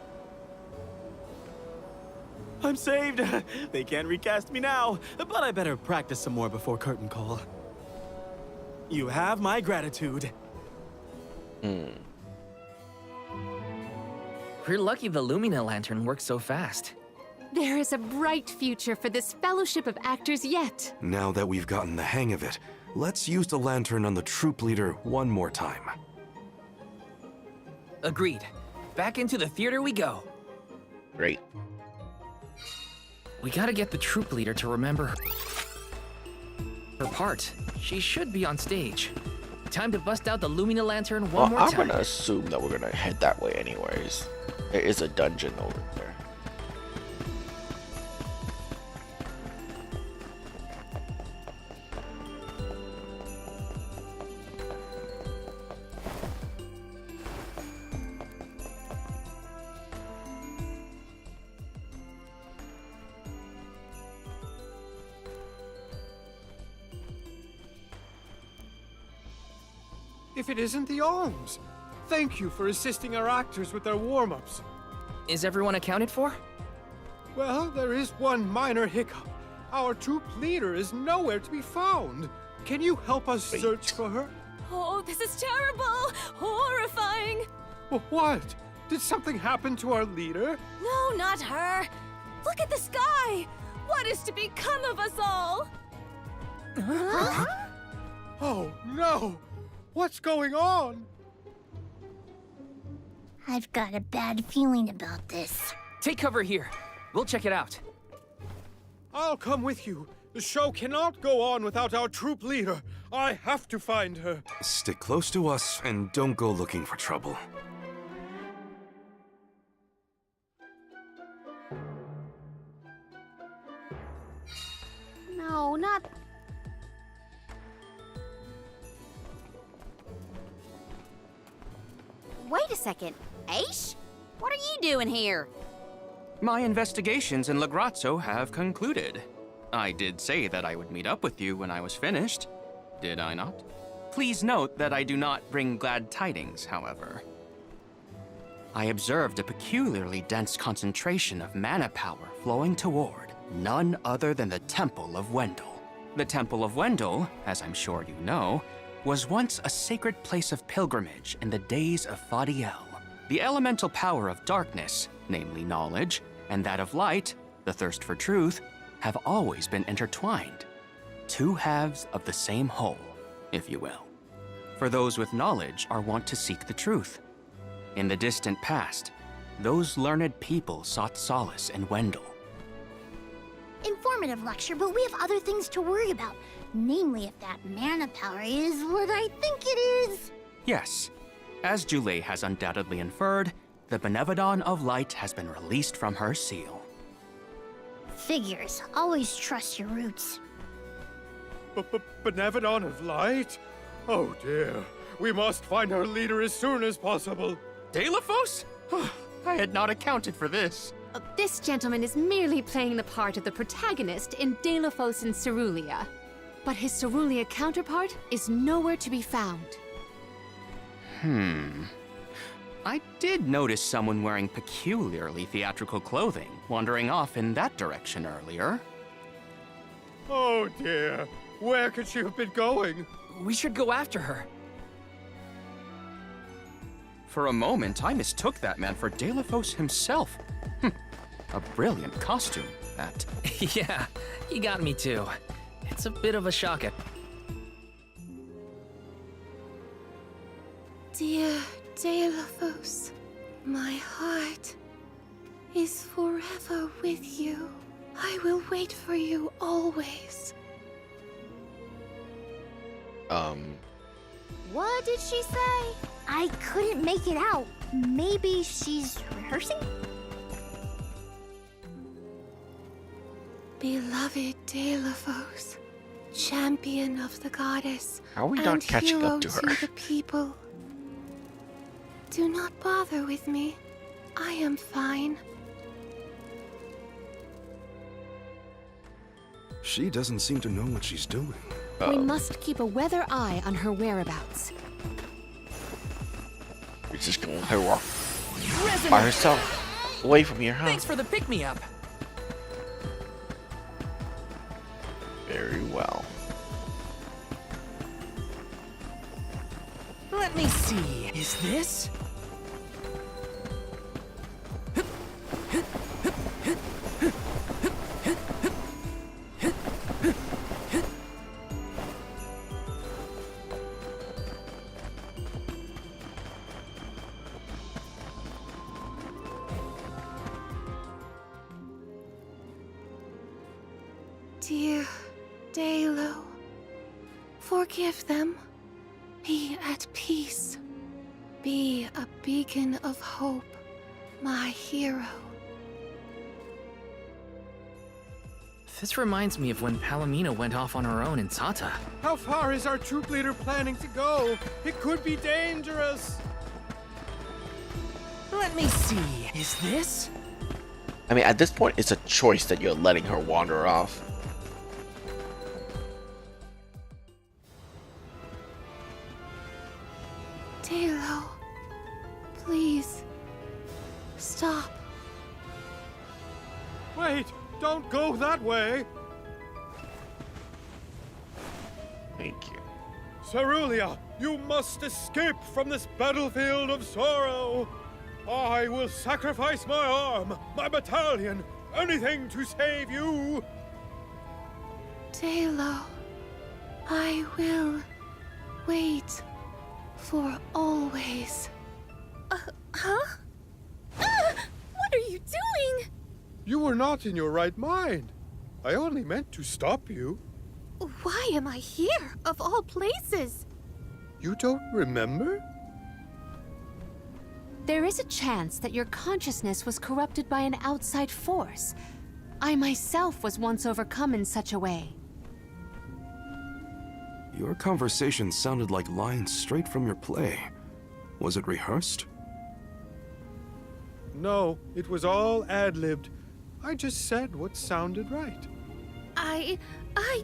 I'm saved. They can't recast me now, but I better practice some more before curtain call. You have my gratitude. We're lucky the Lumina Lantern works so fast. There is a bright future for this fellowship of actors yet. Now that we've gotten the hang of it, let's use the lantern on the troop leader one more time. Agreed. Back into the theater we go. Great. We gotta get the troop leader to remember her part. She should be on stage. Time to bust out the Lumina Lantern one more I'm time. gonna assume that we're gonna head that way anyways. There is a dungeon over there. if it isn't the alms. Thank you for assisting our actors with their warm-ups. Is everyone accounted for? Well, there is one minor hiccup. Our troop leader is nowhere to be found. Can you help us search for her? Oh, this is terrible! Horrifying! What? Did something happen to our leader? No, not her! Look at the sky! What is to become of us all? Huh? Oh, no! What's going on? I've got a bad feeling about this. Take cover here. We'll check it out. I'll come with you. The show cannot go on without our troop leader. I have to find her. Stick close to us and don't go looking for trouble. No, not... Wait a second. Aish? What are you doing here? My investigations in Lagrazzo have concluded. I did say that I would meet up with you when I was finished, did I not? Please note that I do not bring glad tidings, however. I observed a peculiarly dense concentration of mana power flowing toward none other than the Temple of Wendell. The Temple of Wendell, as I'm sure you know, was once a sacred place of pilgrimage in the days of Fadiel. The elemental power of darkness, namely knowledge, and that of light, the thirst for truth, have always been intertwined. Two halves of the same whole, if you will. For those with knowledge are wont to seek the truth. In the distant past, those learned people sought solace in Wendell. Informative lecture, but we have other things to worry about. Namely, if that mana power is what I think it is. Yes, as Jule has undoubtedly inferred, the Benevodon of Light has been released from her seal. Figures. Always trust your roots. Benevodon of Light? Oh dear. We must find her leader as soon as possible. Delafos? I had not accounted for this. This gentleman is merely playing the part of the protagonist in Delafos and Cerulia. But his Cerulia counterpart is nowhere to be found. I did notice someone wearing peculiarly theatrical clothing wandering off in that direction earlier. Oh dear. Where could she have been going? We should go after her. For a moment, I mistook that man for Delafos himself. A brilliant costume, that. Yeah, he got me too. It's a bit of a shock. Dear Delafos, my heart is forever with you. I will wait for you always. What did she say? I couldn't make it out. Maybe she's rehearsing? Beloved Delafos, champion of the goddess, How are we not catching up to her? the people. Do not bother with me. I am fine. She doesn't seem to know what she's doing. We must keep a weather eye on her whereabouts. We're just gonna let her walk by herself away from here, huh? Thanks for the pick-me-up. Very well. Let me see. Is this? Dear Dalo, forgive them. Be at peace. Be a beacon of hope, my hero. This reminds me of when Palomino went off on her own in Sata. How far is our troop leader planning to go? It could be dangerous. Let me see. Is this? I mean, at this point, it's a choice that you're letting her wander off. Taylor, please, stop. Wait! Don't go that way! Thank you. Cerulia, you must escape from this battlefield of sorrow! I will sacrifice my arm, my battalion, anything to save you! Taylor, I will wait for always. Huh? What are you doing? You were not in your right mind. I only meant to stop you. Why am I here, of all places? You don't remember? There is a chance that your consciousness was corrupted by an outside force. I myself was once overcome in such a way. Your conversation sounded like lines straight from your play. Was it rehearsed? No, it was all ad-libbed. I just said what sounded right. I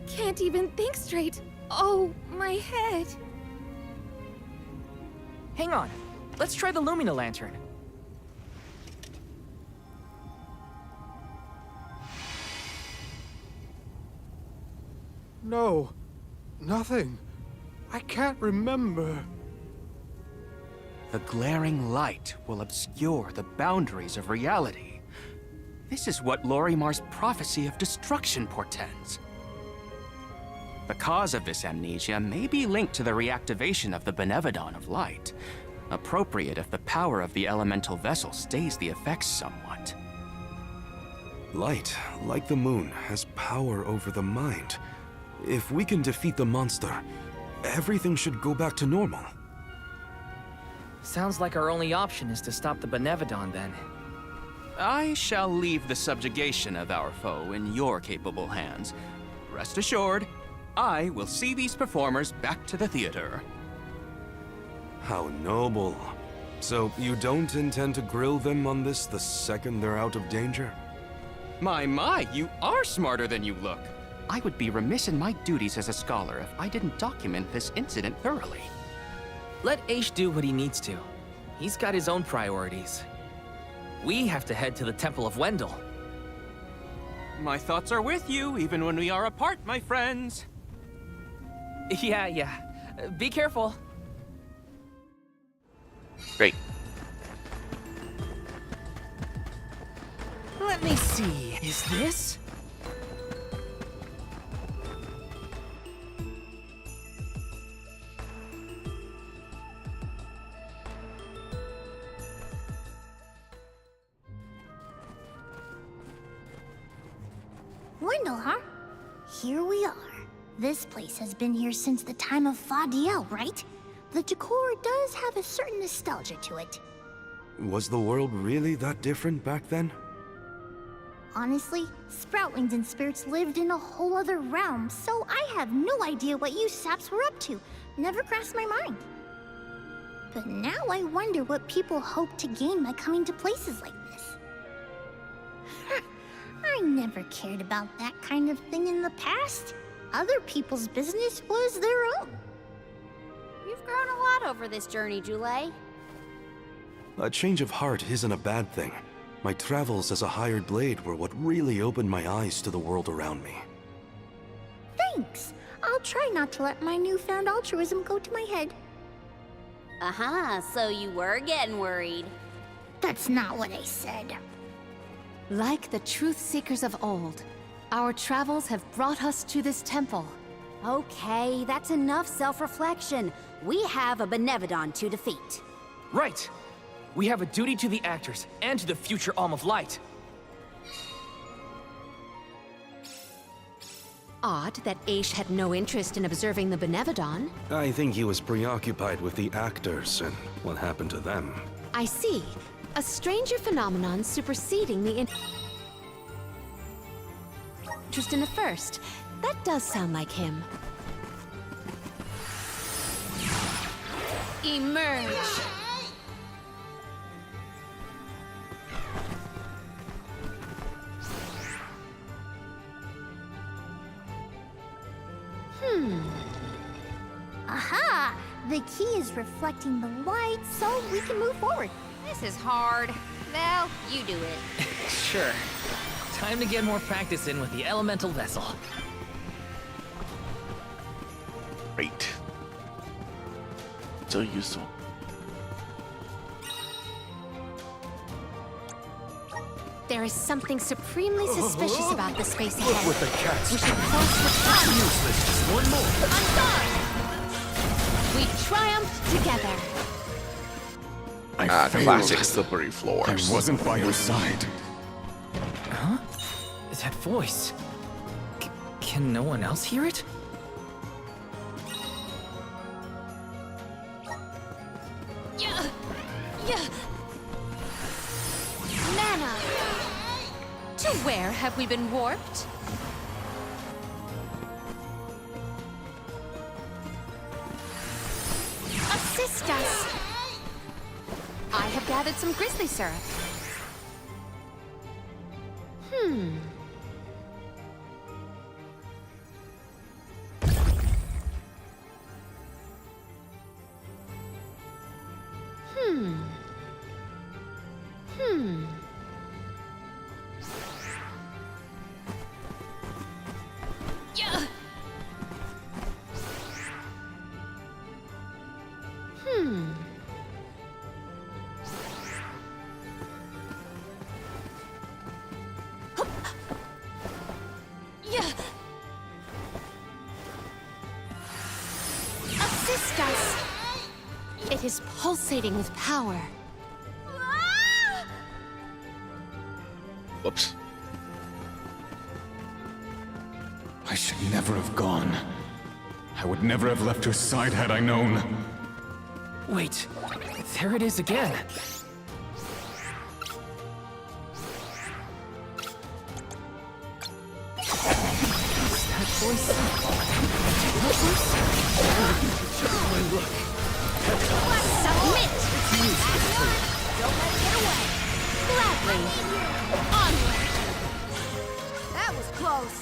can't even think straight. Oh, my head. Hang on. Let's try the Lumina Lantern. No, nothing. I can't remember. The glaring light will obscure the boundaries of reality. This is what Lorimar's prophecy of destruction portends. The cause of this amnesia may be linked to the reactivation of the Benevodon of Light, appropriate if the power of the elemental vessel stays the effects somewhat. Light, like the moon, has power over the mind. If we can defeat the monster, everything should go back to normal. Sounds like our only option is to stop the Benevodon, then. I shall leave the subjugation of our foe in your capable hands. Rest assured, I will see these performers back to the theater. How noble. So you don't intend to grill them on this the second they're out of danger? My, you are smarter than you look. I would be remiss in my duties as a scholar if I didn't document this incident thoroughly. Let Aish do what he needs to. He's got his own priorities. We have to head to the Temple of Wendell. My thoughts are with you, even when we are apart, my friends. Yeah. Be careful. Great. Let me see. Is this? Wendell, huh? Here we are. This place has been here since the time of Fadiel, right? The decor does have a certain nostalgia to it. Was the world really that different back then? Honestly, Sproutlings and spirits lived in a whole other realm, so I have no idea what you saps were up to. Never crossed my mind. But now I wonder what people hope to gain by coming to places like this. I never cared about that kind of thing in the past. Other people's business was their own. You've grown a lot over this journey, Jule. A change of heart isn't a bad thing. My travels as a hired blade were what really opened my eyes to the world around me. Thanks. I'll try not to let my newfound altruism go to my head. So you were getting worried. That's not what I said. Like the truth seekers of old, our travels have brought us to this temple. Okay, that's enough self-reflection. We have a Benevodon to defeat. Right. We have a duty to the actors and to the future Alm of Light. Odd that Aish had no interest in observing the Benevodon. I think he was preoccupied with the actors and what happened to them. I see. A stranger phenomenon superseding the interest in the first. That does sound like him. Emerge! Aha! The key is reflecting the light so we can move forward. This is hard. Val, you do it. Sure. Time to get more practice in with the elemental vessel. Great. So useful. There is something supremely suspicious about the space ahead. With the cats. We should cross the path. Useless. Just one more. We triumphed together. I failed. Classic slippery floors. I wasn't by your side. Huh? That voice. Can no one else hear it? Mana! To where have we been warped? Assist us! I have gathered some grizzly syrup. Hmm. Assist us! It is pulsating with power. Whoops. I should never have gone. I would never have left her side had I known. Wait, there it is again. That voice. Submit! Don't let it get away! Gladly! Onward! That was close.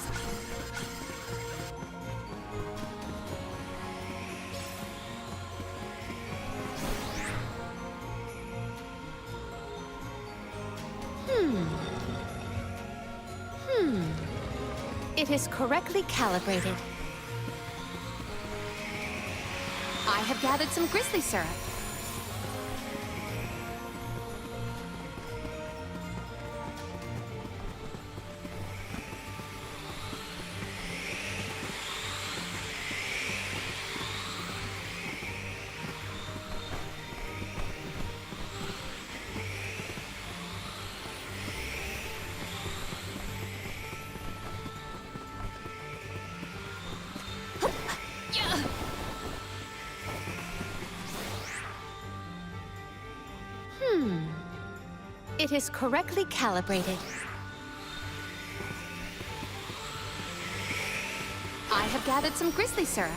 It is correctly calibrated. I have gathered some grizzly syrup. It is correctly calibrated. I have gathered some grizzly syrup.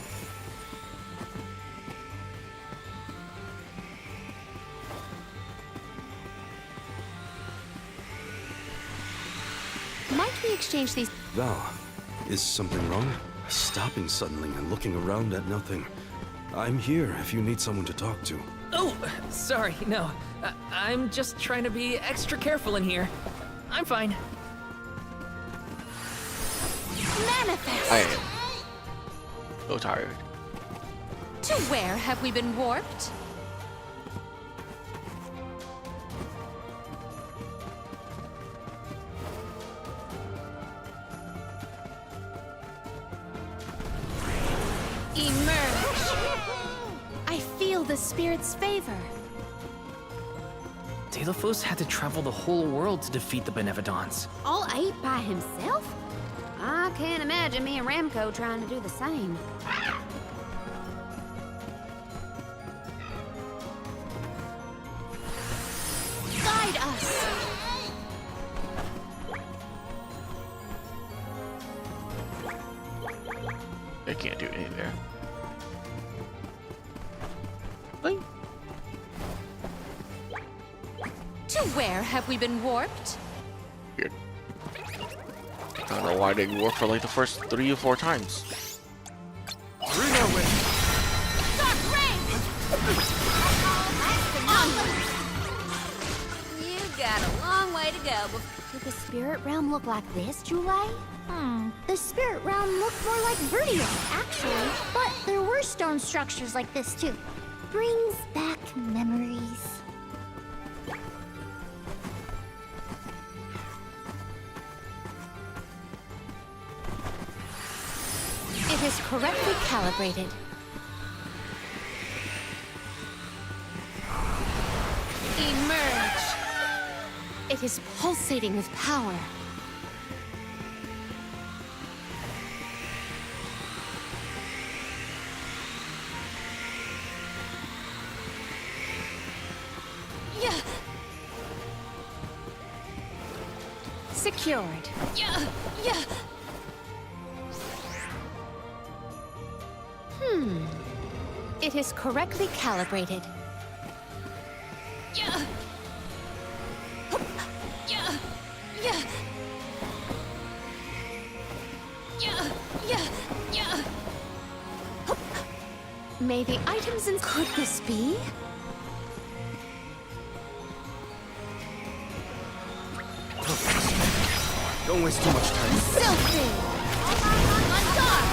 Might we exchange these? Val, is something wrong? Stopping suddenly and looking around at nothing. I'm here if you need someone to talk to. Oh, sorry, no. I'm just trying to be extra careful in here. I'm fine. Manifest! I am so tired. To where have we been warped? Emerge! I feel the spirit's favor. Delophos had to travel the whole world to defeat the Benevodons. All 8 by himself? I can't imagine me and Ramco trying to do the same. Guide us! I can't do anything there. To where have we been warped? Weird. I don't know why they work for like the first 3 or 4 times. Bring her with. Dark Rain! Did the spirit realm look like this, Julie? The spirit realm looked more like Verdio, actually. But there were stone structures like this too. Brings back memories. It is correctly calibrated. Emerge! It is pulsating with power. Yeah. Secured. Yeah. Yeah. It is correctly calibrated. Yeah. Yeah. Yeah. Yeah. Yeah. Yeah. May the items in... Could this be? Don't waste too much time. Silky! On guard!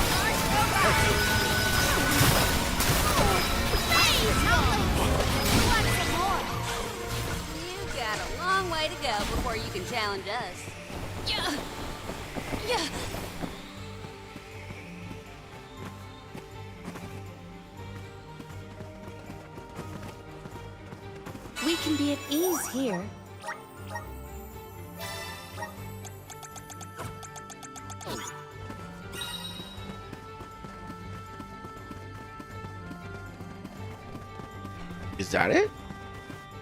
You got a long way to go before you can challenge us. Yeah. Yeah. We can be at ease here. Is that it?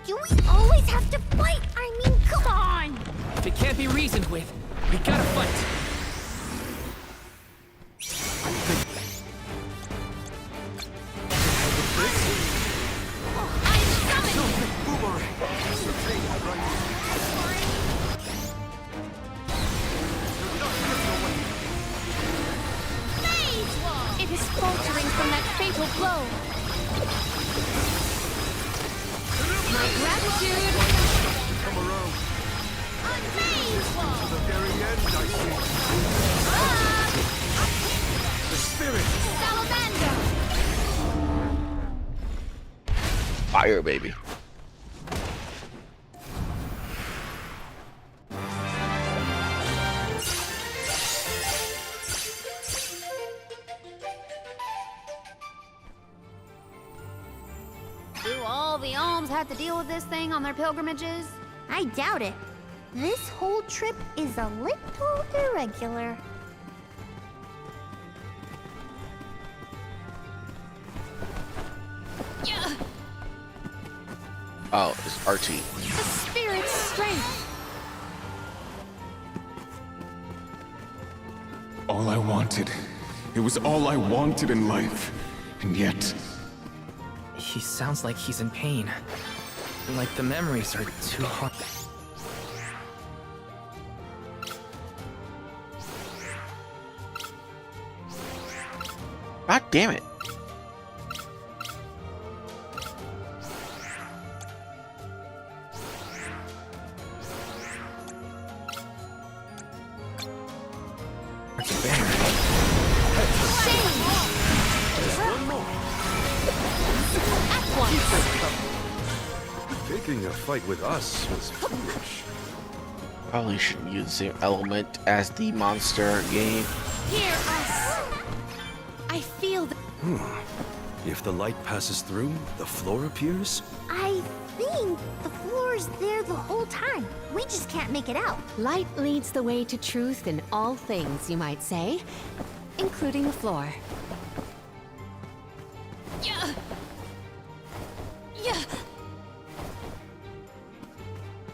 Do we always have to fight? I mean, come on! If it can't be reasoned with, we gotta fight. It is faltering from that fatal blow. My gratitude. Come around. To the very end, I see. The spirit. Fire, baby. Do all the alms have to deal with this thing on their pilgrimages? I doubt it. This whole trip is a little irregular. Yeah. Oh, it's RT. The spirit's strength. All I wanted. It was all I wanted in life. And yet... He sounds like he's in pain. Like the memories are too hard. God damn it. Picking a fight with us was foolish. Probably shouldn't use the same element as the monster game. Hear us. I feel the... If the light passes through, the floor appears? I think the floor's there the whole time. We just can't make it out. Light leads the way to truth in all things, you might say, including the floor. Yeah. Yeah.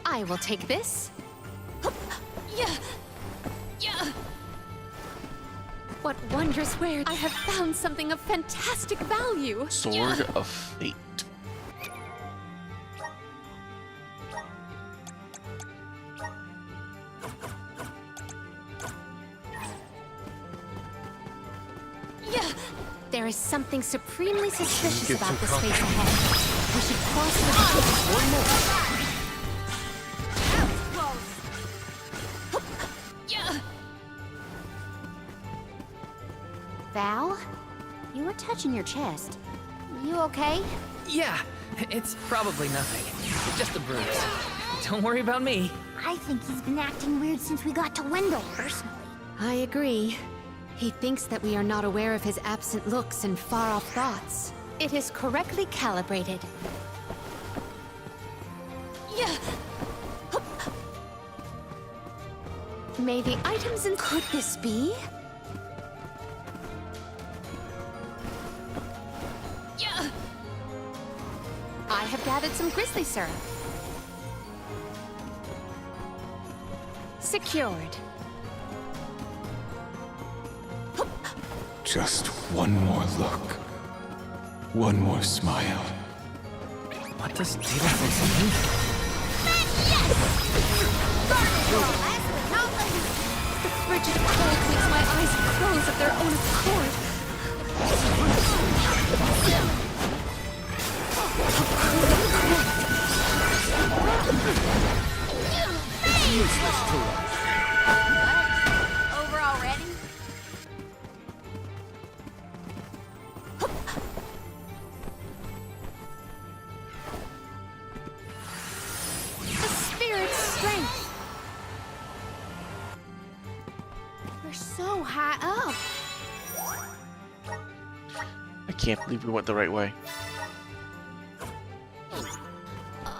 I will take this. Yeah. Yeah. What wondrous wares! I have found something of fantastic value. Sword of Fate. Yeah. There is something supremely suspicious get about too the space ahead. We should cross the... That was close. Val, you were touching your chest. You okay? Yeah, it's probably nothing. Just a bruise. Don't worry about me. I think he's been acting weird since we got to Wendell, personally. I agree. He thinks that we are not aware of his absent looks and far-off thoughts. It is correctly calibrated. Yeah. May the items in... Could this be? Yeah. I have gathered some grizzly syrup. Secured. Just one more look. One more smile. What does Delafos mean? The frigid cold makes my eyes close of their own accord. It's useless to us. Over already? The spirit's strength. We're so high up. I can't believe we went the right way.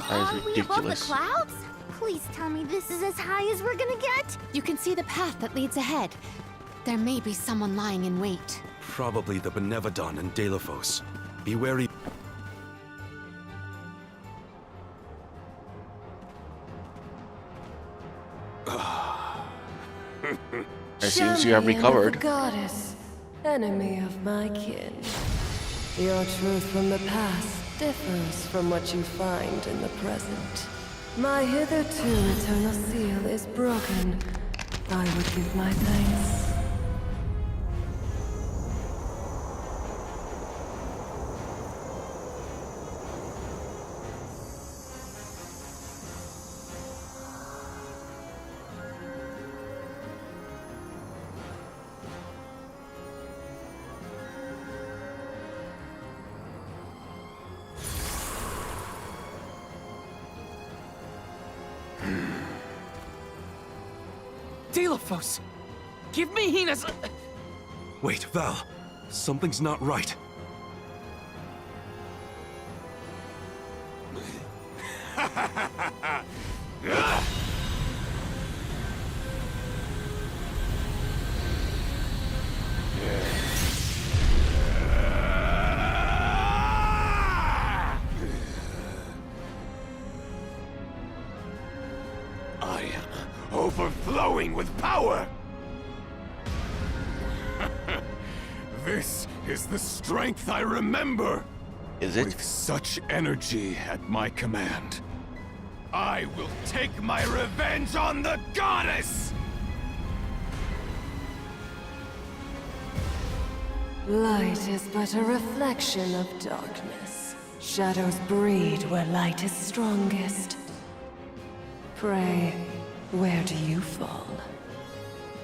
That is We above the ridiculous. clouds? Please tell me this is as high as we're gonna get. You can see the path that leads ahead. There may be someone lying in wait. Probably the Benevodon and Delafos. Be wary. It seems you have recovered. Goddess, enemy of my kin. Your truth from the past differs from what you find in the present. My hitherto eternal seal is broken. I would give my thanks. Delafos! Give me Hina's... Wait, Val. Something's not right. I am overflowing with power! This is the strength I remember! Is it? With such energy at my command, I will take my revenge on the goddess! Light is but a reflection of darkness. Shadows breed where light is strongest. Pray, where do you fall?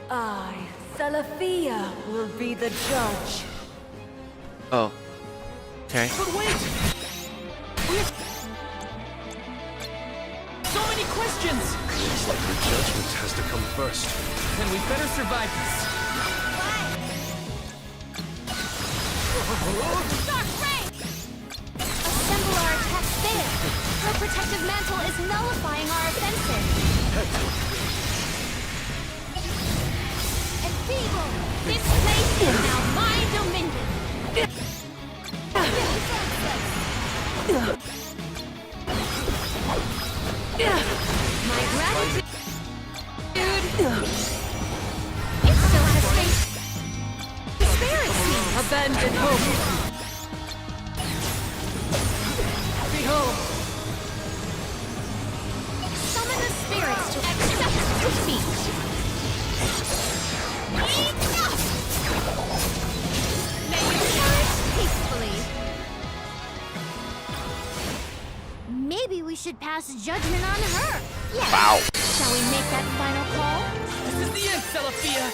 I, Salafia, will be the judge. Oh. Okay. But wait! So many questions! Looks like your judgment has to come first. Then we better survive this. Dark Ray! Assemble our attacks there. Her protective mantle is nullifying our offensive. Enfeeble! This place is now my dominion. My gratitude. It still has faith. Spirits me. Abandon hope. Behold! Summon the spirits to accept defeat. Enough! May you perish peacefully. Maybe we should pass judgment on her. Yes. Wow. Shall we make that final call? This is the end, Salafia!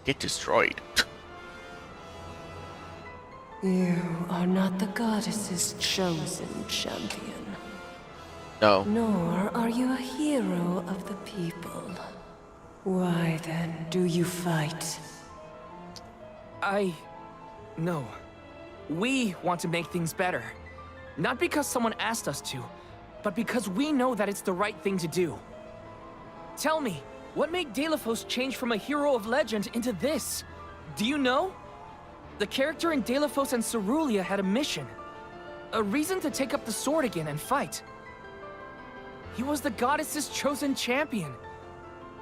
get destroyed. You are not the goddess's chosen champion. No. Nor are you a hero of the people. Why then do you fight? No. We want to make things better. Not because someone asked us to, but because we know that it's the right thing to do. Tell me, what made Delafos change from a hero of legend into this? Do you know? The character in Delafos and Cerulia had a mission. A reason to take up the sword again and fight. He was the goddess's chosen champion.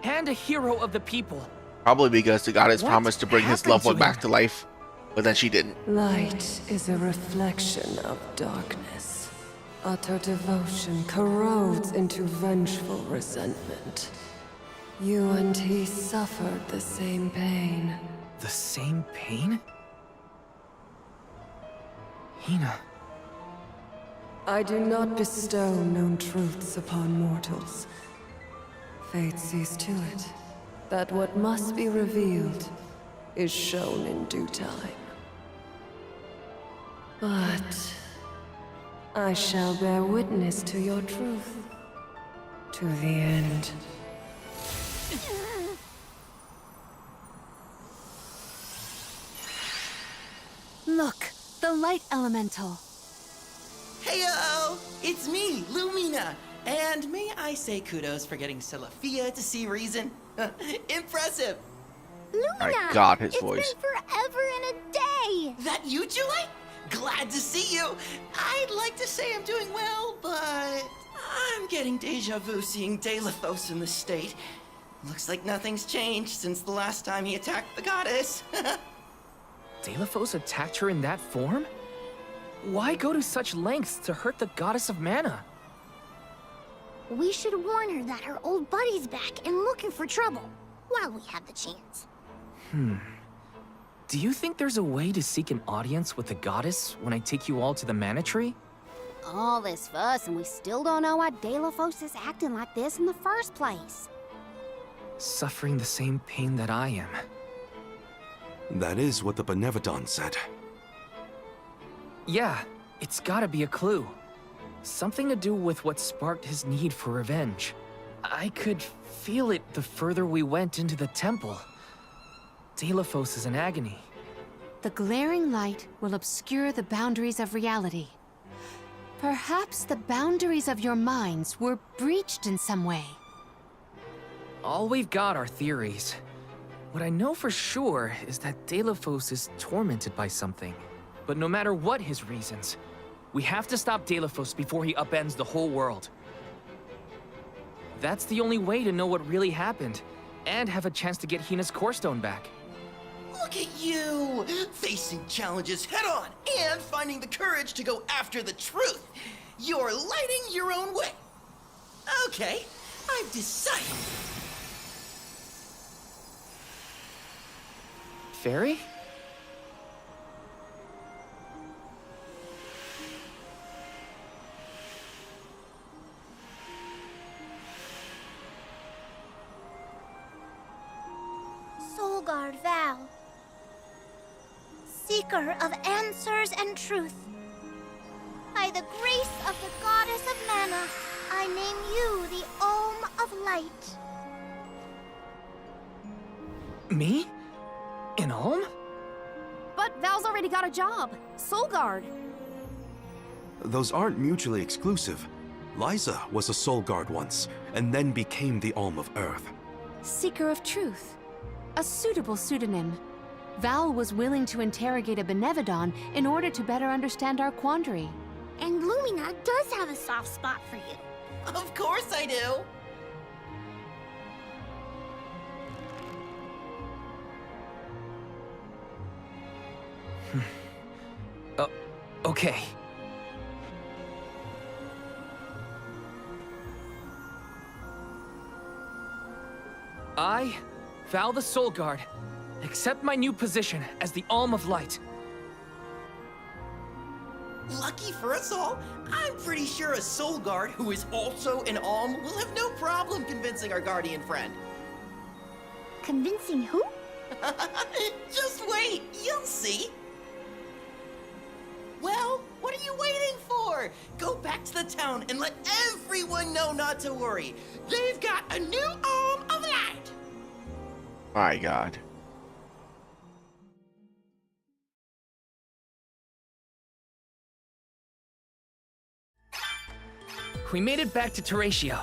And a hero of the people. Probably because the goddess What promised to bring his happened loved one to back him? to life, but then she didn't. Light is a reflection of darkness. Utter devotion corrodes into vengeful resentment. You and he suffered the same pain. The same pain? Hina. I do not bestow known truths upon mortals. Fate sees to it that what must be revealed is shown in due time. But I shall bear witness to your truth. To the end. Look, the light elemental. Heyo! It's me, Lumina! And may I say kudos for getting Celafia to see reason? Impressive! Lumina! My God, his it's voice. been forever and a day! That you, Julie? Glad to see you! I'd like to say I'm doing well, but I'm getting deja vu seeing Delafos in the state. Looks like nothing's changed since the last time he attacked the goddess. Delafos attacked her in that form? Why go to such lengths to hurt the goddess of mana? We should warn her that her old buddy's back and looking for trouble, while we have the chance. Do you think there's a way to seek an audience with the goddess when I take you all to the mana tree? All this fuss and we still don't know why Delafos is acting like this in the first place. Suffering the same pain that I am. That is what the Benevodon said. Yeah, it's gotta be a clue. Something to do with what sparked his need for revenge. I could feel it the further we went into the temple. Delafos is in agony. The glaring light will obscure the boundaries of reality. Perhaps the boundaries of your minds were breached in some way. All we've got are theories. What I know for sure is that Delafos is tormented by something. But no matter what his reasons, we have to stop Delafos before he upends the whole world. That's the only way to know what really happened, and have a chance to get Hina's core stone back. Look at you! Facing challenges head on and finding the courage to go after the truth. You're lighting your own way. Okay, I've decided. Fairy? Soulguard Val, seeker of answers and truth. By the grace of the goddess of mana, I name you the Olm of Light. Me? In Ulm? But Val's already got a job. Soulguard. Those aren't mutually exclusive. Liza was a Soul Guard once, and then became the Alm of Earth. Seeker of Truth. A suitable pseudonym. Val was willing to interrogate a Benevodon in order to better understand our quandary. And Lumina does have a soft spot for you. Of course I do. Okay. I, Val the Soul Guard, accept my new position as the Alm of Light. Lucky for us all, I'm pretty sure a Soul Guard who is also an Alm will have no problem convincing our guardian friend. Convincing who? Just wait, you'll see. Well, what are you waiting for? Go back to the town and let everyone know not to worry. They've got a new arm of light. My God. We made it back to Teratio.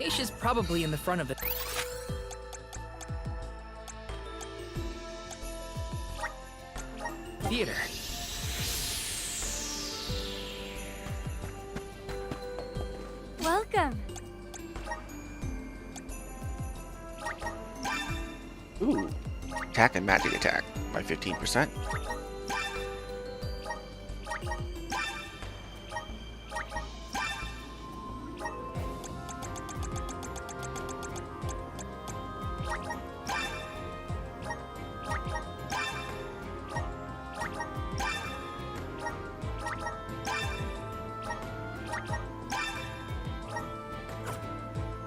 Aisha's probably in the front of the theater. Welcome. Ooh. Attack and magic attack by 15%.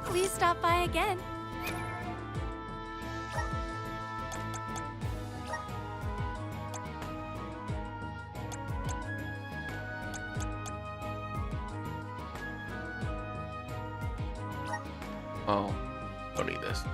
Please stop by again. Oh, don't need this.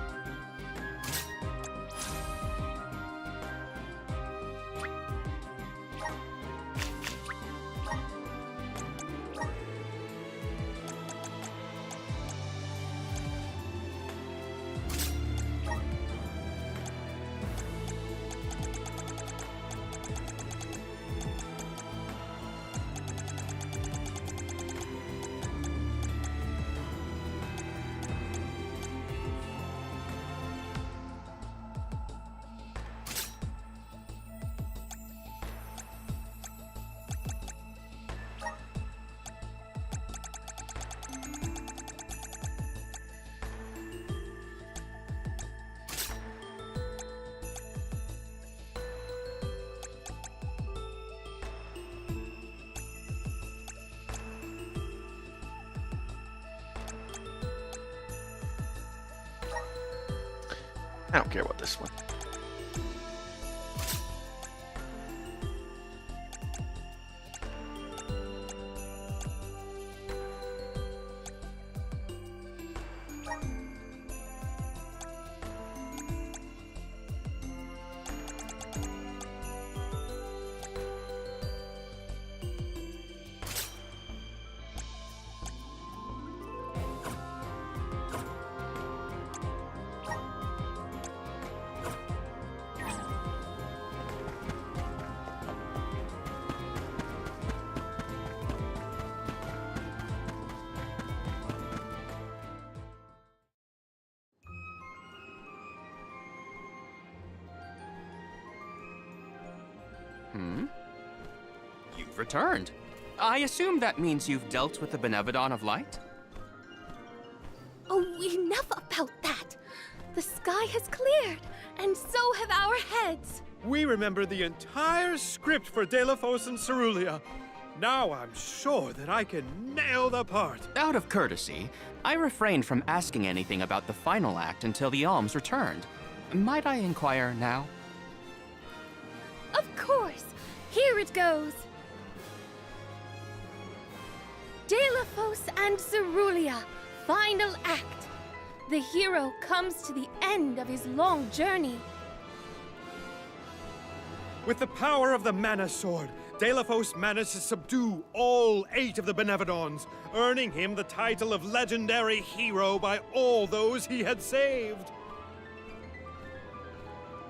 I don't care about this one. You've returned. I assume that means you've dealt with the Benevodon of Light? Oh, enough about that. The sky has cleared, and so have our heads. We remember the entire script for Delafos and Cerulia. Now I'm sure that I can nail the part. Out of courtesy, I refrained from asking anything about the final act until the alms returned. Might I inquire now? Of course. Here it goes. Delafos and Cerulia, final act. The hero comes to the end of his long journey. With the power of the Mana Sword, Delafos managed to subdue all 8 of the Benevodons, earning him the title of legendary hero by all those he had saved.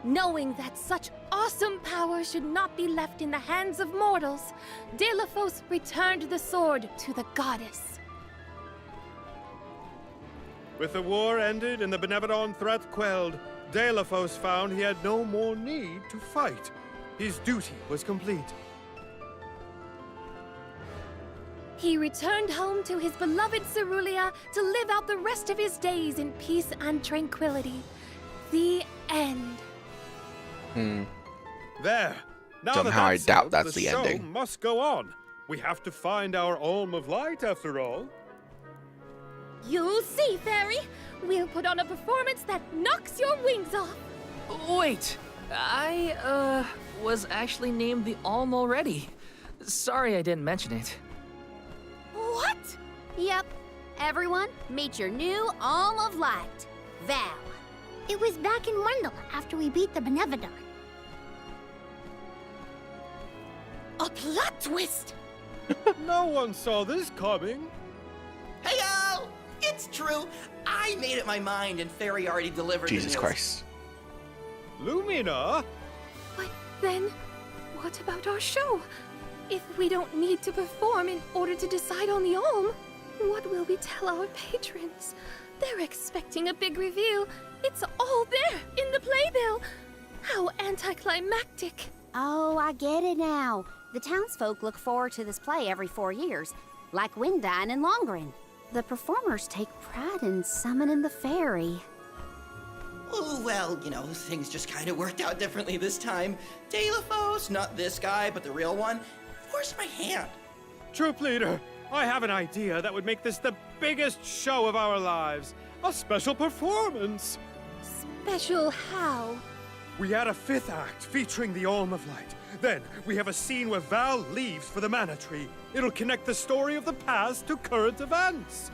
Knowing that such awesome power should not be left in the hands of mortals, Delafos returned the sword to the goddess. With the war ended and the Benevodon threat quelled, Delafos found he had no more need to fight. His duty was complete. He returned home to his beloved Cerulia to live out the rest of his days in peace and tranquility. The end. There. Now Somehow I that's doubt settled, that's the show ending. must go on. We have to find our Alm of Light, after all. You'll see, Fairy. We'll put on a performance that knocks your wings off. Wait, I, was actually named the Alm already. Sorry I didn't mention it. What? Yep. Everyone, meet your new Alm of Light, Val. It was back in Wendell after we beat the Benevodon. A plot twist! No one saw this coming. Hey-o! It's true. I made up my mind and Fairy already delivered Jesus the news. Christ. Lumina? But then, what about our show? If we don't need to perform in order to decide on the Alm, what will we tell our patrons? They're expecting a big reveal. It's all there in the playbill. How anticlimactic. Oh, I get it now. The townsfolk look forward to this play every 4 years, like Windine and Longren. The performers take pride in summoning the fairy. Oh, well, you know, things just kind of worked out differently this time. Delafos, not this guy, but the real one, forced my hand. Troop leader, I have an idea that would make this the biggest show of our lives. A special performance. Special how? We add a 5th act featuring the Alm of Light. Then we have a scene where Val leaves for the Mana Tree. It'll connect the story of the past to current events.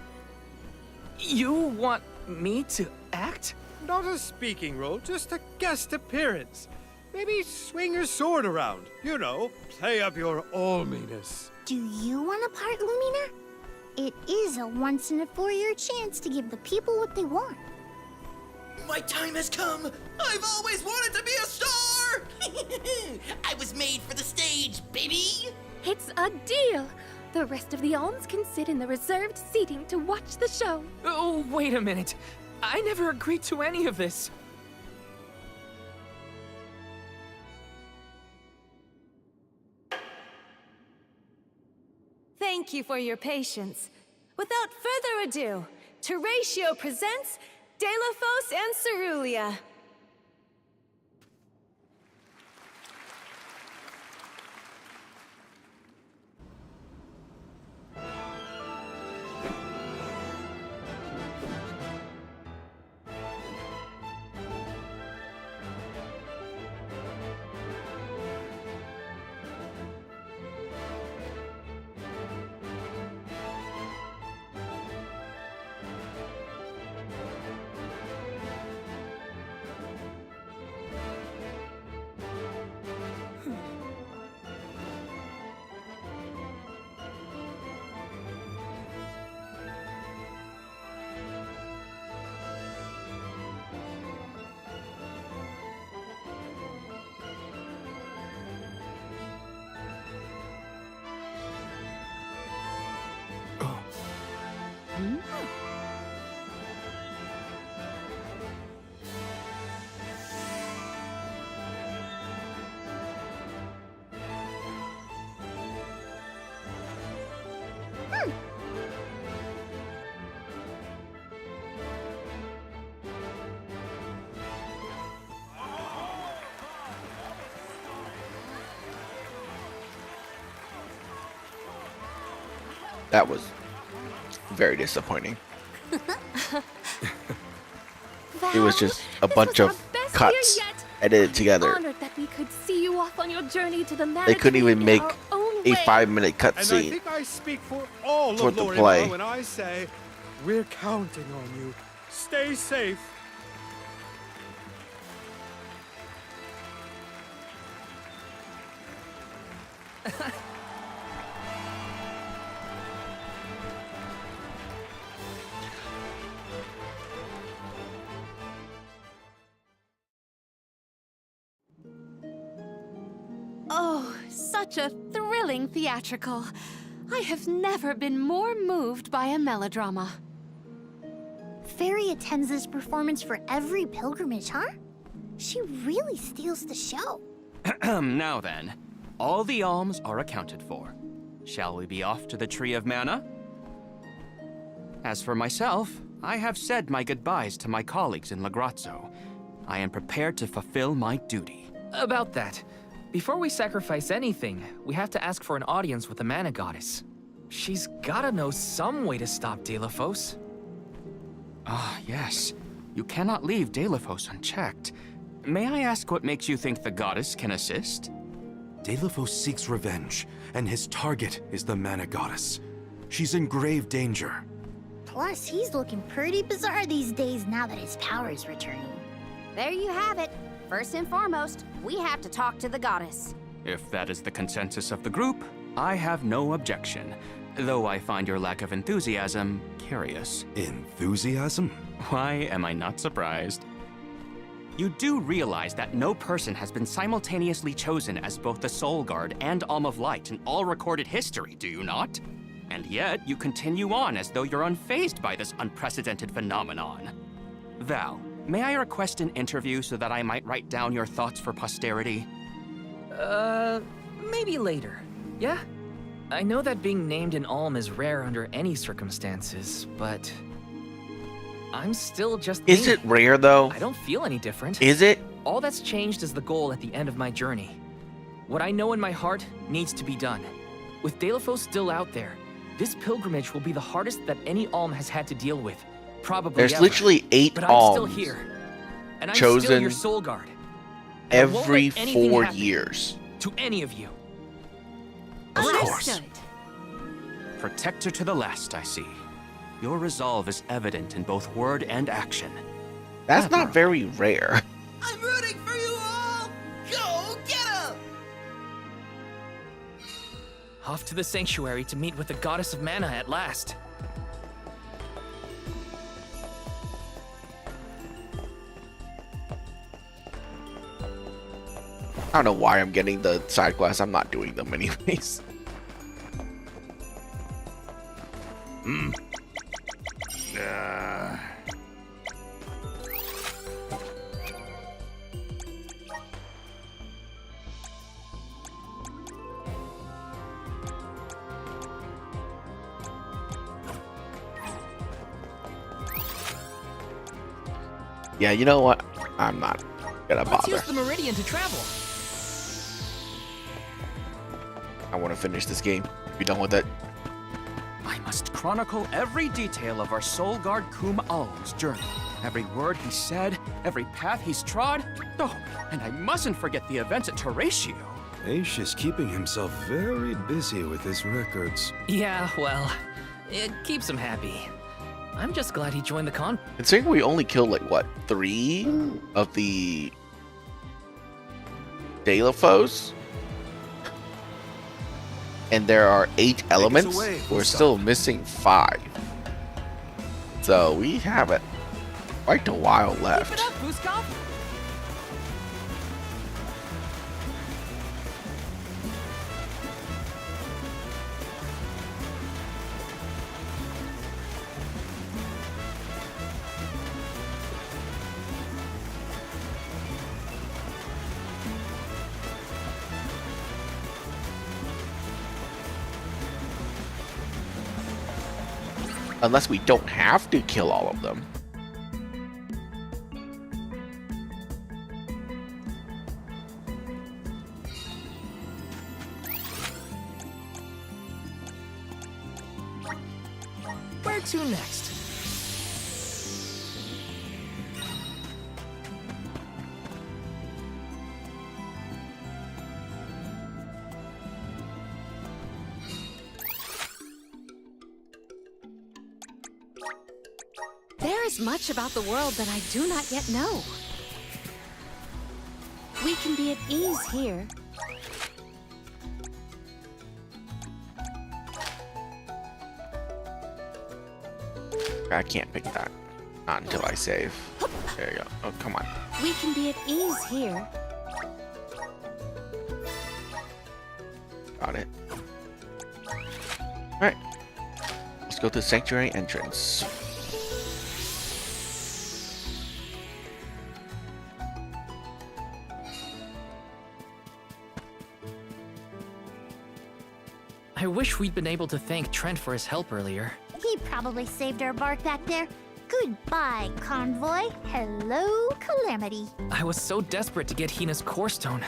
You want me to act? Not a speaking role, just a guest appearance. Maybe swing your sword around. You know, play up your alminess. Do you want a part, Lumina? It is a once-in-a-4-year chance to give the people what they want. My time has come. I've always wanted to be a star. I was made for the stage, baby. It's a deal. The rest of the Alms can sit in the reserved seating to watch the show. Oh, wait a minute. I never agreed to any of this. Thank you for your patience. Without further ado, Teratio presents Delafos and Cerulia. That was very disappointing. It was just a bunch of cuts edited together. Honored that we could see you off on your journey to the They couldn't even make a 5-minute And I cutscene think I speak for all for of the Lorena play. when I say, we're counting on you. Stay safe. Oh, such a thrilling theatrical. I have never been more moved by a melodrama. Fairy attends this performance for every pilgrimage, huh? She really steals the show. Now then, all the alms are accounted for. Shall we be off to the Tree of Mana? As for myself, I have said my goodbyes to my colleagues in Lagrazzo. I am prepared to fulfill my duty. About that, Before we sacrifice anything, we have to ask for an audience with the Mana Goddess. She's gotta know some way to stop Deilophos. Ah, yes. You cannot leave Deilophos unchecked. May I ask what makes you think the goddess can assist? Deilophos seeks revenge, and his target is the Mana Goddess. She's in grave danger. Plus, he's looking pretty bizarre these days now that his power is returning. There you have it. First and foremost, we have to talk to the goddess. If that is the consensus of the group, I have no objection. Though I find your lack of enthusiasm curious. Enthusiasm? Why am I not surprised? You do realize that no person has been simultaneously chosen as both the Soul Guard and Alm of Light in all recorded history, do you not? And yet, you continue on as though you're unfazed by this unprecedented phenomenon. Val, may I request an interview so that I might write down your thoughts for posterity? Maybe later. Yeah? I know that being named an Alm is rare under any circumstances, but I'm still just Is me. it rare, though? I don't feel any different. Is it? All that's changed is the goal at the end of my journey. What I know in my heart needs to be done. With Deilophos still out there, this pilgrimage will be the hardest that any Alm has had to deal with. Probably There's ever. literally 8 But I'm still alms here. And I'm still chosen your Soul Guard. I won't every let anything 4 happen years. To any of you. Of course. Understood. Protector to the last, I see. Your resolve is evident in both word and action. That's not very rare. I'm rooting for you all! Go get him! Off to the sanctuary to meet with the Goddess of Mana at last. I don't know why I'm getting the side quests. I'm not doing them anyways. Yeah, you know what? I'm not gonna Let's bother. use the Meridian to travel. I want to finish this game. Be done with it. I must chronicle every detail of our Soul Guard Kum Alm's journey. Every word he said, every path he's trod. Oh, and I mustn't forget the events at Teratio. Aish is keeping himself very busy with his records. Yeah, well, it keeps him happy. I'm just glad he joined the con. Considering we only killed like what 3 of the Deilophos, and there are 8 elements, away, we're Gustav. still missing 5. So we have it quite a while left. Keep it up, Vuskov! Unless we don't have to kill all of them. Where to next? There is much about the world that I do not yet know. We can be at ease here. I can't pick that. Not until I save. There you go. Oh, come on. We can be at ease here. Got it. Alright. Let's go to the sanctuary entrance. I wish we'd been able to thank Trent for his help earlier. He probably saved our bark back there. Goodbye, convoy. Hello, Calamity. I was so desperate to get Hina's core stone.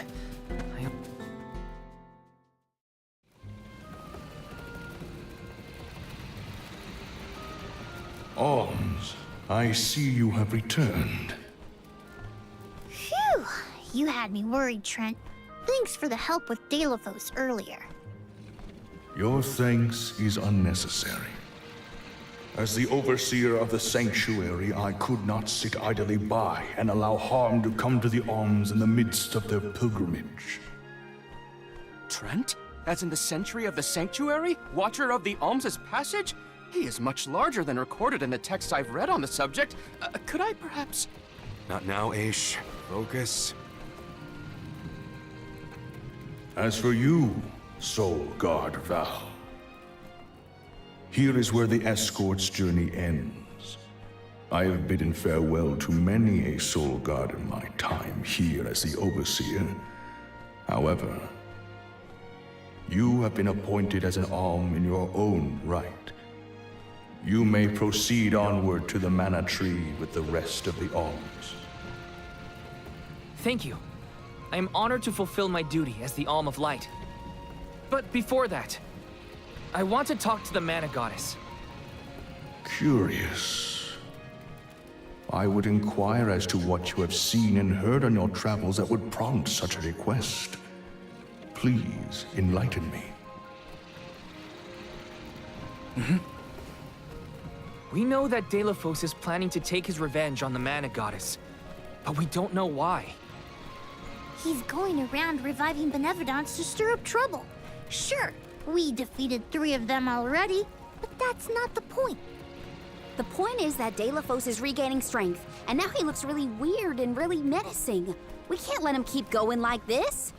Alms, I see you have returned. Phew! You had me worried, Trent. Thanks for the help with Deilophos earlier. Your thanks is unnecessary. As the overseer of the sanctuary, I could not sit idly by and allow harm to come to the Alms in the midst of their pilgrimage. Trent? As in the sentry of the sanctuary? Watcher of the Alms' passage? He is much larger than recorded in the texts I've read on the subject. Could I perhaps... Not now, Aish. Focus. As for you, Soul Guard Val, here is where the escort's journey ends. I have bidden farewell to many a Soul Guard in my time here as the Overseer. However, you have been appointed as an Alm in your own right. You may proceed onward to the Mana Tree with the rest of the Alms. Thank you. I am honored to fulfill my duty as the Alm of Light. But before that, I want to talk to the Mana Goddess. Curious. I would inquire as to what you have seen and heard on your travels that would prompt such a request. Please enlighten me. We know that Deilophos is planning to take his revenge on the Mana Goddess, but we don't know why. He's going around reviving benevolence to stir up trouble. Sure, we defeated 3 of them already, but that's not the point. The point is that Deilophos is regaining strength, and now he looks really weird and really menacing. We can't let him keep going like this.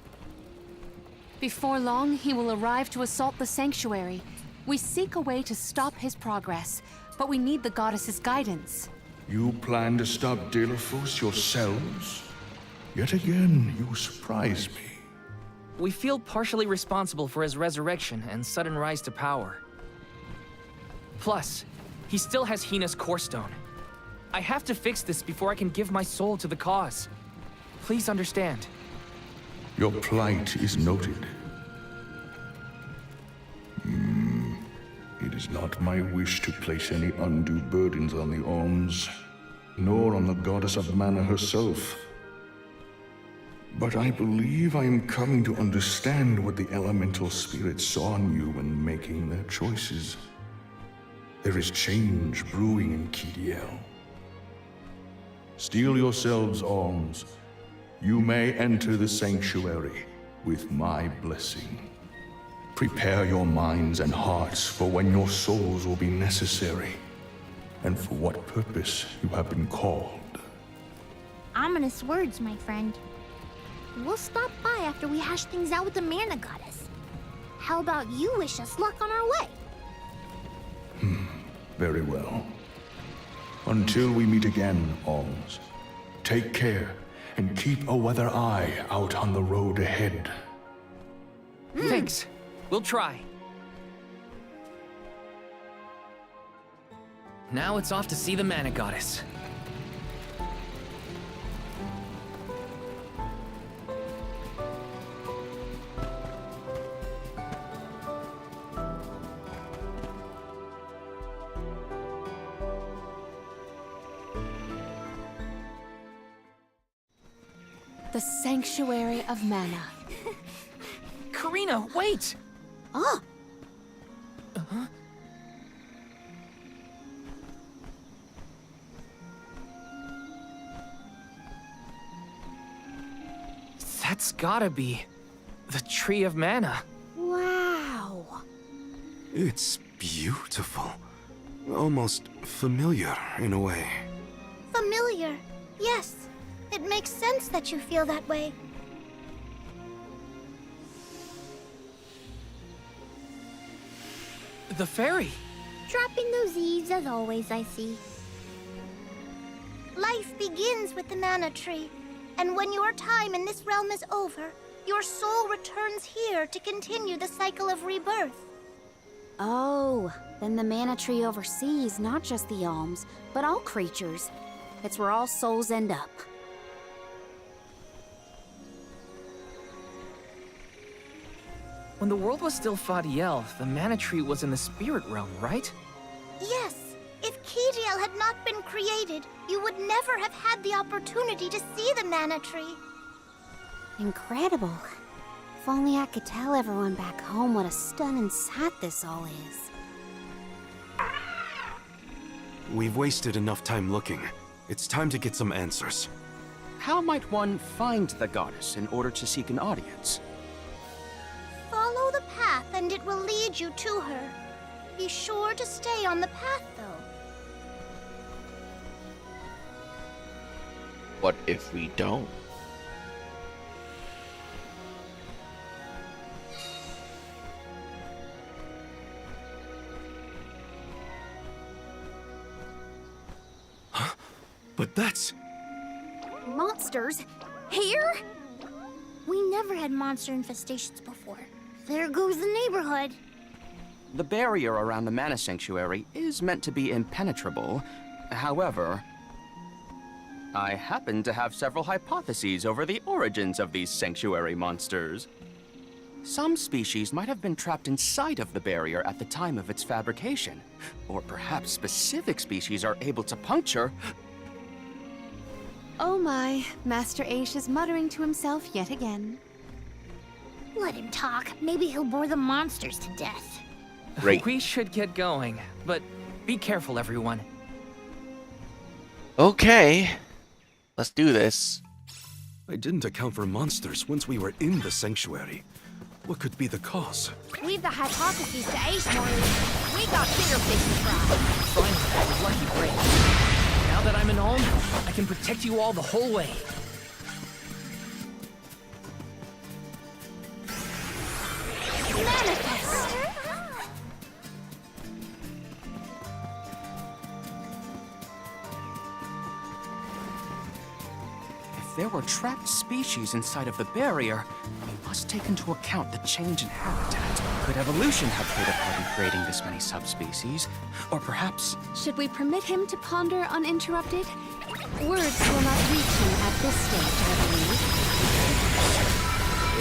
Before long, he will arrive to assault the sanctuary. We seek a way to stop his progress, but we need the goddess's guidance. You plan to stop Deilophos yourselves? Yet again, you surprise me. We feel partially responsible for his resurrection and sudden rise to power. Plus, he still has Hina's core stone. I have to fix this before I can give my soul to the cause. Please understand. Your plight is noted. It is not my wish to place any undue burdens on the Alms, nor on the goddess of mana herself. But I believe I am coming to understand what the elemental spirits saw in you when making their choices. There is change brewing in Kidiel. Steel yourselves, Alms. You may enter the sanctuary with my blessing. Prepare your minds and hearts for when your souls will be necessary, and for what purpose you have been called. Ominous words, my friend. We'll stop by after we hash things out with the Mana Goddess. How about you wish us luck on our way? Very well. Until we meet again, Alms, take care and keep a weather eye out on the road ahead. Thanks. We'll try. Now it's off to see the Mana Goddess. The Sanctuary of Mana. Karina, wait! Oh! That's gotta be the Tree of Mana. Wow! It's beautiful. Almost familiar in a way. Familiar. Yes. It makes sense that you feel that way. The fairy. Dropping those eaves as always, I see. Life begins with the Mana Tree, and when your time in this realm is over, your soul returns here to continue the cycle of rebirth. Oh, then the Mana Tree oversees not just the Alms, but all creatures. It's where all souls end up. When the world was still Fadiel, the Mana Tree was in the spirit realm, right? Yes, if Kidiel created, you would never have had the opportunity to see the mana tree. Incredible. If only I could tell everyone back home what a stunning sight this all is. We've wasted enough time looking. It's time to get some answers. How might one find the goddess in order to seek an audience? Follow the path and it will lead you to her. Be sure to stay on the path, though. What if we don't? But that's... Monsters? Here? We never had monster infestations before. There goes the neighborhood. The barrier around the Mana Sanctuary is meant to be impenetrable. However, I happen to have several hypotheses over the origins of these sanctuary monsters. Some species might have been trapped inside of the barrier at the time of its fabrication. Or perhaps specific species are able to puncture... Oh my, Master Aish is muttering to himself yet again. Let him talk. Maybe he'll bore the monsters to death. Great. We should get going, but be careful, everyone. Okay. Let's do this. I didn't account for monsters once we were in the sanctuary. What could be the cause? Leave the hypotheses to Aish, Morley. We got bigger fish to fry. Finally, that was lucky break. Now that I'm an Olm, I can protect you all the whole way. Manifest! If there were trapped species inside of the barrier, we must take into account the change in habitat. Could evolution have played a part in creating this many subspecies? Or perhaps... Should we permit him to ponder uninterrupted? Words will not reach him at this stage, I believe.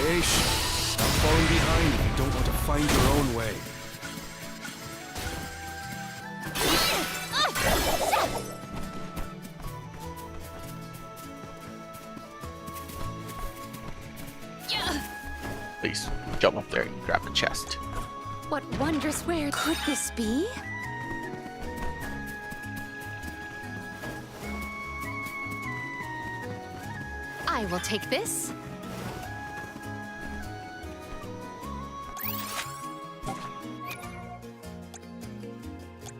Aish, stop falling behind if you don't want to find your own way. Please, jump up there and grab the chest. What wondrous where could this be? I will take this.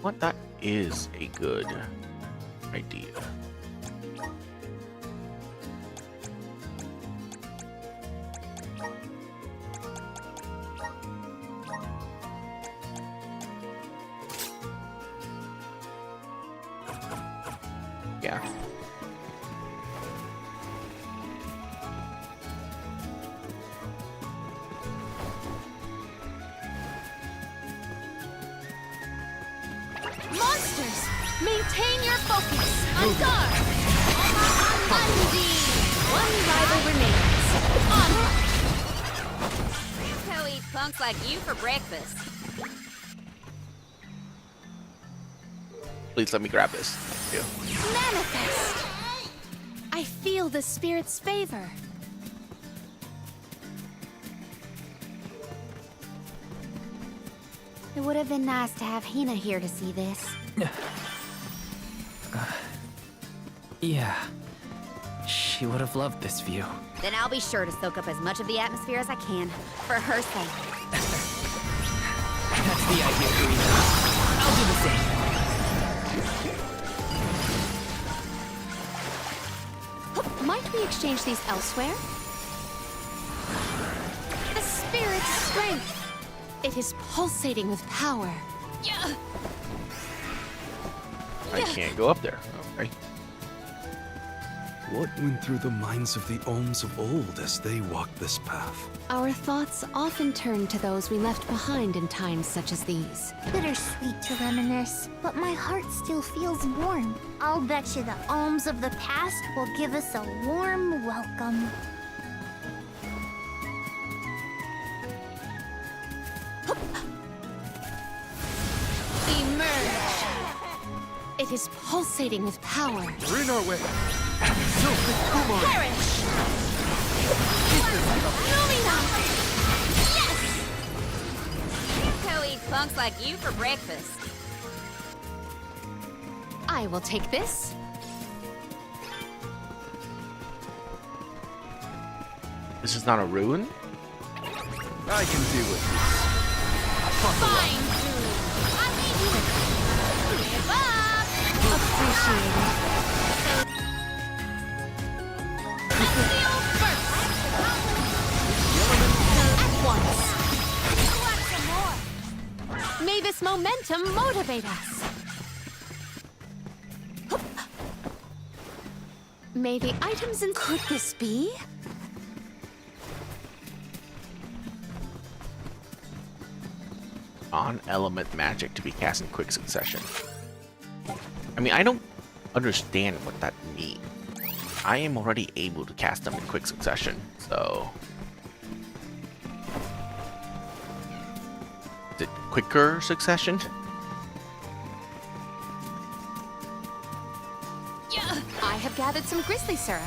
What? That is a good idea. Yeah. Monsters! Maintain your focus! On guard! Undeed! One rival remains. Onward! Who eats punks like you for breakfast? Please let me grab this. Yeah. Manifest! I feel the spirit's favor. It would have been nice to have Hina here to see this. Yeah. She would have loved this view. Then I'll be sure to soak up as much of the atmosphere as I can, for her sake. That's the idea, Karina. I'll do the same. Might we exchange these elsewhere? The spirit's strength. It is pulsating with power. I can't go up there. Okay. What went through the minds of the Olms of old as they walked this path? Our thoughts often turn to those we left behind in times such as these. Bittersweet to reminisce, but my heart still feels warm. I'll bet you the alms of the past will give us a warm welcome. Emerge! It It is pulsating with power. We're in our way. Perish! Go eat punks like you for breakfast. I will take this. This is not a ruin? I can deal with this. Fine food! I need you to give up! May this momentum motivate us. May the items in... Could this be? On-element magic to be cast in quick succession. I mean, I don't understand what that means. I am already able to cast them in quick succession, so... Is it quicker succession? Yeah. I have gathered some grizzly syrup.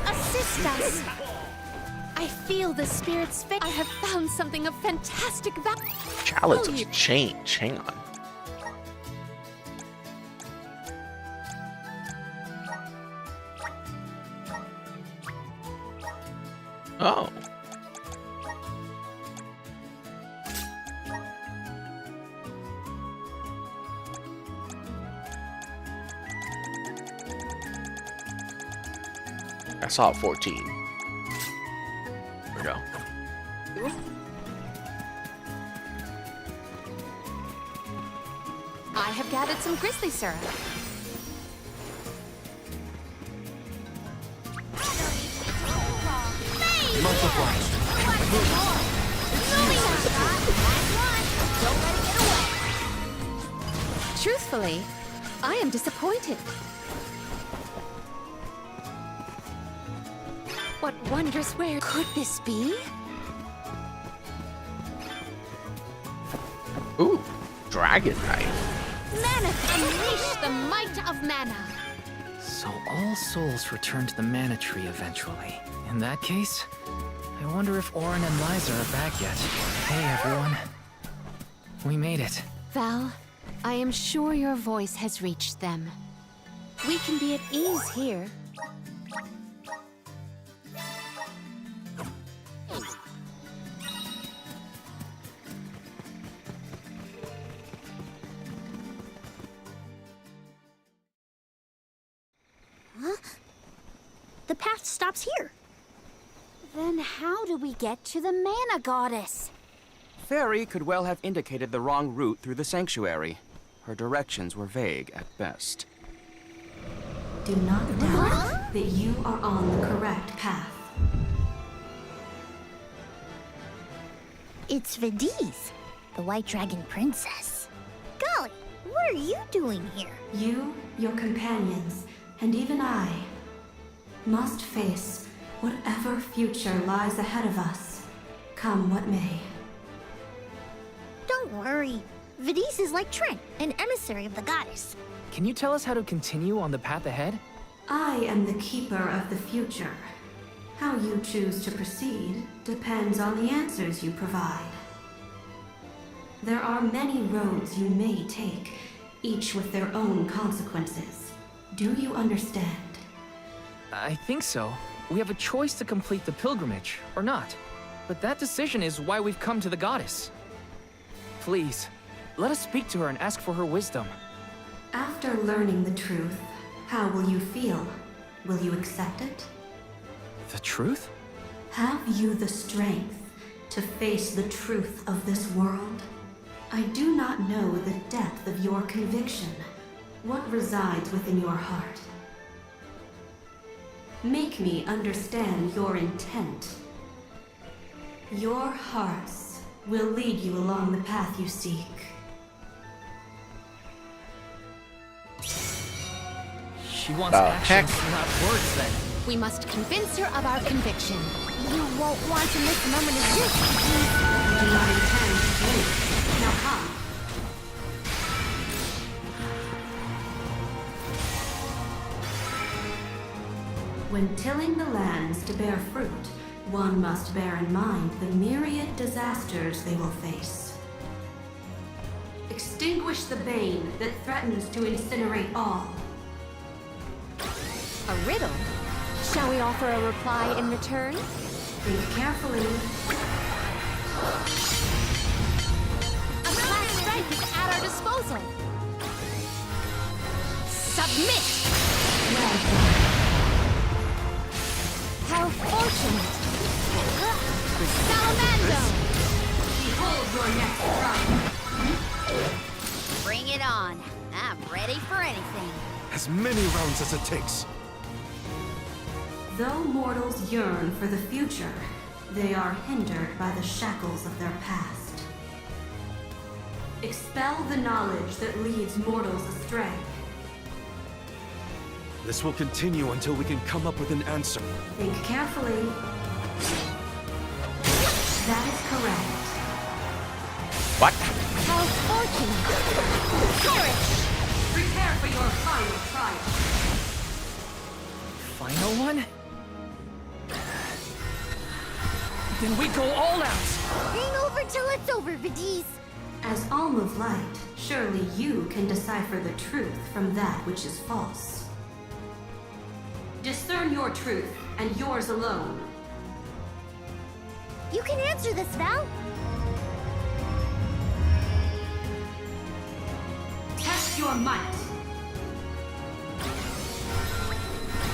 Assist us! I feel the spirit's fate. I have found something of fantastic value. Chalice of change. Hang on. Oh. I saw 14. Here we go. I have gathered some grizzly syrup. Much obliged. Truthfully, I am disappointed. What wondrous where could this be? Ooh, dragon knife. Mana, unleash the might of mana. So all souls return to the mana tree eventually. In that case, I wonder if Orin and Liza are back yet. Hey everyone. We made it. Val, I am sure your voice has reached them. We can be at ease here. Huh? The path stops here. Then how do we get to the mana goddess? Fairy could well have indicated the wrong route through the sanctuary. Her directions were vague at best. Do not doubt that you are on the correct path. It's Vidiz, the White Dragon Princess. Golly, what are you doing here? You, your companions, and even I must face whatever future lies ahead of us, come what may. Don't worry. Vidiz is like Trent, an emissary of the goddess. Can you tell us how to continue on the path ahead? I am the keeper of the future. How you choose to proceed depends on the answers you provide. There are many roads you may take, each with their own consequences. Do you understand? I think so. We have a choice to complete the pilgrimage, or not. But that decision is why we've come to the goddess. Please, let us speak to her and ask for her wisdom. After learning the truth, how will you feel? Will you accept it? The truth? Have you the strength to face the truth of this world? I do not know the depth of your conviction, what resides within your heart. Make me understand your intent. Your hearts will lead you along the path you seek. She wants actions, not words, then. We must convince her of our conviction. You won't want to miss a moment of this. I do not intend to wait. Now come. When tilling the lands to bear fruit, one must bear in mind the myriad disasters they will face. Extinguish the bane that threatens to incinerate all. A riddle? Shall we offer a reply in return? Think carefully. A class strike is at our disposal. Submit! Well done. How fortunate! Salamando! Behold your next triumph. Bring it on. I'm ready for anything. As many rounds as it takes. Though mortals yearn for the future, they are hindered by the shackles of their past. Expel the knowledge that leads mortals astray. This will continue until we can come up with an answer. Think carefully. That is correct. What? How fortunate! Courage! Prepare for your final trial. Final one? Then we go all out! Ain't over till it's over, Vidiz. As Alm of Light, surely you can decipher the truth from that which is false. Discern your truth, and yours alone. You can answer this, Val. Test your might.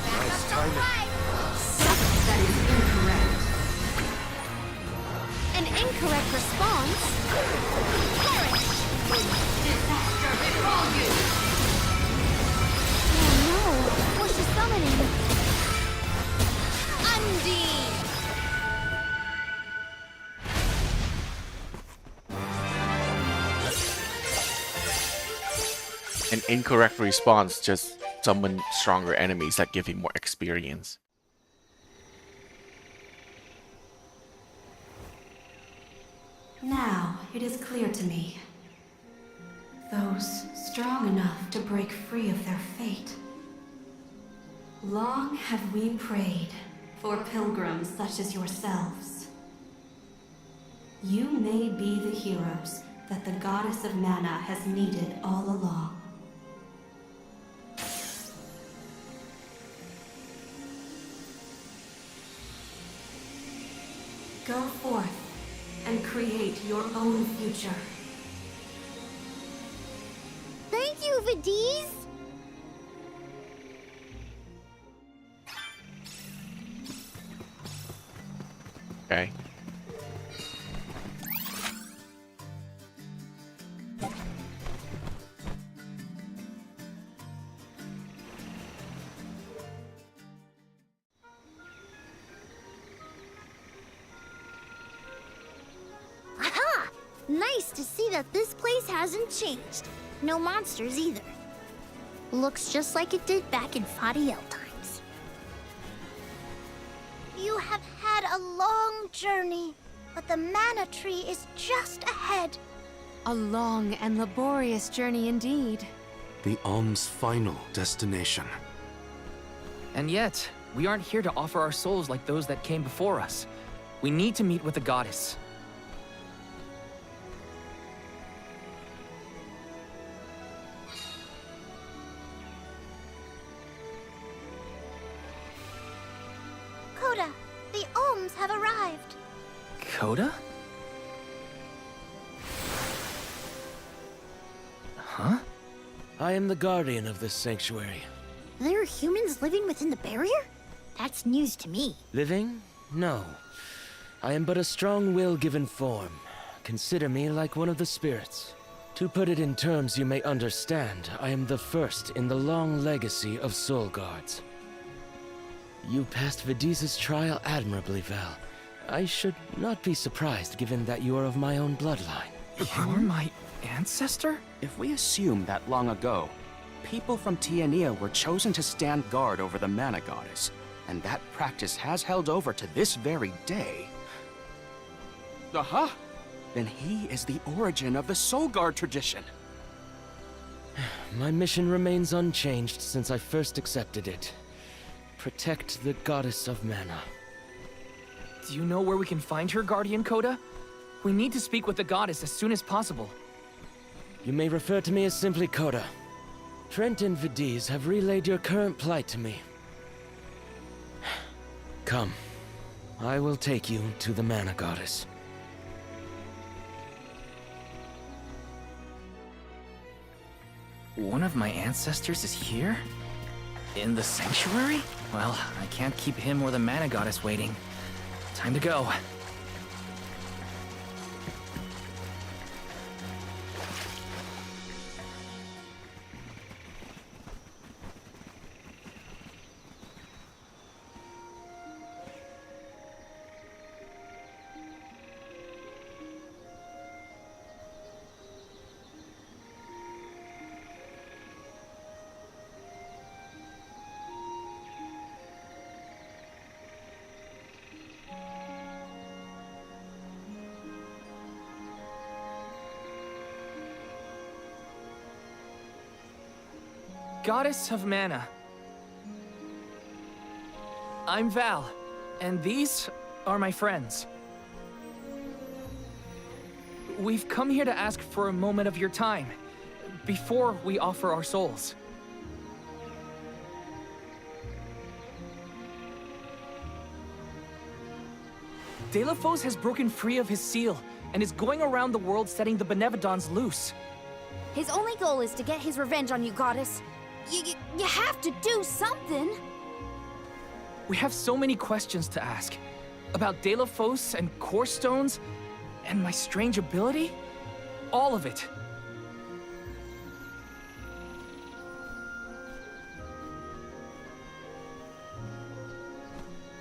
Nice timing. That is incorrect. An incorrect response? Courage! Disaster befall you! Oh no! What's she summoning? Undine! An incorrect response, just summon stronger enemies that give you more experience. Now it is clear to me. Those strong enough to break free of their fate. Long have we prayed for pilgrims such as yourselves. You may be the heroes that the goddess of mana has needed all along. Go forth and create your own future. Thank you, Vidiz. Okay. Aha! Nice to see that this place hasn't changed. No monsters either. Looks just like it did back in Fadiel times. You have had a long journey, but the mana tree is just ahead. A long and laborious journey indeed. The Alm's final destination. And yet, we aren't here to offer our souls like those that came before us. We need to meet with the goddess. Coda, the Alms have arrived. Coda? Huh? I am the guardian of this sanctuary. There are humans living within the barrier? That's news to me. Living? No. I am but a strong will given form. Consider me like one of the spirits. To put it in terms you may understand, I am the first in the long legacy of soul guards. You passed Vidiz's trial admirably, Val. I should not be surprised given that you are of my own bloodline. You're my ancestor? If we assume that long ago, people from Tiania were chosen to stand guard over the mana goddess, and that practice has held over to this very day, then he is the origin of the Soul Guard tradition. My mission remains unchanged since I first accepted it. Protect the goddess of mana. Do you know where we can find her, Guardian Coda? We need to speak with the goddess as soon as possible. You may refer to me as simply Coda. Trent and Vidiz have relayed your current plight to me. Come. I will take you to the mana goddess. One of my ancestors is here? In the sanctuary? Well, I can't keep him or the mana goddess waiting. Time to go. Goddess of Mana. I'm Val, and these are my friends. We've come here to ask for a moment of your time, before we offer our souls. Delafos has broken free of his seal, and is going around the world setting the Benevodons loose. His only goal is to get his revenge on you, Goddess. You have to do something! We have so many questions to ask. About Delafos and Core Stones, and my strange ability. All of it.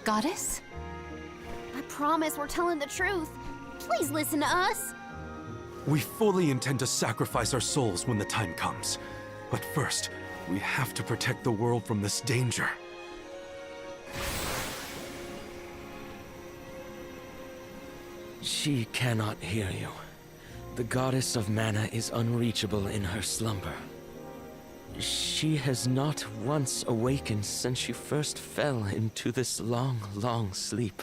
Goddess? I promise we're telling the truth. Please listen to us. We fully intend to sacrifice our souls when the time comes. But first, we have to protect the world from this danger. She cannot hear you. The goddess of mana is unreachable in her slumber. She has not once awakened since she first fell into this long, long sleep.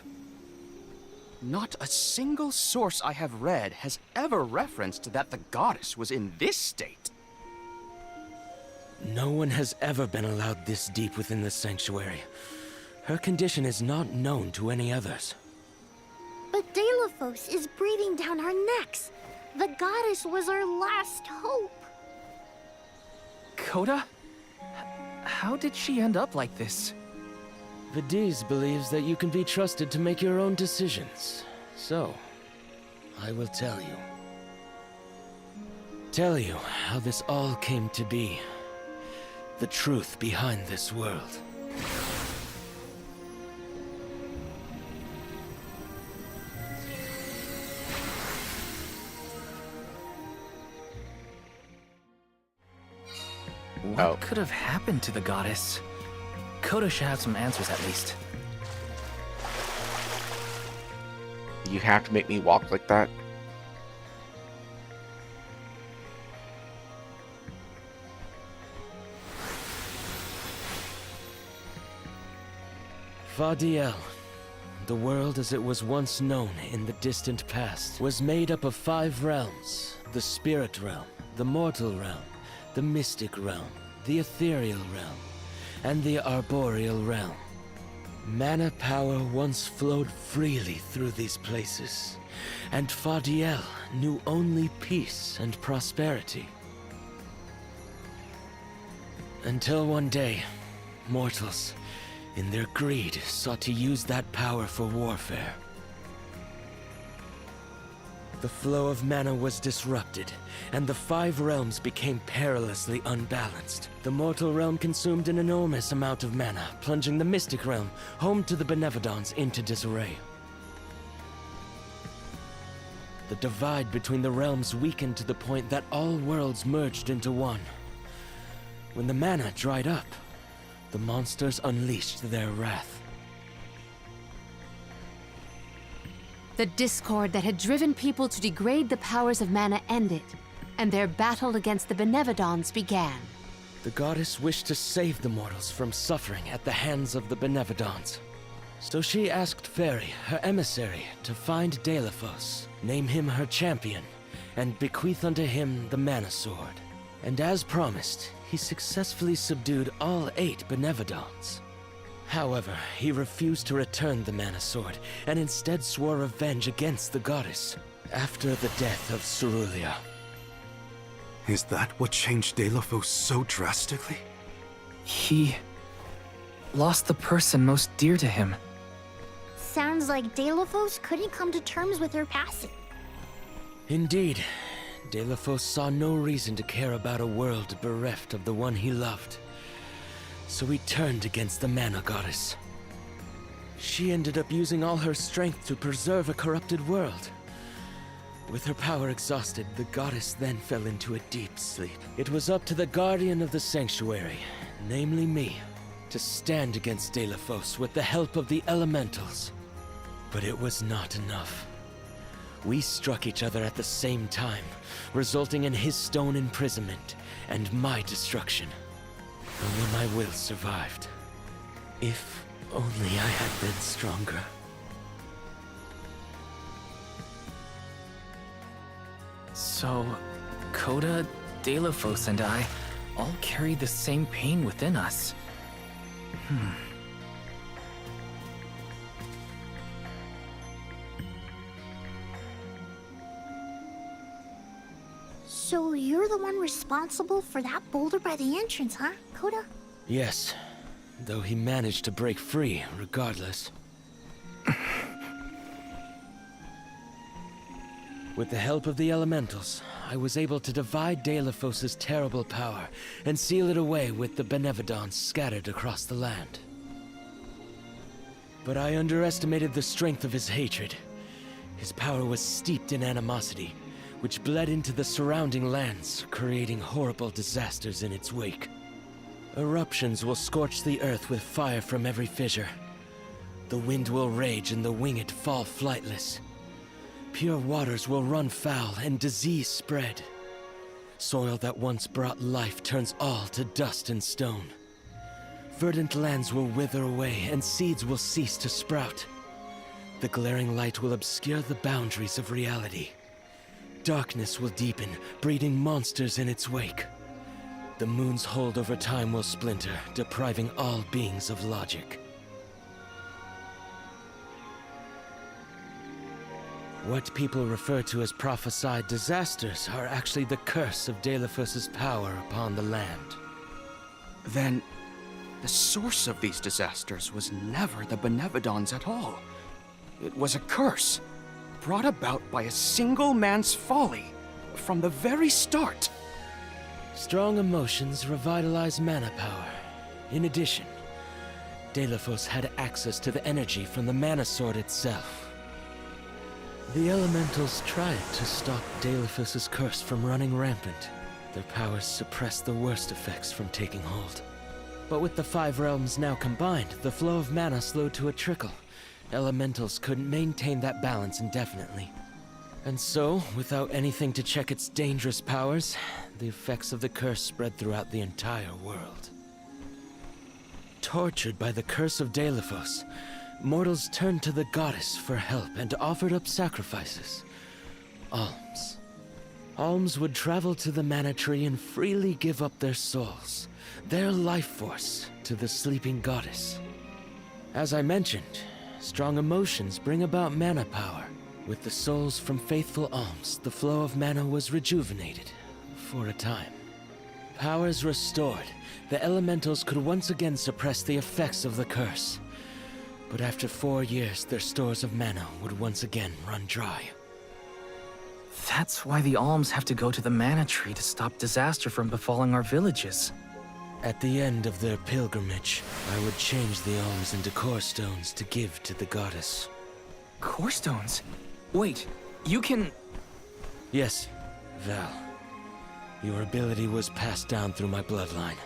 Not a single source I have read has ever referenced that the goddess was in this state. No one has ever been allowed this deep within the sanctuary. Her condition is not known to any others. But Delafos is breathing down our necks. The goddess was our last hope. Coda? How did she end up like this? Vidiz believes that you can be trusted to make your own decisions. So, I will tell you. Tell you how this all came to be. The truth behind this world. What could have happened to the goddess? Coda should have some answers at least. You have to make me walk like that? Fadiel, the world as it was once known in the distant past, was made up of 5 realms. The spirit realm, the mortal realm, the mystic realm, the ethereal realm, and the arboreal realm. Mana power once flowed freely through these places, and Fadiel knew only peace and prosperity. Until one day, mortals, in their greed, sought to use that power for warfare. The flow of mana was disrupted, and the 5 realms became perilously unbalanced. The mortal realm consumed an enormous amount of mana, plunging the mystic realm, home to the Benevodons, into disarray. The divide between the realms weakened to the point that all worlds merged into one. When the mana dried up, the monsters unleashed their wrath. The discord that had driven people to degrade the powers of mana ended, and their battle against the Benevodons began. The goddess wished to save the mortals from suffering at the hands of the Benevodons. So she asked Fairy, her emissary, to find Deilophos, name him her champion, and bequeath unto him the Mana Sword. And as promised, he successfully subdued all 8 Benevodons. However, he refused to return the Mana Sword, and instead swore revenge against the goddess, after the death of Cerulia. Is that what changed Deilophos so drastically? He lost the person most dear to him. Sounds like Deilophos couldn't come to terms with her passing. Indeed, Deilophos saw no reason to care about a world bereft of the one he loved. So he turned against the Mana Goddess. She ended up using all her strength to preserve a corrupted world. With her power exhausted, the goddess then fell into a deep sleep. It was up to the guardian of the sanctuary, namely me, to stand against Deilophos with the help of the elementals. But it was not enough. We struck each other at the same time, resulting in his stone imprisonment and my destruction. Only my will survived. If only I had been stronger. So, Coda, Deilophos, and I all carry the same pain within us. So you're the one responsible for that boulder by the entrance, huh, Coda? Yes, though he managed to break free regardless. With the help of the elementals, I was able to divide Deilophos' terrible power and seal it away with the Benevodons scattered across the land. But I underestimated the strength of his hatred. His power was steeped in animosity, which bled into the surrounding lands, creating horrible disasters in its wake. Eruptions will scorch the earth with fire from every fissure. The wind will rage and the winged fall flightless. Pure waters will run foul and disease spread. Soil that once brought life turns all to dust and stone. Verdant lands will wither away and seeds will cease to sprout. The glaring light will obscure the boundaries of reality. Darkness will deepen, breeding monsters in its wake. The moon's hold over time will splinter, depriving all beings of logic. What people refer to as prophesied disasters are actually the curse of Deilophos' power upon the land. Then, the source of these disasters was never the Benevodons at all. It was a curse, brought about by a single man's folly, from the very start. Strong emotions revitalize mana power. In addition, Deilophos had access to the energy from the Mana Sword itself. The elementals tried to stop Deilophos' curse from running rampant. Their powers suppressed the worst effects from taking hold. But with the 5 realms now combined, the flow of mana slowed to a trickle. Elementals couldn't maintain that balance indefinitely. And so, without anything to check its dangerous powers, the effects of the curse spread throughout the entire world. Tortured by the curse of Deilophos, mortals turned to the goddess for help and offered up sacrifices. Alms. Alms would travel to the mana tree and freely give up their souls, their life force, to the sleeping goddess. As I mentioned, strong emotions bring about mana power. With the souls from faithful alms, the flow of mana was rejuvenated, for a time. Powers restored, the elementals could once again suppress the effects of the curse. But after 4 years, their stores of mana would once again run dry. That's why the alms have to go to the mana tree to stop disaster from befalling our villages. At the end of their pilgrimage, I would change the alms into core stones to give to the goddess. Core stones? Wait, you can... Yes, Val. Your ability was passed down through my bloodline.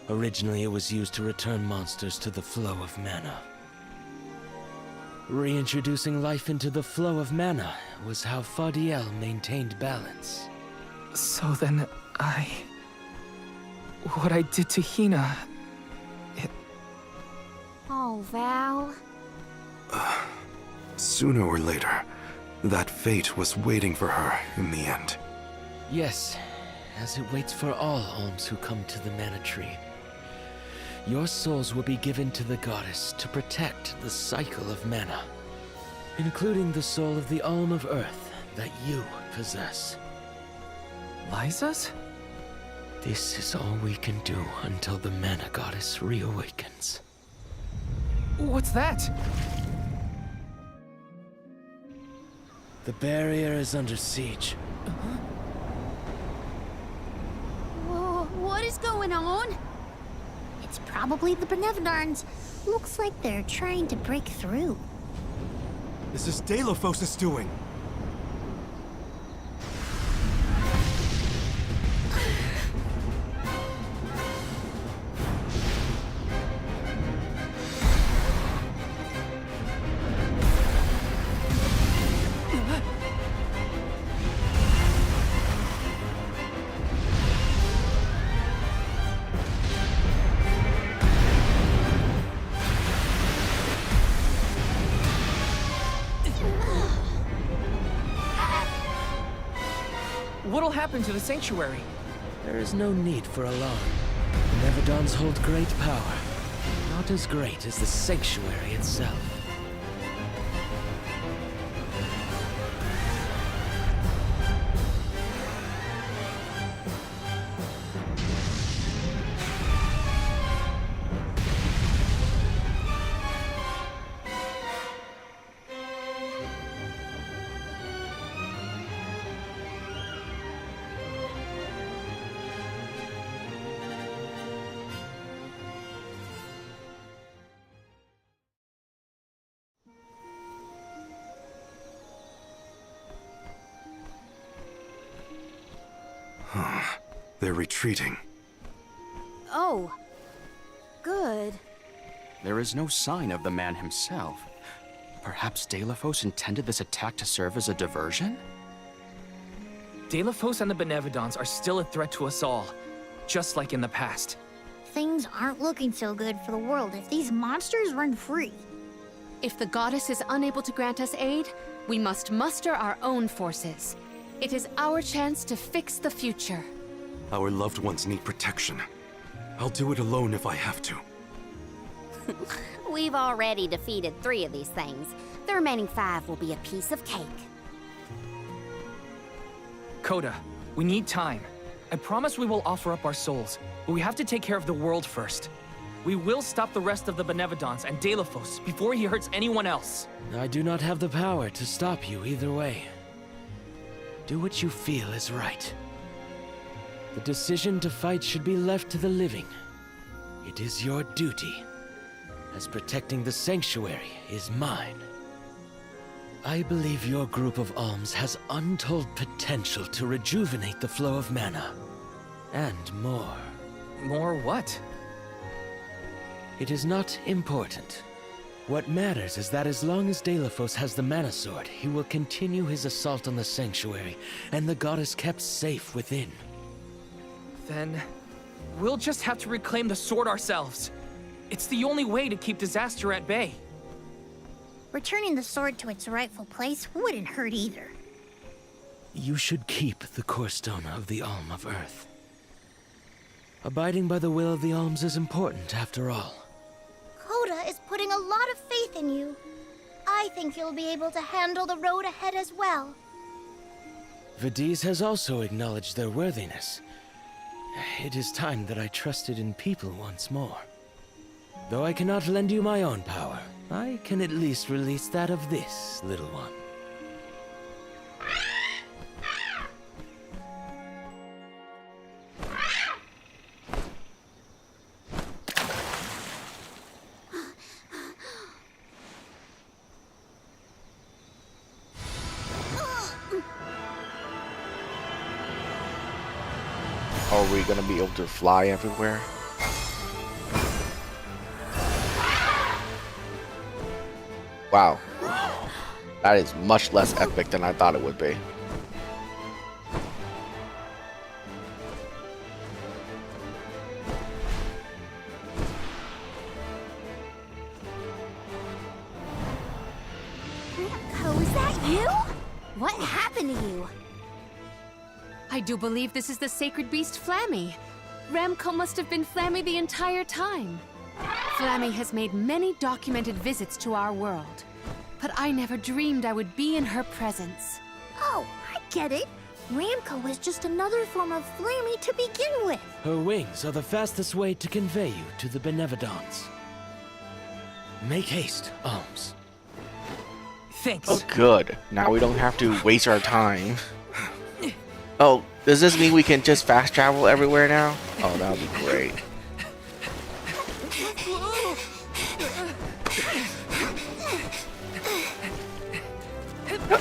Originally, it was used to return monsters to the flow of mana. Reintroducing life into the flow of mana was how Fadiel maintained balance. So then, what I did to Hina... Oh, Val. Sooner or later, that fate was waiting for her in the end. Yes, as it waits for all alms who come to the Mana Tree. Your souls will be given to the goddess to protect the cycle of mana, including the soul of the Alm of Earth that you possess. Liza's? This is all we can do until the Mana Goddess reawakens. What's that? The barrier is under siege. Whoa, what is going on? It's probably the Benevolence. Looks like they're trying to break through. This is Delophos' doing. What'll happen to the sanctuary? There is no need for alarm. The Nevadons hold great power. Not as great as the sanctuary itself. They're retreating. Oh. Good. There is no sign of the man himself. Perhaps Delophos intended this attack to serve as a diversion? Delophos and the Benevolence are still a threat to us all, just like in the past. Things aren't looking so good for the world if these monsters run free. If the goddess is unable to grant us aid, we must muster our own forces. It is our chance to fix the future. Our loved ones need protection. I'll do it alone if I have to. We've already defeated 3 of these things. The remaining 5 will be a piece of cake. Coda, we need time. I promise we will offer up our souls, but we have to take care of the world first. We will stop the rest of the Benevolence and Delophos before he hurts anyone else. I do not have the power to stop you either way. Do what you feel is right. The decision to fight should be left to the living. It is your duty, as protecting the sanctuary is mine. I believe your group of alms has untold potential to rejuvenate the flow of mana. And more. More what? It is not important. What matters is that as long as Delophos has the Mana Sword, he will continue his assault on the sanctuary, and the goddess kept safe within. Then, we'll just have to reclaim the sword ourselves. It's the only way to keep disaster at bay. Returning the sword to its rightful place wouldn't hurt either. You should keep the core stone of the Alm of Earth. Abiding by the will of the alms is important, after all. Coda is putting a lot of faith in you. I think you'll be able to handle the road ahead as well. Vidiz has also acknowledged their worthiness. It is time that I trusted in people once more. Though I cannot lend you my own power, I can at least release that of this little one. Are we gonna be able to fly everywhere? Wow. That is much less epic than I thought it would be. Ramco, is that you? What happened to you? I do believe this is the sacred beast Flammy. Ramco must have been Flammy the entire time. Flammy has made many documented visits to our world, but I never dreamed I would be in her presence. Oh, I get it. Ramco is just another form of Flammy to begin with. Her wings are the fastest way to convey you to the Benevodons. Make haste, Alms. Thanks. Oh, good. Now we don't have to waste our time. Oh, does this mean we can just fast travel everywhere now? Oh, that would be great.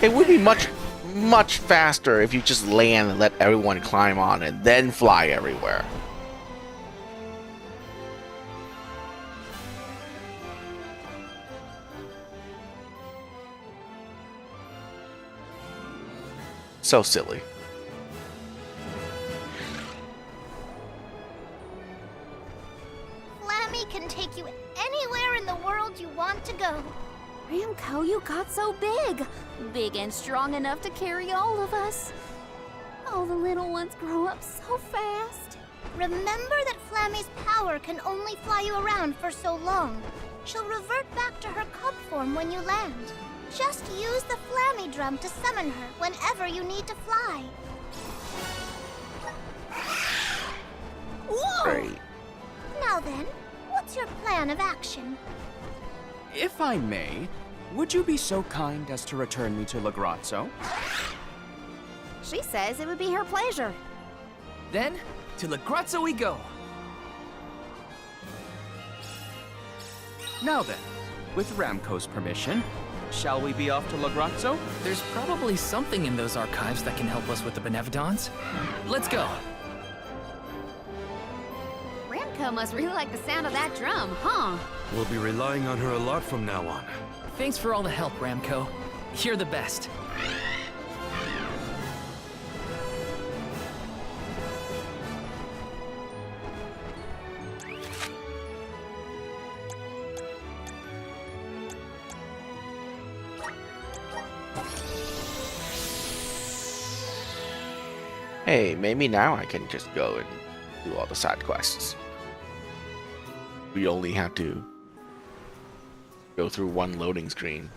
It would be much faster if you just land and let everyone climb on and then fly everywhere. So silly. Flammy can take you anywhere in the world you want to go. Ramco, you got so big. Big and strong enough to carry all of us. All the little ones grow up so fast. Remember that Flammy's power can only fly you around for so long. She'll revert back to her cub form when you land. Just use the Flammy drum to summon her whenever you need to fly. Whoa! Great. Now then, what's your plan of action? If I may, would you be so kind as to return me to Lagrazzo? She says it would be her pleasure. Then, to Lagrazzo we go. Now then, with Ramco's permission, shall we be off to Lagrazzo? There's probably something in those archives that can help us with the Benevodons. Let's go. Ramco must really like the sound of that drum, huh? We'll be relying on her a lot from now on. Thanks for all the help, Ramco. You're the best. Hey, maybe now I can just go and do all the side quests. We only have to go through one loading screen.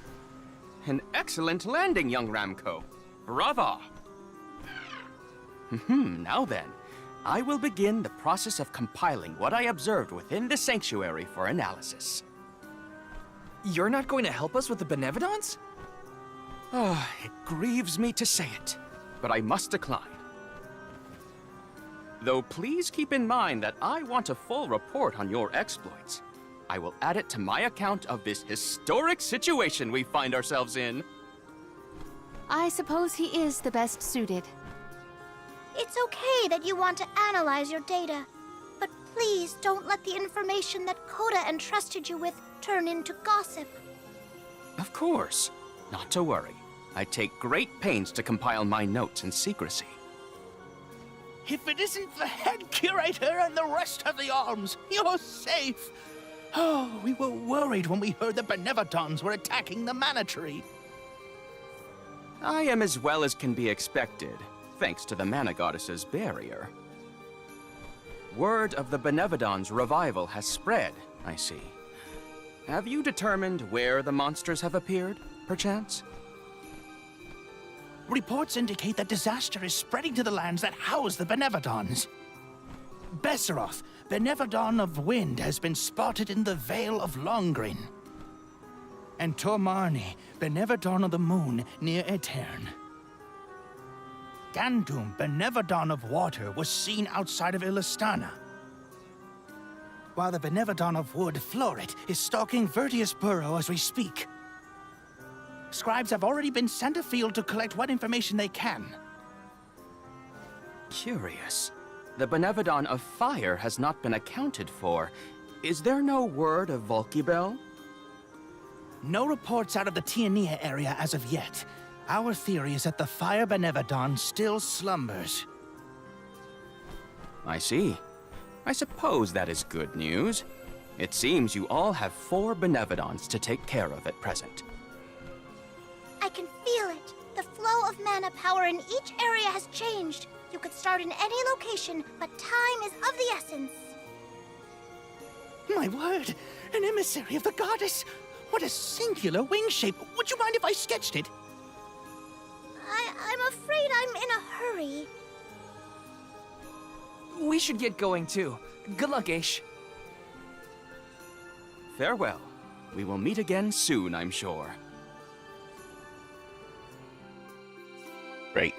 An excellent landing, young Ramco. Brava! Now then, I will begin the process of compiling what I observed within the sanctuary for analysis. You're not going to help us with the Benevodons? It grieves me to say it, but I must decline. Though please keep in mind that I want a full report on your exploits. I will add it to my account of this historic situation we find ourselves in. I suppose he is the best suited. It's okay that you want to analyze your data, but please don't let the information that Coda entrusted you with turn into gossip. Of course. Not to worry. I take great pains to compile my notes in secrecy. If it isn't the head curator and the rest of the alms, you're safe. Oh, we were worried when we heard the Benevodons were attacking the Mana Tree. I am as well as can be expected, thanks to the Mana Goddess's barrier. Word of the Benevodons' revival has spread, I see. Have you determined where the monsters have appeared, perchance? Reports indicate that disaster is spreading to the lands that house the Benevodons. Besseroth, Benevodon of Wind, has been spotted in the Vale of Longrin. And Tormarni, Benevodon of the Moon, near Aetern. Gandum, Benevodon of Water, was seen outside of Illistana. While the Benevodon of Wood, Florit, is stalking Vertius Burrow as we speak. Scribes have already been sent afield to collect what information they can. Curious. The Benevodon of Fire has not been accounted for. Is there no word of Volkibel? No reports out of the Tiania area as of yet. Our theory is that the Fire Benevodon still slumbers. I see. I suppose that is good news. It seems you all have 4 Benevodons to take care of at present. I can feel it. The flow of mana power in each area has changed. You could start in any location, but time is of the essence. My word! An emissary of the goddess! What a singular wing shape! Would you mind if I sketched it? I'm afraid I'm in a hurry. We should get going too. Good luck, Aish. Farewell. We will meet again soon, I'm sure. Great.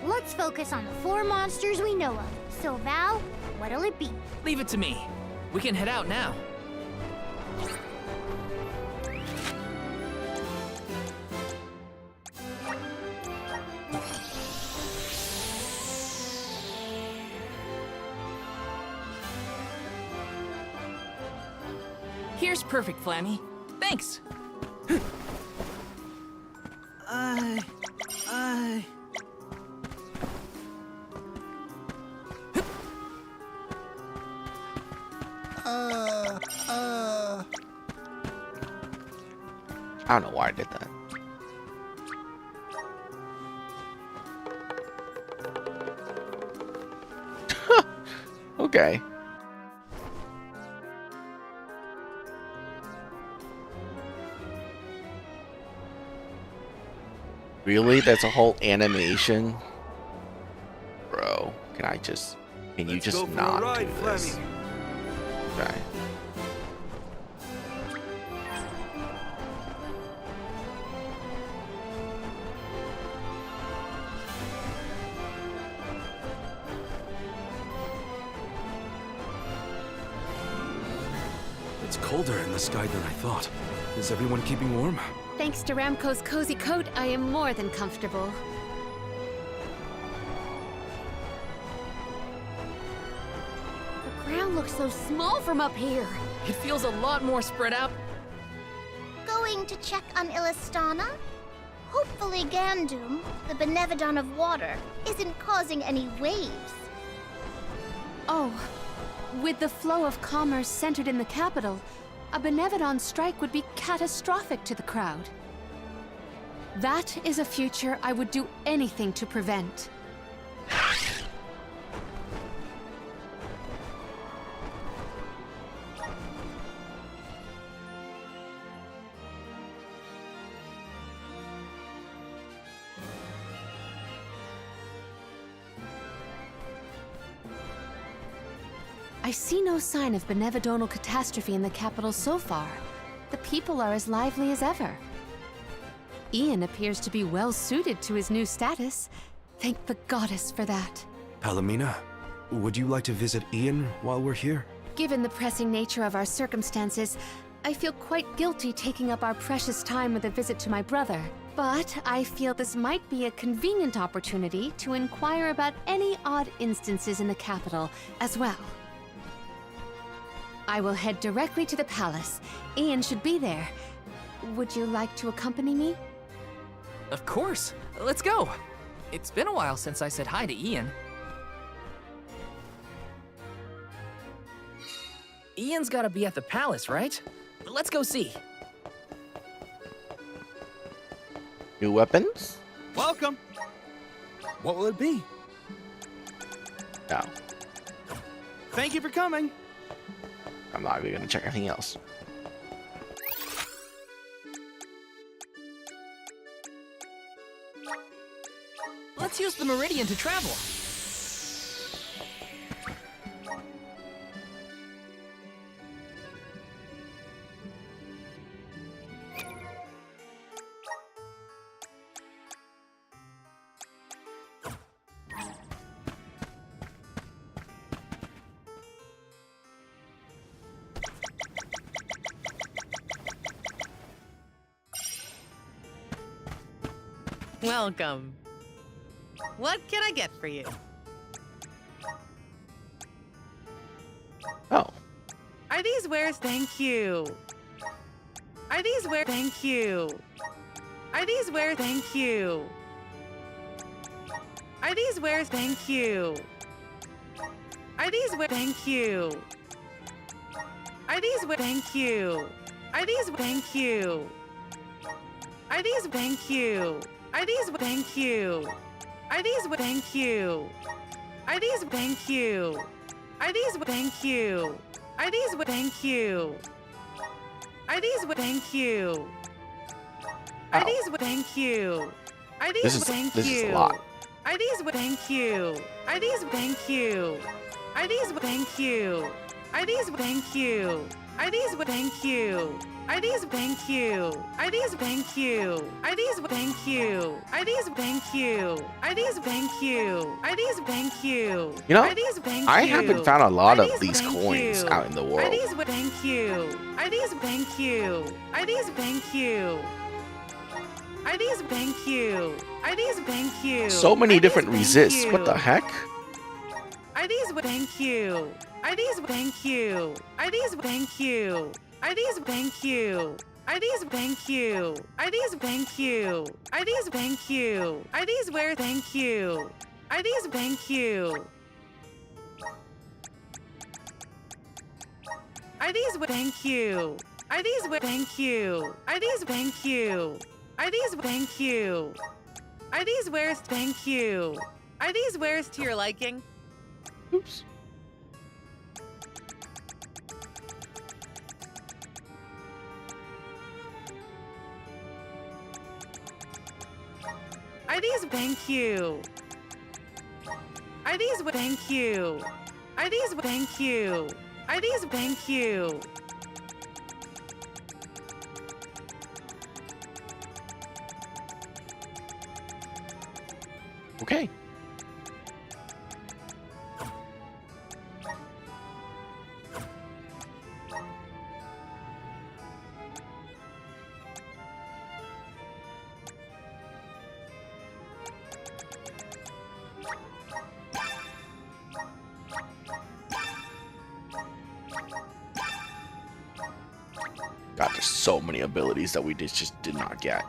Let's focus on the 4 monsters we know of. So, Val, what'll it be? Leave it to me. We can head out now. Here's perfect, Flammy. Thanks. I don't know why I did that. Okay. Really? That's a whole animation? Bro, can you just not do this? Okay. It's colder in the sky than I thought. Is everyone keeping warm? Thanks to Ramco's cozy coat, I am more than comfortable. The ground looks so small from up here. It feels a lot more spread out. Going to check on Illistana? Hopefully Gandum, the Benevodon of water, isn't causing any waves. Oh, with the flow of commerce centered in the capital, a Benevodon strike would be catastrophic to the crowd. That is a future I would do anything to prevent. I see no sign of benevodonal catastrophe in the capital so far. The people are as lively as ever. Ian appears to be well suited to his new status. Thank the goddess for that. Palomina, would you like to visit Ian while we're here? Given the pressing nature of our circumstances, I feel quite guilty taking up our precious time with a visit to my brother. But I feel this might be a convenient opportunity to inquire about any odd instances in the capital as well. I will head directly to the palace. Ian should be there. Would you like to accompany me? Of course. Let's go. It's been a while since I said hi to Ian. Ian's gotta be at the palace, right? Let's go see. New weapons? Welcome. What will it be? No. Thank you for coming. I'm not even gonna check anything else. Let's use the Meridian to travel. Welcome. What can I get for you? Are these wares? Thank you. Are these wares? Thank you. Are these wares? Thank you. Are these wares? Thank you. Are these wares? Thank you. Are these wares? Thank you. Are these? Thank you. Are these? Thank you. Are these? Thank you. Are these? Thank you. Are these? Thank you. Are these? Thank you. Are these? Thank you. Are these? Thank you. Are these? Thank you. Are these? Thank This is a you. lot. Are these? Thank you. Are these? Thank you. Are these? Thank you. Are these? Thank you. Are these? Thank you. Are these? Thank you. Are these? Thank you. Are these? Thank you. Are these? Thank you. Are these? Thank you. Are these? Thank you. You know, Are these? Thank I you. haven't found a lot Are of these? these Thank coins you. out in the Are world. these? Thank you. Are these? Thank you. Are these? Thank you. Are these? Thank you. Are these? Thank you. So many Are these? different Thank resists. What the you. heck? Are these? Thank you. Are these? Thank you. Are these? Thank you. Are these? Thank you. Are these? Thank you. Are these? Thank you. Are these? Thank you. Are these where? Thank you. Are these? Thank you. Are these? Thank you. Are these? Thank you. Are these? Thank you. Are these? Thank you. Are these wares? Thank you. Are these wares to your liking? Oops. Are these? Thank you. Are these? Thank you. Are these? Thank you. Are these? Thank you. Okay. God, there's so many abilities that we just did not get.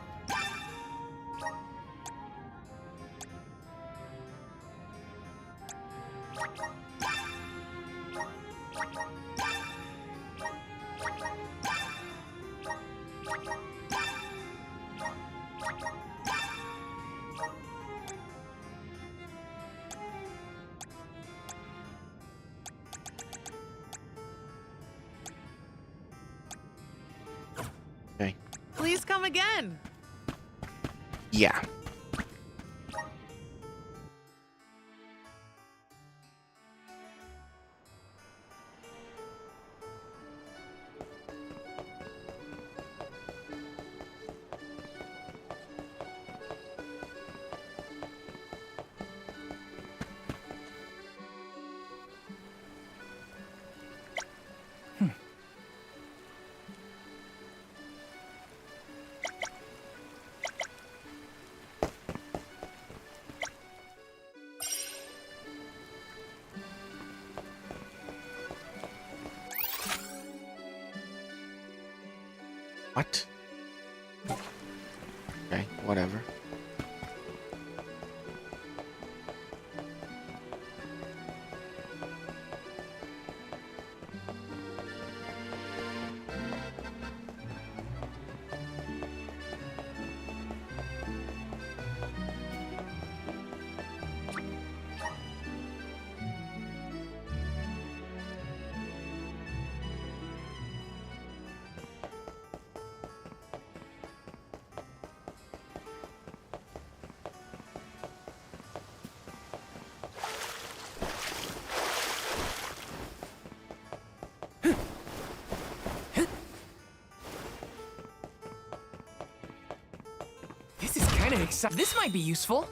Okay. Please come again. Yeah. What? Okay, whatever. This is kind of exciting. This might be useful.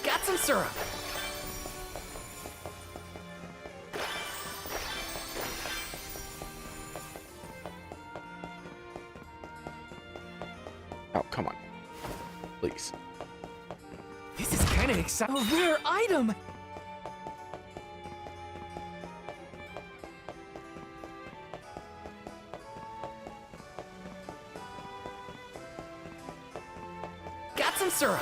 Got some syrup. Oh, come on. Please. This is kind of exciting. A rare item! Got some syrup!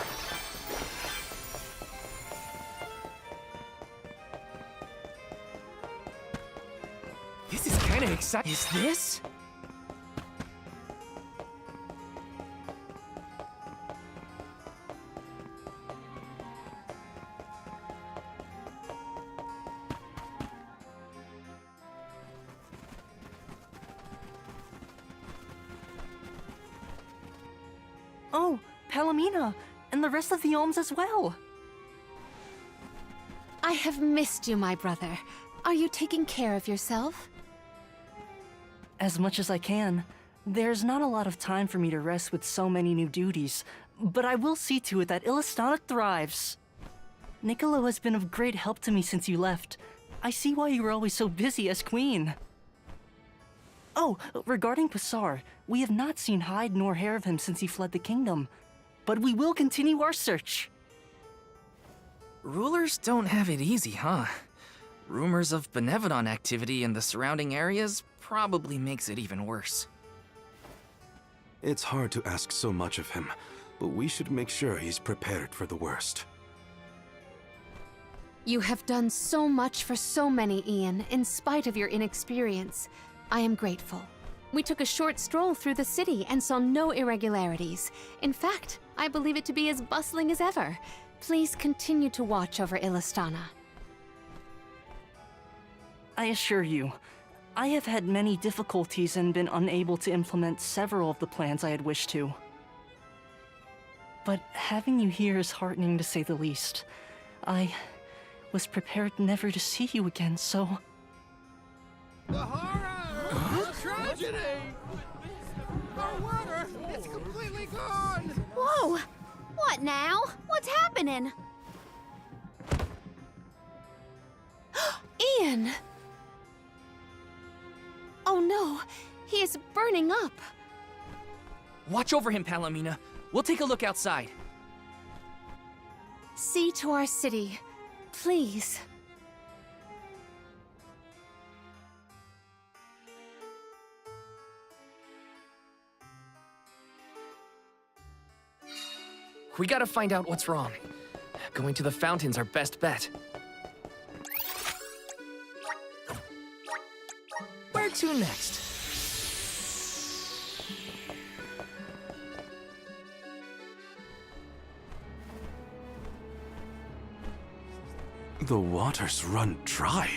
This is kind of exciting. Is this? Oh, Palomina, and the rest of the Alms as well. I have missed you, my brother. Are you taking care of yourself? As much as I can. There's not a lot of time for me to rest with so many new duties, but I will see to it that Illistana thrives. Niccolo has been of great help to me since you left. I see why you were always so busy as queen. Oh, regarding Passar, we have not seen hide nor hair of him since he fled the kingdom, but we will continue our search. Rulers don't have it easy, huh? Rumors of Benevodon activity in the surrounding areas probably makes it even worse. It's hard to ask so much of him, but we should make sure he's prepared for the worst. You have done so much for so many, Ian, in spite of your inexperience. I am grateful. We took a short stroll through the city and saw no irregularities. In fact, I believe it to be as bustling as ever. Please continue to watch over Illistana. I assure you, I have had many difficulties and been unable to implement several of the plans I had wished to. But having you here is heartening to say the least. I was prepared never to see you again, so... The horror! The tragedy! Our water! It's completely gone! Whoa! What now? What's happening? Ian! Oh no, he is burning up. Watch over him, Palomina. We'll take a look outside. See to our city, please. We gotta find out what's wrong. Going to the fountain's our best bet. Where to next? The waters run dry.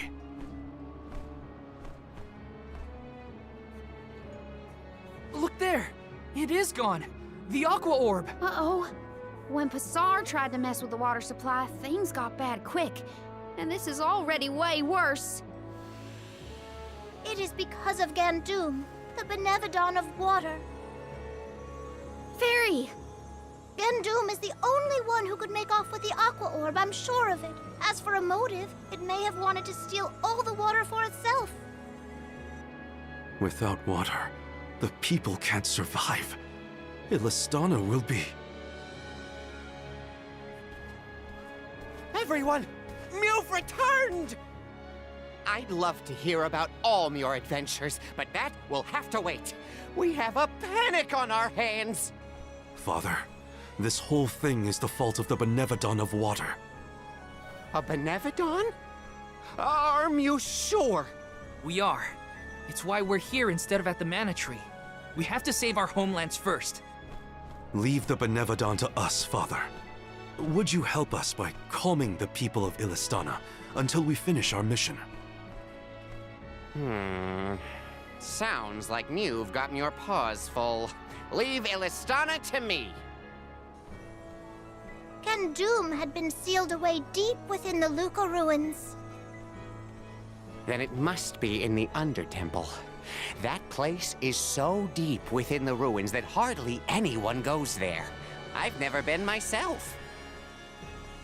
Look there! It is gone! The Aqua Orb! Uh-oh. When Passar tried to mess with the water supply, things got bad quick. And this is already way worse. It is because of Gandum, the Benevodon of water. Fairy! Gandum is the only one who could make off with the Aqua Orb, I'm sure of it. As for a motive, it may have wanted to steal all the water for itself. Without water, the people can't survive. Illistana will be... Everyone! You've returned! I'd love to hear about all your adventures, but that will have to wait. We have a panic on our hands! Father, this whole thing is the fault of the Benevodon of water. A Benevodon? Are you sure? We are. It's why we're here instead of at the Mana Tree. We have to save our homelands first. Leave the Benevodon to us, Father. Would you help us by calming the people of Illistana until we finish our mission? Sounds like you've gotten your paws full. Leave Illistana to me. Gandum had been sealed away deep within the Luca ruins. Then it must be in the Undertemple. That place is so deep within the ruins that hardly anyone goes there. I've never been myself.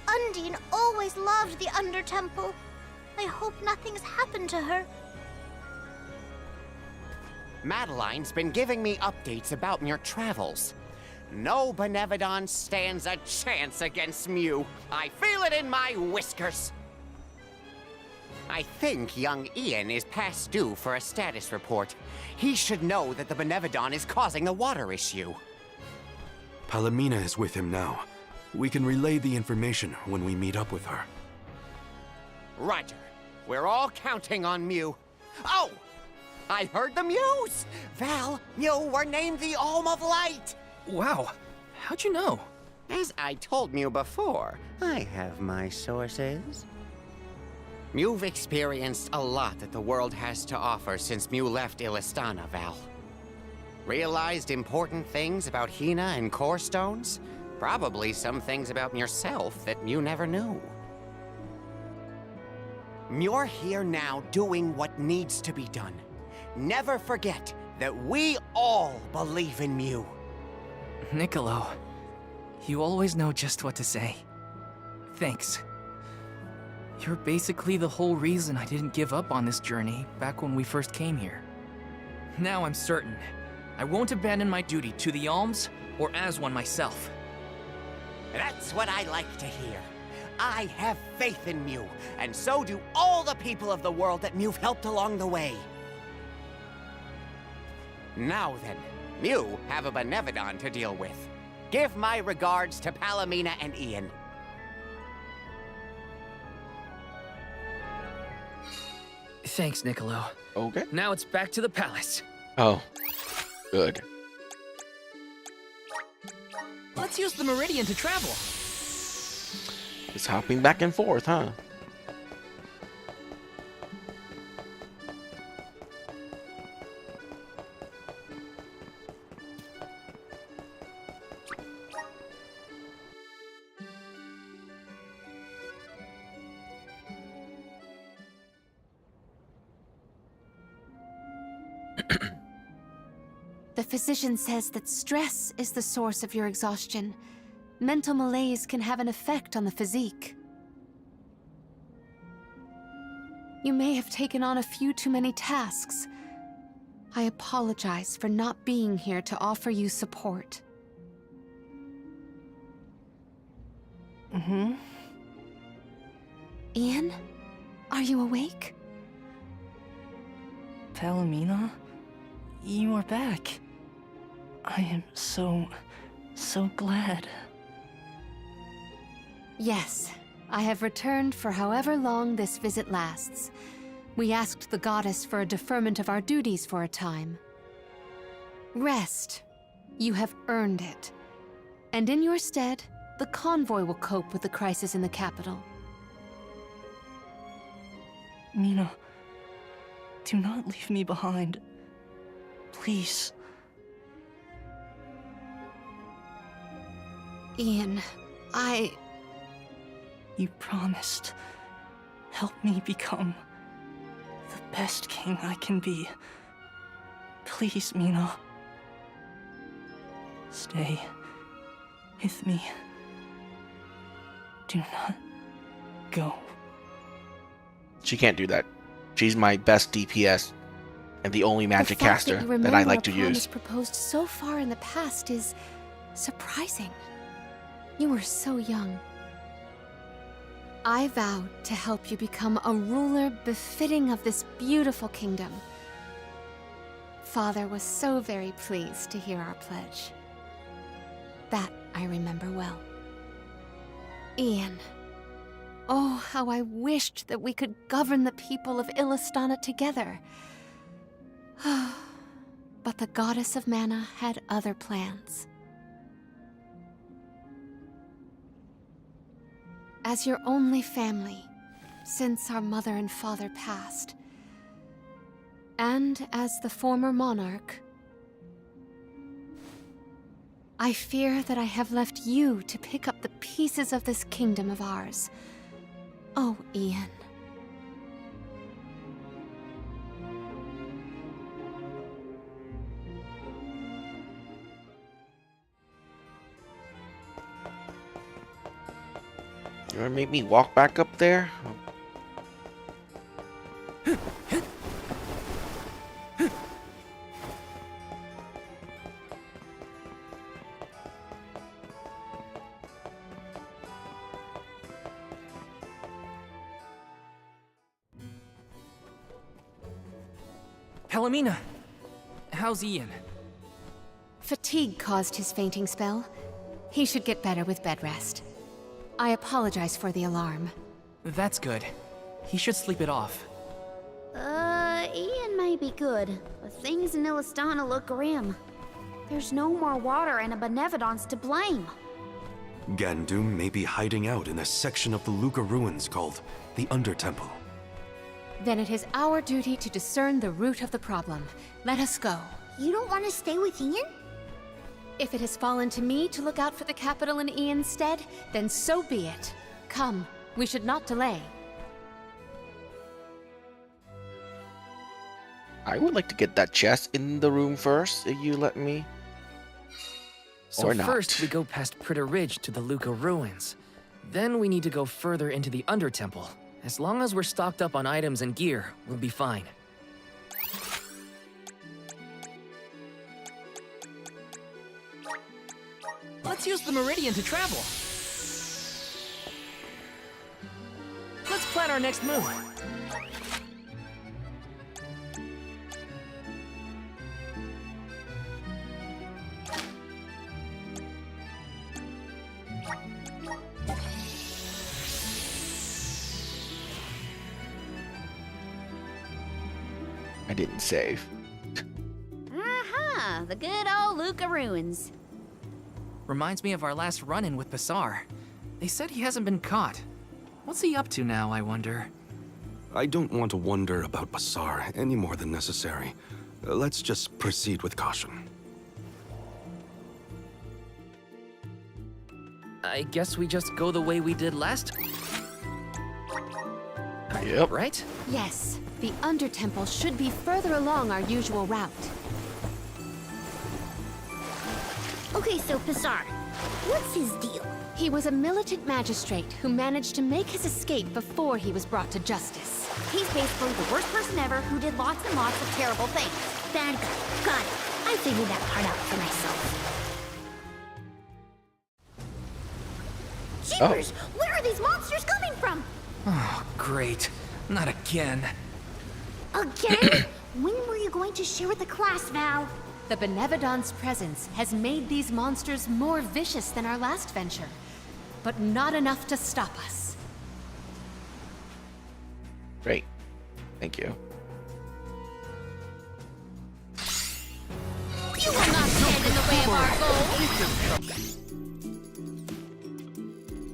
Undine always loved the Undertemple. I hope nothing's happened to her. Madeline's been giving me updates about your travels. No Benevodon stands a chance against Mew. I feel it in my whiskers. I think young Ian is past due for a status report. He should know that the Benevodon is causing the water issue. Palomina is with him now. We can relay the information when we meet up with her. Roger. We're all counting on Mew. Oh! I heard the Mews! Val, Mew were named the Alm of Light! Wow, how'd you know? As I told Mew before, I have my sources. Mew've experienced a lot that the world has to offer since Mew left Illistana, Val. Realized important things about Hina and Core Stones? Probably some things about yourself that Mew never knew. You're here now doing what needs to be done. Never forget that we all believe in Mew. Niccolo, you always know just what to say. Thanks. You're basically the whole reason I didn't give up on this journey back when we first came here. Now I'm certain I won't abandon my duty to the Alms or as one myself. That's what I like to hear. I have faith in Mew, and so do all the people of the world that Mew've helped along the way. Now then, Mew have a Benevodon to deal with. Give my regards to Palomina and Ian. Thanks, Niccolo. Okay. Now it's back to the palace. Oh, good. Let's use the Meridian to travel. It's hopping back and forth, huh? The physician says that stress is the source of your exhaustion. Mental malaise can have an effect on the physique. You may have taken on a few too many tasks. I apologize for not being here to offer you support. Mm-hmm. Ian, are you awake? Palomina, you are back. I am so glad. Yes, I have returned for however long this visit lasts. We asked the goddess for a deferment of our duties for a time. Rest. You have earned it. And in your stead, the convoy will cope with the crisis in the capital. Mina, do not leave me behind. Please. Ian, You promised. Help me become the best king I can be. Please, Mina. Stay with me. Do not go. She can't do that. She's my best DPS and the only magic caster that I like to use. The fact that you remember a promise proposed so far in the past is surprising. You were so young. I vowed to help you become a ruler befitting of this beautiful kingdom. Father was so very pleased to hear our pledge. That I remember well. Ian. Oh, how I wished that we could govern the people of Illistana together. But the goddess of mana had other plans. As your only family, since our mother and father passed, and as the former monarch, I fear that I have left you to pick up the pieces of this kingdom of ours. Oh, Ian. You wanna make me walk back up there? Palomina, how's Ian? Fatigue caused his fainting spell. He should get better with bed rest. I apologize for the alarm. That's good. He should sleep it off. Ian may be good, but things in Illistana look grim. There's no more water and a Benevodon's to blame. Gandum may be hiding out in a section of the Luca ruins called the Undertemple. Then it is our duty to discern the root of the problem. Let us go. You don't want to stay with Ian? If it has fallen to me to look out for the capital in Ian's stead, then so be it. Come, we should not delay. I would like to get that chest in the room first, if you let me. So Or not. first we go past Pritter Ridge to the Luca ruins. Then we need to go further into the Undertemple. As long as we're stocked up on items and gear, we'll be fine. Let's use the Meridian to travel. Let's plan our next move. I didn't save. Aha! The good old Luca ruins. Reminds me of our last run-in with Basar. They said he hasn't been caught. What's he up to now, I wonder? I don't want to wonder about Basar any more than necessary. Let's just proceed with caution. I guess we just go the way we did last. Yep. Right? Yes, the Undertemple should be further along our usual route. Okay, so Pizarre, what's his deal? He was a militant magistrate who managed to make his escape before he was brought to justice. He's basically the worst person ever who did lots and lots of terrible things. Bad guy. Got it. I figured that part out for myself. Jeepers! Where are these monsters coming from? Oh, great. Not again. Again? When were you going to share with the class, Val? The Benevodon's presence has made these monsters more vicious than our last venture, but not enough to stop us. Great. Thank you. You will not stand in the way of our goal.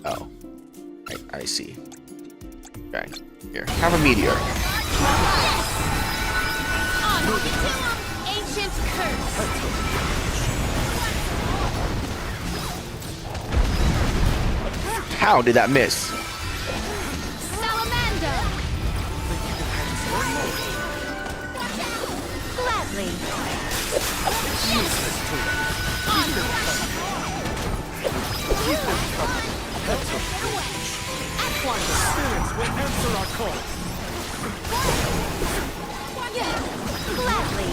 Oh. I see. Okay. Here. Have a meteor. Ancient curse. How did that miss? Salamander. Gladly. Spirits will answer our call. Gladly.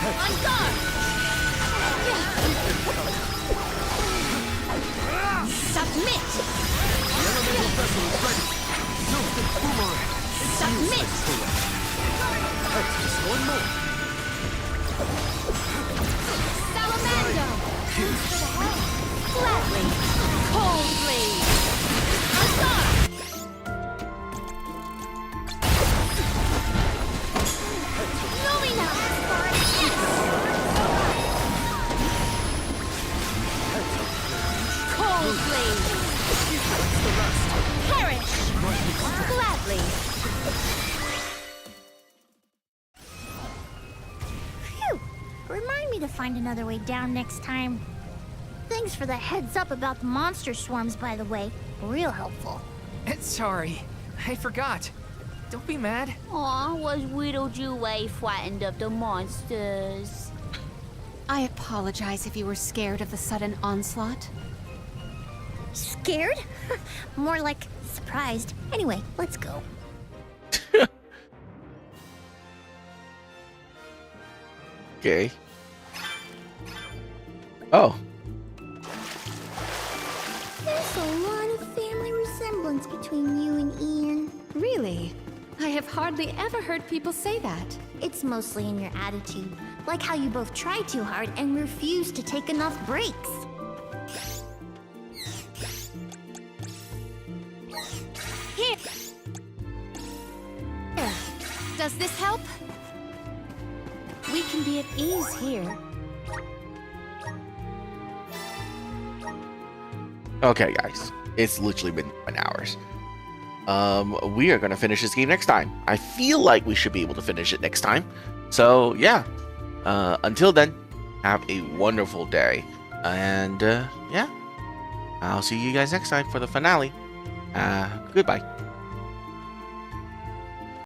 On guard. Submit. Elemental vessel is ready. Tilted boomerang. Submit. Just one more. Salamander. Gladly. Cold blade. On guard. Lumina. Cold blade. Perish. Gladly. Phew! Remind me to find another way down next time. Thanks for the heads up about the monster swarms, by the way. Real helpful. Sorry. I forgot. Don't be mad. Aw, was Widowjeway frightened of the monsters? I apologize if you were scared of the sudden onslaught. Scared? More like surprised. Anyway, let's go. Okay. Oh. There's a lot of family resemblance between you and Ian. Really? hardly ever heard people say that. It's mostly in your attitude, like how you both try too hard and refuse to take enough breaks. Here. Does this help? We can be at ease here. Okay, guys, it's literally been 9 hours. We are gonna finish this game next time. I feel like we should be able to finish it next time. So yeah, until then, have a wonderful day, and yeah, I'll see you guys next time for the finale. Goodbye.